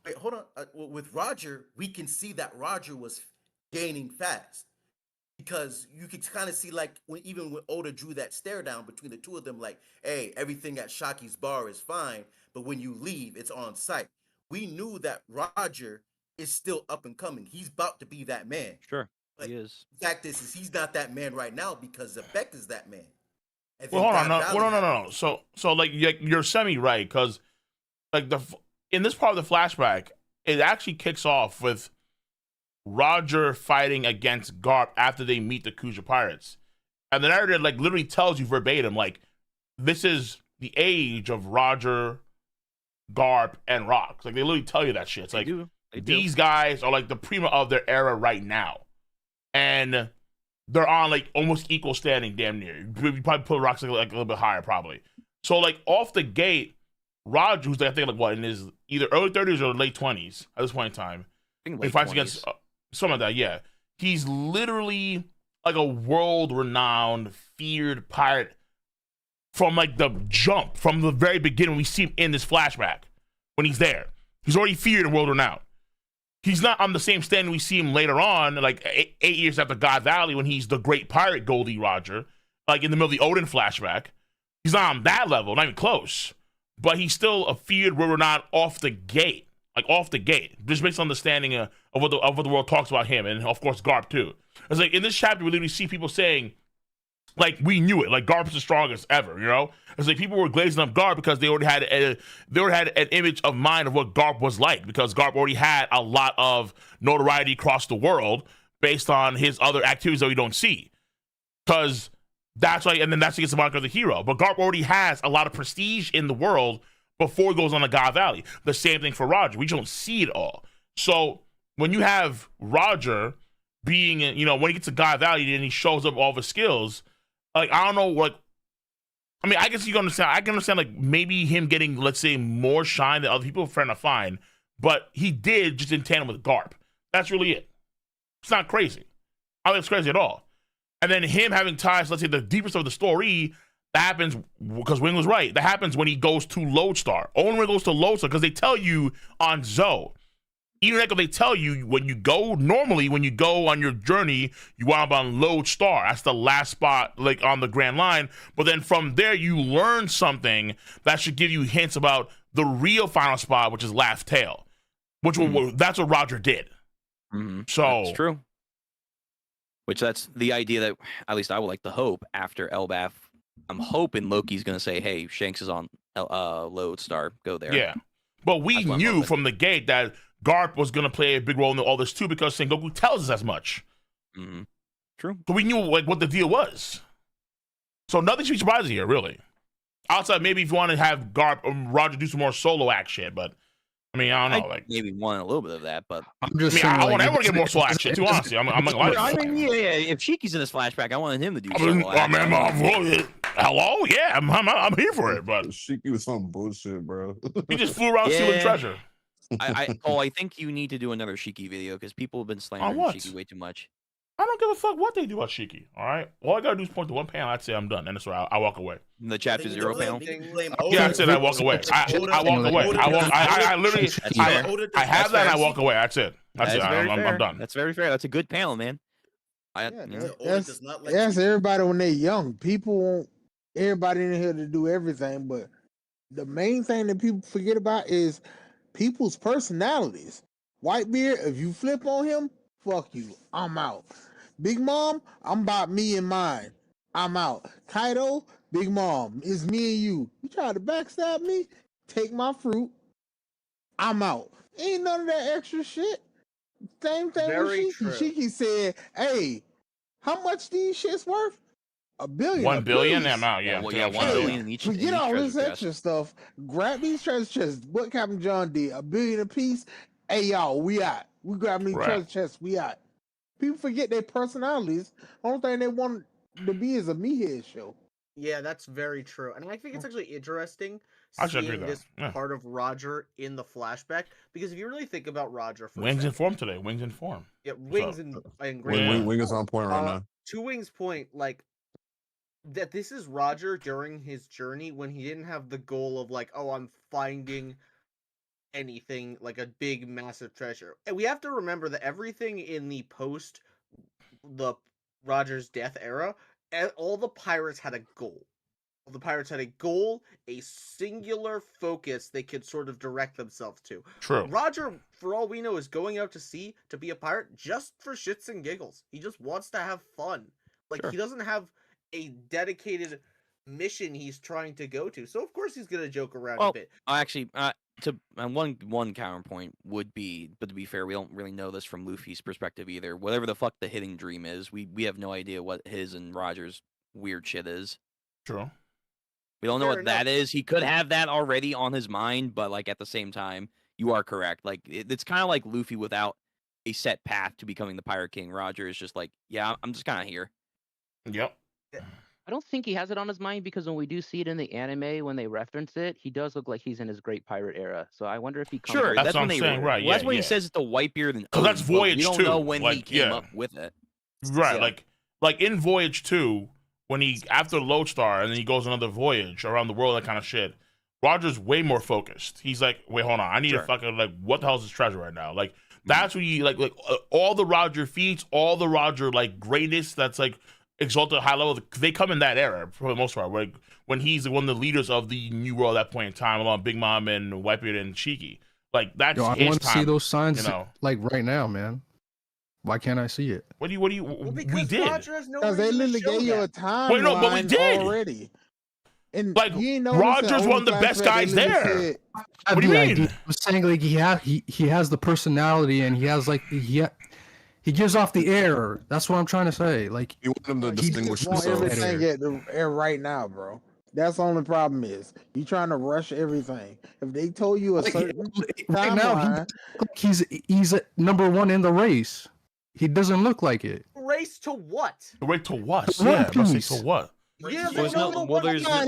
Wait, hold on. With Roger, we can see that Roger was gaining fast, because you could kind of see, like, even when Oda drew that stare down between the two of them, like, hey, everything at Shaki's bar is fine, but when you leave, it's on site. We knew that Roger is still up and coming. He's about to be that man. Sure, but he is. The fact is he's not that man right now, because Zebek is that man. Well, hold on, no. So like you're semi right, because like in this part of the flashback, it actually kicks off with Roger fighting against Garp after they meet the Kuja pirates, and the narrator like literally tells you verbatim, like, this is the age of Roger, Garp, and Rocks. Like, they literally tell you that shit. It's like these guys are like the prima of their era right now, and they're on like almost equal standing, damn near. You probably put Rocks like a little bit higher, probably. So like off the gate, Roger, who's like, I think like what, in his either early 30s or late 20s at this point in time, he fights against some of that. Yeah, he's literally like a world-renowned, feared pirate from like the jump, from the very beginning. We see him in this flashback when he's there. He's already feared and world-renowned. He's not on the same standing we see him later on, like 8 years after God Valley, when he's the great pirate Goldie Roger, like in the middle of the Odin flashback. He's not on that level, not even close. But he's still a feared, renowned off the gate, just based on understanding of what the world talks about him, and of course Garp too. It's like in this chapter we literally see people saying, like, we knew it, like Garp's the strongest ever, you know? It's like people were glazing up Garp because they already had an image of mind of what Garp was like, because Garp already had a lot of notoriety across the world based on his other activities that we don't see. Because that's why, and then that's what gets the moniker of the hero. But Garp already has a lot of prestige in the world before he goes on to God Valley. The same thing for Roger. We just don't see it all. So when you have Roger being, when he gets to God Valley and he shows up all of his skills, like, I don't know, like, I mean, I guess you can understand. I can understand, like, maybe him getting, let's say, more shine than other people are trying to find, but he did just in tandem with Garp. That's really it. It's not crazy. I don't think it's crazy at all. And then him having ties, let's say, the deepest of the story, that happens, because Wing was right, that happens when he goes to Lodestar. Only when he goes to Lodestar, because they tell you on Zoe, even like they tell you when you go on your journey, you wind up on Lodestar. That's the last spot, like, on the Grand Line. But then from there, you learn something that should give you hints about the real final spot, which is Laugh Tale, that's what Roger did. Mm-hmm. So that's true. Which that's the idea that at least I would like to hope after Elbaf. I'm hoping Loki's going to say, "Hey, Shanks is on Lodestar. Go there." Yeah, but we knew from the gate that Garp was going to play a big role in all this too, because Sengoku tells us as much. Mm-hmm. True. So we knew like what the deal was. So nothing should be surprising here, really. Outside, maybe if you want to have Garp Roger do some more solo action, but I mean, I don't know. Like, maybe want a little bit of that, but I'm just saying, I want everyone to get more solo action too. Honestly, I'm not gonna lie. I mean, yeah. If Shiki's in this flashback, I wanted him to do solo action. Hello, yeah, I'm here for it. But Shiki was some bullshit, bro. He just flew around stealing treasure. I think you need to do another Shiki video, because people have been slandering Shiki way too much. I don't give a fuck what they do about Shiki. All right, all I gotta do is point to one panel. I'd say I'm done, and that's where I walk away. The chapter 0 panel. Yeah, that's it. I walk away. I walk away. I literally I have that. And I walk away. That's it. That's it. I'm done. That's very fair. That's a good panel, man. That's everybody when they're young. People want everybody in here to do everything, but the main thing that people forget about is people's personalities. Whitebeard, if you flip on him, fuck you. I'm out. Big Mom, I'm about me and mine. I'm out. Kaido, Big Mom, it's me and you. You try to backstab me? Take my fruit. I'm out. Ain't none of that extra shit. Same thing Very with Shiki. true. Shiki said, "Hey, how much these shits worth? $1 billion. 1 billion? apiece. I'm out. Yeah, well, I'm yeah, out. 1 Hey, billion in each forget all treasure this chest. extra stuff. Grab these treasure chests. What Captain John did, $1 billion apiece. Hey, y'all, we out. We grab these Right. treasure chests. We out. People forget their personalities. Only thing they want to be is a meathead show. Yeah, that's very true. And I think it's actually interesting I should agree seeing with this that. Yeah. part of Roger in the flashback, because if you really think about Roger for a Wings in second, form today. Wings in form. yeah, What's Wings up? and great. Yeah. Wing is on point right now. To Wings' point, like that this is Roger during his journey when he didn't have the goal of like, oh, I'm finding anything like a big massive treasure. And we have to remember that everything in the post the Roger's death era, all the pirates had a goal. All the pirates had a goal, a singular focus they could sort of direct themselves to. True. Roger, for all we know, is going out to sea to be a pirate just for shits and giggles. He just wants to have fun. Like, Sure. he doesn't have a dedicated mission he's trying to go to. So, of course, he's going to joke around a bit. Actually, one counterpoint would be, but to be fair, we don't really know this from Luffy's perspective either. Whatever the fuck the hidden dream is, we have no idea what his and Roger's weird shit is. True. We don't know Fair what that is. He could have that already on his mind, but like at the same time, you are correct. Like it's kind of like Luffy without a set path to becoming the Pirate King. Roger is just like, yeah, I'm just kind of here. Yep. I don't think he has it on his mind because when we do see it in the anime, when they reference it, he does look like he's in his great pirate era. So I wonder if he comes. Sure, That's what when I'm saying, right, Well, that's yeah, when yeah. he says it's the Whitebeard and Because that's Odin, but Voyage we don't 2. know when he Like, came yeah. up with it. Right, Yeah. like in Voyage 2, when he after Lodestar and then he goes on another voyage around the world, that kind of shit. Roger's way more focused. He's like, wait, hold on, I need to fucking like, what the hell is this treasure right now? Like that's when you like all the Roger feats, all the Roger like greatness that's like exalted high level. They come in that era for the most part. Like when he's one of the leaders of the New World at that point in time, along Big Mom and Whitebeard and Shiki. Like that's Yo, I his want to time. see those signs you know. like right now, man. Why can't I see it? What do you? Well, we because did. Roger has no Because they reason to literally show gave you a that. timeline Wait, no, but we did. already. And Like you ain't Roger's one of the best guys there. What do you mean? I'm saying like he has the personality and he has like he gives off the air. That's what I'm trying to say. Like You want him to He distinguish just want himself. everything at the air right now, bro. That's the only problem is you trying to rush everything. If they told you a Like, certain right now timeline, he's number one in the race. He doesn't look like it. Race to what? Wait to what? One Yeah, let's say Piece. to what? Yeah, There's but no, there is no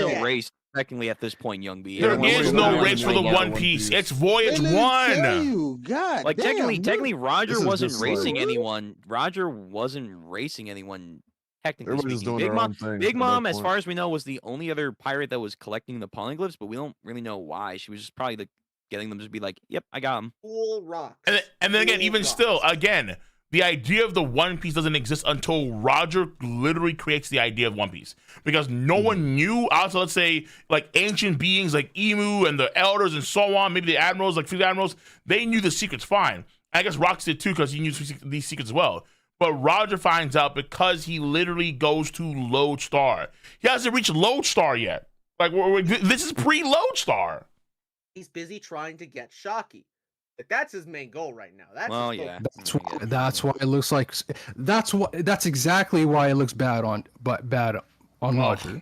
yet. race technically at this point, Young B. There Everyone's is still no going race for the right now. One Piece. It's Voyage they didn't tell 1. you. God Like damn, technically, Roger This is wasn't just racing like- anyone. Roger wasn't racing anyone. Technically Everybody's speaking, doing Big their Mom, own thing Big at that Mom, as point. far as we know, was the only other pirate that was collecting the polyglyphs, but we don't really know why. She was just probably getting them to be like, "Yep, I got them." Cool rocks. And then again, Cool even rocks. still, again, the idea of the One Piece doesn't exist until Roger literally creates the idea of One Piece. Because no one knew, outside, let's say, like ancient beings like Emu and the elders and so on, maybe the admirals, like fleet admirals, they knew the secrets fine. I guess Rox did too because he knew these secrets as well. But Roger finds out because he literally goes to Lodestar. He hasn't reached Lodestar yet. Like, this is pre-Lodestar. He's busy trying to get Shocky. Like, that's his main goal right now. That's Well, his yeah. focus. That's why it looks like. That's exactly why it looks bad on Roger.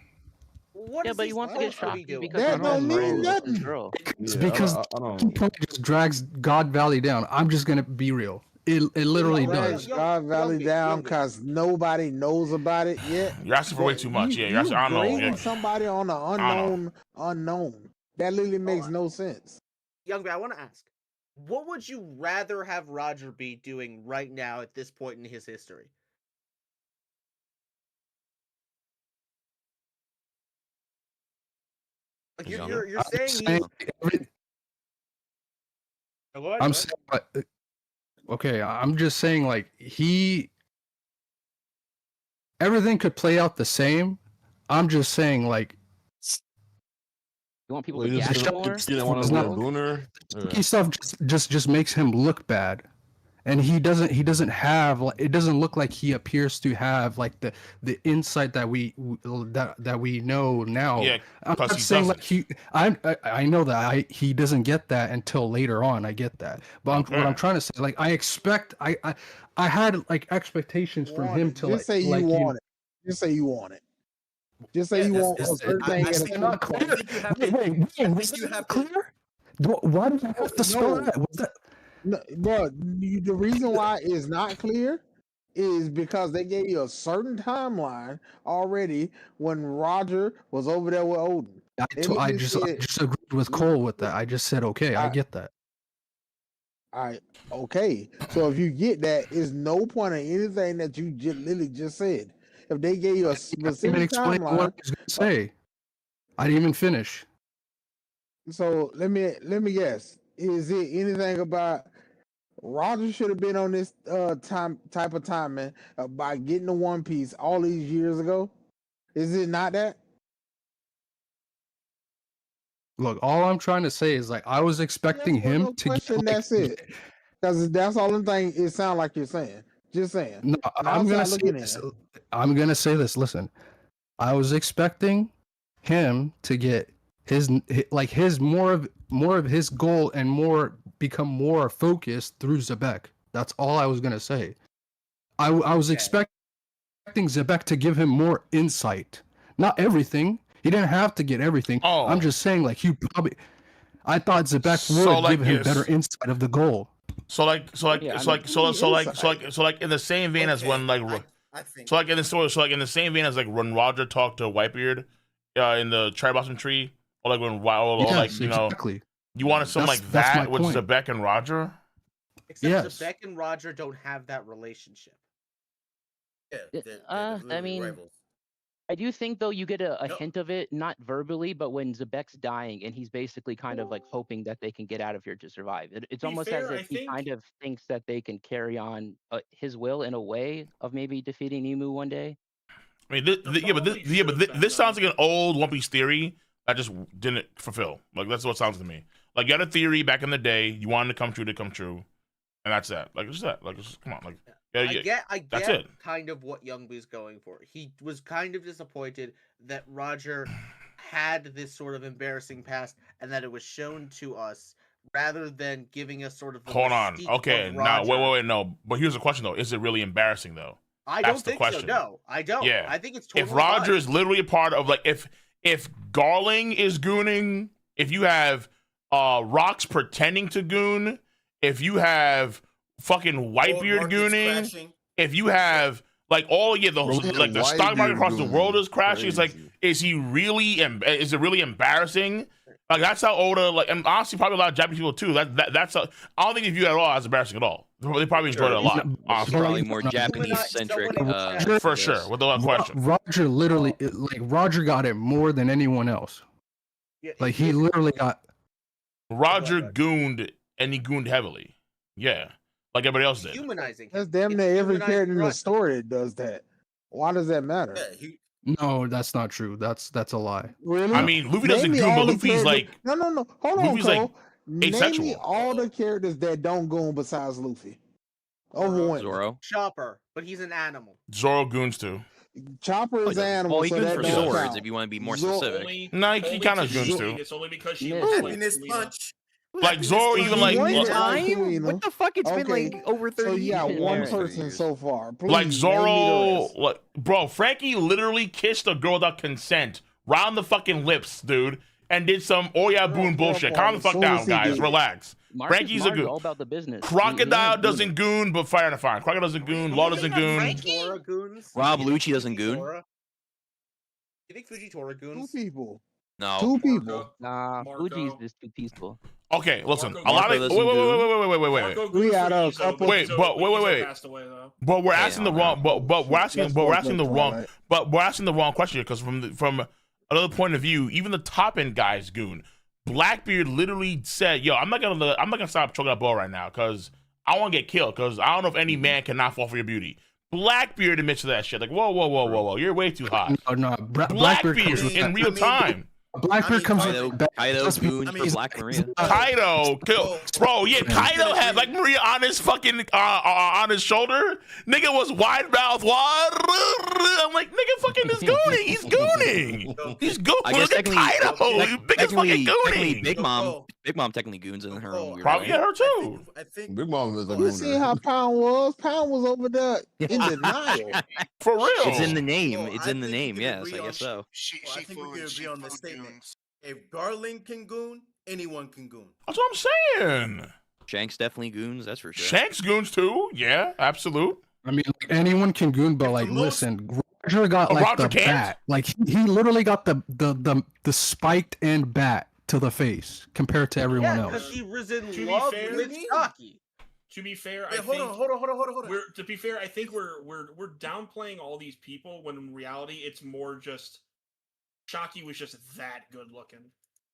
What Yeah, is but he he wants to get supposed be Shocky doing? because That he don't wants mean to nothing. control. It's Yeah, because I the don't. point just drags God Valley down. I'm just gonna be real. It literally drags does. God Valley Young down B. because nobody knows about it yet. You're asking for way too much. Yeah, you're asking, I don't know. grading Yeah. somebody on an unknown. That literally makes no sense. Young B, I want to ask, what would you rather have Roger be doing right now at this point in his history? Like you're saying he's. Go ahead, I'm go saying, okay, I'm just saying, like, everything could play out the same. I'm just saying, like, You want people Well, to you gas just more? you don't want It's to be a not- booner. He stuff just makes him look bad, and he doesn't have like, it doesn't look like he appears to have like the insight that we know now. Yeah, I'm because not he saying doesn't. like I know that he doesn't get that until later on. I get that, but what I'm Okay. trying to say, like, I expect I had like expectations from him to Just say you want it. Just say you want it. Just say you want a certain thing. Is it not clear? Was it not clear? Why did you have to spell No. that? Was that? No, bro, the reason why it's not clear is because they gave you a certain timeline already when Roger was over there with Odin. I just agreed with Cole with that. I just said, okay, I get that. Okay. So if you get that, it's no point in anything that you literally just said. If they gave you a I didn't even specific explain what I timeline, was going to say. I didn't even finish. so let me guess. Is it anything about Roger should have been on this type of timing by getting the One Piece all these years ago? Is it not that? Look, all I'm trying to say is like I was expecting him to get. Like, That's it. Because that's all the thing it sounds like you're saying. Just saying. No, I'm gonna say this. I'm gonna say this. Listen, I was expecting him to get his more of his goal and become more focused through Zebek. That's all I was gonna say. I was expecting Zebek to give him more insight. Not everything. He didn't have to get everything. Oh. I'm just saying, like, I thought Zebek would give him better insight of the goal. So in the same vein as when like in the same vein as like when Roger talked to Whitebeard in the cherry blossom tree, or like when exactly. You wanted something like that with Zebek and Roger. Except Zebek and Roger don't have that relationship. Yeah, I mean, rivals. I do think though you get a hint of it, not verbally, but when Zebek's dying and he's basically kind of like hoping that they can get out of here to survive. It's almost as if he kind of thinks that they can carry on his will in a way of maybe defeating Emu one day. I mean, this sounds like an old One Piece theory that just didn't fulfill. Like that's what it sounds to me. Like you had a theory back in the day, you wanted to come true, and that's that. Like it's that. Like come on, like. I get kind of what Youngby's going for. He was kind of disappointed that Roger had this sort of embarrassing past and that it was shown to us rather than giving us sort of the Hold on. Okay, now wait, no. But here's the question though. Is it really embarrassing though? I don't think so. No, I don't. Yeah. I think it's totally if Roger fine. is literally a part of like if Garling is gooning, if you have Rocks pretending to goon, if you have fucking Whitebeard gooning. Crashing. If you have like the stock market across the world is crashing, it's like, is it really embarrassing? Like that's how Oda and honestly probably a lot of Japanese people too. That's I don't think they view it at all as embarrassing at all. They probably enjoyed it a lot. Honestly. Probably more Japanese centric. For sure, with the question. Roger literally Roger got it more than anyone else. Like he literally got. Roger gooned and he gooned heavily. Yeah. Like everybody else did. Humanizing. That's damn near every character in the story that does that. Why does that matter? No, that's not true. That's a lie. Really? I mean, Luffy doesn't goon, but Luffy's like no. Hold on, Luffy's Cole. like Name me all the characters that don't goon besides Luffy. Overwhelming. Zoro. Chopper, but he's an animal. Zoro goons too. Chopper is an animal. Well, he so goons that for don't swords count. if you want to be more specific. No, he kind of goons too. It's only because she Happiness punch. Like Zoro, even like one time. What the fuck? It's been like over 30 So years. you got one now. person so far. Please, like name me the Zoro, rest. like bro, Frankie literally kissed a girl without consent, round the fucking lips, dude, and did some boon bullshit. Calm the fuck down, guys. Relax. Frankie's a goon. All about the business. Crocodile doesn't goon, but Fire and Fire. Crocodile doesn't goon. Law doesn't goon. Rob Lucci doesn't goon. You think Fujitora goons? Two people. No. Two people. Nah, Fuji's just too peaceful. Okay, listen. Marco A lot of doesn't goon. wait. Marco We goons got for a Izo, couple- but Wait, Izo- but wait. Izo passed away, though. But we're asking the wrong. But we're asking the wrong question because from another point of view, even the top end guys goon. Blackbeard literally said, "Yo, I'm not gonna stop choking that ball right now because I want to get killed because I don't know if any man cannot fall for your beauty." Blackbeard admits to that shit. Like, whoa, you're way too hot. No, Blackbeard in real time. Blackbeard comes Kaido- back. Kaido Trust me, goons I mean, for he's- Black Maria. Kaido, bro, yeah, Yeah. Kaido had like Maria on his fucking on his shoulder. Nigga was wide mouth. I'm like, nigga, fucking is gooning. He's gooning. He's gooning. I guess Look at Kaido. You big as fucking technically, gooning. Big Mom technically goons in her own weird Probably way. get her too. I think Big Mom is a You see how Pound was? Pound was over there in denial. For real. It's in the name. Well, It's I in the think we name. can Yes, agree I on guess so. Well, I think we can agree on this statement. If Garling can goon, anyone can goon. That's what I'm saying. Shanks definitely goons. That's for sure. Shanks goons too. Yeah, absolute. I mean, like, anyone can goon, but like, listen, Roger got like Roger the can't? bat. Like he literally got the spiked end bat to the face compared to everyone Yeah, else. because he was in To be love fair- with Taki. To be fair, Wait, I hold think on, hold on. we're to be fair, I think we're downplaying all these people when in reality it's more just Shocky was just that good looking.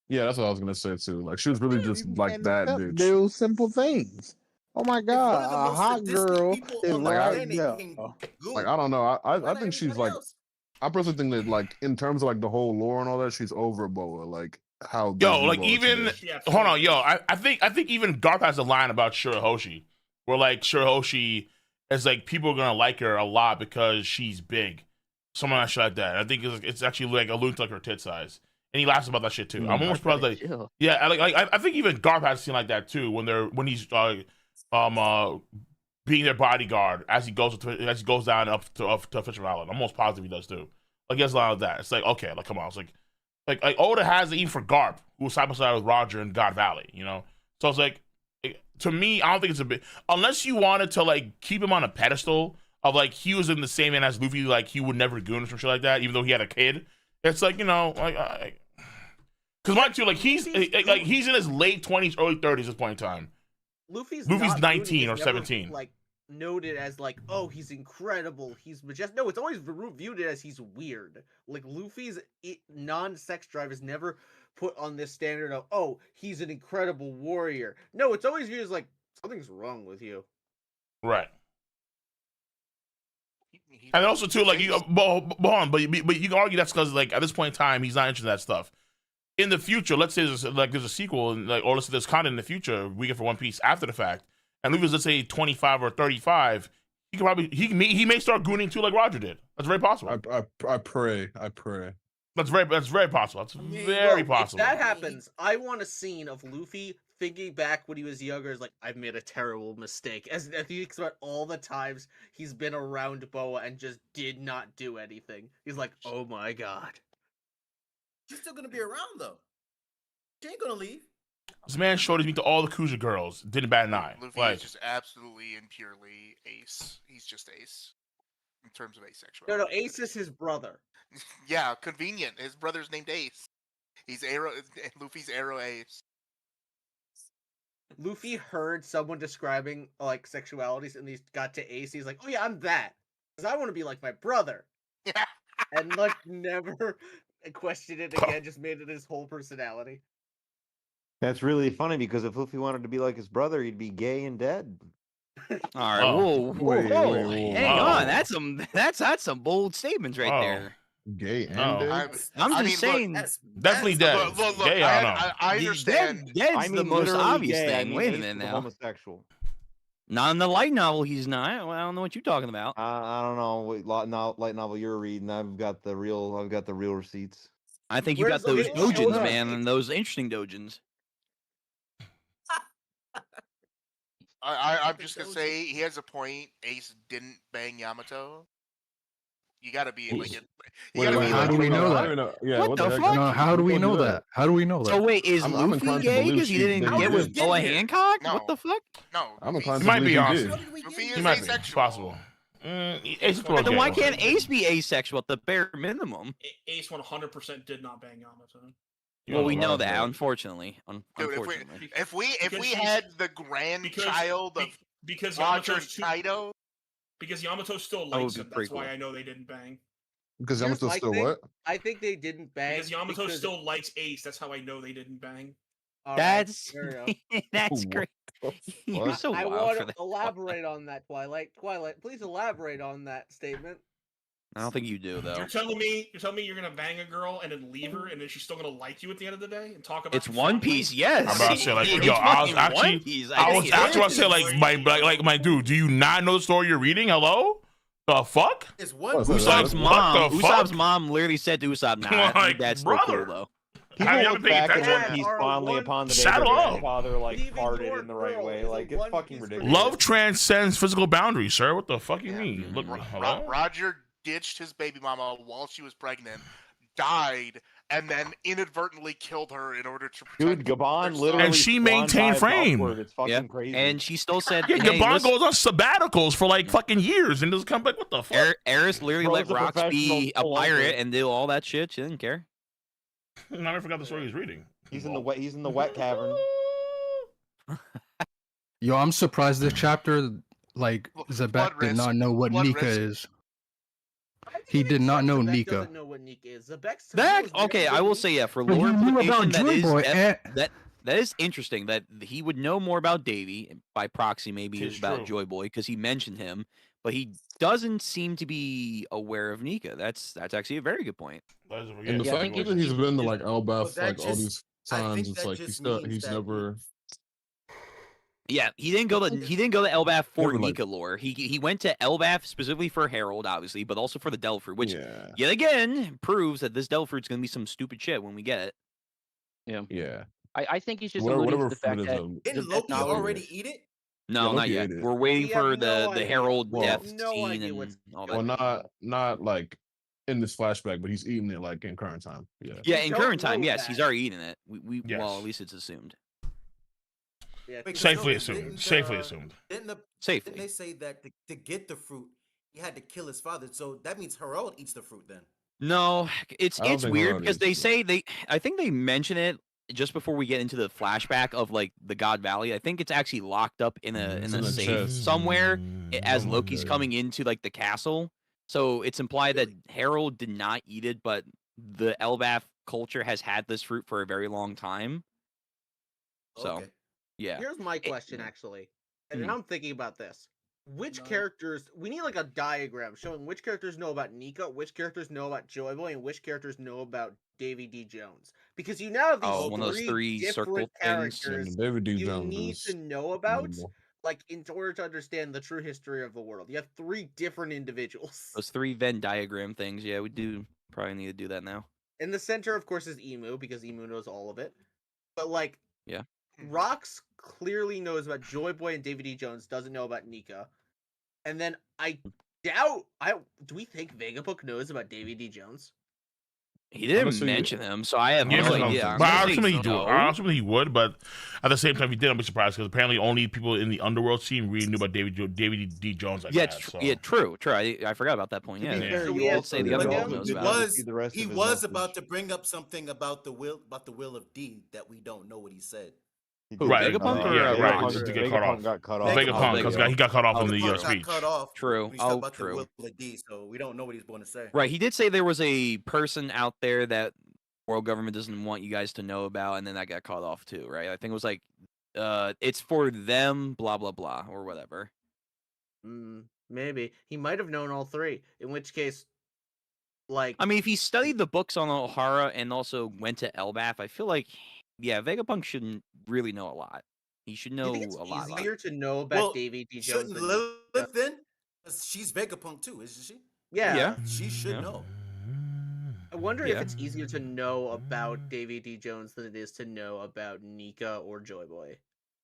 Yeah, that's what I was gonna say too. Like she was really just like that bitch. Do simple things. Oh my If one of god, the a most hot sadistic girl people is on the right planet there. can goon, Like I don't know. why I not think she's everybody like else? I personally think that like in terms of like the whole lore and all that, she's over Boa. Like how good Yo, is like Boa even today. Yeah, hold on, yo. I think even Garp has a line about Shirahoshi, where like Shirahoshi is like people are gonna like her a lot because she's big, something like that. I think it's actually like alluding to like her tit size, and he laughs about that shit too. I'm almost surprised like Chill. yeah, I think even Garp has a scene like that too when he's being their bodyguard as he goes down up to Fisher Island. I'm almost positive he does too. Like he has a lot of that. It's like okay, like come on, it's like Oda has it even for Garp, who was side by side with Roger in God Valley, you know. So it's like to me, I don't think it's a bit unless you wanted to like keep him on a pedestal of like he was in the same end as Luffy, like he would never goon or some shit like that, even though he had a kid. It's like you know, like because mind too, like he's in his late 20s, early 30s at this point in time. Luffy's Luffy's not 19 gooning, or is never, 17. Like noted as like, oh, he's incredible, he's majestic. No, it's always viewed as he's weird. Like Luffy's non-sex drive is never put on this standard of, oh, he's an incredible warrior. No, it's always viewed as like something's wrong with you. Right. And also too, like you, but you can argue that's because like at this point in time he's not interested in that stuff. In the future, let's say there's a sequel, like, or let's say there's content in the future we get for One Piece after the fact, and Luffy's let's say 25 or 35, he could probably he may start gooning too like Roger did. That's very possible. I pray. That's very possible. That's very possible. If that happens, I want a scene of Luffy thinking back when he was younger, is like, I've made a terrible mistake. As he thinks about all the times he's been around Boa and just did not do anything. He's like, oh my god. She's still gonna be around though. She ain't gonna leave. This man showed his meat to all the Kuja girls. Didn't bat an eye. Luffy Like, is just absolutely and purely ace. He's just ace in terms of asexuality. No, Ace is his brother. Yeah, convenient. His brother's named Ace. He's Arrow. Luffy's Arrow Ace. Luffy heard someone describing like sexualities, and he got to Ace. He's like, "Oh yeah, I'm that, because I want to be like my brother." Yeah. And like never questioned it again. Just made it his whole personality. That's really funny because if Luffy wanted to be like his brother, he'd be gay and dead. All right, Oh. whoa, hang Oh. on. That's some bold statements right Oh. there. Gay and Oh. dead. I'm I just mean, look, saying. definitely dead. Look, Gay, I don't know. I understand. Dead's the most literally obvious gay. I thing. mean, Wait a Ace minute is now. homosexual. Not in the light novel, he's not. I don't know what you're talking about. I don't know what light novel you're reading. I've got the real receipts. I think you Where's got those the little dojins, show man, up? and those interesting dojins. I'm just gonna say he has a point. Ace didn't bang Yamato. You gotta be like it. You gotta be how like, do we know I that? don't know. Yeah, What what, the the heck? fuck? No, how do we know that? How do we know that? So wait, is I'm Luffy inclined to gay believe because he she- didn't that he get with did. Boa Hancock? No. What the fuck? No, I'm Luffy's- inclined He to might be believe honest. he How did. did we get Luffy here? is He might be. It's asexual. possible. Ace is But then why gay. can't Ace be asexual at the bare minimum? Ace 100% did not bang Yamato. Well, we know Love that, that. unfortunately. Dude, Unfortunately. if we Because we he's- had the grandchild of because Roger Yamato's too, Kaido, because Yamato still That would likes be him. That's pretty why cool. I know they didn't bang. Because Here's Yamato my still thing. what? I think they didn't bang Because Yamato because- still likes Ace. That's how I know they didn't bang. All right, That's fair enough. that's What great. the You're fuck? so I wild want for to that. elaborate on that, Twilight. Twilight, please elaborate on that statement. I don't think you do though. You're telling me you're gonna bang a girl and then leave her, and then she's still gonna like you at the end of the day and talk about It's you One fondly? Piece, yes. I'm about to say like, It's yo, I was fucking actually, One Piece. I was see actually about to it. say like, my dude, do you not know the story you're reading? Hello, the fuck? It's one. Usopp's What the fuck? mom literally said to Usopp, "Nah, Like, that's still cool brother. though." People Have you look ever paid back at attention? One Piece Are fondly one- upon the day Shut their up. grandfather like Leaving farted your in the right girl way. is a Like it's One fucking Piece ridiculous. Love transcends physical boundaries, sir. What the fuck you mean? Look, hello? Roger ditched his baby mama while she was pregnant, died, and then inadvertently killed her in order to protect Dude, Gabon their son. literally And she swan maintained dives frame. upward. It's fucking Yeah, crazy. and she still said, Yeah, "Hey, Gabon listen, goes on sabbaticals for like fucking years and doesn't come back. What the fuck? Eris literally Bro's let a Rocks be a professional pirate plumber. and do all that shit. She didn't care." I never forgot the story he's reading. He's in the wet. He's in the wet cavern. Yo, I'm surprised this chapter, like, Blood Zebek did risk. not know what Blood Nika risk. is. I He think did not know Zebek Nika. doesn't know what Nika is. Zebek's That knows very okay, I good will Nika. say yeah. For But lore he knew about implication, that Joy is Boy. that is interesting. That he would know more about Davy by proxy, maybe Tis about true. Joy Boy because he mentioned him, but he doesn't seem to be aware of Nika. That's actually a very good point. And the Yeah, I fact think that it's- he's been to like Well, Elbaf that like all just- these I times, think it's that like just he's means that never. Yeah, he didn't go to Elbaf for Never, like- Nika lore. He went to Elbaf specifically for Harald, obviously, but also for the Devil Fruit, which Yeah, yet again proves that this Devil Fruit's gonna be some stupid shit when we get it. yeah. I think he's just Whatever, alluding to whatever the fruit fact is that Didn't Zebek Loki knowledge- already eat it? No, Yeah, not Loki yet. ate it. We're waiting We have for no the idea. Harald We have death no scene idea and what's all Well, that. not like in this flashback, but he's eating it like in current time. Yeah. Yeah, We in don't current time, know yes, he's that. already eating it. We Yes. well, at least it's assumed. Yeah, Wait, 'cause Safely no, assumed. didn't, Safely assumed. Didn't they Safely. say that to get the fruit, he had to kill his father? So that means Harald eats the fruit then. No, it's I don't it's think weird Harald because is, they yeah. say I think they mention it just before we get into the flashback of like the God Valley. I think it's actually locked up in a It's in in a a safe chest. somewhere as Something like Loki's that, coming into like the castle. So it's implied that Really? Harald did not eat it, but the Elbaf culture has had this fruit for a very long time. So Okay. yeah. Here's my question, actually, and Hmm. I'm thinking about this. Which No. characters? We need like a diagram showing which characters know about Nika, which characters know about Joy Boy, and which characters know about Davy D. Jones. Because you now have these Oh, one of those three circle different things. characters And David D. you Jones need is to know about, phenomenal. like in order to understand the true history of the world. You have three different individuals. Those three Venn diagram things. Yeah, we do probably need to do that now. In the center, of course, is Emu because Emu knows all of it. But like, Yeah. Rox clearly knows about Joy Boy and David D. Jones. Doesn't know about Nika. And then I doubt. Do we think Vegapunk knows about David D. Jones? He didn't Honestly, mention him, so I have Yeah, no but idea. I'm but gonna I say assume he do. no. I assume he would, but at the same time, if he did, I'd be surprised because apparently only people in the underworld scene really knew about David D. Jones like Yeah, that. So. yeah, true. I forgot about that point. To Yeah, be yeah. fair, So you we have also say the other you one also knows did about not it. Was see the rest he of his was about message. to bring up something about the will of D that we don't know what he said. He Who, did. Right, Vegapunk or yeah, right. Vegapunk- Just to get cut Vegapunk off. got cut off. Vegapunk, because Vegapunk. he got cut off in Oh, the Vegapunk got speech. cut off. True. when he's talking Oh, about true. the will of D, so we don't know what he's going to say. Right. He did say there was a person out there that world government doesn't want you guys to know about, and then that got cut off too. Right. I think it was like, it's for them, blah blah blah, or whatever. Maybe he might have known all three. In which case, like, I mean, if he studied the books on O'Hara and also went to Elbaf, I feel like, yeah, Vegapunk shouldn't really know a lot. He should do you know think it's a lot. easier to know about Well, David D. Jones? Shouldn't Than Lilith then? 'Cause she's Vegapunk too, isn't she? Yeah. Yeah. She should Yeah. know. I wonder if Yeah. it's easier to know about David D. Jones than it is to know about Nika or Joy Boy.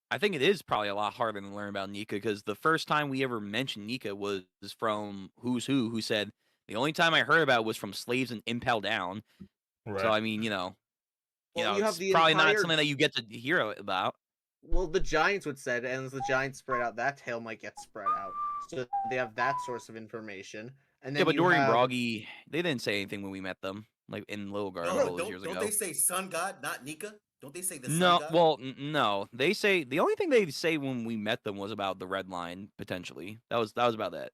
I think it is probably a lot harder to learn about Nika because the first time we ever mentioned Nika was from Who's Who said the only time I heard about it was from slaves in Impel Down. Right. So I mean, Well, you have it's the probably not entire- something that you get to hear about. Well, the Giants would say, and as the Giants spread out, that tail might get spread out. So they have that source of information. And then Yeah, but you Dory and have... Broggy, they didn't say anything when we met them, like in Little Garden all those years Don't ago. they say Sun God, not Nika? Don't they say the Sun No, God? well, no. They say the only thing they say when we met them was about the Red Line potentially. That was about it.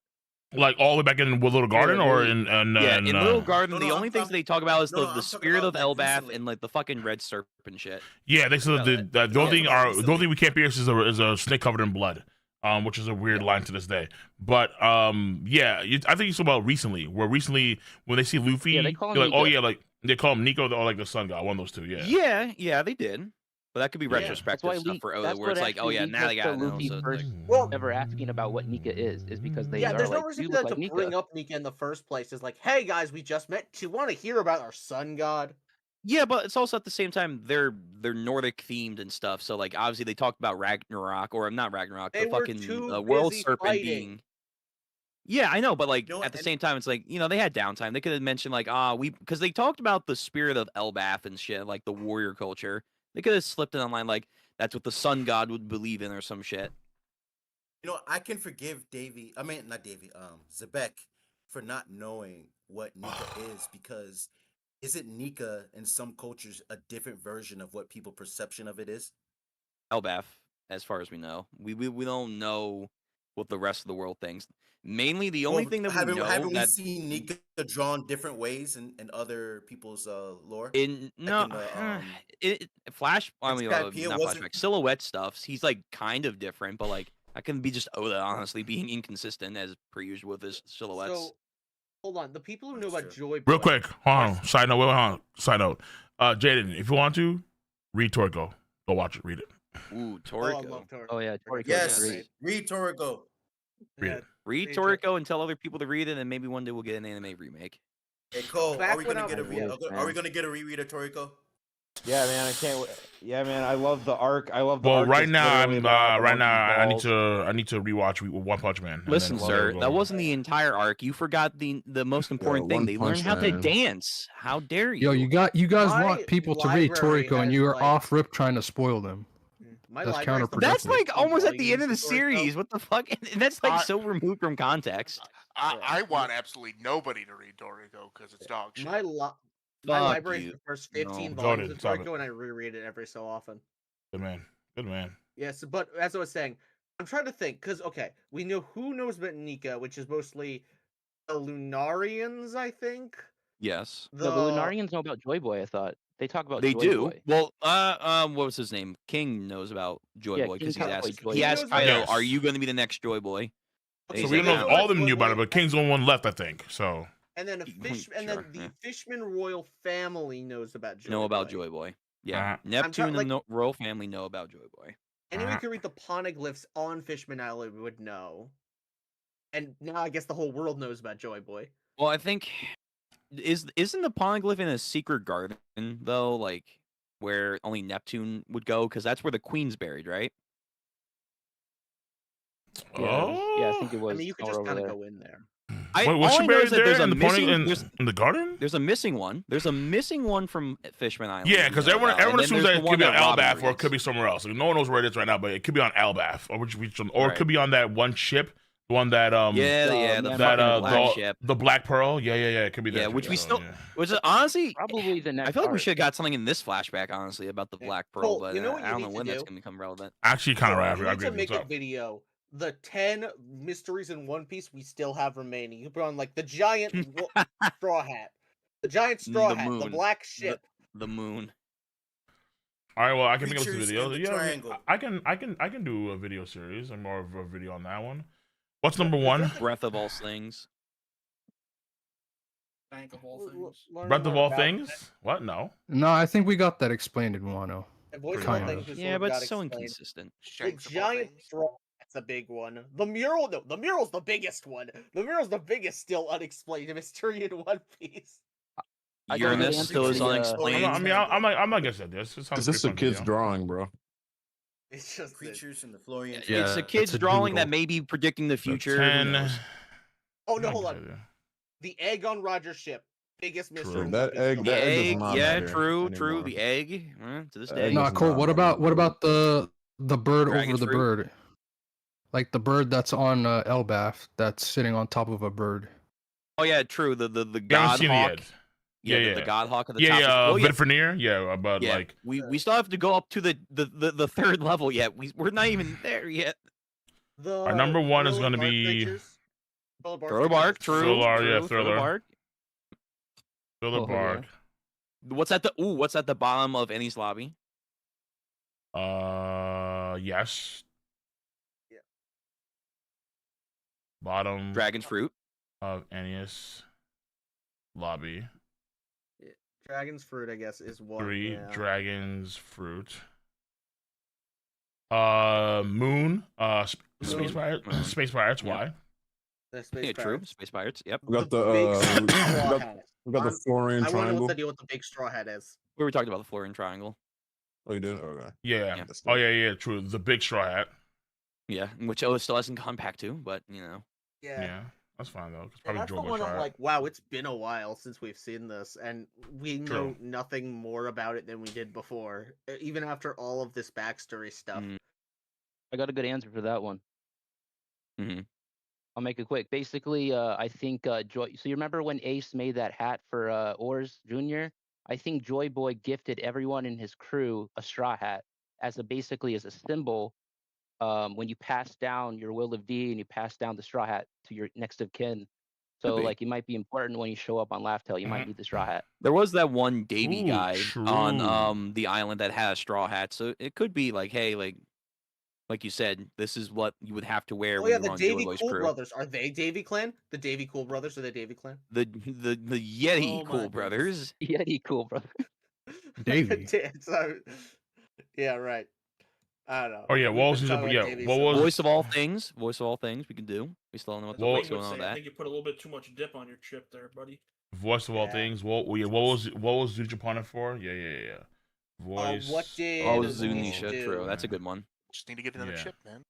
Like all the way back in Little Garden or in Yeah, in Little Garden, No, the no, only I'm things talking- they talk about is no, the I'm talking spirit of about, like, Elbaf recently. and like the fucking red serpent shit. Yeah, they said Yeah, the only thing about the only thing we can't pierce is a snake covered in blood. which is a weird line to this day. But yeah, I think you saw about recently, when they see Luffy, Yeah, they call him you're like, oh Nika. yeah, like they call him Nico or like the sun god, one of those two. Yeah, they did. But that could be Yeah, retrospective stuff for Oda, that's where what it's like, oh actually yeah, leads now us they to got it. Luffy So it's first like, ever asking about what Nika is because they Yeah, are there's no like, reason you for look them like to Nika. bring up Nika in the first place. It's like, hey guys, we just met. Do you want to hear about our sun god? yeah, but it's also at the same time they're Nordic themed and stuff. So like obviously they talked about Ragnarok, or not Ragnarok, They the were fucking too world busy serpent fighting. being. Yeah, I know, but like You know at what, the and same time, it's like, they had downtime. They could have mentioned like, because they talked about the spirit of Elbath and shit, like the warrior culture. They could have slipped it online like that's what the sun god would believe in or some shit. you know, I can forgive Davy. I mean, not Davy. Zebek for not knowing what Nika is, because isn't Nika in some cultures a different version of what people perception of it is? Elbath, as far as we know, we don't know what the rest of the world thinks. Mainly, the only Well, thing that we know haven't we that seen Nika drawn different ways in other people's lore? in no in the flash, I in mean, Skypiea not wasn't flashback, silhouette stuff. He's like kind of different, but like that can be just Oda honestly being inconsistent as per usual with his silhouettes. So, hold on. The people who know That's about true. Joy Boy. Real quick, hold on. Side note, Jaden, if you want to read Toriko, go watch it, read it. Ooh, Oh, I Toriko. love Toriko. Oh yeah, Toriko Yes, is great. read Toriko. Read it. Read Toriko and tell other people to read it, and maybe one day we'll get an anime remake. Hey Cole, Back are we when gonna I get a was- are we gonna get a reread of Toriko? Yeah, man, I can't. Yeah, man, I love the arc. I love the Well, arc. right that's now literally I'm about the right now monkey's balls. I need to rewatch One Punch Man. and Listen, then sir, we'll that go. wasn't the entire arc. You forgot the most important thing. One They learned Punch how to Man. dance. How dare you? Yo, you guys My want people to read library Toriko, and has, you're like- off rip trying to spoil them. My That's library has the That's counterproductive. first like almost at the end of the volumes of Toriko. series. What the fuck? And that's like I- so removed from context. I want absolutely nobody to read Dorigo because it's dog shit. My Fuck library you. has the first 15 No. volumes Goated, of stop Toriko, it. and I reread it every so often. Good man. Good man. Yes, but as I was saying, I'm trying to think, because, okay, we know who knows about Nika, which is mostly the Lunarians, I think? Yes, No, the Lunarians know about Joy Boy. I thought they talk about they Joy do. Boy. Well, what was his name? King knows about Joy Yeah, Boy King because talks about Joy he Boy. asked He knows Kaido, about- "Are Yes. you going to be the next Joy Boy?" And Okay, he's So we like, don't know "Yeah." if all of them Joy knew about it, Boy- but King's the only one left, I think. So And then Sure, the yeah. Fishman royal family knows about Joy know about Boy. Joy Boy. Yeah, Uh-huh. Neptune like- and the royal family know about Joy Boy. Anyone who could read the poneglyphs on Fishman Island would know. And now I guess the whole world knows about Joy Boy. Well, I think isn't the poneglyph in a secret garden though, like where only Neptune would go, because that's where the queen's buried, right? Yeah, I think it I was. mean, you could somewhere just over kind of there. go in there. Wait, was all she I know buried is that there there's a in the missing. in the garden? There's a missing one. There's a missing one from Fishman Island. Yeah, we because know everyone about, and then assumes there's that the it could one be on that Robin Albath or it reads. could be somewhere else. Like, no one knows where it is right now, but it could be on Albath or or it Right. could be on that one ship, the one that Yeah, the yeah, fucking that black ship. the Black Pearl. Yeah, it could be that. Yeah, too, which we so, still, yeah. which is honestly, Probably the next. I feel like we arc. should have got something in this flashback, honestly, about the Yeah. Black Pearl, Cole, but you know what I you don't need know to when that's do? going to become relevant. Actually, kind of right. You I need to agree make with a that. video. The 10 mysteries in One Piece we still have remaining. You put on like the giant straw hat, the giant straw The hat, the moon. black ship. The moon. All right, well, I can make up this Creatures video. in the Yeah, triangle. I can do a video series and more of a video on that one. What's number one? Breath of all things. Bank of all things. Learn Breath of more all about things? What? No. No, I think we got that explained in Wano. it. Voice of Kind all of. things was Yeah, sort of but got it's so explained. inconsistent. The Shanks of all giant things. straw hat's a big one. The mural, no, the mural's the biggest one. The mural's the biggest still unexplained mystery in One Piece. I got the Uranus answer still to is the, unexplained. I'm not gonna say this. It sounds Is this pretty a fun kid's video. drawing, bro? It's just Creatures in the Florian. Yeah, It's a it's kid's a drawing that doodle. may be predicting the So future. Who 10. knows? Oh no, I'm hold not on. gonna say The egg on Roger's ship, biggest mystery. True. in That One Piece egg- still The that has. egg does egg, not yeah, matter true. anymore. The egg, to this That day. egg No, does Cole. not What matter about anymore. the bird Dragon over the fruit? bird? Like the bird that's on Elbath that's sitting on top of a bird. Oh yeah, true. The We haven't god seen it hawk. yet. Yeah, Yeah, the yeah. god hawk at the Yeah, top. yeah, Oh, yeah. Vidfernir. Yeah, but Yeah, like we still have to go up to the third level yet. We're not even there yet. The Our number one is Thriller gonna Bark be creatures. Thriller bark, true. Thriller, yeah, true, Thriller. bark. Thriller Oh, yeah. Bark. What's at the bottom of Annie's lobby? Yes. Bottom Dragon's fruit. of Ennius lobby. Dragon's fruit, I guess, is one. 3 yeah. Dragon's fruit. Moon. Space Pirates. Space Pirates. Yep. Why? The Space Yeah, true. Pirates. Space Pirates. Yep. We got The the big straw we got, hat. we got the Florian I want to know Triangle. what the deal with the big straw hat is. We were talking about the Florian Triangle. Oh, you did? Okay. Yeah. Yeah. Oh yeah. True. The big straw hat. Yeah, which Oda still hasn't gone back to, but you know. Yeah. That's fine though. It's And probably that's the Jordan one straw I'm hat. like, wow, it's been a while since we've seen this, and we know True. nothing more about it than we did before, even after all of this backstory stuff. I got a good answer for that one. Mm-hmm. I'll make it quick. Basically, I think Joy. So you remember when Ace made that hat for Oars Jr.? I think Joy Boy gifted everyone in his crew a straw hat as a symbol. When you pass down your will of D and you pass down the straw hat to your next of kin. So Could be. like it might be important when you show up on Laugh Tale. You might need the straw hat. There was that one Davy Ooh, guy true. on the island that had a straw hat, so it could be like, hey, like you said, this is what you would have to wear Oh when yeah, you're the on Joy Davy Boy's Cool crew. brothers. Are they Davy Clan? The Davy Cool brothers are they Davy Clan? The Yeti Oh my Cool goodness. Brothers. Yeti Cool Brother. Davy. Yeah, right. I don't know. Oh yeah. We've What was been his? talking Yeah. about Davy What so was? much. Voice of all things. Voice of all things. We can do. We still don't know what the Well, fuck's Wayne going would on with say, I that. think you put a little bit too much dip on your chip there, buddy. Voice of all Yeah. things. What was Zuch opponent for? Yeah. Voice. What did Oh, of Zunisha Zunisha. do? True. That's a good one. Just need to get another Yeah. chip, man.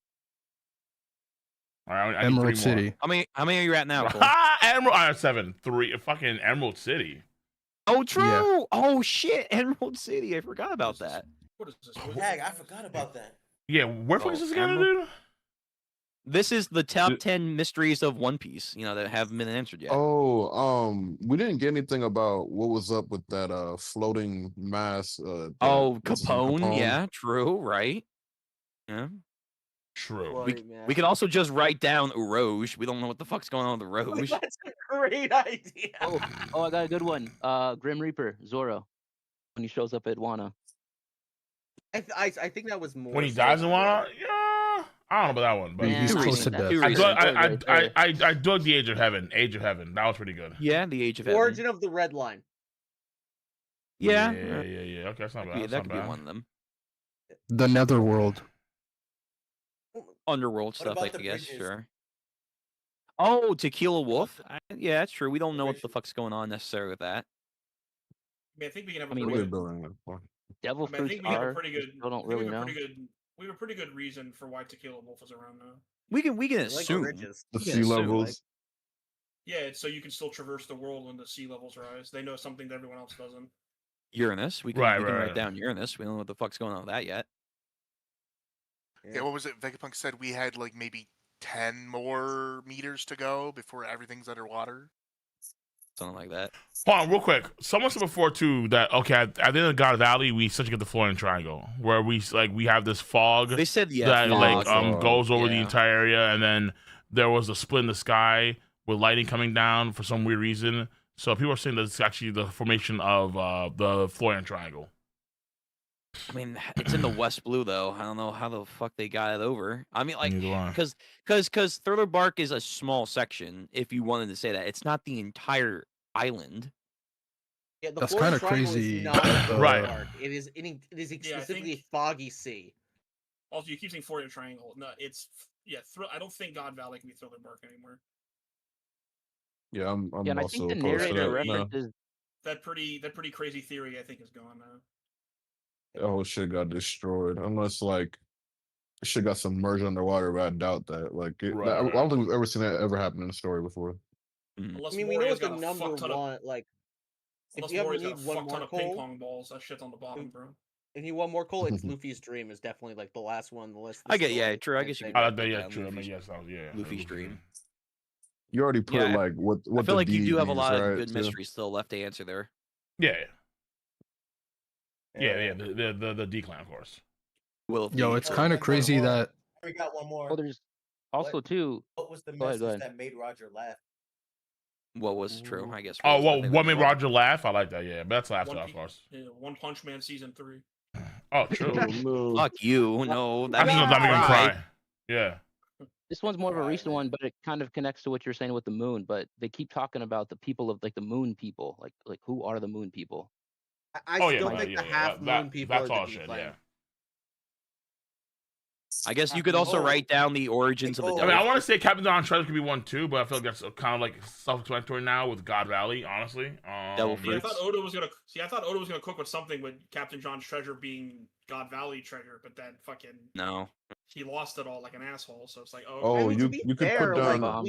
All right, I need Emerald 3 more. City. How many are you at now, Cole? Emerald. 7. 3. Fucking Emerald City. Oh, true. Oh shit, Emerald City. I forgot about What is this? that. What is this? Dang, I forgot about that. Yeah. Where the fuck is this again, Emerald- dude? This is the top 10 mysteries of One Piece. You know that haven't been answered yet. Oh, we didn't get anything about what was up with that floating mass. Oh, what's his name, Capone. Yeah, true. Right. Yeah. True. We could also just write down Uroge. We don't know what the fuck's going on with Uroge. That's a great idea. Oh, I got a good one. Grim Reaper, Zoro, when he shows up at Wano. I think that was more When he so dies in for- Wano, yeah, I don't know about that one, but He's Yeah, close to that's- death. I dug the Age of Heaven. Age of Heaven. That was pretty good. Yeah, the Age of Heaven. Origin of the Red Line. Yeah. Yeah. Okay, that's not bad. That could be one of them. The Netherworld. Underworld What stuff, about I the guess. bridges? Sure. Oh, Tequila Wolf. Yeah, that's true. We don't know what the fuck's going on necessarily with that. I mean, I think we can have a I mean, pretty Good good. building. Devil I mean, I fruits think we have are. a pretty good. Still don't I think really we have know. a pretty good. We have a pretty good reason for why Tequila Wolf is around now. We can Like assume. bridges. The We can sea assume. levels. Yeah, it's so you can still traverse the world when the sea levels rise. They know something that everyone else doesn't. Uranus. We can, Right, we can right. write down Uranus. We don't know what the fuck's going on with that yet. Yeah, what was it? Vegapunk said we had like maybe 10 more meters to go before everything's underwater. Something like that. Hold on, real quick. Someone said before too that at the end of God Valley, we essentially get the Florian Triangle, where we have this fog They said that fog. goes over the Yeah. entire area, and then there was a split in the sky with lightning coming down for some weird reason. So people are saying that it's actually the formation of the Florian Triangle. I mean, it's in the West Blue though. I don't know how the fuck they got it over. I mean, like, Neither do I. because Thriller Bark is a small section. If you wanted to say that, it's not the entire island. Yeah, the That's Florian kinda Triangle crazy Is not that, a Right. arc. It is Yeah, I specifically think- a foggy sea. Also, you keep saying Florida Triangle. No, it's I don't think God Valley can be Thriller Bark anymore. Yeah, I'm Yeah, and I also think the opposed to narrator that. No. references. That pretty crazy theory, I think, is gone now. That whole shit got destroyed. Unless like shit got submerged underwater, but I doubt that. Like I Right. don't think we've ever seen that ever happen in a story before. Unless I mean, we know Moria's what the got a number fuck ton of- one like. If Unless you ever Moria's got need a one fuck ton more of ping coal, pong balls, that shit's on the bottom, bro. if you want more coal, it's Luffy's dream is definitely like the last one on the list. I get, yeah, true. I guess you think. could I write like that. that Yeah, down, true. I mean, Luffy's- yes, yeah. Luffy's dream. You already put Yeah, like what I feel the like you do deed have a means, lot of right, good too? mysteries still left to answer there. Yeah. The D clan, of course. Will Yo, it's kind of one crazy more. that We got one more. Well, there's also too. What was the Go ahead, message go ahead. that made Roger laugh? what was true, I guess. Oh, was the well, thing what that made Roger laugh? I like that. Yeah, but that's laughter, One of Piece- course. Yeah, One Punch Man season 3. Oh, true. Oh, no. Fuck you. No, I that just know made that made me him cry. cry. Yeah. This one's more of a recent Right. one, but it kind of connects to what you're saying with the moon. But they keep talking about the people of like the moon people. Like who are the moon people? I Oh yeah, still Like, think the yeah. half moon people That's are the all shit. Deepland. Yeah. I guess you Half could moon. also Oh, write down the origins of the oh, I mean, I devil. want to say Captain John Treasure could be one too, but I feel like that's kind of like self-explanatory now with God Valley. Honestly, Devil See, I fruits. thought Oda was gonna cook with something with Captain John's treasure being God Valley treasure, but then fucking No. he lost it all like an asshole. So it's like, oh, Oh, I okay. mean, to be you could fair, put like down.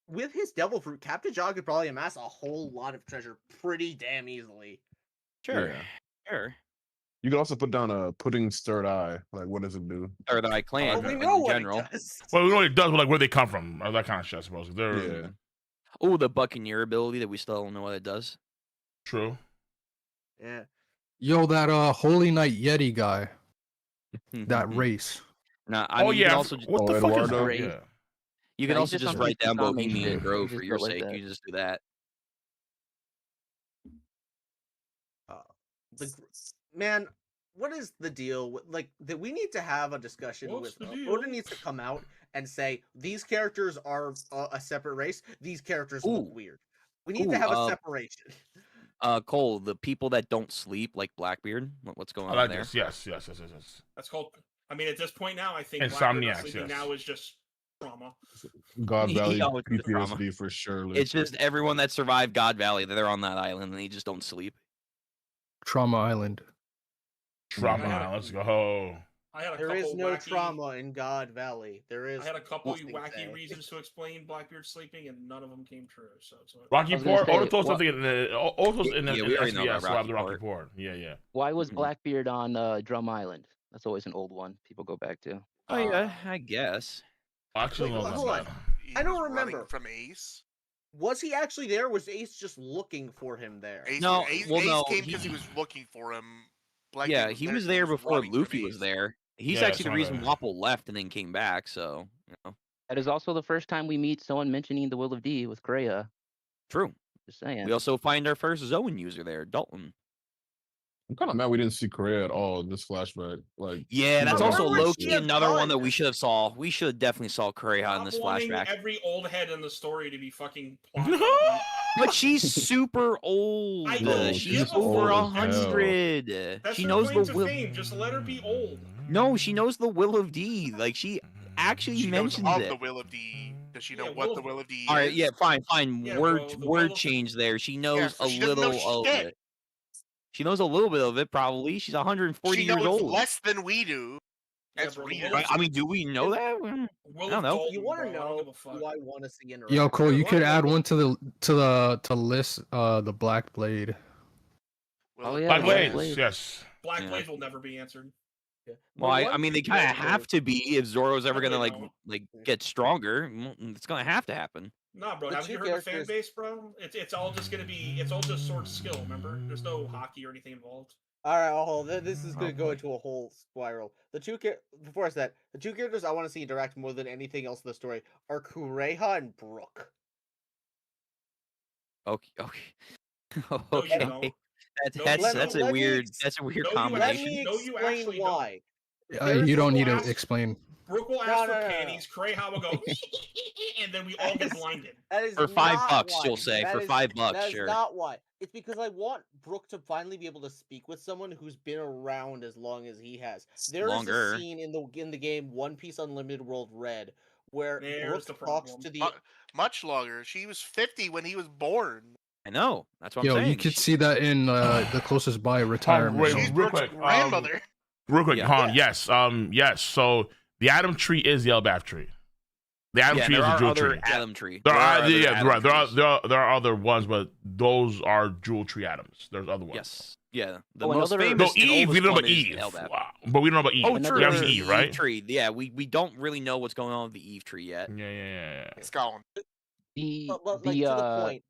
with his devil fruit, Captain John could probably amass a whole lot of treasure pretty damn easily. Sure. Yeah. Sure. You could also put down a Pudding's third eye. Like, what does it do? Third Eye Clan But we in know what general. it does. well, we know what it does, but like where they come from, or that kind of shit. I suppose they're Yeah. Oh, the Buccaneer ability that we still don't know what it does. true. Yeah. Yo, that Holy Knight Yeti guy, that race. Nah, I Oh mean, you yeah, can also what the fuck is Eduardo? that? Yeah. you can No, he's also just just on write down Kisame Bohemian shit. Grove He for just your built like sake. that. You can just do that. Man, what is the deal with like that? We need to have a discussion What's with the deal? Oda needs to come out and say these characters are a separate race. These characters look Ooh. weird. We need to have a separation. Cole, the people that don't sleep, like Blackbeard. What's going I on like there? this. Yes. That's called. I mean, at this point now, I think Insomniacs, Blackbeard not sleeping yes. now is just trauma. God Valley Yo, it's just trauma. PTSD for sure. It's just everyone that survived God Valley. They're on that island and they just don't sleep. Trauma Island. Trauma. Let's go. I had a There couple is no wacky, trauma in God Valley. There is. I had a couple nothing wacky there. reasons to explain Blackbeard sleeping, and none of them came true. So it's Rocky I was gonna Port. say, Oda told what- something in the Oda's in the Yeah, we already know about SBS. So I have the Rocky Rocky Port. Yeah. Why was Blackbeard on Drum Island? That's always an old one people go back to. Oh yeah, I guess. Actually, Wait, no, hold on. He I don't was running remember. from Ace. Was he actually there? Or was Ace just looking for him there? Ace, No, Ace, well, Ace no, came because he was looking for him. Yeah, he was there before running from Luffy was Ace. there. He's Yeah, actually the some of reason that. Wapple left and then came back. So, you know, That is also the first time we meet someone mentioning the Will of D with Kreia. true. Just saying. We also find our first Zoan user there, Dalton. I'm kind of mad we didn't see Korea at all in this flashback. Like, Yeah, that's Where also would low she key have another one gone? that we should have saw. We should have definitely saw Kureha in this Stop wanting flashback. every old head in the story to be fucking. But she's super old. I don't She's give a over fuck. 100. That's She her knows claim the to will. fame. Just let her be old. No, she knows the will of D. Like she actually She knows mentions of it. the Will of D. Does she know Yeah, what Will the of- Will of D All right, is? yeah, fine. Yeah, word bro, the word will of- change there. She knows so a she doesn't know little of shit. it. She knows a little bit of it, probably. She's 140 She years knows old. less than we do. Yeah, As bro, the readers. Will of- I mean, do we know that? Will I don't of know. Dalton, You want bro, to I don't know give a fuck. who I want to see interact? Yo, Cole, you Why could not? add one to the list. The Black Blade. Will Oh, of yeah, Black D Black Blades. Blade. Yes. Black Yeah. Blades will never be answered. Yeah. Well, The I one mean, they thing kind of that have is- to be if Zoro's ever gonna Definitely like get stronger. It's gonna have to happen. Nah, bro, The haven't you two heard the fan characters- base, bro? It's all just gonna be. It's all just sword skill. Remember, there's no hockey or anything involved. All right, hold. This is going to go boy. into a whole spiral. Before I said the two characters I want to see interact more than anything else in the story are Kureha and Brook. Okay. No, you Okay. don't. No, That's you that's don't. a Let me weird ex- that's a weird No, you Let combination. me No, you explain actually why. You There's don't a need to class- explain. Brooke will No, ask no, for no, no. panties. Kureha will go, and then we all get blinded. That is For $5, not why. you'll say. That For is- $5, That is sure. not why. It's because I want Brook to finally be able to speak with someone who's been around as long as he has. There is Longer. a scene in the game One Piece Unlimited World Red where There's Brook the talks problem. to the Much longer. She was 50 when he was born. I know. That's what Yo, I'm saying. you could see that in the closest by retirement. wait, zone. She's real Brooke's quick, grandmother. Real quick, Yeah. Han. Yes. Yes. So the Adam tree is the Elbaf tree. The Adam Yeah, tree there is a are jewel other tree. Adam tree. There are, other yeah, Adam right. trees. There are other ones, but those are jewel tree atoms. There's other ones. Yes. Yeah. The Oh, most another- famous No, and Eve. We oldest don't know one about is Eve. Elbaf. Wow. But we don't know about Eve. Oh, Another- We true. have The the Eve, right? tree. Yeah, we don't really know what's going on with the Eve tree yet. Yeah. It's gone. The but like to the point.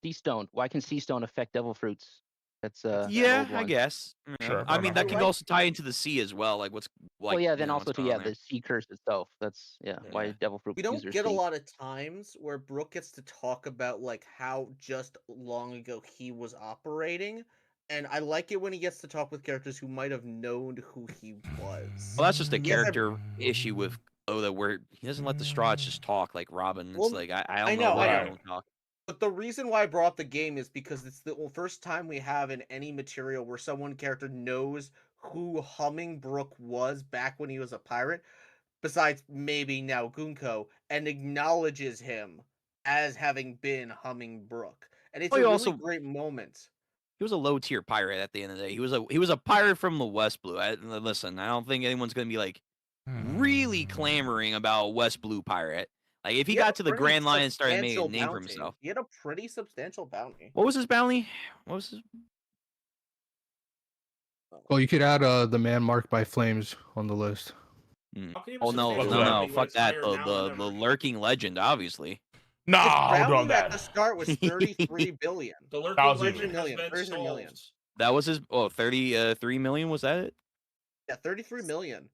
Sea Stone. Why can Sea Stone affect Devil Fruits? That's an Yeah, old I one. guess. Sure, I fair mean, enough. that can Right. also tie into the sea as well. Like what's like. Well, yeah. you Then know, also what's to going on the sea curse itself. That's why Yeah. Devil Fruit We don't users get a see. lot of times where Brook gets to talk about like how just long ago he was operating, and I like it when he gets to talk with characters who might have known who he was. Well, that's just a Yes, I- character issue with Oda where he doesn't let the straws just talk like Robin. It's Well, like I I don't know, know why I they know. don't talk. But the reason why I brought up the game is because it's the first time we have in any material where someone character knows who Hummingbrook was back when he was a pirate, besides maybe now Gunko, and acknowledges him as having been Hummingbrook. And it's Well, a he really also- great moment. He was a low tier pirate at the end of the day. He was a pirate from the West Blue. Listen, I don't think anyone's gonna be like really clamoring about West Blue pirate. Like if he had got a to the pretty Grand Line and started making a substantial name for bounty. himself. He had a pretty substantial bounty. What was his bounty? What was his? Well, you could add the man marked by flames on the list. How can you have a Oh no, substantial no, bounty when fuck it's that. higher The now the, than the ever? lurking legend, obviously. No, Its hold bounty on at the that. start was 33 billion. The lurking Thousand legend has million, been 33 million. solved. That was his. Oh, 33 million. Was that it? Yeah, 33 million.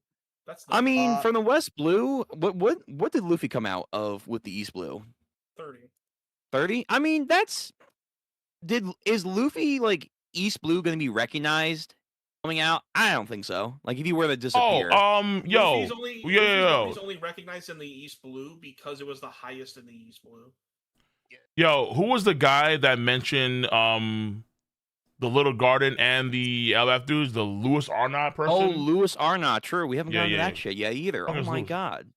That's I mean, Uh, from the West Blue, what did Luffy come out of with the East Blue? 30. 30? I mean, is Luffy like East Blue going to be recognized coming out? I don't think so. Like if he were to disappear. Luffy's yo, only recognized in the East Blue because it was the highest in the East Blue. yo, who was the guy that mentioned the Little Garden and the LF dudes, the Lewis Arnott person? Oh, Lewis Arnott. True, we haven't Yeah, gotten to yeah. that shit yet either. Fuck Oh is my Lewis? god.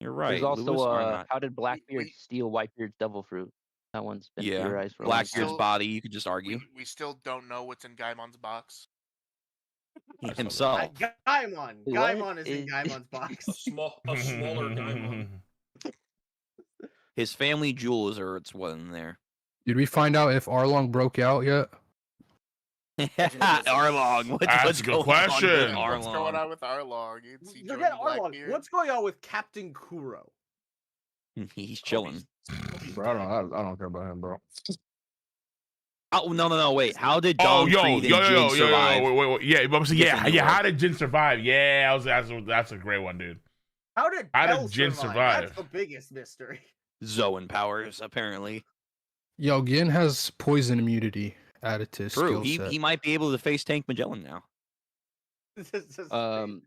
You're right. There's also Lewis Arnott. how did Blackbeard steal Whitebeard's devil fruit? That one's been Yeah, theorized for a long time. Blackbeard's body. You could just argue We still don't know what's in Gaimon's box. himself. Gaimon. What Gaimon is in is- Gaimon's box. A smaller Gaimon. His family jewels are it's what in there. Did we find out if Arlong broke out yet? Arlong. What's That's a good going on with question. What's going Arlong? on with Arlong? He Forget joined Arlong. Blackbeard. What's going on with Captain Kuro? He's chilling. Bro, I don't care about him, bro. Oh no! Wait, how did Oh, Don yo, Creed and yo, Jin yo, yo, survive? wait. Yeah, but I'm saying, Different yeah. world. How did Jin survive? Yeah, that's a great one, dude. How did How did Bell Jin survive? That's the biggest mystery. Zoan powers, apparently. Yo, Gin has poison immunity added to his True. skill set. He might be able to face Tank Magellan now.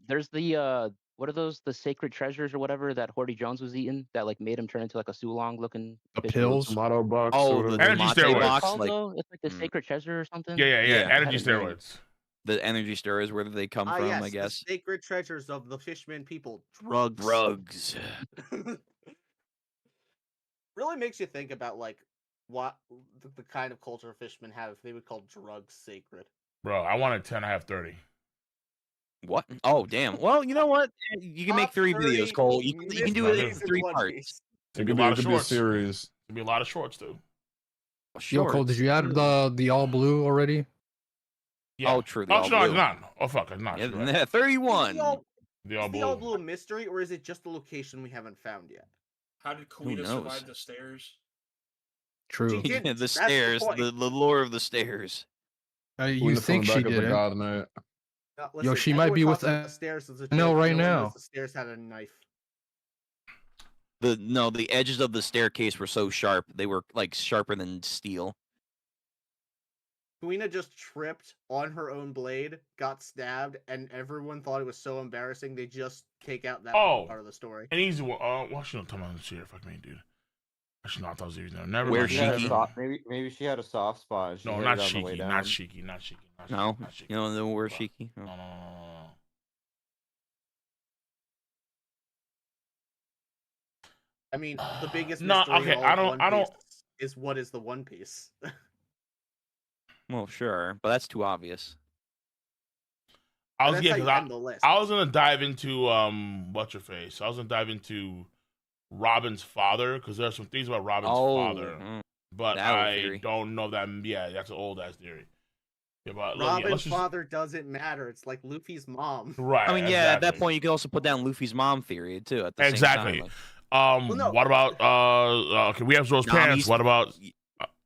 There's the what are those, the sacred treasures or whatever that Horty Jones was eating that like made him turn into like a Sulong looking The fish? pills. Tomato box. Oh, or the whatever. Energy Mate steroids. box, Called, like though? It's like the sacred treasure or something. Yeah, Yeah. energy Had a name. steroids. the energy steroids. Where did they come from? Yes, I guess the sacred treasures of the Fishman people. drugs. Really makes you think about like what the kind of culture fishermen have if they would call drugs sacred. Bro, I wanted 10, I have 30. What? Oh, damn. Well, you know what? You can make Top 3 30 videos, Cole. You can do it in mysteries in 3 One parts. Piece. It'd It be a could be, lot it of could be a shorts. series. It'd be a lot of shorts, too. Yo, Cole, did you add the all blue already? Yeah. Oh, true. The Oh, all no, it's blue. not. Oh, fuck, it's not. Yeah, You're right. 31. Is the all blue. blue a mystery, or is it just the location we haven't found yet? How did Kuina knows? survive the stairs? True. She didn't. the That's the stairs, point. the lore of the stairs. You Queen from think the she back of the didn't? God Knight. Listen, she might be everyone with talks about the stairs as a Enel joke, right no one knows now. The stairs had a knife. The edges of the staircase were so sharp. They were like sharper than steel. Kuina just tripped on her own blade, got stabbed, and everyone thought it was so embarrassing they just take out that part of the story. An easy one. Why should I tell me on the shit? Fuck me, dude. I should not tell you. Never Where mind. She had a Shiki? soft- maybe she had a soft spot. And she No, hit not it on the way Shiki. down. Not Shiki. Not Shiki. Not Shiki. Not No, Shiki. you don't know where Fuck. Shiki. No. I mean, the biggest No, mystery okay, in all I of don't- One Piece is what is the One Piece. Well, sure, but that's too obvious. I was That's yeah, how you 'cause end the list. I was gonna dive into what's your face. I was gonna dive into Robin's father because there's some things about Robin's father, but that old I theory. don't know that. Yeah, that's an old ass theory. Yeah, but Robin's let's just father doesn't matter. It's like Luffy's mom. right. I mean, yeah, at that exactly. point you could also put down Luffy's mom theory too. At the Exactly. same time, Well, no. What about okay? We have those parents. Nami's- What about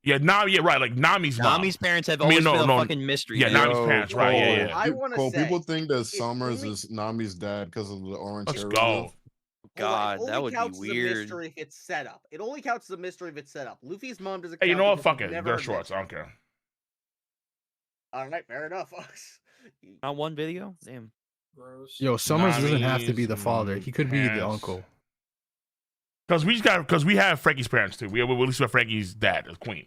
yeah, Nami? Yeah, right. Like Nami's mom. Nami's parents have I mean, always been no, a fucking mystery. Yeah, man. Nami's parents. Right. Yeah, yeah. I want to Cole, say people think that it Summers only- is Nami's dad because of the orange Let's hair. go. reveal. God, Hold on, it that only would be counts as a weird. mystery if it's set up. It only counts as a mystery if it's set up. Luffy's mom doesn't. Hey, you count know what? because Fuck we've it. never They're met- shorts. I don't care. All right, fair enough, folks. Not one video. Damn. Gross. Yo, Summers doesn't have to be Nannies the father. and He could be the parents. uncle. Because we have Frankie's parents too. We at least have Frankie's dad as Queen.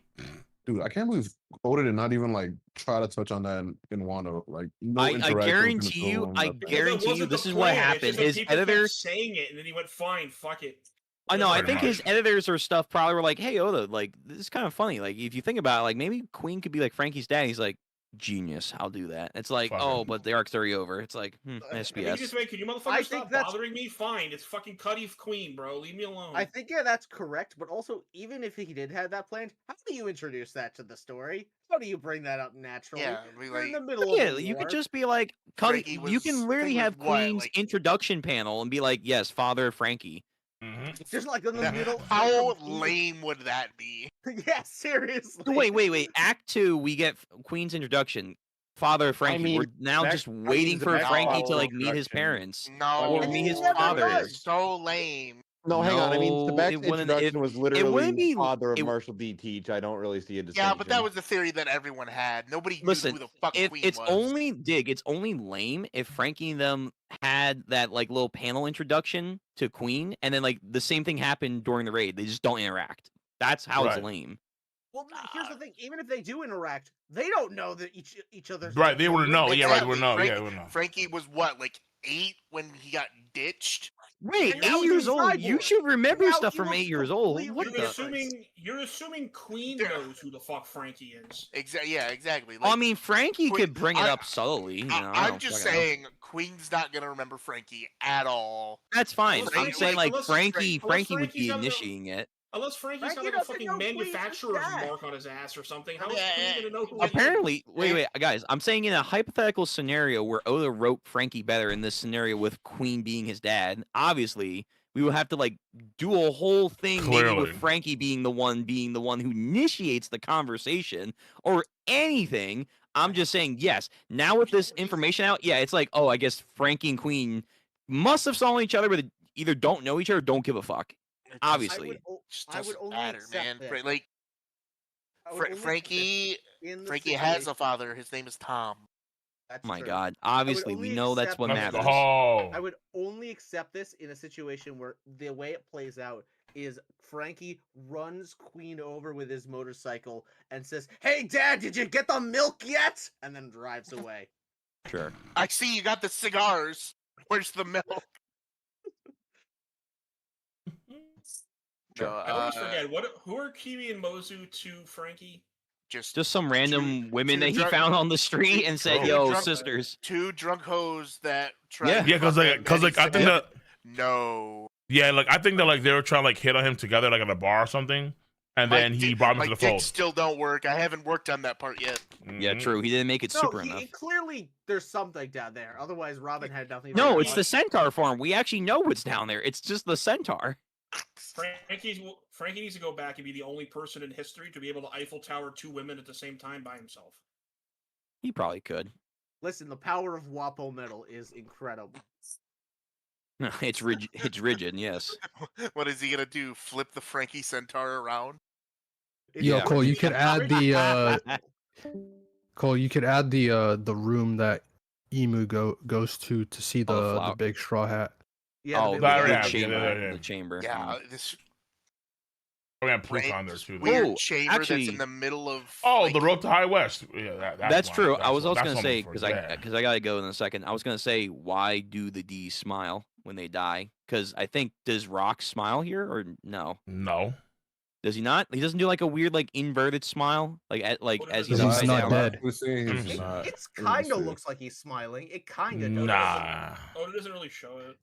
Dude, I can't believe Oda did not even like try to touch on that in Wano. Like no I interaction. guarantee you, I Because that guarantee you, wasn't this the is what plan, it's happened. just that His people kept editor. saying it, and then he went, "Fine, fuck it." I know. I Pretty think much. his editors or stuff probably were like, "Hey, Oda, like this is kind of funny. Like if you think about it, like maybe Queen could be like Frankie's dad." He's like, "Genius, I'll do that." It's like, Fuck oh, it. but the arc's already over. It's like, And he SPS. just went, "Can you I motherfuckers think stop that's- bothering me?" Fine, it's fucking Cuddy Queen, bro. Leave me alone. I think that's correct, but also even if he did have that planned, how do you introduce that to the story? How do you bring that up naturally? Yeah, I mean, You're in like, the middle of Yeah, a you could war. just be like, Cuddy. Frankie You was- can literally thing was have what, Queen's like- introduction panel and be like, "Yes, father of Frankie." Just like in the Now, middle. how lame would that be? Yeah, seriously. Wait. Act 2, we get Queen's introduction. Father of Frankie. mean, We're now that- just I mean, waiting the for best Frankie to father like meet his introduction- parents. No, Or meet his never father. does. So lame. No, hang on. I mean, No, Sebek's it wouldn't- introduction was literally wouldn't be- father of it- Marshall D. Teach. I don't really see a distinction. Yeah, but that was the theory that everyone had. Nobody Listen, knew who the fuck if Queen it's was. it's only lame if Frankie and them had that like little panel introduction to Queen, and then like the same thing happened during the raid. They just don't interact. That's how Right. it's lame. Well, here's the thing. Even if they do interact, they don't know that each other's Right, they wouldn't know. Yeah, right, they Exactly. wouldn't know. Frankie, Yeah, they wouldn't know. Frankie was what, like 8 when he got ditched? Wait, And now 8 he's years a old. You cyborg. should remember Now stuff he from looks 8 years old. completely What the? You're assuming Queen Yeah. knows who the fuck Frankie is. Yeah, exactly. Well, I Like, mean, Frankie Queen- could bring it I- up subtly. You know, I I'm don't just fucking know. saying, Queen's not gonna remember Frankie at all. That's fine. Unless I'm Frankie- saying like unless Frankie Frankie's would be got the- initiating it. Unless Frankie's Frankie got like a doesn't fucking know Queen's manufacturer's dad. mark on his ass or something. How I is mean, Queen gonna know who he is? Apparently, wait, guys. I'm saying in a hypothetical scenario where Oda wrote Frankie better in this scenario with Queen being his dad, obviously we will have to like do a whole thing maybe Clearly. with Frankie being the one who initiates the conversation or anything. I'm just saying, yes. Now with this information out, yeah, it's like, oh, I guess Frankie and Queen must have saw each other, but either don't know each other or don't give a fuck. Obviously. Just I would doesn't only matter, accept man. this. Like I would only accept Frankie, this in the Frankie has a situation- father. His name is Tom. That's Oh my true. God. Obviously, we only know that's accept what this- matters. Oh, I would only accept this in a situation where the way it plays out is Frankie runs Queen over with his motorcycle and says, "Hey, Dad, did you get the milk yet?" and then drives away. Sure. I see you got the cigars. Where's the milk? Sure. No, I always forget who are Kiwi and Mozu to Frankie. Just Some random women two that he drunk- found on the street and said, two "Yo, drunk- sisters." 2 drunk hoes that try. Yeah. to yeah, because fuck like, him, cause and like he I think said, that no. yeah, like I think that like they were trying to like hit on him together like at a bar or something, and then he brought him my to the dick fold. still don't work. I haven't worked on that part yet. Yeah, Mhm. true. He didn't make it No, super enough. clearly there's something down there. Otherwise, Robin had nothing. to No, do it's with the it. centaur farm. We actually know what's down there. It's just the centaur. Frankie needs to go back and be the only person in history to be able to Eiffel Tower 2 women at the same time by himself. He probably could. Listen, the power of Wapo metal is incredible. It's rigid. It's rigid. Yes. What is he gonna do? Flip the Frankie Centaur around? Yo, Yeah. Cole, you could add the uh, Cole, you could add the room that Emu goes to see Oh, the the flower. big straw hat. Yeah, Oh, the that big- yeah, chamber. yeah. The chamber. Yeah, this We have Pluto on there too. weird Oh, chamber that's actually- in the middle of. Oh, like, the road to High West. Yeah, That's one. true. That's I was one. also That's gonna say one because for- I yeah. gotta go in a second. I was gonna say why do the D smile when they die? Because I think does Rock smile here or no? No. Does he not? He doesn't do like a weird like inverted smile like as he's He's upside not down. dead. We're seeing he's Mhm. not. It's let me kind of see. looks like he's smiling. It kind of does. Nah. Oh, it doesn't really show it.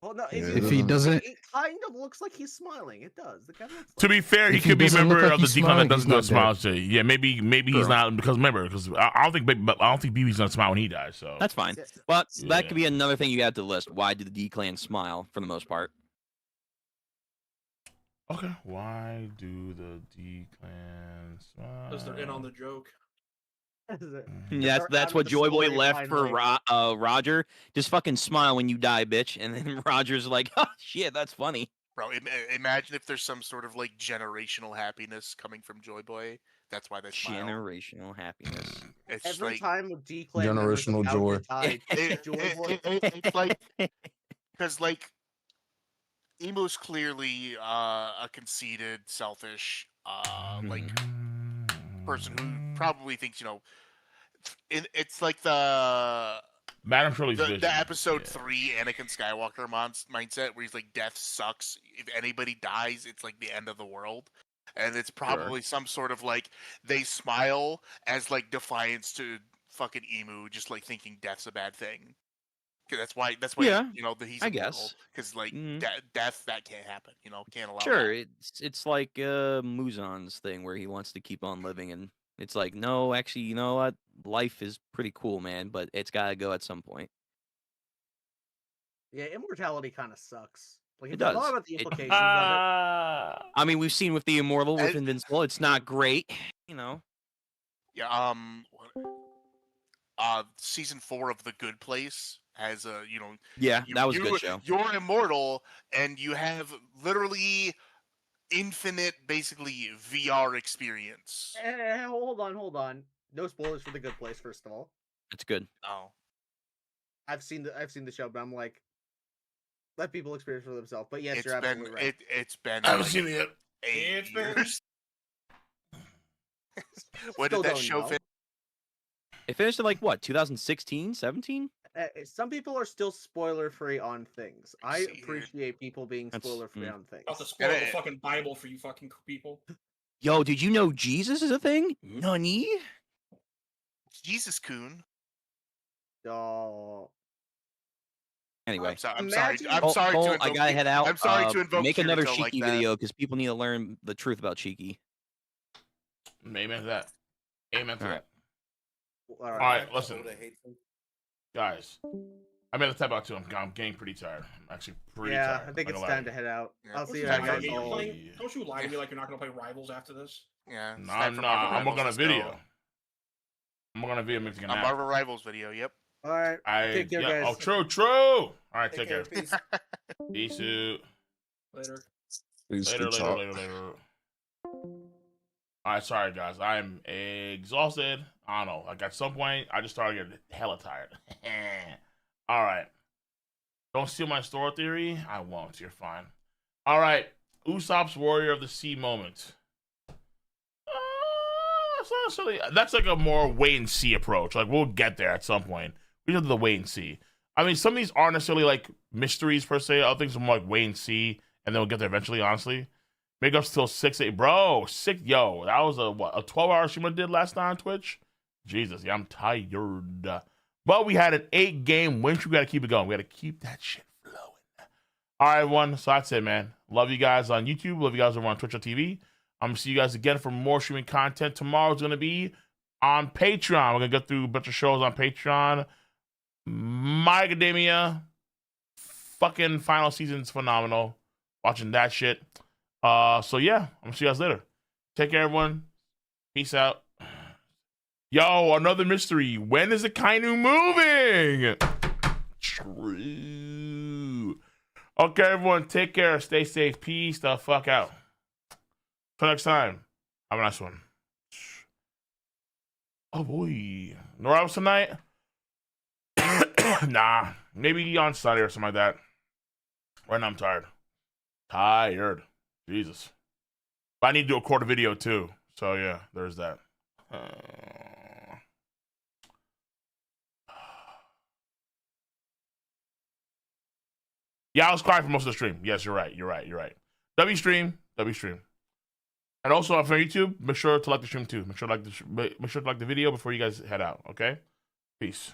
Well, no, Yeah, If he doesn't, it kind of looks like he's smiling. It does. The guy looks To like be fair, he If he could be a doesn't look member like of the he's decon that smiling, doesn't he's do a not smile. So, yeah, maybe he's True. not because remember because I don't think BB's gonna smile when he dies. So That's fine. Yeah. But Yeah. that could be another thing you add to the list. Why did the D clan smile for the most part? okay. Why do the D clan smile? Because they're in on the joke. Yeah, They're that's out what of the Joy Boy story left for finally. Roger. Just fucking smile when you die, bitch. And then Roger's like, oh shit, that's funny. Bro, imagine if there's some sort of like generational happiness coming from Joy Boy. That's why they smile. Generational happiness. It's Every like time D clan members Generational about joy. to die, it's like because like Emo's clearly a conceited, selfish, like person who probably thinks it's like Madam Shirley's vision. the episode 3 Anakin Skywalker mindset where he's like, death sucks. If anybody dies, it's like the end of the world. And it's probably some sort of like they smile as like defiance to fucking Emu, just like thinking death's a bad thing. That's why Yeah, he's I immortal. guess. Because like Mhm. death that can't happen. Can't allow. Sure, that. it's like Muzan's thing where he wants to keep on living, and it's like, no, actually, you know what? Life is pretty cool, man, but it's gotta go at some point. Yeah, immortality kind of sucks. Like, It if you thought does. about the It- implications of it. I mean, we've seen with the Immortal, with And- Invincible, it's not great, you know. Yeah. Season 4 of The Good Place has a Yeah, that was a good show. You're immortal, and you have literally infinite, basically VR experience. Hold on. No spoilers for The Good Place, first of all. It's good. Oh, I've seen the show, but I'm like, let people experience for themselves. But yes, it's you're been absolutely right. it's been. I haven't like seen it yet. 8 It's been- years. When Still did that don't show know. finish? It finished in like what, 2016, 17? Some people are still spoiler free on things. I See, appreciate people being That's- spoiler free on things. About to spoil the it- fucking Bible for you fucking people. Yo, did you know Jesus is a thing? Nani? Jesus Coon. Oh, Anyway, I'm sorry. Imagine- I'm Cole, sorry Cole, to I invoke. gotta head out. I'm sorry to invoke. Make another Kirito Cheeky like that. video because people need to learn the truth about Cheeky. Amen to that. Amen to All that. all All right. right, listen, guys. I'm at the tap out too. I'm getting pretty tired. I'm actually pretty Yeah, tired. I think not it's gonna time lie. to head out. Yeah. I'll see you Time guys for me. all. Don't you lie to me like you're not gonna play Rivals after this. Yeah. it's Nah, time for Marvel I'm Rivals, working on a let's go. video. I'm working on a video. Mixing an A app. Marvel Rivals video. Yep. All right. Take care, yeah. guys. Oh, true. All right, take care. Peace. Peace out. Later. Please Later. good talk. All right, sorry guys. I'm exhausted. I don't know. Like at some point, I just started getting hella tired. All right. Don't steal my store theory. I won't. You're fine. All right. Usopp's Warrior of the Sea moment. That's not necessarily. That's like a more wait and see approach. Like we'll get there at some point. We just have to wait and see. I mean, some of these aren't necessarily like mysteries per se. Other things are more like wait and see, and then we'll get there eventually. Honestly, make up till 6, 8, bro. 6, yo, that was a 12-hour stream I did last night on Twitch. Jesus, yeah, I'm tired. But we had an 8-game win. We got to keep it going. We got to keep that shit flowing. All right, everyone. So that's it, man. Love you guys on YouTube. Love you guys over on Twitch.tv. I'm gonna see you guys again for more streaming content. Tomorrow's gonna be on Patreon. We're gonna go through a bunch of shows on Patreon. My Academia, fucking final season's phenomenal. Watching that shit. So yeah, I'm gonna see you guys later. Take care, everyone. Peace out. Yo, another mystery. When is the Kainu moving? True. Okay, everyone. Take care. Stay safe. Peace the fuck out. Till next time. Have a nice one. Oh boy. No Rivals tonight? Nah. Maybe on Sunday or something like that. Right now I'm tired. Tired. Jesus. But I need to do a quarter video too. So yeah, there's that. Yeah, I was quiet for most of the stream. Yes, you're right. W stream. And also on YouTube, make sure to like the stream too. Make sure to like the video before you guys head out. Okay, peace.